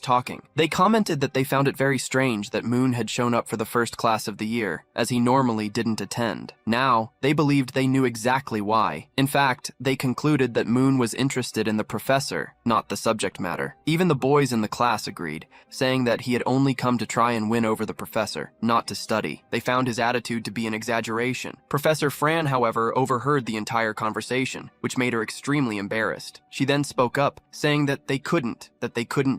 talking. They commented that they found it very strange that Moon had shown up for the first class of the year, as he normally didn't attend. Now, they believed they knew exactly why. In fact, they concluded that Moon was interested in the professor, not the subject matter. Even the boys in the class agreed, saying that he had only come to try and win over the professor, not to study. They found his attitude to be an exaggeration. Professor Fran, however, overheard the entire conversation, which made her extremely embarrassed. She then spoke up, saying that they couldn't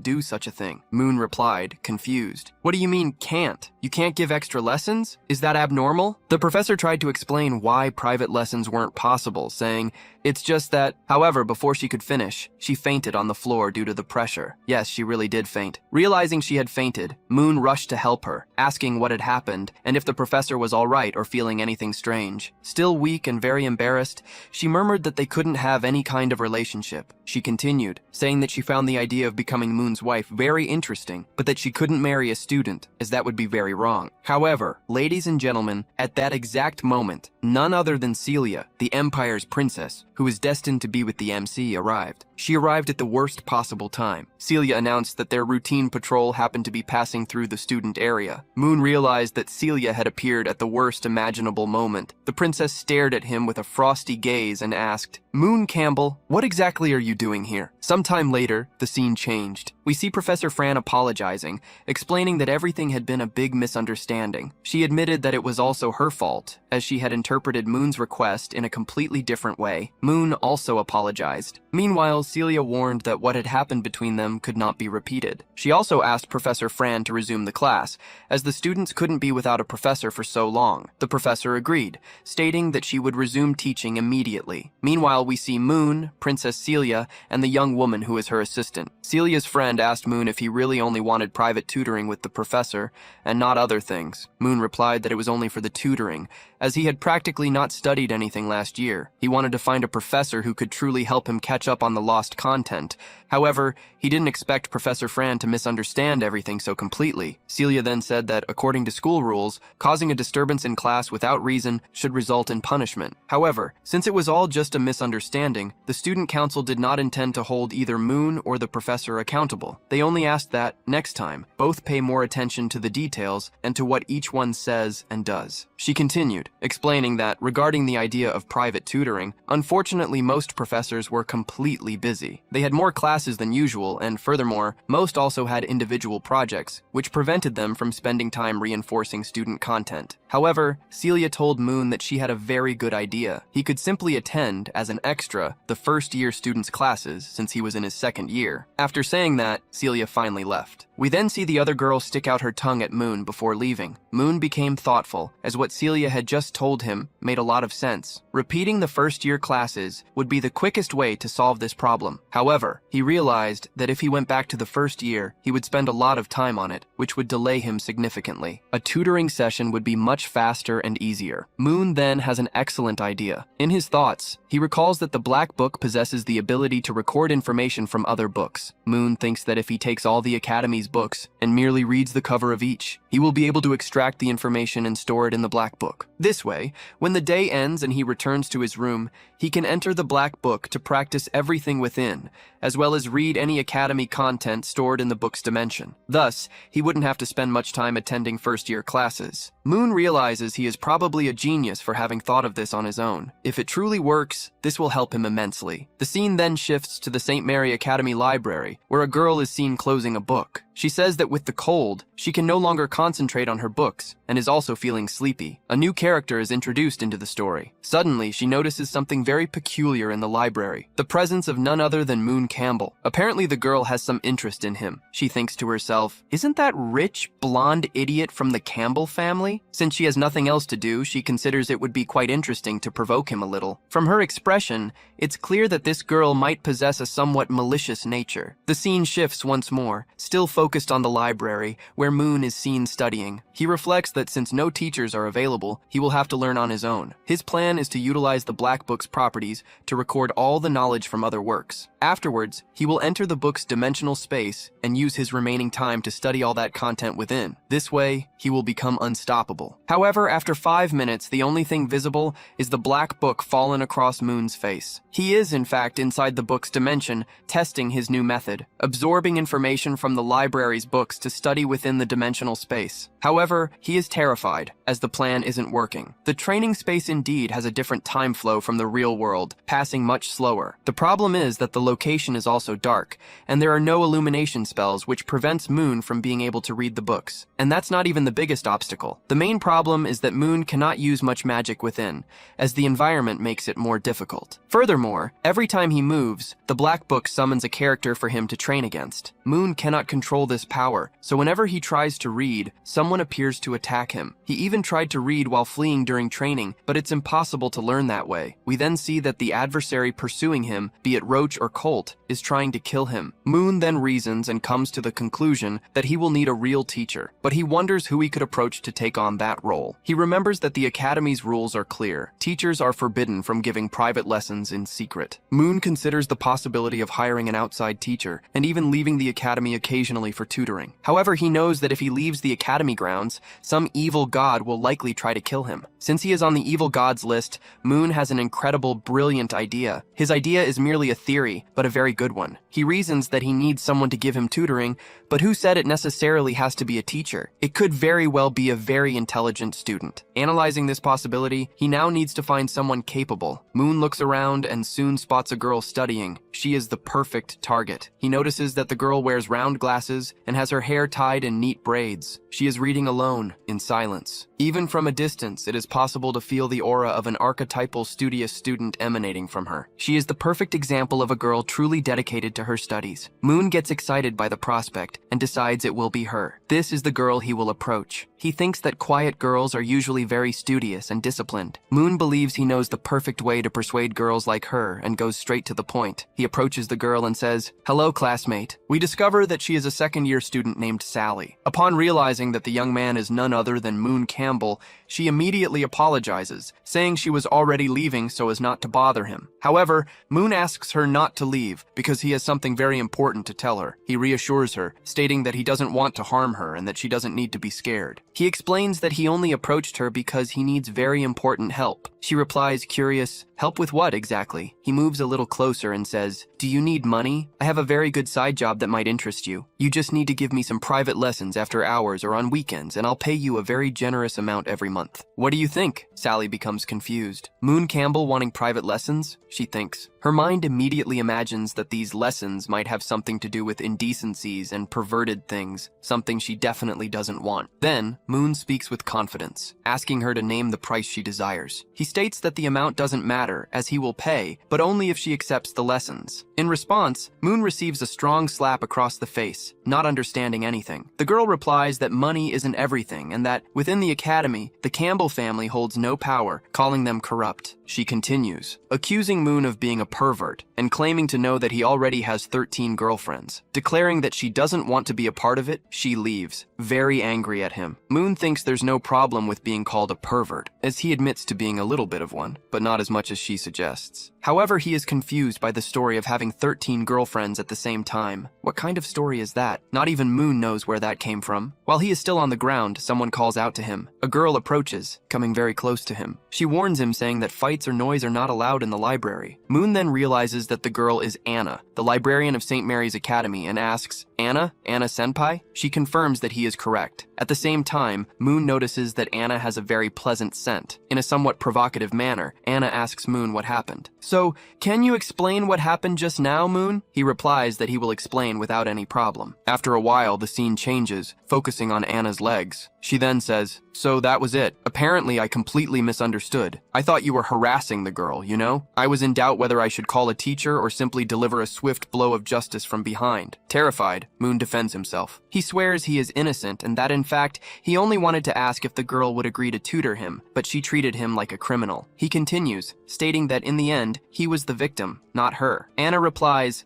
do such a thing. Moon replied, confused, "What do you mean, can't? You can't give extra lessons? Is that abnormal?" The professor tried to explain why private lessons weren't possible, saying, "It's just that..." However, before she could finish, she fainted on the floor due to the pressure. Yes, she really did faint. Realizing she had fainted, Moon rushed to help her, asking what had happened and if the professor was all right or feeling anything strange. Still weak and very embarrassed, she murmured that they couldn't have any kind of relationship. She continued, saying that she found the idea of becoming Moon's wife very interesting, but that she couldn't marry a student, as that would be very wrong. However, ladies and gentlemen, at that exact moment, none other than Celia, the Empire's princess, who was destined to be with the MC, arrived. She arrived at the worst possible time. Celia announced that their routine patrol happened to be passing through the student area. Moon realized that Celia had appeared at the worst imaginable moment. The princess stared at him with a frosty gaze and asked, "Moon Campbell, what exactly are you doing here?" Sometime later, the scene changed. We see Professor Fran apologizing, explaining that everything had been a big misunderstanding. She admitted that it was also her fault, as she had interpreted interpreted Moon's request in a completely different way. Moon also apologized. Meanwhile, Celia warned that what had happened between them could not be repeated. She also asked Professor Fran to resume the class, as the students couldn't be without a professor for so long. The professor agreed, stating that she would resume teaching immediately. Meanwhile, we see Moon, Princess Celia, and the young woman who is her assistant. Celia's friend asked Moon if he really only wanted private tutoring with the professor and not other things. Moon replied that it was only for the tutoring, as he had practically not studied anything last year. He wanted to find a professor who could truly help him catch up on the lost content. However, he didn't expect Professor Fran to misunderstand everything so completely. Celia then said that, according to school rules, causing a disturbance in class without reason should result in punishment. However, since it was all just a misunderstanding, the student council did not intend to hold either Moon or the professor accountable. They only asked that, next time, both pay more attention to the details and to what each one says and does. She continued, explaining that, regarding the idea of private tutoring, unfortunately most professors were completely busy. They had more classes than usual, and furthermore, most also had individual projects, which prevented them from spending time reinforcing student content. However, Celia told Moon that she had a very good idea. He could simply attend, as an extra, the first-year students' classes since he was in his second year. After saying that, Celia finally left. We then see the other girl stick out her tongue at Moon before leaving. Moon became thoughtful, as what Celia had just told him made a lot of sense. Repeating the first-year classes would be the quickest way to solve this problem. However, he realized that if he went back to the first year, he would spend a lot of time on it, which would delay him significantly. A tutoring session would be much faster and easier. Moon then has an excellent idea. In his thoughts, he recalls that the Black Book possesses the ability to record information from other books. Moon thinks that if he takes all the Academy's books and merely reads the cover of each, he will be able to extract the information and store it in the Black Book. This way, when the day ends and he returns to his room, he can enter the Black Book to practice everything within, as well as read any Academy content stored in the book's dimension. Thus, he wouldn't have to spend much time attending first-year classes. Moon realizes he is probably a genius for having thought of this on his own. If it truly works, this will help him immensely. The scene then shifts to the St. Mary Academy Library, where a girl is seen closing a book. She says that with the cold, she can no longer concentrate on her books, and is also feeling sleepy. A new character is introduced into the story. Suddenly, she notices something very peculiar in the library, the presence of none other than Moon Campbell. Apparently, the girl has some interest in him. She thinks to herself, isn't that rich, blonde idiot from the Campbell family? Since she has nothing else to do, she considers it would be quite interesting to provoke him a little. From her expression, it's clear that this girl might possess a somewhat malicious nature. The scene shifts once more, still focused on the library, where Moon is seen studying. He reflects that since no teachers are available, he will have to learn on his own. His plan is to utilize the Black Book's properties to record all the knowledge from other works. Afterwards, he will enter the book's dimensional space and use his remaining time to study all that content within. This way, he will become unstoppable. However, after 5 minutes, the only thing visible is the Black Book fallen across Moon's face. He is, in fact, inside the book's dimension, testing his new method, absorbing information from the library's books to study within the dimensional space. However, he is terrified, as the plan isn't working. The training space indeed has a different time flow from the real world, passing much slower. The problem is that the location is also dark, and there are no illumination spells, which prevents Moon from being able to read the books. And that's not even the biggest obstacle. The main problem is that Moon cannot use much magic within, as the environment makes it more difficult. Furthermore, every time he moves, the Black Book summons a character for him to train against. Moon cannot control this power, so whenever he tries to read, someone appears to attack him. He even tried to read while fleeing during training, but it's impossible to learn that way. We then see that the adversary pursuing him, be it Roach or Colt, is trying to kill him. Moon then reasons and comes to the conclusion that he will need a real teacher, but he wonders who he could approach to take on that role. He remembers that the Academy's rules are clear. Teachers are forbidden from giving private lessons in secret. Moon considers the possibility of hiring an outside teacher, and even leaving the Academy occasionally for tutoring. However, he knows that if he leaves the Academy grounds, some evil god will likely try to kill him. Since he is on the evil gods list, Moon has an incredible, brilliant idea. His idea is merely a theory, but a very good one. He reasons that he needs someone to give him tutoring, but who said it necessarily has to be a teacher? It could very well be a very intelligent student. Analyzing this possibility, he now needs to find someone capable. Moon looks around and soon spots a girl studying. She is the perfect target. He notices that the girl wears round glasses and has her hair tied in neat braids. She is reading alone, in silence. Even from a distance, it is possible to feel the aura of an archetypal studious student emanating from her. She is the perfect example of a girl truly dedicated to her studies. Moon gets excited by the prospect and decides it will be her. This is the girl he will approach. He thinks that quiet girls are usually very studious and disciplined. Moon believes he knows the perfect way to persuade girls like her and goes straight to the point. He approaches the girl and says, "Hello, classmate." We discover that she is a second-year student named Sally. Upon realizing that the young man is none other than Moon Campbell, she immediately apologizes, saying she was already leaving so as not to bother him. However, Moon asks her not to leave because he has something very important to tell her. He reassures her, stating that he doesn't want to harm her and that she doesn't need to be scared. He explains that he only approached her because he needs very important help. She replies, curious, "Help with what exactly?" He moves a little closer and says, "Do you need money? I have a very good side job that might interest you. You just need to give me some private lessons after hours or on weekends, and I'll pay you a very generous amount every month." "What do you think?" Sally becomes confused. Moon Campbell wanting private lessons? She thinks. Her mind immediately imagines that these lessons might have something to do with indecencies and perverted things, something she definitely doesn't want. Then, Moon speaks with confidence, asking her to name the price she desires. He states that the amount doesn't matter, as he will pay, but only if she accepts the lessons. In response, Moon receives a strong slap across the face, not understanding anything. The girl replies that money isn't everything, and that, within the academy, the Campbell family holds no power, calling them corrupt. She continues, accusing Moon of being a pervert, and claiming to know that he already has 13 girlfriends. Declaring that she doesn't want to be a part of it, she leaves, very angry at him. Moon thinks there's no problem with being called a pervert, as he admits to being a little bit of one, but not as much as she suggests. However, he is confused by the story of having 13 girlfriends at the same time. What kind of story is that? Not even Moon knows where that came from. While he is still on the ground, someone calls out to him. A girl approaches, coming very close to him. She warns him, saying that fights or noise are not allowed in the library. Moon then realizes that the girl is Anna, the librarian of St. Mary's Academy, and asks, "Anna? Anna Senpai?" She confirms that he is correct. At the same time, Moon notices that Anna has a very pleasant scent. In a somewhat provocative manner, Anna asks Moon what happened. "So, can you explain what happened just now, Moon?" He replies that he will explain without any problem. After a while, the scene changes, focusing on Anna's legs. She then says, "So that was it. Apparently, I completely misunderstood. I thought you were harassing the girl, you know? I was in doubt whether I should call a teacher or simply deliver a swift blow of justice from behind." Terrified, Moon defends himself. He swears he is innocent and that in fact, he only wanted to ask if the girl would agree to tutor him, but she treated him like a criminal. He continues, stating that in the end, he was the victim, not her. Anna replies,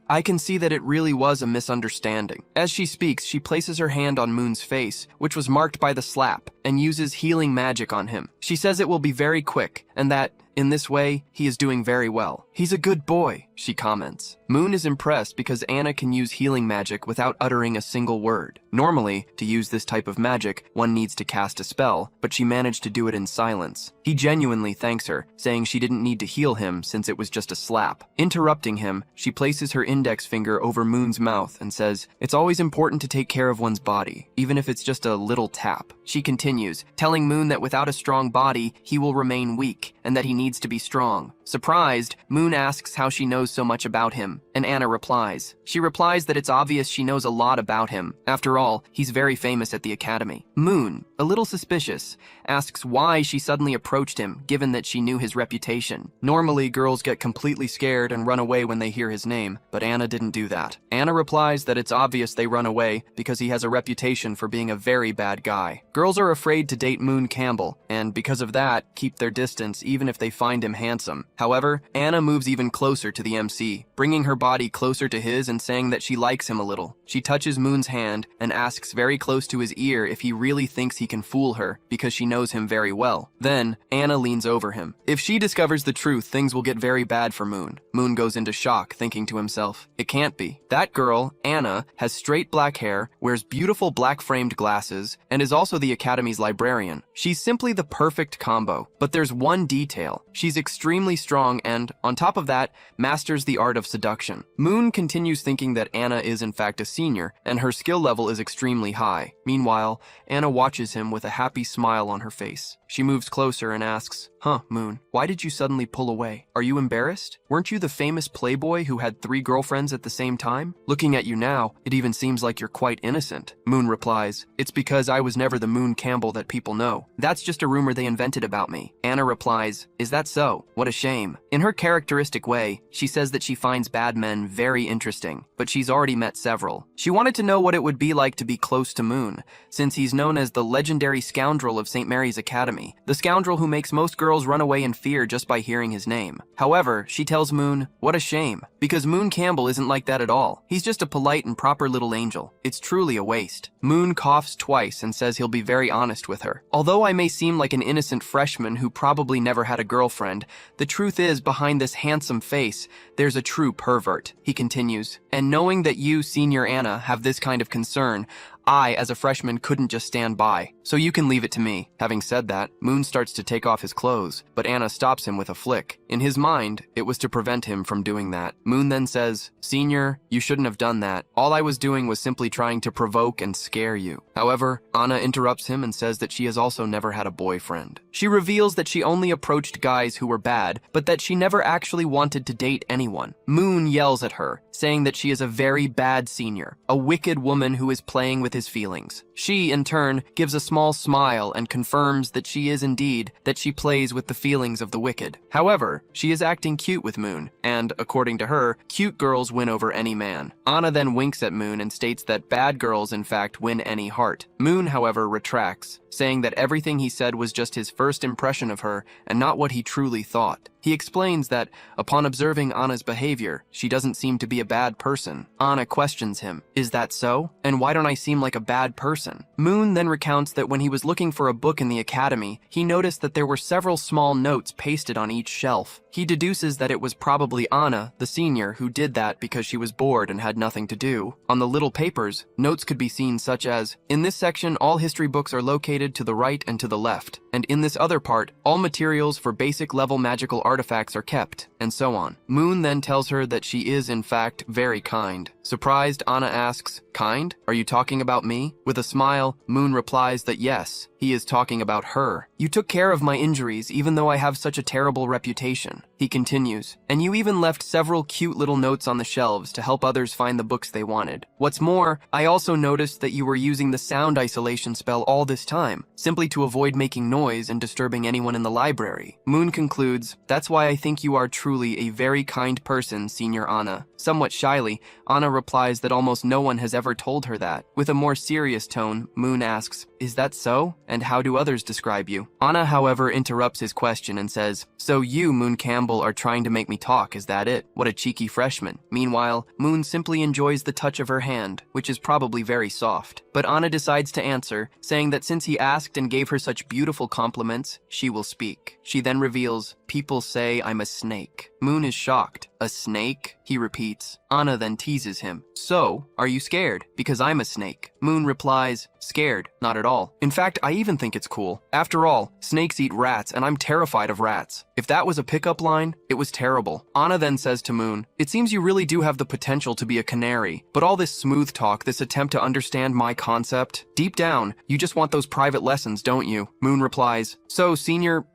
I can see that it really was a misunderstanding." As she speaks, she places her hand on Moon's face, which was marked by the slap, and uses healing magic on him. She says it will be very quick, and that, in this way, he is doing very well. "He's a good boy," she comments. Moon is impressed because Anna can use healing magic without uttering a single word. Normally, to use this type of magic, one needs to cast a spell, but she managed to do it in silence. He genuinely thanks her, saying she didn't need to heal him since it was just a slap. Interrupting him, she places her index finger over Moon's mouth and says, "It's always important to take care of one's body, even if it's just a little tap." She continues, telling Moon that without a strong body, he will remain weak, and that he needs to be strong. Surprised, Moon asks how she knows so much about him, and Anna replies. She replies that it's obvious she knows a lot about him. After all, he's very famous at the academy. Moon, a little suspicious, asks why she suddenly approached him, given that she knew his reputation. Normally, girls get completely scared and run away when they hear his name, but Anna didn't do that. Anna replies that it's obvious they run away because he has a reputation for being a very bad guy. Girls are afraid to date Moon Campbell, and because of that, keep their distance even if they find him handsome. However, Anna moves even closer to the MC, bringing her body closer to his and saying that she likes him a little. She touches Moon's hand and asks very close to his ear if he really thinks he can fool her because she knows him very well. Then, Anna leans over him. If she discovers the truth, things will get very bad for Moon. Moon goes into shock, thinking to himself, it can't be. That girl, Anna, has straight black hair, wears beautiful black-framed glasses, and is also the Academy's librarian. She's simply the perfect combo. But there's one detail. She's extremely strong and, on top of that, masters the art of seduction. Moon continues thinking that Anna is in fact a senior, and her skill level is extremely high. Meanwhile, Anna watches him with a happy smile on her face. She moves closer and asks, "Huh, Moon, why did you suddenly pull away? Are you embarrassed? Weren't you the famous playboy who had 3 girlfriends at the same time? Looking at you now, it even seems like you're quite innocent." Moon replies, "It's because I was never the Moon Campbell that people know. That's just a rumor they invented about me." Anna replies, "Is that so? What a shame." In her characteristic way, she says that she finds bad men very interesting, but she's already met several. She wanted to know what it would be like to be close to Moon, since he's known as the legendary scoundrel of St. Mary's Academy, the scoundrel who makes most girls run away in fear just by hearing his name. However, she tells Moon, "What a shame, because Moon Campbell isn't like that at all. He's just a polite and proper little angel. It's truly a waste." Moon coughs twice and says he'll be very honest with her. "Although I may seem like an innocent freshman who probably never had a girlfriend, the truth is behind this handsome face, there's a true pervert," he continues. "And knowing that you, Senior Anna, have this kind of concern, I, as a freshman, couldn't just stand by. So you can leave it to me." Having said that, Moon starts to take off his clothes, but Anna stops him with a flick. In his mind, it was to prevent him from doing that. Moon then says, "Senior, you shouldn't have done that. All I was doing was simply trying to provoke and scare you." However, Anna interrupts him and says that she has also never had a boyfriend. She reveals that she only approached guys who were bad, but that she never actually wanted to date anyone. Moon yells at her, saying that she is a very bad senior, a wicked woman who is playing with his feelings. She, in turn, gives a small smile and confirms that she is indeed, that she plays with the feelings of the wicked. However, she is acting cute with Moon, and, according to her, cute girls win over any man. Anna then winks at Moon and states that bad girls, in fact, win any heart. Moon, however, retracts, saying that everything he said was just his first impression of her and not what he truly thought. He explains that, upon observing Anna's behavior, she doesn't seem to be a bad person. Anna questions him, "Is that so? And why don't I seem like a bad person?" Moon then recounts that when he was looking for a book in the academy, he noticed that there were several small notes pasted on each shelf. He deduces that it was probably Anna, the senior, who did that because she was bored and had nothing to do. On the little papers, notes could be seen such as, "In this section, all history books are located to the right and to the left, and in this other part, all materials for basic level magical artifacts are kept," and so on. Moon then tells her that she is, in fact, very kind. Surprised, Anna asks, "Kind? Are you talking about me?" With a smile, Moon replies that yes, he is talking about her. "You took care of my injuries even though I have such a terrible reputation." He continues, "And you even left several cute little notes on the shelves to help others find the books they wanted. What's more, I also noticed that you were using the sound isolation spell all this time, simply to avoid making noise and disturbing anyone in the library." Moon concludes, "That's why I think you are truly a very kind person, Senior Anna." Somewhat shyly, Anna replies that almost no one has ever told her that. With a more serious tone, Moon asks, "Is that so? And how do others describe you?" Anna, however, interrupts his question and says, "So you, Moon Campbell, are trying to make me talk, is that it? What a cheeky freshman." Meanwhile, Moon simply enjoys the touch of her hand, which is probably very soft. But Anna decides to answer, saying that since he asked and gave her such beautiful compliments, she will speak. She then reveals, "People say I'm a snake." Moon is shocked. "A snake?" he repeats. Anna then teases him, "So, are you scared? Because I'm a snake." Moon replies, "Scared? Not at all. In fact, I even think it's cool. After all, snakes eat rats, and I'm terrified of rats." If that was a pickup line, it was terrible. Anna then says to Moon, "It seems you really do have the potential to be a canary, but all this smooth talk, this attempt to understand my concept, deep down, you just want those private lessons, don't you?" Moon replies, "So, Senior,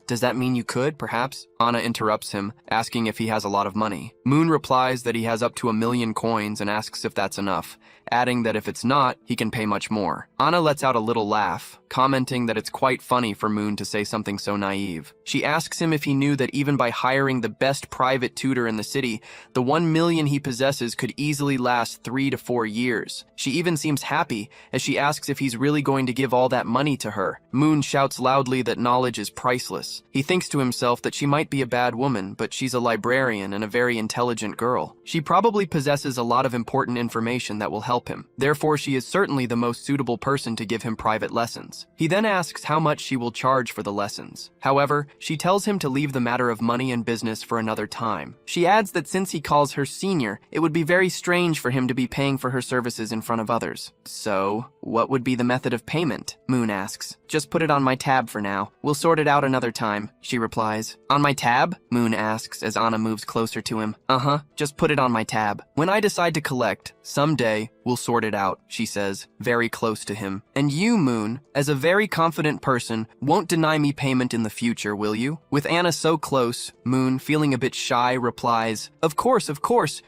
does that mean you could, perhaps?" Anna interrupts him, asking if he has a lot of money. Moon replies that he has up to 1,000,000 coins and asks if that's enough, adding that if it's not, he can pay much more. Anna lets out a little laugh, commenting that it's quite funny for Moon to say something so naive. She asks him if he knew that even by hiring the best private tutor in the city, the 1,000,000 he possesses could easily last 3 to 4 years. She even seems happy as she asks if he's really going to give all that money to her. Moon shouts loudly that knowledge is priceless. He thinks to himself that she might be a bad woman, but she's a librarian and a very intelligent girl. She probably possesses a lot of important information that will help him. Therefore, she is certainly the most suitable person to give him private lessons. He then asks how much she will charge for the lessons. However, she tells him to leave the matter of money and business for another time. She adds that since he calls her senior, it would be very strange for him to be paying for her services in front of others. "So, what would be the method of payment?" Moon asks. "Just put it on my tab for now. We'll sort it out another time," she replies. "On my tab?" Moon asks as Anna moves closer to him. "Uh-huh, just put it on my tab. When I decide to collect, someday, We'll sort it out, she says, very close to him. And you, Moon, as a very confident person, won't deny me payment in the future, will you? With Anna so close, Moon, feeling a bit shy, replies, Of course,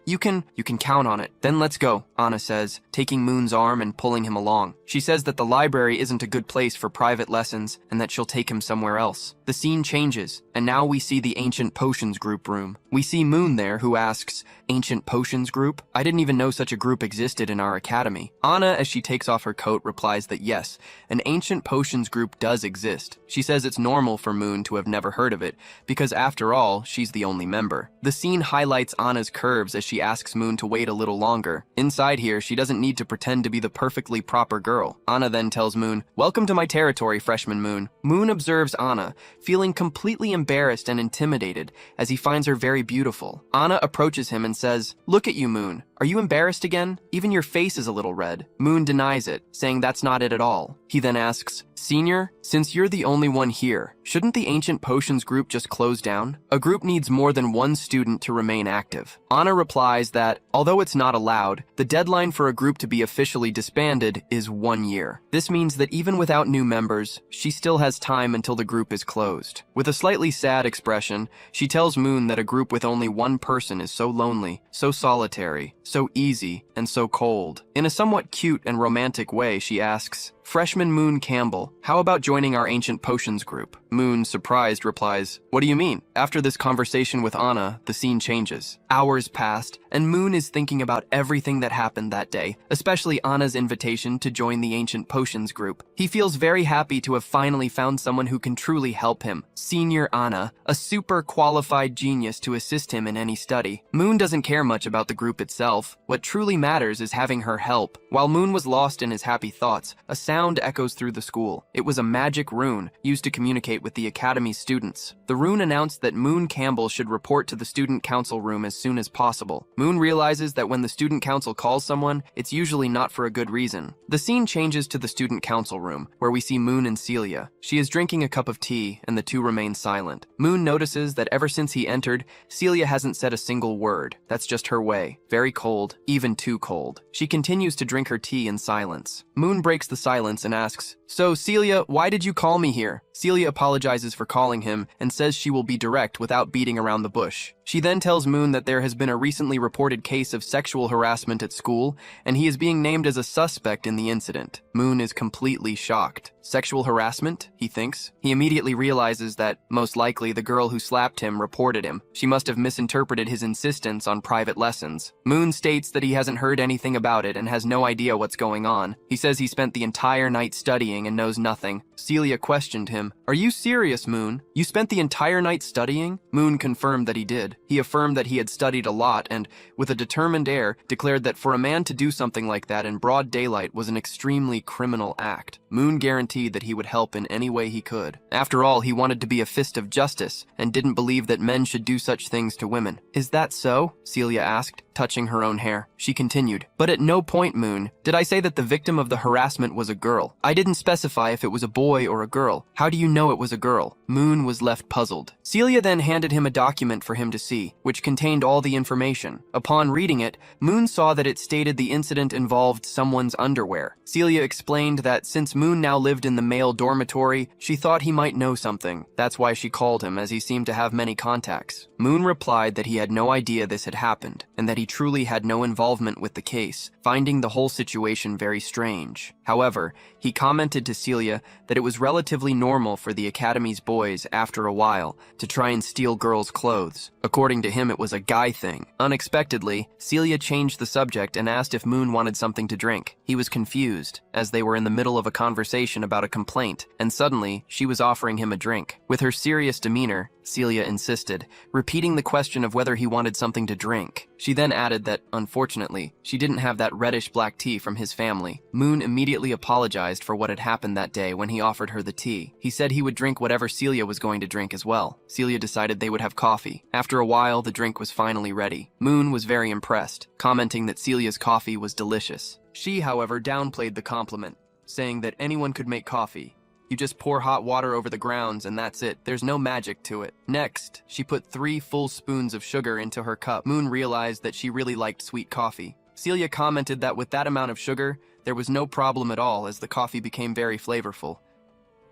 you can count on it. Then let's go, Anna says, taking Moon's arm and pulling him along. She says that the library isn't a good place for private lessons and that she'll take him somewhere else. The scene changes, and now we see the Ancient Potions Group room. We see Moon there, who asks, Ancient Potions Group? I didn't even know such a group existed in our academy. Anna, as she takes off her coat, replies that yes, an Ancient Potions Group does exist. She says it's normal for Moon to have never heard of it, because after all, she's the only member. The scene highlights Anna's curves as she asks Moon to wait a little longer. Inside here, she doesn't need to pretend to be the perfectly proper girl. Anna then tells Moon, Welcome to my territory, freshman Moon. Moon observes Anna, feeling completely embarrassed and intimidated as he finds her very beautiful. Anna approaches him and says, Look at you, Moon. Are you embarrassed again? Even your face is a little red. Moon denies it, saying that's not it at all. He then asks, Senior, since you're the only one here, shouldn't the Ancient Potions Group just close down? A group needs more than one student to remain active. Anna replies that, although it's not allowed, the deadline for a group to be officially disbanded is 1 year. This means that even without new members, she still has time until the group is closed. With a slightly sad expression, she tells Moon that a group with only one person is so lonely, so solitary, so easy, and so cold. In a somewhat cute and romantic way, she asks, Freshman Moon Campbell, how about joining our Ancient Potions Group? Moon, surprised, replies, What do you mean? After this conversation with Anna, the scene changes. Hours passed, and Moon is thinking about everything that happened that day, especially Anna's invitation to join the Ancient Potions Group. He feels very happy to have finally found someone who can truly help him. Senior Anna, a super qualified genius to assist him in any study. Moon doesn't care much about the group itself. What truly matters is having her help. While Moon was lost in his happy thoughts, a sound echoes through the school. It was a magic rune used to communicate with the academy's students. The rune announced that Moon Campbell should report to the student council room as soon as possible. Moon realizes that when the student council calls someone, it's usually not for a good reason. The scene changes to the student council room, where we see Moon and Celia. She is drinking a cup of tea, and the two remain silent. Moon notices that ever since he entered, Celia hasn't said a single word. That's just her way. Very cold, even too cold. She continues to drink her tea in silence. Moon breaks the silence and asks, So, Celia, why did you call me here? Celia apologizes for calling him and says she will be direct without beating around the bush. She then tells Moon that there has been a recently reported case of sexual harassment at school, and he is being named as a suspect in the incident. Moon is completely shocked. Sexual harassment, he thinks. He immediately realizes that, most likely, the girl who slapped him reported him. She must have misinterpreted his insistence on private lessons. Moon states that he hasn't heard anything about it and has no idea what's going on. He says he spent the entire night studying and knows nothing. Celia questioned him. Are you serious, Moon? You spent the entire night studying? Moon confirmed that he did. He affirmed that he had studied a lot and, with a determined air, declared that for a man to do something like that in broad daylight was an extremely criminal act. Moon guaranteed that he would help in any way he could. After all, he wanted to be a fist of justice and didn't believe that men should do such things to women. Is that so? Celia asked, touching her own hair. She continued, But at no point, Moon, did I say that the victim of the harassment was a girl. I didn't specify if it was a boy or a girl. How do you know it was a girl? Moon was left puzzled. Celia then handed him a document for him to see, which contained all the information. Upon reading it, Moon saw that it stated the incident involved someone's underwear. Celia explained that since Moon now lived in the male dormitory, she thought he might know something. That's why she called him, as he seemed to have many contacts. Moon replied that he had no idea this had happened, and that he truly had no involvement with the case, finding the whole situation very strange. However, he commented to Celia that it was relatively normal for the academy's boys, after a while, to try and steal girls' clothes. According to him, it was a guy thing. Unexpectedly, Celia changed the subject and asked if Moon wanted something to drink. He was confused, as they were in the middle of a conversation about a complaint, and suddenly, she was offering him a drink. With her serious demeanor, Celia insisted, repeating the question of whether he wanted something to drink. She then added that, unfortunately, she didn't have that reddish black tea from his family. Moon immediately apologized for what had happened that day when he offered her the tea. He said he would drink whatever Celia was going to drink as well. Celia decided they would have coffee. After a while, the drink was finally ready. Moon was very impressed, commenting that Celia's coffee was delicious. She, however, downplayed the compliment, saying that anyone could make coffee. You just pour hot water over the grounds and that's it. There's no magic to it. Next, she put 3 full spoons of sugar into her cup. Moon realized that she really liked sweet coffee. Celia commented that with that amount of sugar, there was no problem at all as the coffee became very flavorful.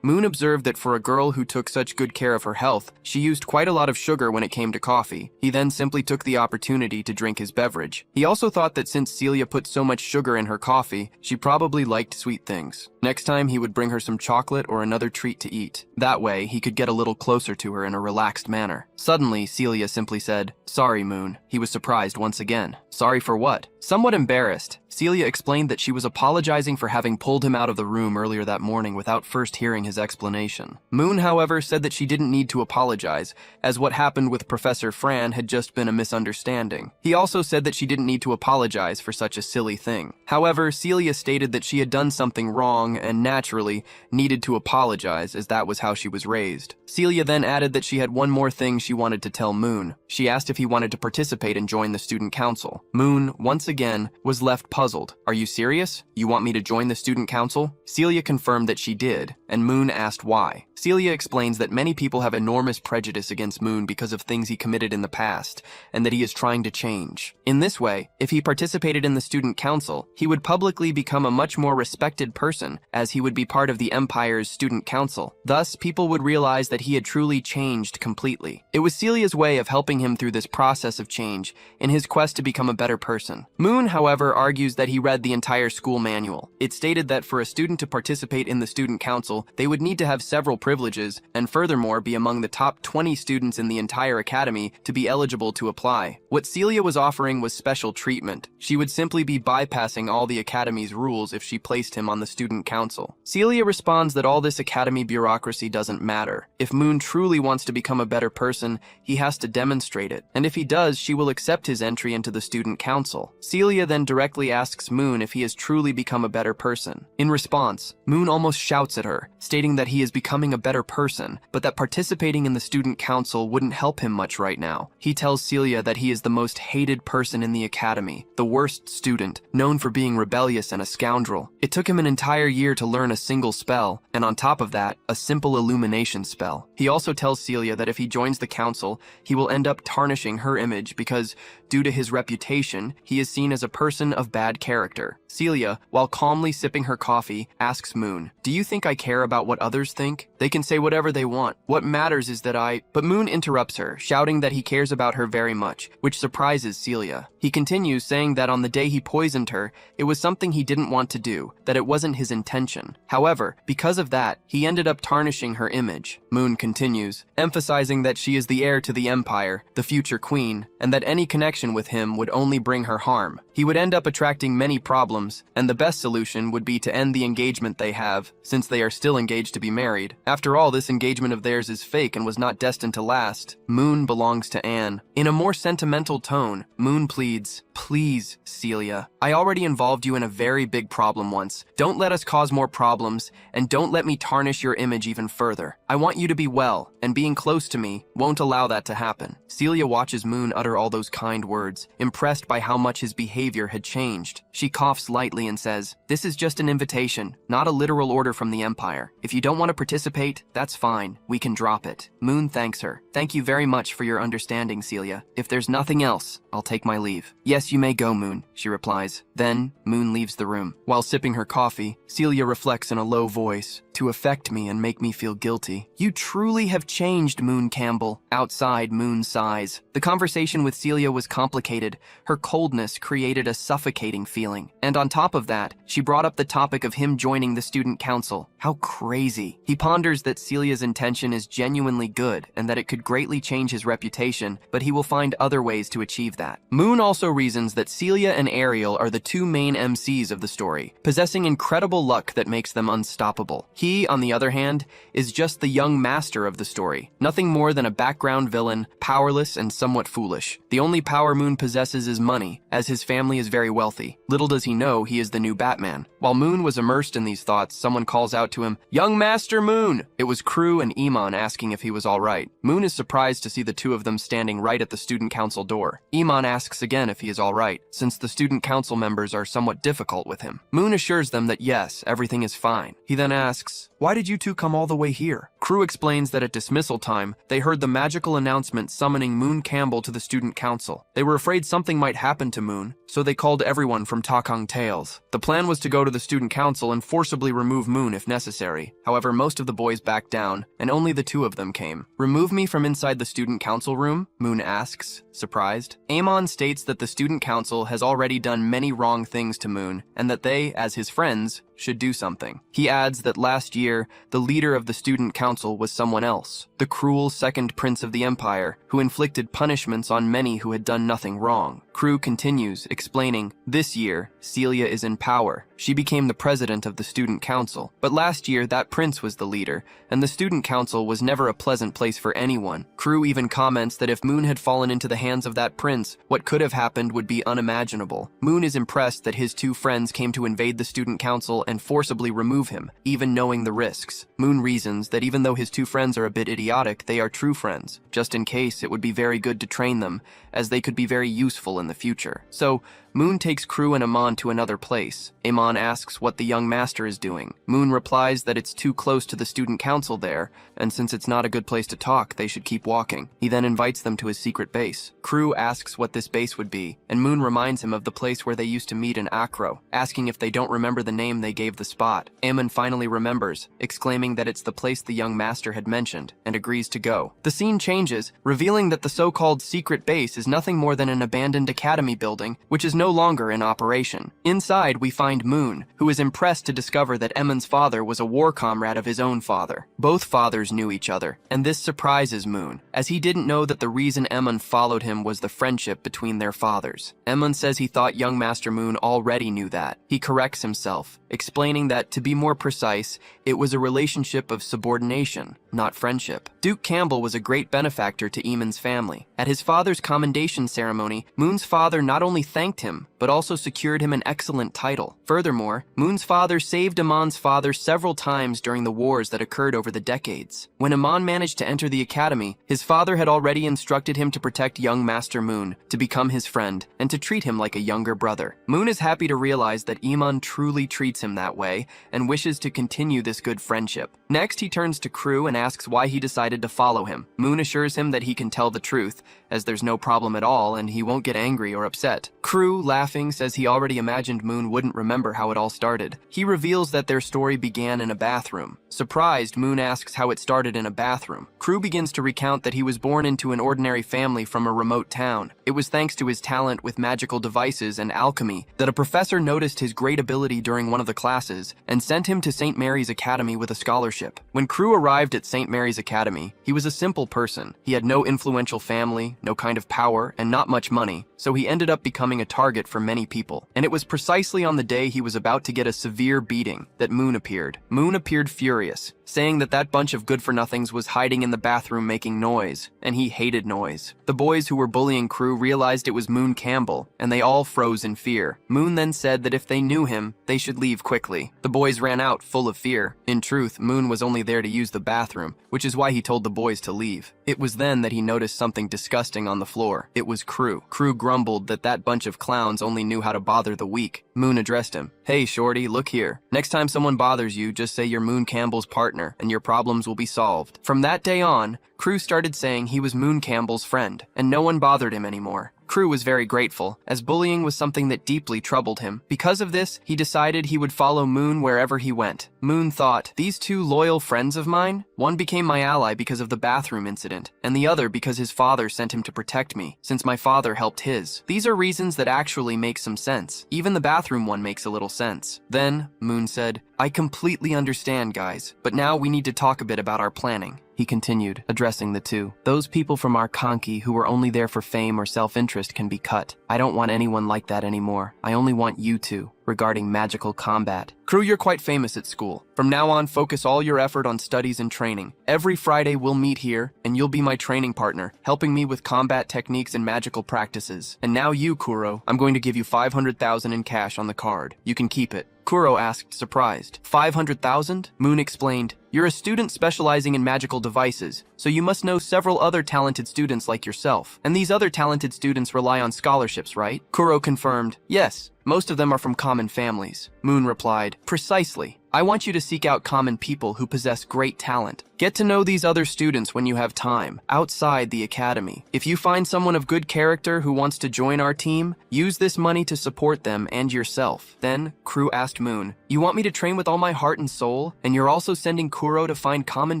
Moon observed that for a girl who took such good care of her health, she used quite a lot of sugar when it came to coffee. He then simply took the opportunity to drink his beverage. He also thought that since Celia put so much sugar in her coffee, she probably liked sweet things. Next time, he would bring her some chocolate or another treat to eat. That way, he could get a little closer to her in a relaxed manner. Suddenly, Celia simply said, "Sorry, Moon." He was surprised once again. Sorry for what? Somewhat embarrassed, Celia explained that she was apologizing for having pulled him out of the room earlier that morning without first hearing his explanation. Moon, however, said that she didn't need to apologize, as what happened with Professor Fran had just been a misunderstanding. He also said that she didn't need to apologize for such a silly thing. However, Celia stated that she had done something wrong and naturally needed to apologize as that was how she was raised. Celia then added that she had one more thing she wanted to tell Moon. She asked if he wanted to participate and join the student council. Moon, once again, was left puzzled. "Are you serious? You want me to join the student council?" Celia confirmed that she did, and Moon asked why. Celia explains that many people have enormous prejudice against Moon because of things he committed in the past, and that he is trying to change. In this way, if he participated in the student council, he would publicly become a much more respected person, as he would be part of the Empire's student council. Thus, people would realize that he had truly changed completely. It was Celia's way of helping him through this process of change in his quest to become a better person. Moon, however, argues that he read the entire school manual. It stated that for a student to participate in the student council, they would need to have several privileges, and furthermore be among the top 20 students in the entire academy to be eligible to apply. What Celia was offering was special treatment. She would simply be bypassing all the academy's rules if she placed him on the student council. Celia responds that all this academy bureaucracy doesn't matter. If Moon truly wants to become a better person, he has to demonstrate it, and if he does, she will accept his entry into the student council. Celia then directly asks Moon if he has truly become a better person. In response, Moon almost shouts at her, stating that he is becoming a better person, but that participating in the student council wouldn't help him much right now. He tells Celia that he is the most hated person in the academy, the worst student, known for being rebellious and a scoundrel. It took him an entire year to learn a single spell, and on top of that, a simple illumination spell. He also tells Celia that if he joins the council, he will end up tarnishing her image because, due to his reputation, he is seen as a person of bad character. Celia, while calmly sipping her coffee, asks Moon, "Do you think I care about what others think? They can say whatever they want. What matters is that I—" But Moon interrupts her, shouting that he cares about her very much, which surprises Celia. He continues, saying that on the day he poisoned her, it was something he didn't want to do, that it wasn't his intention. However, because of that, he ended up tarnishing her image. Moon continues, emphasizing that she is the heir to the Empire, the future queen, and that any connection with him would only bring her harm. He would end up attracting many problems, and the best solution would be to end the engagement they have, since they are still engaged to be married. After all, this engagement of theirs is fake and was not destined to last. Moon belongs to Anne. In a more sentimental tone, Moon pleads, "Please, Celia, I already involved you in a very big problem once. Don't let us cause more problems, and don't let me tarnish your image even further. I want you to be well, and being close to me won't allow that to happen." Celia watches Moon utter all those kind words, impressed by how much his behavior had changed. She coughs lightly and says, "This is just an invitation, not a literal order from the Empire. If you don't want to participate, that's fine. We can drop it." Moon thanks her. "Thank you very much for your understanding, Celia. If there's nothing else, I'll take my leave." "Yes, you may go, Moon," she replies. Then, Moon leaves the room. While sipping her coffee, Celia reflects in a low voice, "To affect me and make me feel guilty. You truly have changed, Moon Campbell." Outside, Moon sighs. The conversation with Celia was complicated. Her coldness created a suffocating feeling. And on top of that, she brought up the topic of him joining the student council. How crazy. He ponders that Celia's intention is genuinely good and that it could greatly change his reputation, but he will find other ways to achieve that. Moon also reasons that Celia and Ariel are the two main MCs of the story, possessing incredible luck that makes them unstoppable. He, on the other hand, is just the young master of the story, nothing more than a background villain, powerless and somewhat foolish. The only power Moon possesses is money, as his family is very wealthy. Little does he know he is the new Batman. While Moon was immersed in these thoughts, someone calls out to him, "Young Master Moon!" It was Crew and Iman asking if he was all right. Moon is surprised to see the two of them standing right at the student council door. Iman asks again if he is all right, since the student council members are somewhat difficult with him. Moon assures them that yes, everything is fine. He then asks, this? Why did you two come all the way here? Crew explains that at dismissal time, they heard the magical announcement summoning Moon Campbell to the student council. They were afraid something might happen to Moon, so they called everyone from Takang Tales. The plan was to go to the student council and forcibly remove Moon if necessary. However, most of the boys backed down, and only the two of them came. Remove me from inside the student council room? Moon asks, surprised. Amon states that the student council has already done many wrong things to Moon, and that they, as his friends, should do something. He adds that last year, the leader of the student council was someone else, the cruel second prince of the empire, who inflicted punishments on many who had done nothing wrong. Crew continues, explaining, this year, Celia is in power. She became the president of the student council. But last year, that prince was the leader, and the student council was never a pleasant place for anyone. Crew even comments that if Moon had fallen into the hands of that prince, what could have happened would be unimaginable. Moon is impressed that his two friends came to invade the student council and forcibly remove him, even knowing the risks. Moon reasons that even though his two friends are a bit idiotic, they are true friends. Just in case, it would be very good to train them, as they could be very useful in the future. So, Moon takes Crew and Amon to another place. Amon asks what the young master is doing. Moon replies that it's too close to the student council there, and since it's not a good place to talk, they should keep walking. He then invites them to his secret base. Crew asks what this base would be, and Moon reminds him of the place where they used to meet in Acro, asking if they don't remember the name they gave the spot. Amon finally remembers, exclaiming that it's the place the young master had mentioned, and agrees to go. The scene changes, revealing that the so-called secret base is nothing more than an abandoned academy building, which is no longer in operation. Inside, we find Moon, who is impressed to discover that Emon's father was a war comrade of his own father. Both fathers knew each other, and this surprises Moon, as he didn't know that the reason Emon followed him was the friendship between their fathers. Emon says he thought young Master Moon already knew that. He corrects himself, explaining that, to be more precise, it was a relationship of subordination, not friendship. Duke Campbell was a great benefactor to Eamon's family. At his father's commendation ceremony, Moon's father not only thanked him, but also secured him an excellent title. Furthermore, Moon's father saved Amon's father several times during the wars that occurred over the decades. When Amon managed to enter the academy, his father had already instructed him to protect young Master Moon, to become his friend, and to treat him like a younger brother. Moon is happy to realize that Amon truly treats him that way, and wishes to continue this good friendship. Next, he turns to Crew and asks why he decided to follow him. Moon assures him that he can tell the truth, as there's no problem at all and he won't get angry or upset. Crew, laughing, says he already imagined Moon wouldn't remember how it all started. He reveals that their story began in a bathroom. Surprised, Moon asks how it started in a bathroom. Crew begins to recount that he was born into an ordinary family from a remote town. It was thanks to his talent with magical devices and alchemy that a professor noticed his great ability during one of the classes and sent him to St. Mary's Academy with a scholarship. When Crew arrived at St. Mary's Academy, he was a simple person. He had no influential family, no kind of power, and not much money, so he ended up becoming a target for many people. And it was precisely on the day he was about to get a severe beating that Moon appeared. Moon appeared furious, saying that that bunch of good-for-nothings was hiding in the bathroom making noise, and he hated noise. The boys who were bullying Crew realized it was Moon Campbell, and they all froze in fear. Moon then said that if they knew him, they should leave quickly. The boys ran out, full of fear. In truth, Moon was only there to use the bathroom, which is why he told the boys to leave. It was then that he noticed something disgusting on the floor. It was Crew. Crew grumbled that that bunch of clowns only knew how to bother the weak. Moon addressed him. "Hey, shorty, look here. Next time someone bothers you, just say you're Moon Campbell's partner, and your problems will be solved." From that day on, Crew started saying he was Moon Campbell's friend, and no one bothered him anymore. Crew was very grateful, as bullying was something that deeply troubled him. Because of this, he decided he would follow Moon wherever he went. Moon thought, these two loyal friends of mine, one became my ally because of the bathroom incident, and the other because his father sent him to protect me, since my father helped his. These are reasons that actually make some sense. Even the bathroom one makes a little sense. Then, Moon said, "I completely understand, guys, but now we need to talk a bit about our planning." He continued, addressing the two. "Those people from our Kanki who were only there for fame or self-interest can be cut. I don't want anyone like that anymore. I only want you two, regarding magical combat. Crew, you're quite famous at school. From now on, focus all your effort on studies and training. Every Friday we'll meet here, and you'll be my training partner, helping me with combat techniques and magical practices. And now you, Kuro, I'm going to give you 500,000 in cash on the card. You can keep it." Kuro asked, surprised. 500,000? Moon explained, "You're a student specializing in magical devices, so you must know several other talented students like yourself. And these other talented students rely on scholarships, right?" Kuro confirmed, "Yes. Most of them are from common families." Moon replied, "Precisely. I want you to seek out common people who possess great talent. Get to know these other students when you have time, outside the academy. If you find someone of good character who wants to join our team, use this money to support them and yourself." Then, Kuro asked Moon, "You want me to train with all my heart and soul, and you're also sending Kuro to find common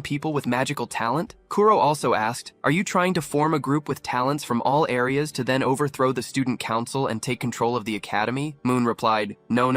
people with magical talent?" Kuro also asked, "Are you trying to form a group with talents from all areas to then overthrow the student council and take control of the academy?" Moon replied, No,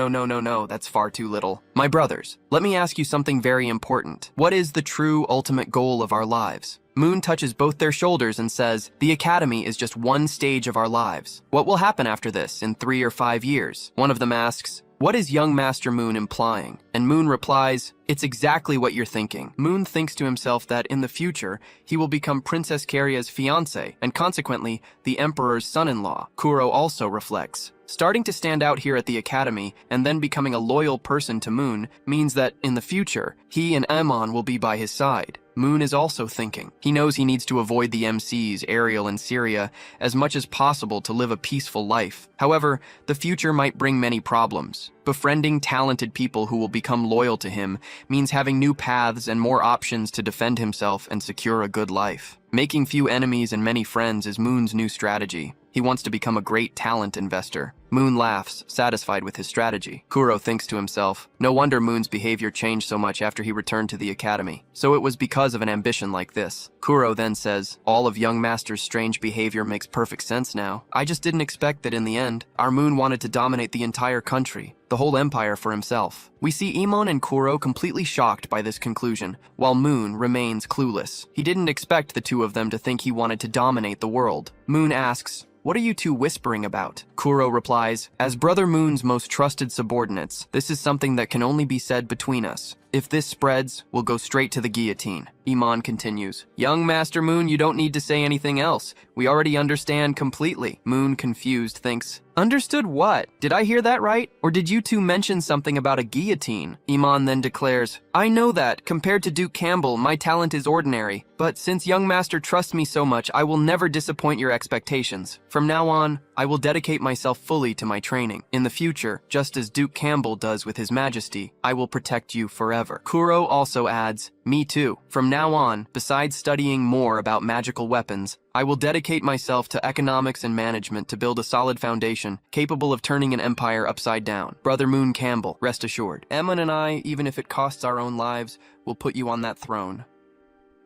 that's far too little. My brothers, let me ask you something very important. What is the true ultimate goal of our lives?" Moon touches both their shoulders and says, "The academy is just one stage of our lives. What will happen after this in 3 or 5 years?" One of them asks, "What is young Master Moon implying?" And Moon replies, "It's exactly what you're thinking." Moon thinks to himself that in the future, he will become Princess Karia's fiancé and consequently the Emperor's son-in-law. Kuro also reflects, starting to stand out here at the academy and then becoming a loyal person to Moon means that in the future, he and Amon will be by his side. Moon is also thinking. He knows he needs to avoid the MCs, Ariel and Syria, as much as possible to live a peaceful life. However, the future might bring many problems. Befriending talented people who will become loyal to him means having new paths and more options to defend himself and secure a good life. Making few enemies and many friends is Moon's new strategy. He wants to become a great talent investor. Moon laughs, satisfied with his strategy. Kuro thinks to himself, no wonder Moon's behavior changed so much after he returned to the academy. So it was because of an ambition like this. Kuro then says, all of young Master's strange behavior makes perfect sense now. I just didn't expect that in the end, our Moon wanted to dominate the entire country, the whole empire for himself. We see Imon and Kuro completely shocked by this conclusion, while Moon remains clueless. He didn't expect the two of them to think he wanted to dominate the world. Moon asks, what are you two whispering about? Kuro replies, as Brother Moon's most trusted subordinates, this is something that can only be said between us. If this spreads, we'll go straight to the guillotine. Imon continues, young Master Moon, you don't need to say anything else. We already understand completely. Moon, confused, thinks, understood what? Did I hear that right? Or did you two mention something about a guillotine? Imon then declares, I know that, compared to Duke Campbell, my talent is ordinary. But since young Master trusts me so much, I will never disappoint your expectations. From now on, I will dedicate myself fully to my training. In the future, just as Duke Campbell does with His Majesty, I will protect you forever. Kuro also adds, me too. From now on, besides studying more about magical weapons, I will dedicate myself to economics and management to build a solid foundation capable of turning an empire upside down. Brother Moon Campbell, rest assured. Emon and I, even if it costs our own lives, will put you on that throne.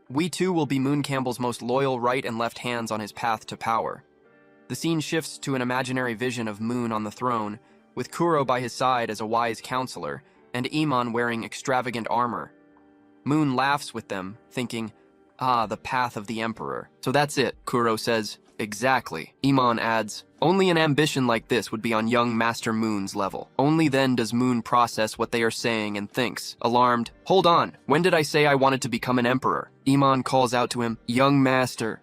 We too will be Moon Campbell's most loyal right and left hands on his path to power. The scene shifts to an imaginary vision of Moon on the throne, with Kuro by his side as a wise counselor, and Imon wearing extravagant armor. Moon laughs with them, thinking, ah, the path of the Emperor. So that's it, Kuro says. Exactly. Imon adds, only an ambition like this would be on young Master Moon's level. Only then does Moon process what they are saying and thinks, alarmed, hold on, when did I say I wanted to become an emperor? Imon calls out to him, young Master,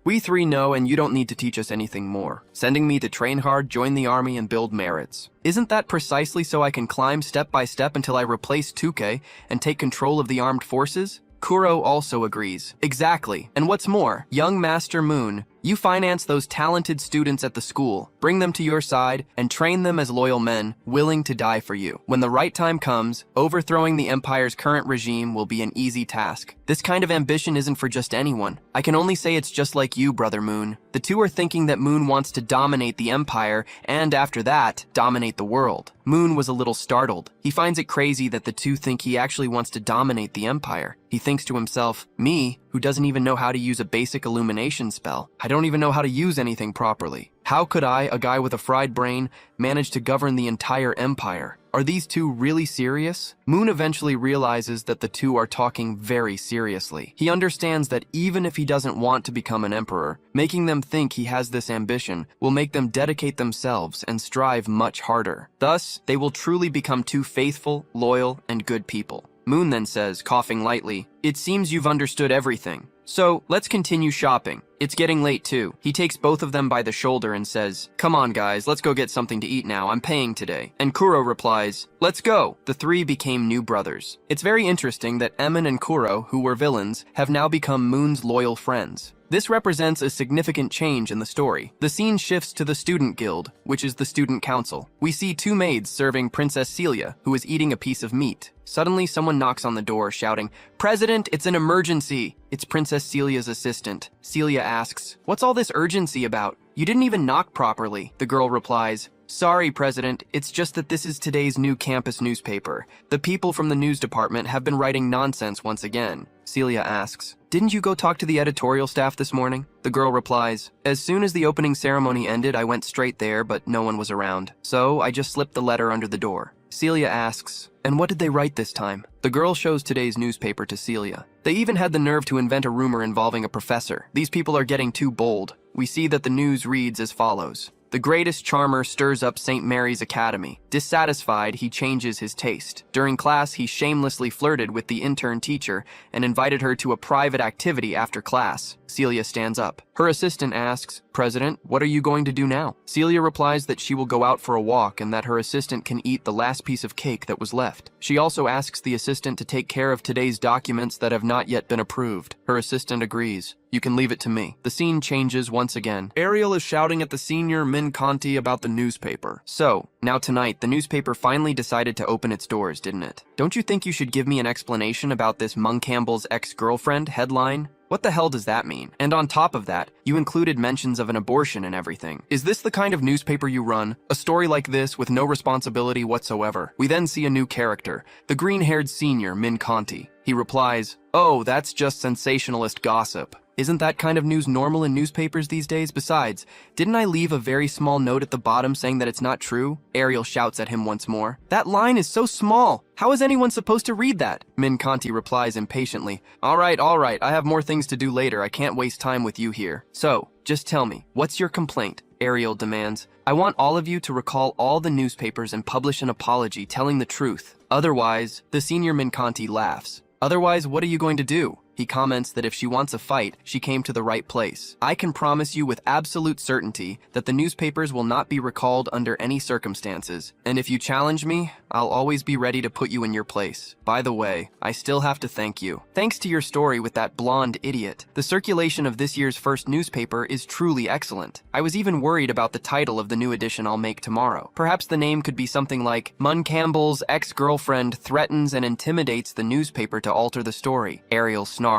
we three know and you don't need to teach us anything more. Sending me to train hard, join the army, and build merits. Isn't that precisely so I can climb step by step until I replace Tuke and take control of the armed forces? Kuro also agrees. Exactly. And what's more, young Master Moon, you finance those talented students at the school, bring them to your side, and train them as loyal men, willing to die for you. When the right time comes, overthrowing the Empire's current regime will be an easy task. This kind of ambition isn't for just anyone. I can only say it's just like you, Brother Moon. The two are thinking that Moon wants to dominate the Empire, and after that, dominate the world. Moon was a little startled. He finds it crazy that the two think he actually wants to dominate the Empire. He thinks to himself, me, who doesn't even know how to use a basic illumination spell. I don't even know how to use anything properly. How could I, a guy with a fried brain, manage to govern the entire empire? Are these two really serious? Moon eventually realizes that the two are talking very seriously. He understands that even if he doesn't want to become an emperor, making them think he has this ambition will make them dedicate themselves and strive much harder. Thus, they will truly become two faithful, loyal, and good people. Moon then says, coughing lightly, it seems you've understood everything. So, let's continue shopping. It's getting late too. He takes both of them by the shoulder and says, "Come on guys, let's go get something to eat now. I'm paying today." And Kuro replies, "Let's go." The three became new brothers. It's very interesting that Emin and Kuro, who were villains, have now become Moon's loyal friends. This represents a significant change in the story. The scene shifts to the Student Guild, which is the student council. We see two maids serving Princess Celia, who is eating a piece of meat. Suddenly, someone knocks on the door, shouting, "President, it's an emergency!" It's Princess Celia's assistant. Celia asks, "What's all this urgency about? You didn't even knock properly." The girl replies, "Sorry, President, it's just that this is today's new campus newspaper. The people from the news department have been writing nonsense once again." Celia asks, "Didn't you go talk to the editorial staff this morning?" The girl replies, "As soon as the opening ceremony ended, I went straight there, but no one was around. So I just slipped the letter under the door." Celia asks, "And what did they write this time?" The girl shows today's newspaper to Celia. They even had the nerve to invent a rumor involving a professor. These people are getting too bold. We see that the news reads as follows. The greatest charmer stirs up St. Mary's Academy. Dissatisfied, he changes his taste. During class, he shamelessly flirted with the intern teacher and invited her to a private activity after class. Celia stands up. Her assistant asks, "President, what are you going to do now?" Celia replies that she will go out for a walk and that her assistant can eat the last piece of cake that was left. She also asks the assistant to take care of today's documents that have not yet been approved. Her assistant agrees. "You can leave it to me." The scene changes once again. Ariel is shouting at the senior Min Conti about the newspaper. So, now tonight, the newspaper finally decided to open its doors, didn't it? Don't you think you should give me an explanation about this Mung Campbell's ex-girlfriend headline? What the hell does that mean? And on top of that, you included mentions of an abortion and everything. Is this the kind of newspaper you run? A story like this with no responsibility whatsoever. We then see a new character, the green-haired senior, Min Conti. He replies, "Oh, that's just sensationalist gossip. Isn't that kind of news normal in newspapers these days? Besides, didn't I leave a very small note at the bottom saying that it's not true?" Ariel shouts at him once more. "That line is so small. How is anyone supposed to read that?" Min Conti replies impatiently, all right, I have more things to do later. I can't waste time with you here. So, just tell me, what's your complaint?" Ariel demands. "I want all of you to recall all the newspapers and publish an apology telling the truth. Otherwise," the senior Min Conti laughs. "Otherwise, what are you going to do?" He comments that if she wants a fight, she came to the right place. "I can promise you with absolute certainty that the newspapers will not be recalled under any circumstances. And if you challenge me, I'll always be ready to put you in your place. By the way, I still have to thank you. Thanks to your story with that blonde idiot, the circulation of this year's first newspaper is truly excellent. I was even worried about the title of the new edition I'll make tomorrow. Perhaps the name could be something like Mun Campbell's ex-girlfriend threatens and intimidates the newspaper to alter the story." Ariel snarls,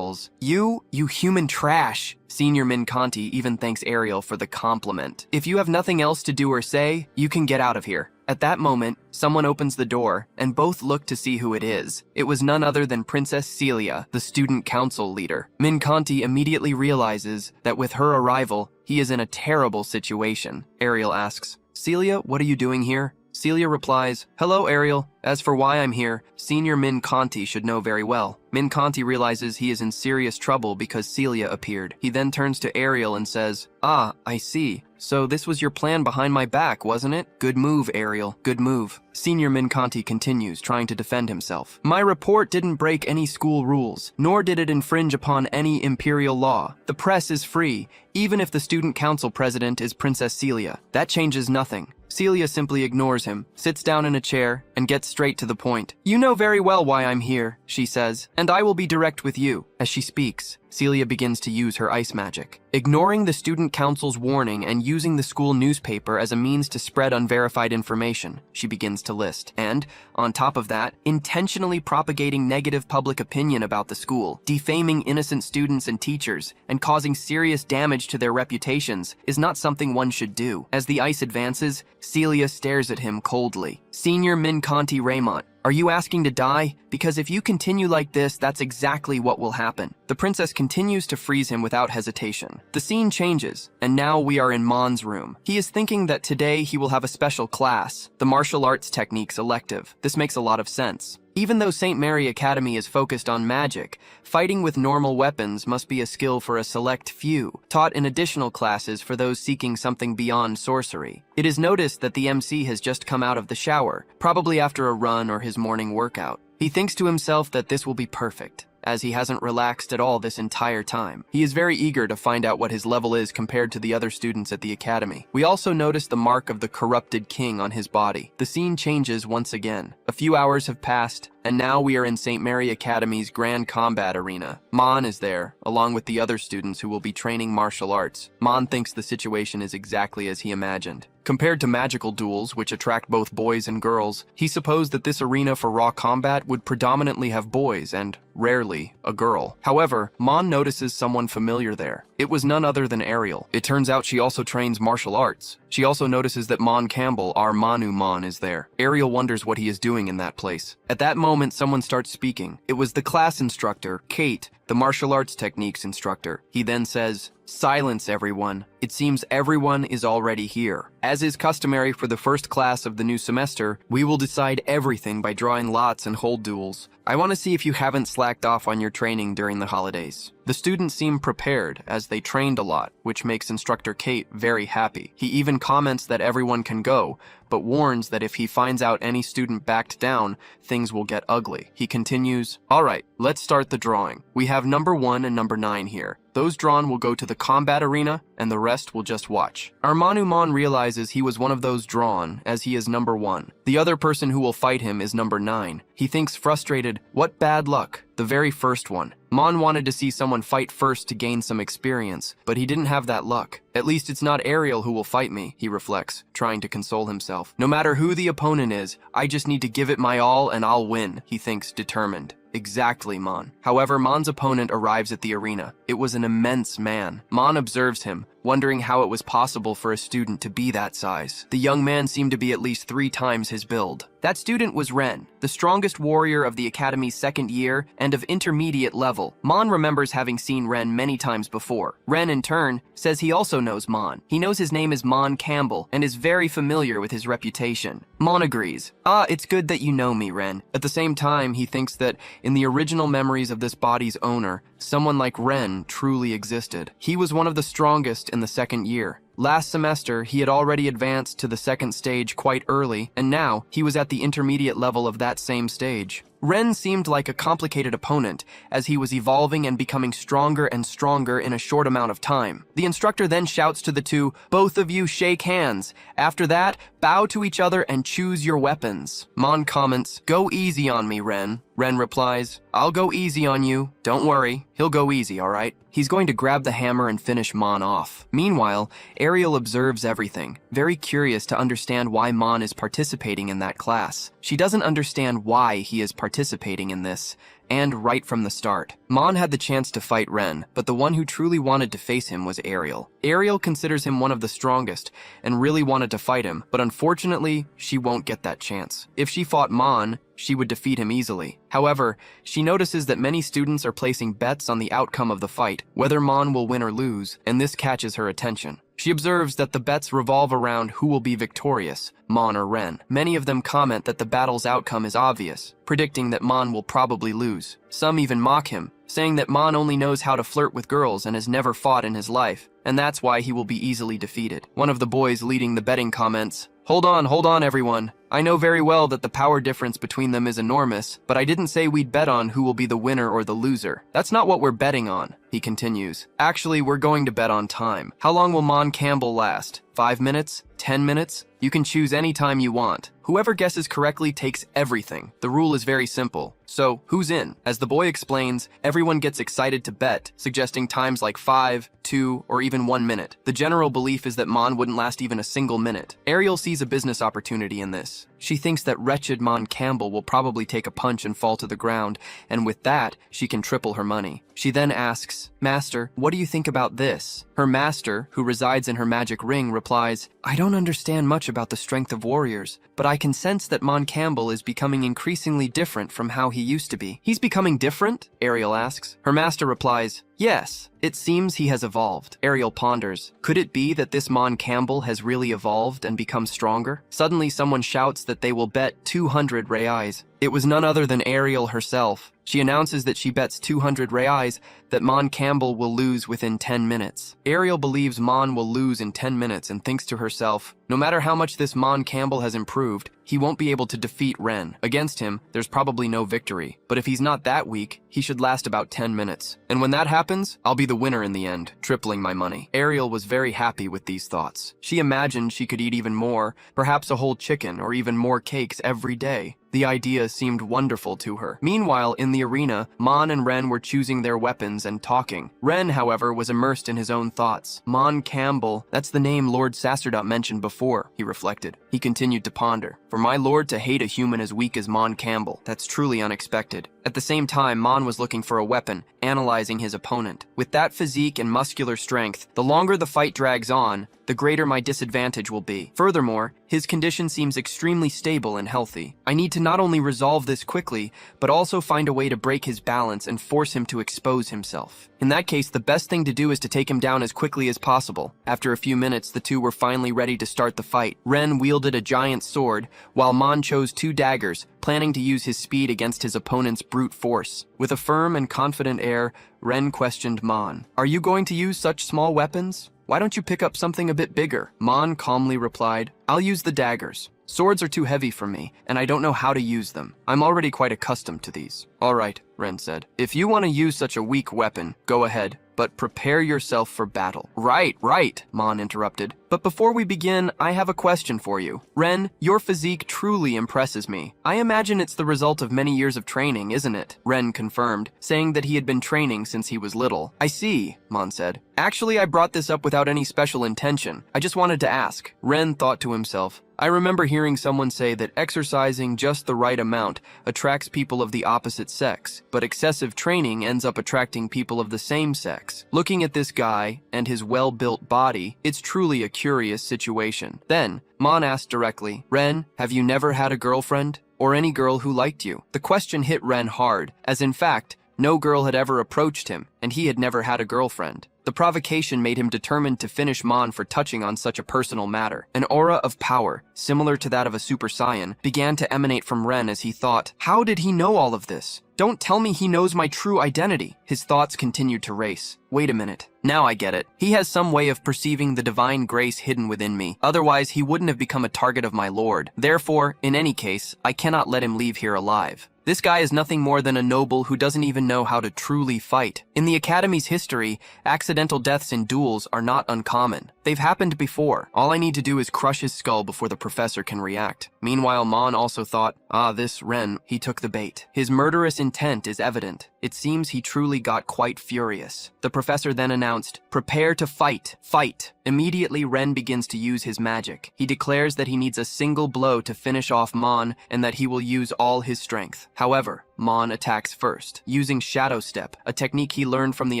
You human trash." Senior Min Conti even thanks Ariel for the compliment. "If you have nothing else to do or say, you can get out of here." At that moment, someone opens the door, and both look to see who it is. It was none other than Princess Celia, the student council leader. Min Conti immediately realizes that with her arrival, he is in a terrible situation. Ariel asks, "Celia, what are you doing here?" Celia replies, "Hello, Ariel. As for why I'm here, Senior Min Conti should know very well." Min Conti realizes he is in serious trouble because Celia appeared. He then turns to Ariel and says, "Ah, I see. So this was your plan behind my back, wasn't it? Good move, Ariel. Good move." Senior Min Conti continues, trying to defend himself. "My report didn't break any school rules, nor did it infringe upon any imperial law. The press is free, even if the student council president is Princess Celia. That changes nothing." Celia simply ignores him, sits down in a chair, and gets straight to the point. "You know very well why I'm here," she says, "and I will be direct with you." As she speaks, Celia begins to use her ice magic. Ignoring the student council's warning and using the school newspaper as a means to spread unverified information, she begins to list. And, on top of that, intentionally propagating negative public opinion about the school, defaming innocent students and teachers, and causing serious damage to their reputations is not something one should do. As the ice advances, Celia stares at him coldly. "Senior Min Conti Raymont, are you asking to die? Because if you continue like this, that's exactly what will happen." The princess continues to freeze him without hesitation. The scene changes, and now we are in Mon's room. He is thinking that today he will have a special class, the martial arts techniques elective. This makes a lot of sense. Even though St. Mary Academy is focused on magic, fighting with normal weapons must be a skill for a select few, taught in additional classes for those seeking something beyond sorcery. It is noticed that the MC has just come out of the shower, probably after a run or his morning workout. He thinks to himself that this will be perfect. as he hasn't relaxed at all this entire time. He is very eager to find out what his level is compared to the other students at the academy. We also notice the mark of the corrupted king on his body. The scene changes once again. A few hours have passed, and now we are in St. Mary Academy's Grand Combat Arena. Mon is there, along with the other students who will be training martial arts. Mon thinks the situation is exactly as he imagined. Compared to magical duels, which attract both boys and girls, he supposed that this arena for raw combat would predominantly have boys and, rarely, a girl. However, Mon notices someone familiar there. It was none other than Ariel. It turns out she also trains martial arts. She also notices that Mon Campbell, our Manu Mon, is there. Ariel wonders what he is doing in that place. At that moment, someone starts speaking. It was the class instructor, Kate, the martial arts techniques instructor. He then says, "Silence, everyone. It seems everyone is already here. As is customary for the first class of the new semester, we will decide everything by drawing lots and hold duels. I want to see if you haven't slacked off on your training during the holidays." The students seem prepared, as they trained a lot, which makes instructor Kate very happy. He even comments that everyone can go, but warns that if he finds out any student backed down, things will get ugly. He continues, "All right, let's start the drawing. We have number 1 and number 9 here. Those drawn will go to the combat arena, and the rest will just watch." Our Manumon realizes he was one of those drawn, as he is number 1. The other person who will fight him is number 9. He thinks frustrated, what bad luck. The very first one. Mon wanted to see someone fight first to gain some experience, but he didn't have that luck. At least it's not Ariel who will fight me, he reflects, trying to console himself. No matter who the opponent is, I just need to give it my all and I'll win, he thinks, determined. Exactly, Mon. However, Mon's opponent arrives at the arena. It was an immense man. Mon observes him, wondering how it was possible for a student to be that size. The young man seemed to be at least 3 times his build. That student was Ren, the strongest warrior of the academy's second year and of intermediate level. Mon remembers having seen Ren many times before. Ren, in turn, says he also knows Mon. He knows his name is Mon Campbell and is very familiar with his reputation. Mon agrees. "Ah, it's good that you know me, Ren." At the same time, he thinks that in the original memories of this body's owner, someone like Ren truly existed. He was one of the strongest in the second year. Last semester, he had already advanced to the second stage quite early, and now he was at the intermediate level of that same stage. Ren seemed like a complicated opponent, as he was evolving and becoming stronger and stronger in a short amount of time. The instructor then shouts to the two, "Both of you shake hands. After that, bow to each other and choose your weapons." Mon comments, "Go easy on me, Ren." Ren replies, "I'll go easy on you. Don't worry, he'll go easy, all right?" He's going to grab the hammer and finish Mon off. Meanwhile, Ariel observes everything, very curious to understand why Mon is participating in that class. She doesn't understand why he is participating in this, and right from the start. Mon had the chance to fight Ren, but the one who truly wanted to face him was Ariel. Ariel considers him one of the strongest, and really wanted to fight him, but unfortunately, she won't get that chance. If she fought Mon, she would defeat him easily. However, she notices that many students are placing bets on the outcome of the fight, whether Mon will win or lose, and this catches her attention. She observes that the bets revolve around who will be victorious, Mon or Ren. Many of them comment that the battle's outcome is obvious, predicting that Mon will probably lose. Some even mock him, saying that Mon only knows how to flirt with girls and has never fought in his life, and that's why he will be easily defeated. One of the boys leading the betting comments, hold on, everyone. I know very well that the power difference between them is enormous, but I didn't say we'd bet on who will be the winner or the loser. That's not what we're betting on," he continues. "Actually, we're going to bet on time. How long will Mon Campbell last? 5 minutes? 10 minutes? You can choose any time you want. Whoever guesses correctly takes everything. The rule is very simple. So, who's in?" As the boy explains, everyone gets excited to bet, suggesting times like 5, 2, or even 1 minute. The general belief is that Mon wouldn't last even a single minute. Ariel sees a business opportunity in this. She thinks that wretched Mon Campbell will probably take a punch and fall to the ground, and with that, she can triple her money. She then asks, "Master, what do you think about this?" Her master, who resides in her magic ring, replies, "I don't understand much about the strength of warriors, but I can sense that Mon Campbell is becoming increasingly different from how he used to be." "He's becoming different?" Ariel asks. Her master replies, Yes, it seems he has evolved. Ariel ponders. Could it be that this Mon Campbell has really evolved and become stronger? Suddenly someone shouts that they will bet 200 reais. It was none other than Ariel herself. She announces that she bets 200 reais that Mon Campbell will lose within 10 minutes. Ariel believes Mon will lose in 10 minutes and thinks to herself, no matter how much this Mon Campbell has improved, he won't be able to defeat Ren. Against him, there's probably no victory. But if he's not that weak, he should last about 10 minutes. And when that happens, I'll be the winner in the end, tripling my money. Ariel was very happy with these thoughts. She imagined she could eat even more, perhaps a whole chicken or even more cakes every day. The idea seemed wonderful to her. Meanwhile, in the arena, Mon and Ren were choosing their weapons and talking. Ren, however, was immersed in his own thoughts. Mon Campbell, that's the name Lord Sacerdote mentioned before, he reflected. He continued to ponder. For my lord to hate a human as weak as Mon Campbell, that's truly unexpected. At the same time, Mon was looking for a weapon, analyzing his opponent. With that physique and muscular strength, the longer the fight drags on, the greater my disadvantage will be. Furthermore, his condition seems extremely stable and healthy. I need to not only resolve this quickly, but also find a way to break his balance and force him to expose himself. In that case, the best thing to do is to take him down as quickly as possible. After a few minutes, the two were finally ready to start the fight. Ren wielded a giant sword, while Mon chose 2 daggers, planning to use his speed against his opponent's brute force. With a firm and confident air, Ren questioned Mon. Are you going to use such small weapons? Why don't you pick up something a bit bigger? Mon calmly replied, I'll use the daggers. Swords are too heavy for me, and I don't know how to use them. I'm already quite accustomed to these. All right, Ren said. If you want to use such a weak weapon, go ahead, but prepare yourself for battle. Right, Mon interrupted. But before we begin, I have a question for you. Ren, your physique truly impresses me. I imagine it's the result of many years of training, isn't it? Ren confirmed, saying that he had been training since he was little. I see, Mon said. Actually, I brought this up without any special intention. I just wanted to ask. Ren thought to himself, I remember hearing someone say that exercising just the right amount attracts people of the opposite sex, but excessive training ends up attracting people of the same sex. Looking at this guy and his well-built body, it's truly a curious situation. Then, Mon asked directly, Ren, have you never had a girlfriend? Or any girl who liked you? The question hit Ren hard, as in fact, no girl had ever approached him, and he had never had a girlfriend. The provocation made him determined to finish Mon for touching on such a personal matter. An aura of power, similar to that of a Super Saiyan, began to emanate from Ren as he thought, how did he know all of this? Don't tell me he knows my true identity. His thoughts continued to race. Wait a minute. Now I get it. He has some way of perceiving the divine grace hidden within me. Otherwise, he wouldn't have become a target of my lord. Therefore, in any case, I cannot let him leave here alive. This guy is nothing more than a noble who doesn't even know how to truly fight. In the Academy's history, accidental deaths in duels are not uncommon. They've happened before. All I need to do is crush his skull before the professor can react. Meanwhile, Mon also thought, this Ren, he took the bait. His murderous intent is evident. It seems he truly got quite furious. The professor then announced, prepare to fight. Fight. Immediately, Ren begins to use his magic. He declares that he needs a single blow to finish off Mon and that he will use all his strength. However, Mon attacks first. Using Shadow Step, a technique he learned from the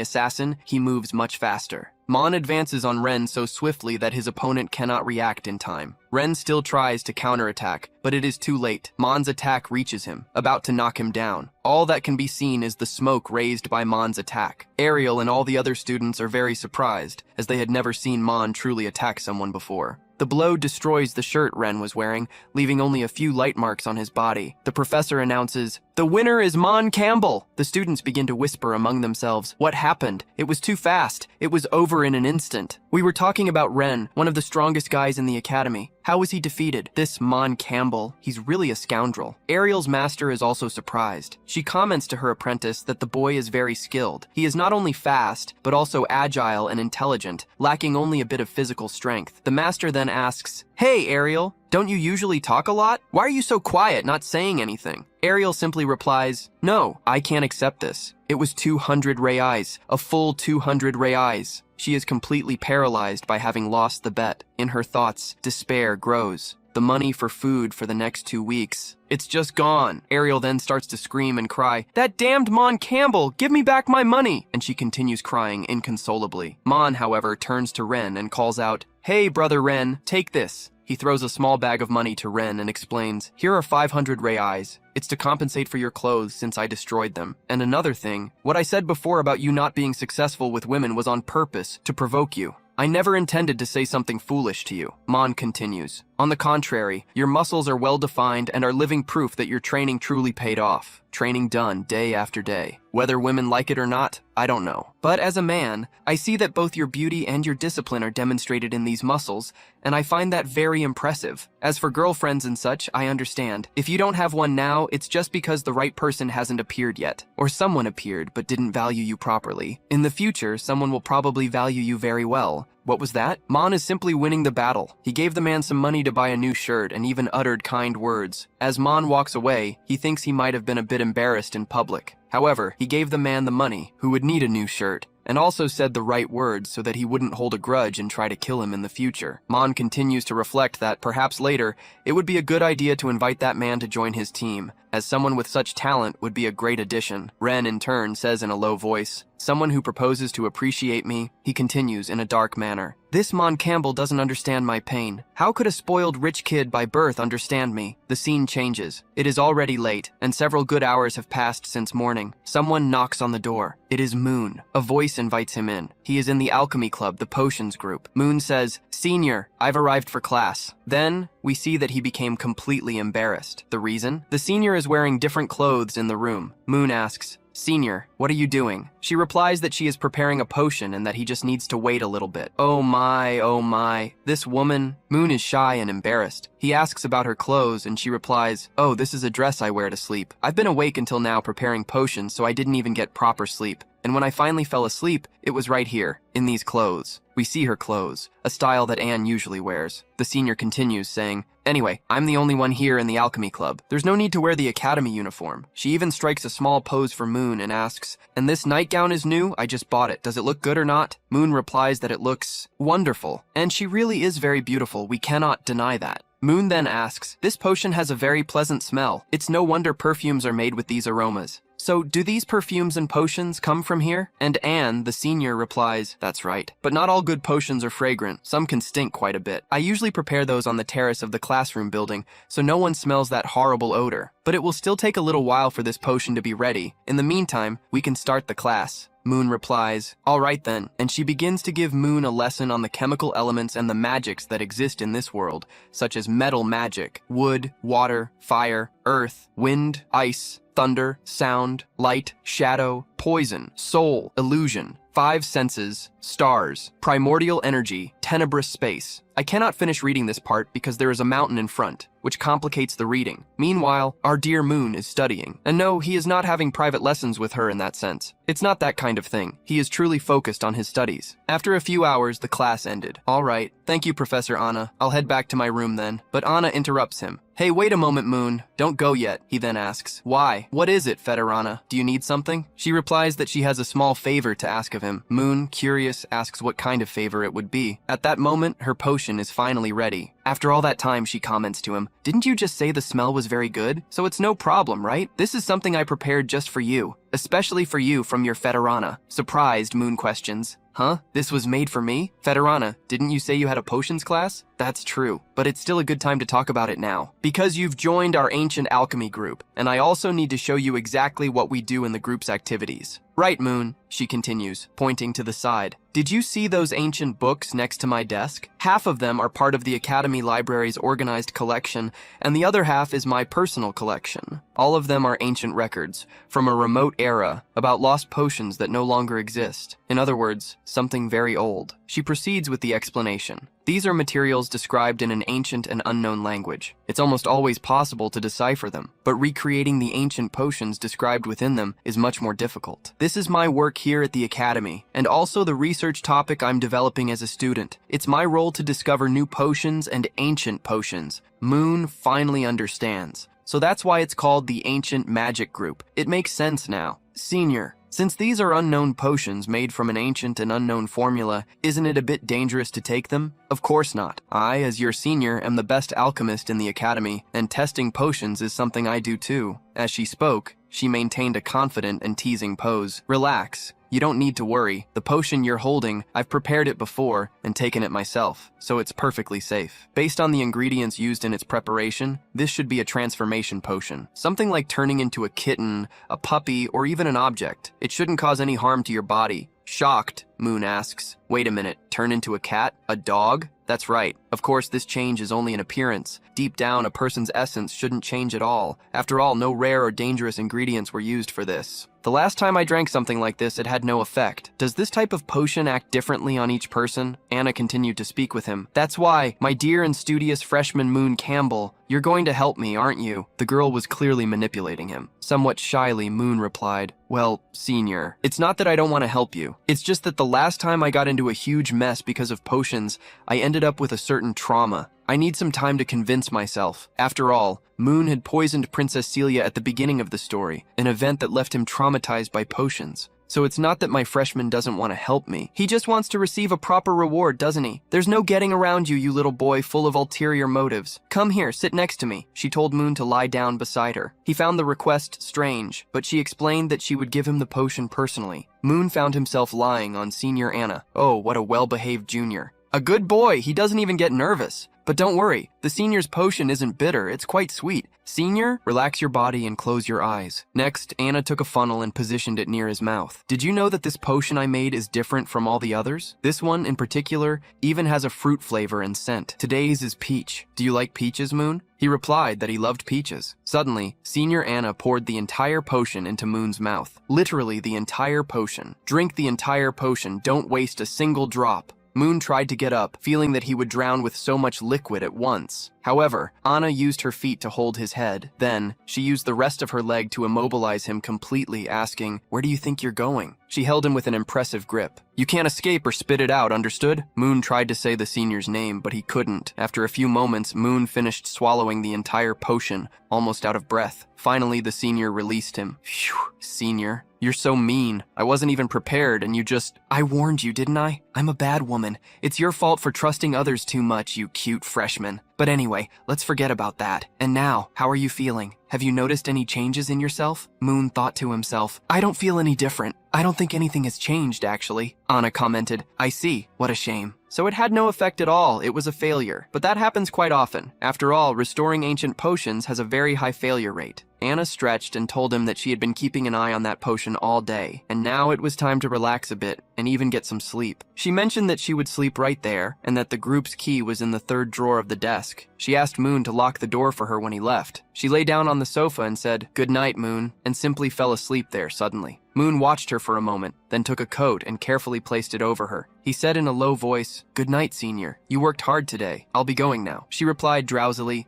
assassin, he moves much faster. Mon advances on Ren so swiftly that his opponent cannot react in time. Ren still tries to counterattack, but it is too late. Mon's attack reaches him, about to knock him down. All that can be seen is the smoke raised by Mon's attack. Ariel and all the other students are very surprised, as they had never seen Mon truly attack someone before. The blow destroys the shirt Ren was wearing, leaving only a few light marks on his body. The professor announces, the winner is Mon Campbell! The students begin to whisper among themselves, what happened? It was too fast. It was over in an instant. We were talking about Ren, one of the strongest guys in the academy. How was he defeated? This Mon Campbell, he's really a scoundrel. Ariel's master is also surprised. She comments to her apprentice that the boy is very skilled. He is not only fast, but also agile and intelligent, lacking only a bit of physical strength. The master then asks, hey Ariel, don't you usually talk a lot? Why are you so quiet, not saying anything? Ariel simply replies, no, I can't accept this. It was 200 reais, a full 200 reais. She is completely paralyzed by having lost the bet. In her thoughts, despair grows. The the money for food for the next 2 weeks. It's just gone. Ariel then starts to scream and cry, "That damned Mon Campbell! Give me back my money!" And she continues crying inconsolably. Mon, however, turns to Ren and calls out, "Hey, brother Ren, take this." He throws a small bag of money to Ren and explains, "Here are 500 reais. It's to compensate for your clothes since I destroyed them. And another thing, what I said before about you not being successful with women was on purpose, to provoke you. I never intended to say something foolish to you." Mon continues, "On the contrary, your muscles are well defined and are living proof that your training truly paid off. Training done day after day. Whether women like it or not, I don't know. But as a man, I see that both your beauty and your discipline are demonstrated in these muscles, and I find that very impressive. As for girlfriends and such, I understand. If you don't have one now, it's just because the right person hasn't appeared yet. Or someone appeared but didn't value you properly. In the future, someone will probably value you very well." What was that? Mon is simply winning the battle. He gave the man some money to buy a new shirt and even uttered kind words. As Mon walks away, he thinks he might have been a bit embarrassed in public. However, he gave the man the money, who would need a new shirt, and also said the right words so that he wouldn't hold a grudge and try to kill him in the future. Mon continues to reflect that, perhaps later, it would be a good idea to invite that man to join his team, as someone with such talent would be a great addition. Ren, in turn, says in a low voice, "Someone who proposes to appreciate me." He continues in a dark manner, "This Mon Campbell doesn't understand my pain. How could a spoiled rich kid by birth understand me?" The scene changes. It is already late, and several good hours have passed since morning. Someone knocks on the door. It is Moon. A voice invites him in. He is in the alchemy club, the potions group. Moon says, "Senior, I've arrived for class." Then, we see that he became completely embarrassed. The reason? The senior is wearing different clothes in the room. Moon asks, "Senior, what are you doing?" She replies that she is preparing a potion and that he just needs to wait a little bit. Oh my. This woman. Moon is shy and embarrassed. He asks about her clothes and she replies, "Oh, this is a dress I wear to sleep. I've been awake until now preparing potions, so I didn't even get proper sleep. And when I finally fell asleep, it was right here, in these clothes." We see her clothes, a style that Anne usually wears. The senior continues, saying, "Anyway, I'm the only one here in the alchemy club. There's no need to wear the academy uniform." She even strikes a small pose for Moon and asks, "And this nightgown is new? I just bought it. Does it look good or not?" Moon replies that it looks wonderful. And she really is very beautiful. We cannot deny that. Moon then asks, "This potion has a very pleasant smell. It's no wonder perfumes are made with these aromas. So, do these perfumes and potions come from here?" And Anne, the senior, replies, "That's right. But not all good potions are fragrant. Some can stink quite a bit. I usually prepare those on the terrace of the classroom building, so no one smells that horrible odor. But it will still take a little while for this potion to be ready. In the meantime, we can start the class." Moon replies, "All right then," and she begins to give Moon a lesson on the chemical elements and the magics that exist in this world, such as metal magic, wood, water, fire, earth, wind, ice, thunder, sound, light, shadow, poison, soul, illusion, 5 senses, stars, primordial energy, tenebrous space. I cannot finish reading this part because there is a mountain in front, which complicates the reading. Meanwhile, our dear Moon is studying. And no, he is not having private lessons with her in that sense. It's not that kind of thing. He is truly focused on his studies. After a few hours, the class ended. "All right, thank you, Professor Anna. I'll head back to my room then." But Anna interrupts him. "Hey, wait a moment, Moon. Don't go yet," he then asks. "Why? What is it, Federana? Do you need something?" She replies that she has a small favor to ask of him. Moon, curious, asks what kind of favor it would be. At that moment, her potion is finally ready. After all that time, she comments to him, "Didn't you just say the smell was very good? So it's no problem, right? This is something I prepared just for you. Especially for you from your Federana." Surprised, Moon questions, "Huh? This was made for me? Federana, didn't you say you had a potions class?" "That's true, but it's still a good time to talk about it now. Because you've joined our ancient alchemy group, and I also need to show you exactly what we do in the group's activities." "Right, Moon," she continues, pointing to the side. "Did you see those ancient books next to my desk? Half of them are part of the Academy Library's organized collection, and the other half is my personal collection. All of them are ancient records, from a remote era, about lost potions that no longer exist. In other words, something very old." She proceeds with the explanation. "These are materials described in an ancient and unknown language. It's almost always possible to decipher them, but recreating the ancient potions described within them is much more difficult. This is my work here at the Academy, and also the research topic I'm developing as a student. It's my role to discover new potions and ancient potions." Moon finally understands. So that's why it's called the Ancient Magic Group. It makes sense now. "Senior, Since these are unknown potions made from an ancient and unknown formula, isn't it a bit dangerous to take them? Of course not. I, as your senior, am the best alchemist in the academy, and testing potions is something I do too. As she spoke, she maintained a confident and teasing pose. Relax. You don't need to worry. The potion you're holding, I've prepared it before and taken it myself, so it's perfectly safe. Based on the ingredients used in its preparation, this should be a transformation potion. Something like turning into a kitten, a puppy, or even an object. It shouldn't cause any harm to your body. Shocked, Moon asks, "Wait a minute, turn into a cat? A dog?" That's right. Of course, this change is only an appearance. Deep down, a person's essence shouldn't change at all. After all, no rare or dangerous ingredients were used for this. The last time I drank something like this, it had no effect. Does this type of potion act differently on each person? Anna continued to speak with him. That's why, my dear and studious freshman Moon Campbell, you're going to help me, aren't you? The girl was clearly manipulating him. Somewhat shyly, Moon replied, "Well, senior, it's not that I don't want to help you. It's just that the last time I got into a huge mess because of potions, I ended up with a certain trauma. I need some time to convince myself. After all, Moon had poisoned Princess Celia at the beginning of the story, an event that left him traumatized by potions. So it's not that my freshman doesn't want to help me. He just wants to receive a proper reward, doesn't he? There's no getting around you, you little boy full of ulterior motives. Come here, sit next to me." She told Moon to lie down beside her. He found the request strange, but she explained that she would give him the potion personally. Moon found himself lying on Senior Anna. Oh, what a well-behaved junior. A good boy, he doesn't even get nervous. But don't worry, the senior's potion isn't bitter, it's quite sweet. Senior, relax your body and close your eyes. Next, Anna took a funnel and positioned it near his mouth. Did you know that this potion I made is different from all the others? This one, in particular, even has a fruit flavor and scent. Today's is peach. Do you like peaches, Moon? He replied that he loved peaches. Suddenly, Senior Anna poured the entire potion into Moon's mouth. Literally the entire potion. Drink the entire potion, don't waste a single drop. Moon tried to get up, feeling that he would drown with so much liquid at once. However, Anna used her feet to hold his head. Then, she used the rest of her leg to immobilize him completely, asking, "Where do you think you're going?" She held him with an impressive grip. "You can't escape or spit it out, understood?" Moon tried to say the senior's name, but he couldn't. After a few moments, Moon finished swallowing the entire potion, almost out of breath. Finally, the senior released him. "Phew, senior. You're so mean. I wasn't even prepared and you just... I warned you, didn't I? I'm a bad woman. It's your fault for trusting others too much, you cute freshman. But anyway, let's forget about that. And now, how are you feeling? Have you noticed any changes in yourself?" Moon thought to himself, "I don't feel any different. I don't think anything has changed, actually." Anna commented, "I see. What a shame." So it had no effect at all. It was a failure. But that happens quite often. After all, restoring ancient potions has a very high failure rate. Anna stretched and told him that she had been keeping an eye on that potion all day, and now it was time to relax a bit and even get some sleep. She mentioned that she would sleep right there, and that the group's key was in the third drawer of the desk. She asked Moon to lock the door for her when he left. She lay down on the sofa and said, "Good night, Moon," and simply fell asleep there suddenly. Moon watched her for a moment, then took a coat and carefully placed it over her. He said in a low voice, "Good night, senior. You worked hard today. I'll be going now." She replied drowsily,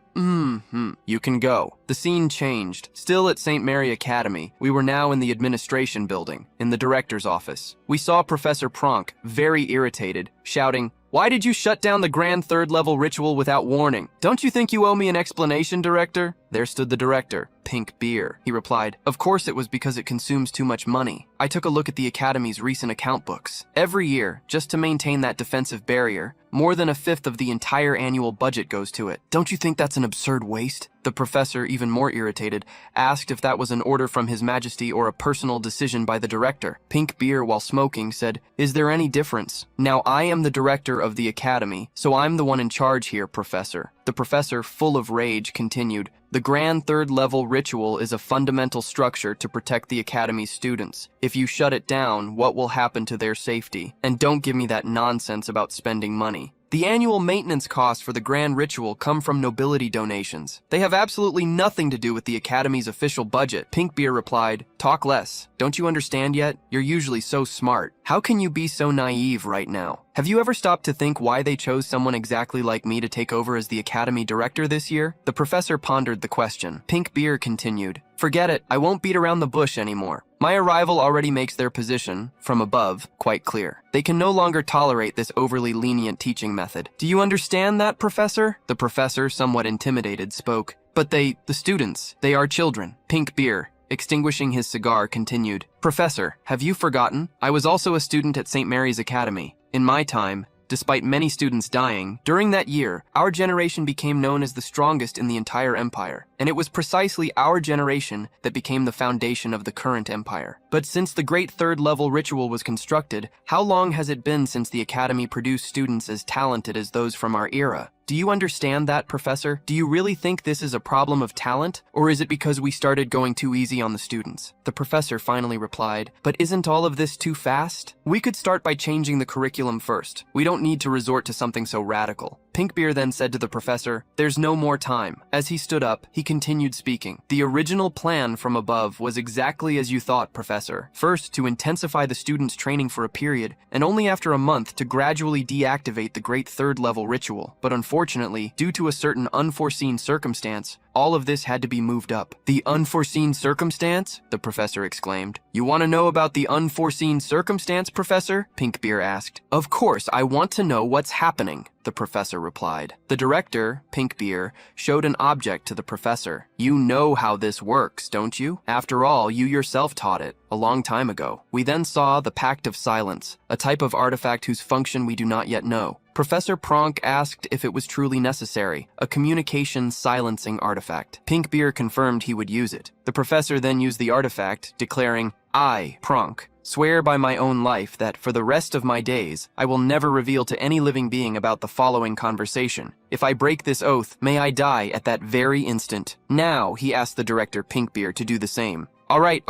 You can go." The scene changed. Still at St. Mary Academy, we were now in the administration building, in the director's office. We saw Professor Pronk, very irritated, shouting, "Why did you shut down the grand third-level ritual without warning? Don't you think you owe me an explanation, director?" There stood the director. "Pink beer," he replied. "Of course it was because it consumes too much money. I took a look at the Academy's recent account books. Every year, just to maintain that defensive barrier, more than a fifth of the entire annual budget goes to it. Don't you think that's an absurd waste?" The professor, even more irritated, asked if that was an order from His Majesty or a personal decision by the director. Pink beer, while smoking, said, "Is there any difference? Now I am the director of the Academy, so I'm the one in charge here, Professor." The professor, full of rage, continued, "The grand third-level ritual is a fundamental structure to protect the Academy's students. If you shut it down, what will happen to their safety? And don't give me that nonsense about spending money. The annual maintenance costs for the grand ritual come from nobility donations. They have absolutely nothing to do with the Academy's official budget." Pinkbeer replied, "Talk less. Don't you understand yet? You're usually so smart. How can you be so naive right now? Have you ever stopped to think why they chose someone exactly like me to take over as the Academy director this year?" The professor pondered the question. Pinkbeer continued, "Forget it. I won't beat around the bush anymore. My arrival already makes their position, from above, quite clear. They can no longer tolerate this overly lenient teaching method. Do you understand that, Professor?" The professor, somewhat intimidated, spoke. "But the students, they are children." Pink beer. extinguishing his cigar, continued, "Professor, have you forgotten? I was also a student at St. Mary's Academy. In my time, despite many students dying, during that year, our generation became known as the strongest in the entire empire. And it was precisely our generation that became the foundation of the current empire. But since the great third-level ritual was constructed, how long has it been since the Academy produced students as talented as those from our era? Do you understand that, Professor? Do you really think this is a problem of talent? Or is it because we started going too easy on the students?" The professor finally replied, "But isn't all of this too fast? We could start by changing the curriculum first. We don't need to resort to something so radical." Pinkbeard then said to the professor, "There's no more time." As he stood up, he continued speaking. "The original plan from above was exactly as you thought, Professor. First, to intensify the students' training for a period, and only after a month to gradually deactivate the great third-level ritual. But unfortunately, due to a certain unforeseen circumstance, all of this had to be moved up." "The unforeseen circumstance?" the professor exclaimed. "You want to know about the unforeseen circumstance, Professor?" Pinkbeard asked. "Of course, I want to know what's happening," the professor replied. The director, Pinkbeard, showed an object to the professor. "You know how this works, don't you? After all, you yourself taught it a long time ago." We then saw the Pact of Silence, a type of artifact whose function we do not yet know. Professor Pronk asked if it was truly necessary, a communication silencing artifact. Pinkbeard confirmed he would use it. The professor then used the artifact, declaring, "I, Pronk, swear by my own life that for the rest of my days, I will never reveal to any living being about the following conversation. If I break this oath, may I die at that very instant." Now, he asked the director Pinkbeard to do the same. All right,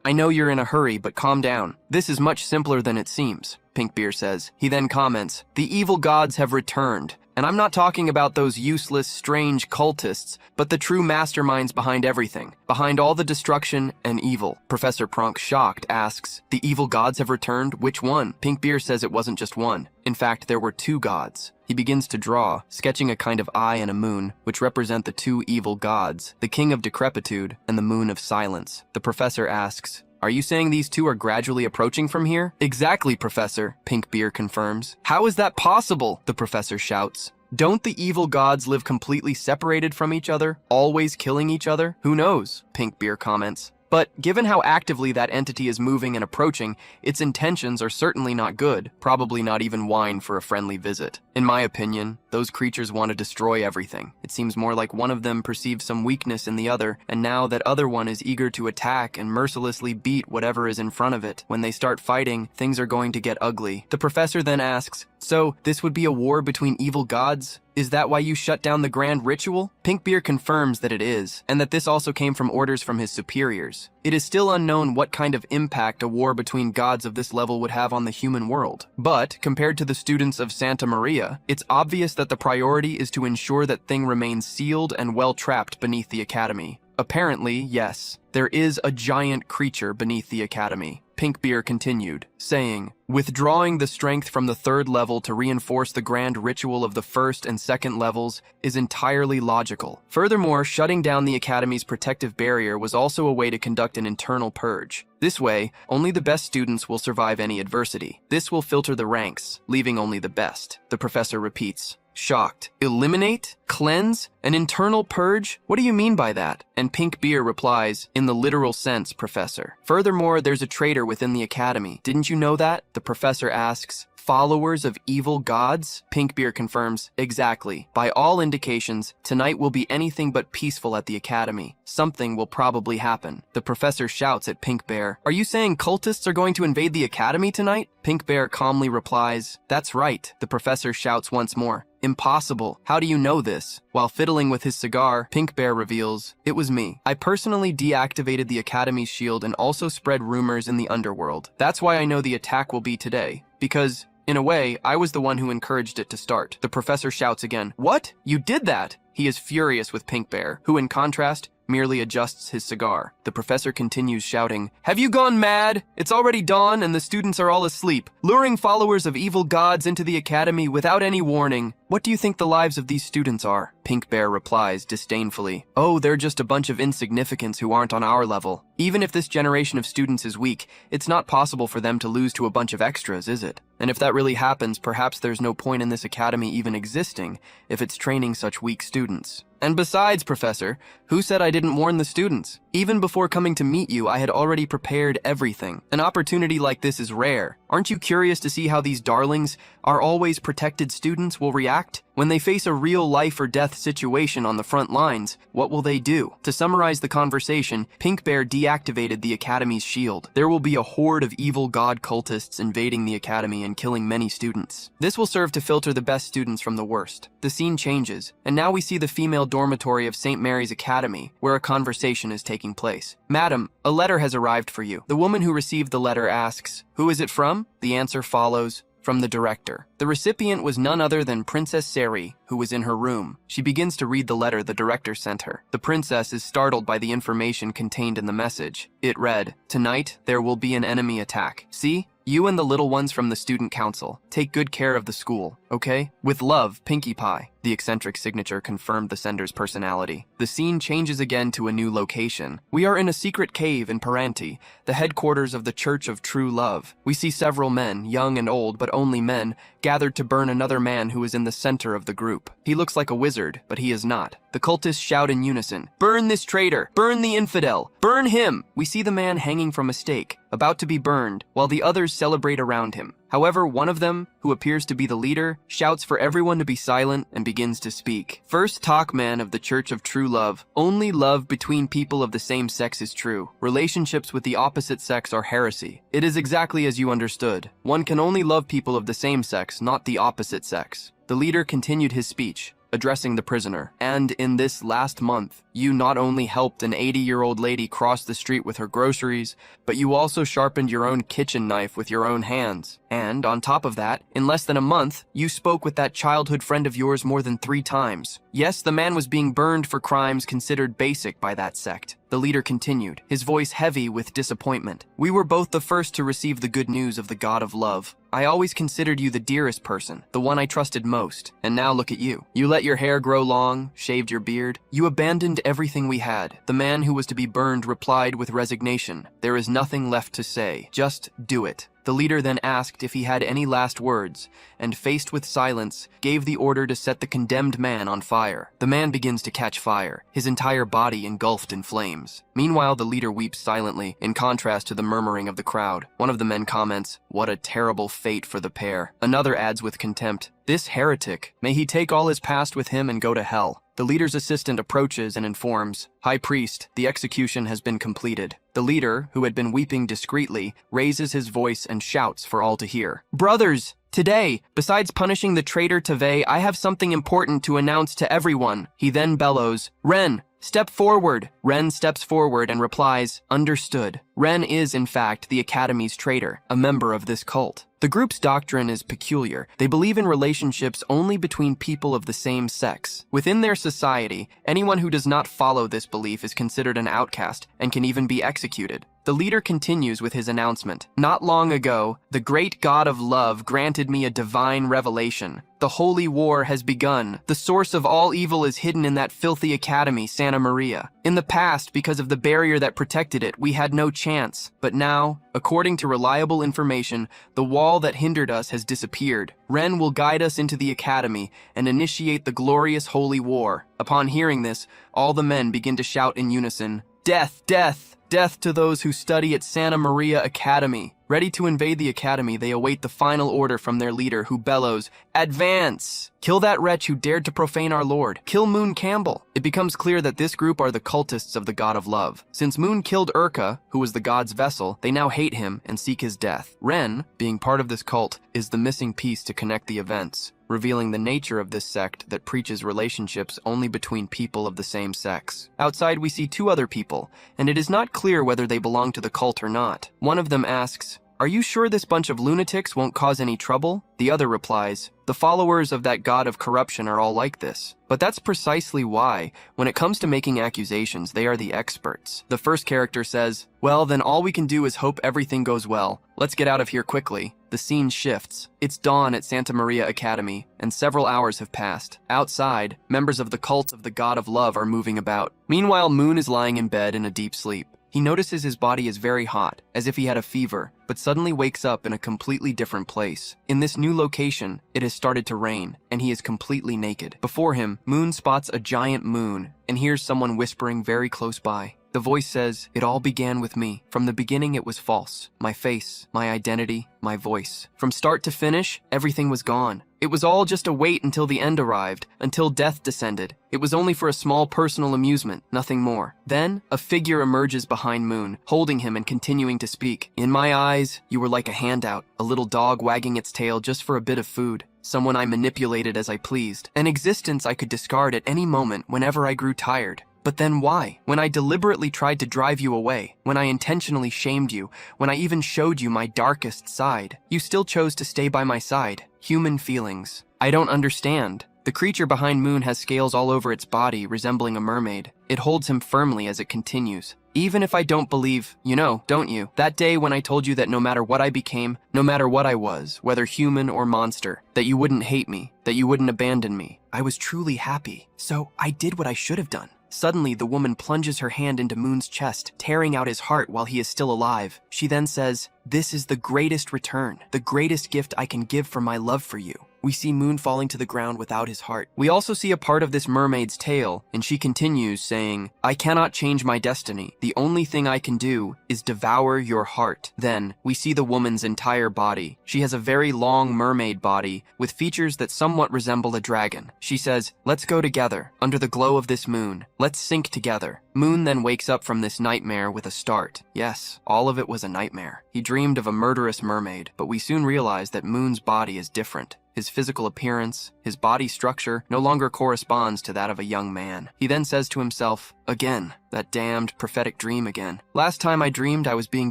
I know you're in a hurry, but calm down. This is much simpler than it seems," Pinkbeard says. He then comments, "The evil gods have returned. And I'm not talking about those useless, strange cultists, but the true masterminds behind everything, behind all the destruction and evil." Professor Pronk, shocked, asks, "The evil gods have returned? Which one?" Pinkbeard says it wasn't just one. In fact, there were two gods. He begins to draw, sketching a kind of eye and a moon, which represent the two evil gods, the king of decrepitude and the moon of silence. The professor asks, "Are you saying these two are gradually approaching from here?" "Exactly, Professor," Pinkbeard confirms. "How is that possible?" the professor shouts. "Don't the evil gods live completely separated from each other, always killing each other?" "Who knows?" Pinkbeard comments. "But given how actively that entity is moving and approaching, its intentions are certainly not good, probably not even wine for a friendly visit. In my opinion, those creatures want to destroy everything. It seems more like one of them perceives some weakness in the other, and now that other one is eager to attack and mercilessly beat whatever is in front of it. When they start fighting, things are going to get ugly." The professor then asks, "So, this would be a war between evil gods? Is that why you shut down the grand ritual?" Pinkbeard confirms that it is, and that this also came from orders from his superiors. It is still unknown what kind of impact a war between gods of this level would have on the human world. But, compared to the students of Santa Maria, it's obvious that the priority is to ensure that thing remains sealed and well-trapped beneath the Academy. Apparently, yes, there is a giant creature beneath the Academy. Pinkbeard continued, saying, "Withdrawing the strength from the third level to reinforce the grand ritual of the first and second levels is entirely logical. Furthermore, shutting down the Academy's protective barrier was also a way to conduct an internal purge. This way, only the best students will survive any adversity. This will filter the ranks, leaving only the best." The professor repeats, shocked. "Eliminate? Cleanse? An internal purge? What do you mean by that?" And Pinkbeard replies, "In the literal sense, Professor. Furthermore, there's a traitor within the Academy. Didn't you know that?" The professor asks, "Followers of evil gods?" Pinkbeard confirms, "Exactly. By all indications, tonight will be anything but peaceful at the Academy. Something will probably happen." The professor shouts at Pinkbeard, "Are you saying cultists are going to invade the Academy tonight?" Pinkbeard calmly replies, "That's right." The professor shouts once more, "Impossible. How do you know this?" While fiddling with his cigar, Pinkbeard reveals, "It was me. I personally deactivated the Academy's shield and also spread rumors in the underworld. That's why I know the attack will be today. Because, in a way, I was the one who encouraged it to start." The professor shouts again, "What? You did that?" He is furious with Pinkbeard, who in contrast, merely adjusts his cigar. The professor continues shouting, "Have you gone mad? It's already dawn and the students are all asleep. Luring followers of evil gods into the Academy without any warning. What do you think the lives of these students are?" Pinkbeard replies disdainfully, "Oh, they're just a bunch of insignificants who aren't on our level. Even if this generation of students is weak, it's not possible for them to lose to a bunch of extras, is it? And if that really happens, perhaps there's no point in this academy even existing if it's training such weak students. And besides, Professor, who said I didn't warn the students? Even before before coming to meet you, I had already prepared everything. An opportunity like this is rare. Aren't you curious to see how these darlings, our always protected students, will react? When they face a real life or death situation on the front lines, what will they do? To summarize the conversation, Pink Bear deactivated the Academy's shield. There will be a horde of evil god cultists invading the Academy and killing many students. This will serve to filter the best students from the worst. The scene changes, and now we see the female dormitory of St. Mary's Academy, where a conversation is taking place. Madam, a letter has arrived for you. The woman who received the letter asks, "Who is it from?" The answer follows, "From the director." The recipient was none other than Princess Seri, who was in her room. She begins to read the letter the director sent her. The princess is startled by the information contained in the message. It read, "Tonight, there will be an enemy attack. See? You and the little ones from the student council. Take good care of the school, okay? With love, Pinkie Pie." The eccentric signature confirmed the sender's personality. The scene changes again to a new location. We are in a secret cave in Paranti, the headquarters of the Church of True Love. We see several men, young and old, but only men, gathered to burn another man who is in the center of the group. He looks like a wizard, but he is not. The cultists shout in unison, "Burn this traitor! Burn the infidel! Burn him!" We see the man hanging from a stake, about to be burned, while the others celebrate around him. However, one of them, who appears to be the leader, shouts for everyone to be silent and begins to speak. "First talk, man of the Church of True Love. Only love between people of the same sex is true. Relationships with the opposite sex are heresy. It is exactly as you understood. One can only love people of the same sex, not the opposite sex." The leader continued his speech, addressing the prisoner. "And in this last month, you not only helped an 80-year-old lady cross the street with her groceries, but you also sharpened your own kitchen knife with your own hands. And, on top of that, in less than a month, you spoke with that childhood friend of yours more than 3 times. Yes, the man was being burned for crimes considered basic by that sect." The leader continued, his voice heavy with disappointment. "We were both the first to receive the good news of the God of Love. I always considered you the dearest person, the one I trusted most. And now look at you. You let your hair grow long, shaved your beard. You abandoned everything we had." The man who was to be burned replied with resignation, "There is nothing left to say. Just do it." The leader then asked if he had any last words, and faced with silence, gave the order to set the condemned man on fire. The man begins to catch fire, his entire body engulfed in flames. Meanwhile, the leader weeps silently, in contrast to the murmuring of the crowd. One of the men comments, "What a terrible fate for the pair." Another adds with contempt, "This heretic, may he take all his past with him and go to hell." The leader's assistant approaches and informs, "High Priest, the execution has been completed." The leader, who had been weeping discreetly, raises his voice and shouts for all to hear, "Brothers, today, besides punishing the traitor Teve, I have something important to announce to everyone." He then bellows, "Ren, step forward." Ren steps forward and replies, "Understood." Ren is, in fact, the Academy's traitor, a member of this cult. The group's doctrine is peculiar. They believe in relationships only between people of the same sex. Within their society, anyone who does not follow this belief is considered an outcast and can even be executed. The leader continues with his announcement. "Not long ago, the great God of love granted me a divine revelation. The holy war has begun. The source of all evil is hidden in that filthy academy, Santa Maria. In the past, because of the barrier that protected it, we had no chance. But now, according to reliable information, the wall that hindered us has disappeared. Ren will guide us into the academy and initiate the glorious holy war." Upon hearing this, all the men begin to shout in unison, "Death, death! Death to those who study at Santa Maria Academy." Ready to invade the academy, they await the final order from their leader, who bellows, "Advance! Kill that wretch who dared to profane our Lord. Kill Moon Campbell." It becomes clear that this group are the cultists of the God of Love. Since Moon killed Urka, who was the god's vessel, they now hate him and seek his death. Ren, being part of this cult, is the missing piece to connect the events, revealing the nature of this sect that preaches relationships only between people of the same sex. Outside, we see 2 other people, and it is not clear whether they belong to the cult or not. One of them asks, "Are you sure this bunch of lunatics won't cause any trouble?" The other replies, "The followers of that god of corruption are all like this." But that's precisely why, when it comes to making accusations, they are the experts. The first character says, "Well, then all we can do is hope everything goes well. Let's get out of here quickly." The scene shifts. It's dawn at Santa Maria Academy, and several hours have passed. Outside, members of the cult of the God of Love are moving about. Meanwhile, Moon is lying in bed in a deep sleep. He notices his body is very hot, as if he had a fever, but suddenly wakes up in a completely different place. In this new location, it has started to rain, and he is completely naked. Before him, Moon spots a giant moon and hears someone whispering very close by. The voice says, "It all began with me. From the beginning it was false. My face, my identity, my voice. From start to finish, everything was gone. It was all just a wait until the end arrived, until death descended. It was only for a small personal amusement, nothing more." Then, a figure emerges behind Moon, holding him and continuing to speak. "In my eyes, you were like a handout, a little dog wagging its tail just for a bit of food. Someone I manipulated as I pleased. An existence I could discard at any moment whenever I grew tired. But then why? When I deliberately tried to drive you away, when I intentionally shamed you, when I even showed you my darkest side, you still chose to stay by my side. Human feelings. I don't understand." The creature behind Moon has scales all over its body, resembling a mermaid. It holds him firmly as it continues. "Even if I don't believe, you know, don't you? That day when I told you that no matter what I became, no matter what I was, whether human or monster, that you wouldn't hate me, that you wouldn't abandon me, I was truly happy. So I did what I should have done." Suddenly, the woman plunges her hand into Moon's chest, tearing out his heart while he is still alive. She then says, "This is the greatest return, the greatest gift I can give for my love for you." We see Moon falling to the ground without his heart. We also see a part of this mermaid's tail, and she continues saying, "I cannot change my destiny. The only thing I can do is devour your heart." Then, we see the woman's entire body. She has a very long mermaid body with features that somewhat resemble a dragon. She says, "Let's go together, under the glow of this moon. Let's sink together." Moon then wakes up from this nightmare with a start. Yes, all of it was a nightmare. He dreamed of a murderous mermaid, but we soon realize that Moon's body is different. His physical appearance, his body structure, no longer corresponds to that of a young man. He then says to himself, "Again, that damned prophetic dream again. Last time I dreamed I was being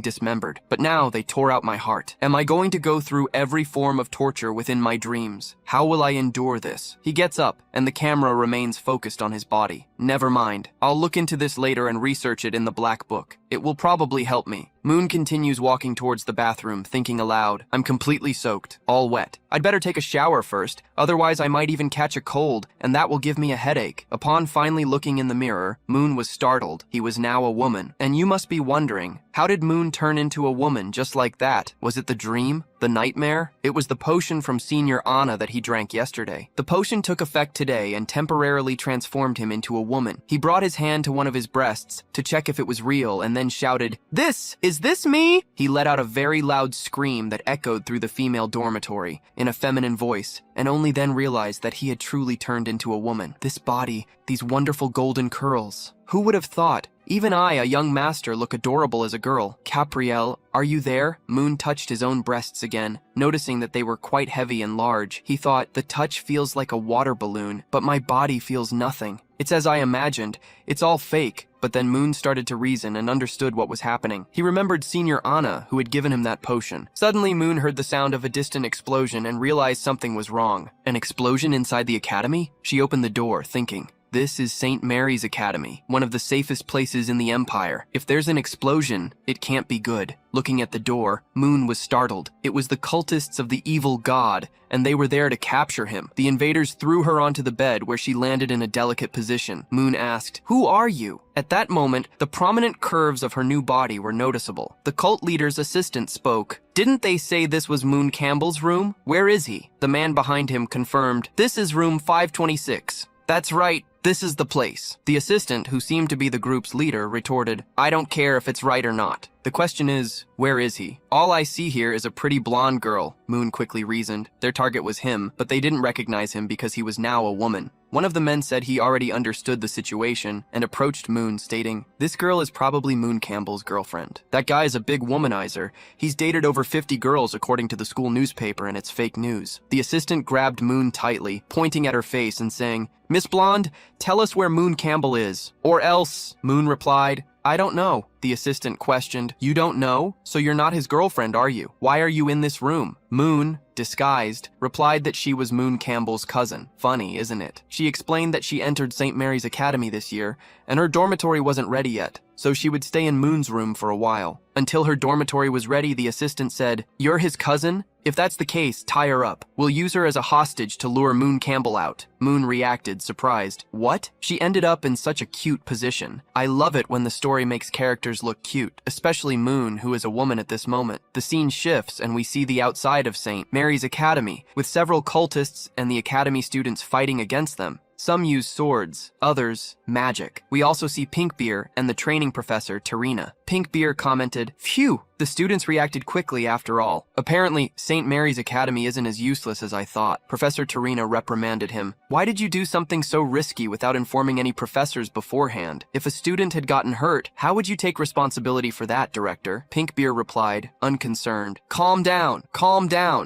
dismembered, but now they tore out my heart. Am I going to go through every form of torture within my dreams? How will I endure this?" He gets up, and the camera remains focused on his body. "Never mind. I'll look into this later and research it in the black book. It will probably help me." Moon continues walking towards the bathroom, thinking aloud, "I'm completely soaked, all wet. I'd better take a shower first, otherwise I might even catch a cold, and that will give me a headache." Upon finally looking in the mirror, Moon was startled. He was now a woman. And you must be wondering, how did Moon turn into a woman just like that? Was it the dream? The nightmare? It was the potion from Senior Anna that he drank yesterday. The potion took effect today and temporarily transformed him into a woman. He brought his hand to one of his breasts to check if it was real and then shouted, Is this me?" He let out a very loud scream that echoed through the female dormitory in a feminine voice, and only then realized that he had truly turned into a woman. This body, these wonderful golden curls. Who would have thought? Even I, a young master, look adorable as a girl. "Capriel, are you there?" Moon touched his own breasts again, noticing that they were quite heavy and large. He thought, "The touch feels like a water balloon, but my body feels nothing. It's as I imagined. It's all fake." But then Moon started to reason and understood what was happening. He remembered Senior Anna, who had given him that potion. Suddenly, Moon heard the sound of a distant explosion and realized something was wrong. An explosion inside the academy? She opened the door, thinking, "This is St. Mary's Academy, one of the safest places in the Empire. If there's an explosion, it can't be good." Looking at the door, Moon was startled. It was the cultists of the evil god, and they were there to capture him. The invaders threw her onto the bed, where she landed in a delicate position. Moon asked, "Who are you?" At that moment, the prominent curves of her new body were noticeable. The cult leader's assistant spoke. "Didn't they say this was Moon Campbell's room? Where is he?" The man behind him confirmed, "This is room 526. "That's right. This is the place." The assistant, who seemed to be the group's leader, retorted, "I don't care if it's right or not. The question is, where is he?" "All I see here is a pretty blonde girl," Moon quickly reasoned. Their target was him, but they didn't recognize him because he was now a woman. One of the men said he already understood the situation and approached Moon, stating, "This girl is probably Moon Campbell's girlfriend. That guy is a big womanizer. He's dated over 50 girls according to the school newspaper, and it's fake news." The assistant grabbed Moon tightly, pointing at her face and saying, "Miss Blonde, tell us where Moon Campbell is. Or else," Moon replied, "I don't know." The assistant questioned, "You don't know? So you're not his girlfriend, are you? Why are you in this room?" Moon, disguised, replied that she was Moon Campbell's cousin. Funny, isn't it? She explained that she entered St. Mary's Academy this year, and her dormitory wasn't ready yet, so she would stay in Moon's room for a while. Until her dormitory was ready, the assistant said, "You're his cousin? If that's the case, tie her up. We'll use her as a hostage to lure Moon Campbell out." Moon reacted, surprised. "What?" She ended up in such a cute position. I love it when the story makes characters look cute, especially Moon, who is a woman at this moment. The scene shifts and we see the outside of St. Mary's Academy, with several cultists and the academy students fighting against them. Some use swords, others, magic. We also see Pinkbeer and the training professor, Tarina. Pinkbeer commented, "Phew, the students reacted quickly after all. Apparently, St. Mary's Academy isn't as useless as I thought." Professor Tarina reprimanded him. "Why did you do something so risky without informing any professors beforehand? If a student had gotten hurt, how would you take responsibility for that, Director?" Pinkbeer replied, unconcerned. Calm down.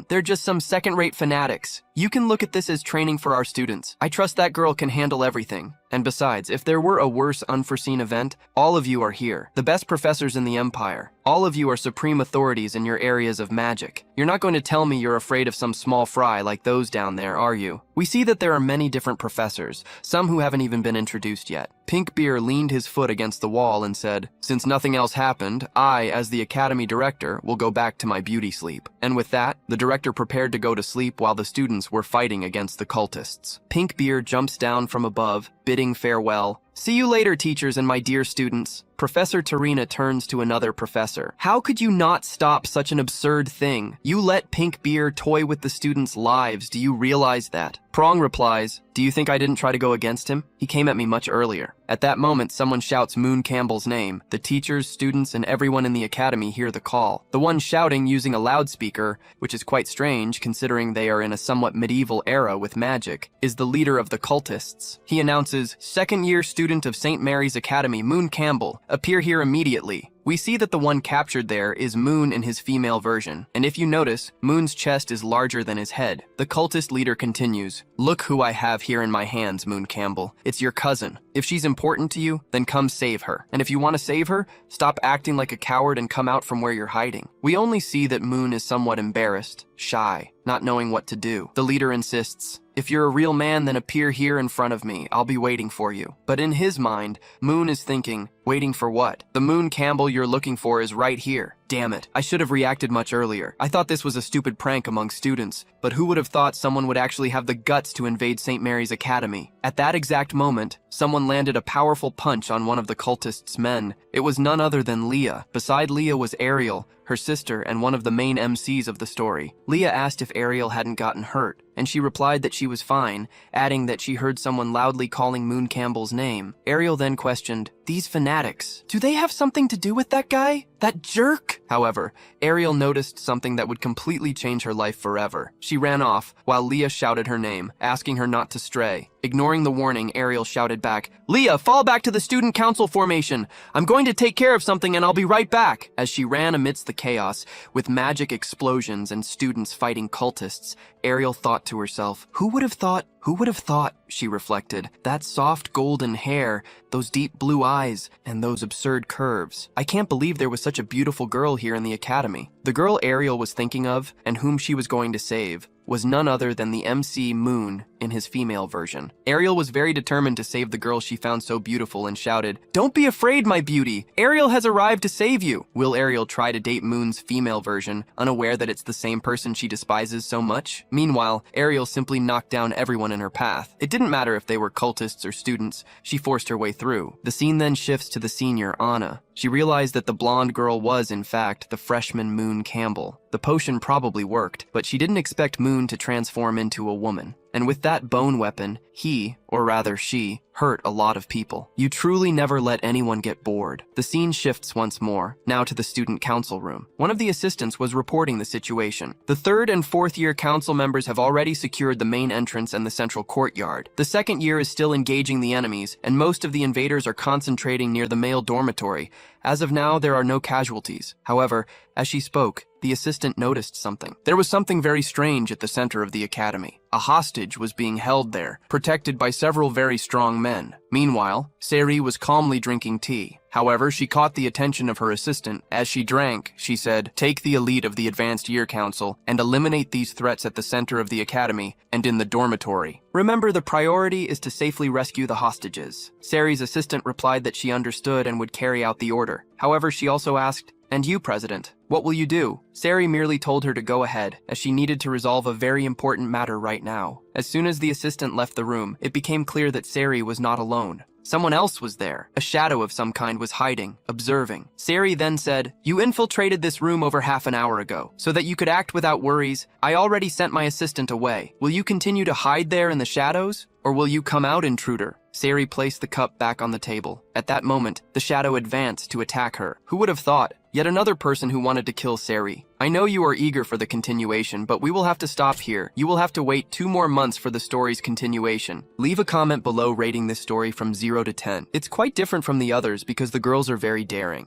They're just some second-rate fanatics. You can look at this as training for our students. I trust that girl can handle everything. And besides, if there were a worse unforeseen event, all of you are here, the best professors in the Empire. All of you are supreme authorities in your areas of magic. You're not going to tell me you're afraid of some small fry like those down there, are you? We see that there are many different professors, some who haven't even been introduced yet. Pinkbeer leaned his foot against the wall and said, "Since nothing else happened, I, as the Academy Director, will go back to my beauty sleep." And with that, the director prepared to go to sleep while the students were fighting against the cultists. Pinkbeer jumps down from above, bidding farewell. "See you later, teachers and my dear students." Professor Tarina turns to another professor. "How could you not stop such an absurd thing? You let Pinkbeer toy with the students' lives. Do you realize that?" Prong replies, "Do you think I didn't try to go against him? He came at me much earlier." At that moment, someone shouts Moon Campbell's name. The teachers, students, and everyone in the academy hear the call. The one shouting using a loudspeaker, which is quite strange considering they are in a somewhat medieval era with magic, is the leader of the cultists. He announces, "Second-year student of St. Mary's Academy, Moon Campbell, appear here immediately." We see that the one captured there is Moon in his female version, and if you notice, Moon's chest is larger than his head. The cultist leader continues, "Look who I have here in my hands, Moon Campbell. It's your cousin. If she's important to you, then come save her. And if you want to save her, stop acting like a coward and come out from where you're hiding." We only see that Moon is somewhat embarrassed, shy, not knowing what to do. The leader insists, "If you're a real man, then appear here in front of me. I'll be waiting for you." But in his mind, Moon is thinking, waiting for what? The Moon Campbell you're looking for is right here. Damn it, I should have reacted much earlier. I thought this was a stupid prank among students, but who would have thought someone would actually have the guts to invade St. Mary's Academy? At that exact moment, someone landed a powerful punch on one of the cultists' men. It was none other than Leah. Beside Leah was Ariel, her sister, and one of the main MCs of the story. Leah asked if Ariel hadn't gotten hurt, and she replied that she was fine, adding that she heard someone loudly calling Moon Campbell's name. Ariel then questioned, "These fanatics, do they have something to do with that guy? That jerk?" However, Ariel noticed something that would completely change her life forever. She ran off, while Leah shouted her name, asking her not to stray. Ignoring the warning, Ariel shouted back, "Leah, fall back to the student council formation. I'm going to take care of something and I'll be right back." As she ran amidst the chaos, with magic explosions and students fighting cultists, Ariel thought to herself, Who would have thought, she reflected. That soft golden hair, those deep blue eyes, and those absurd curves. I can't believe there was such a beautiful girl here in the academy. The girl Ariel was thinking of, and whom she was going to save, was none other than the MC Moon in his female version. Ariel was very determined to save the girl she found so beautiful and shouted, "Don't be afraid, my beauty! Ariel has arrived to save you!" Will Ariel try to date Moon's female version, unaware that it's the same person she despises so much? Meanwhile, Ariel simply knocked down everyone in her path. It didn't matter if they were cultists or students, she forced her way through. The scene then shifts to the senior, Anna. She realized that the blonde girl was, in fact, the freshman Moon Campbell. The potion probably worked, but she didn't expect Moon to transform into a woman. And with that bone weapon, he, or rather she, hurt a lot of people. You truly never let anyone get bored. The scene shifts once more, now to the student council room. One of the assistants was reporting the situation. The third and fourth year council members have already secured the main entrance and the central courtyard. The second year is still engaging the enemies, and most of the invaders are concentrating near the male dormitory. As of now, there are no casualties. However, as she spoke, the assistant noticed something. There was something very strange at the center of the academy. A hostage was being held there, protected by several very strong men. Meanwhile, Seri was calmly drinking tea. However, she caught the attention of her assistant. As she drank, she said, "Take the elite of the Advanced Year Council and eliminate these threats at the center of the academy and in the dormitory. Remember, the priority is to safely rescue the hostages." Seri's assistant replied that she understood and would carry out the order. However, she also asked, "And you, President, what will you do?" Seri merely told her to go ahead, as she needed to resolve a very important matter right now. As soon as the assistant left the room, it became clear that Seri was not alone. Someone else was there. A shadow of some kind was hiding, observing. Sari then said, "You infiltrated this room over half an hour ago, so that you could act without worries. I already sent my assistant away. Will you continue to hide there in the shadows? Or will you come out, intruder?" Sari placed the cup back on the table. At that moment, the shadow advanced to attack her. Who would have thought? Yet another person who wanted to kill Sari. I know you are eager for the continuation, but we will have to stop here. You will have to wait 2 more months for the story's continuation. Leave a comment below rating this story from 0 to 10. It's quite different from the others because the girls are very daring.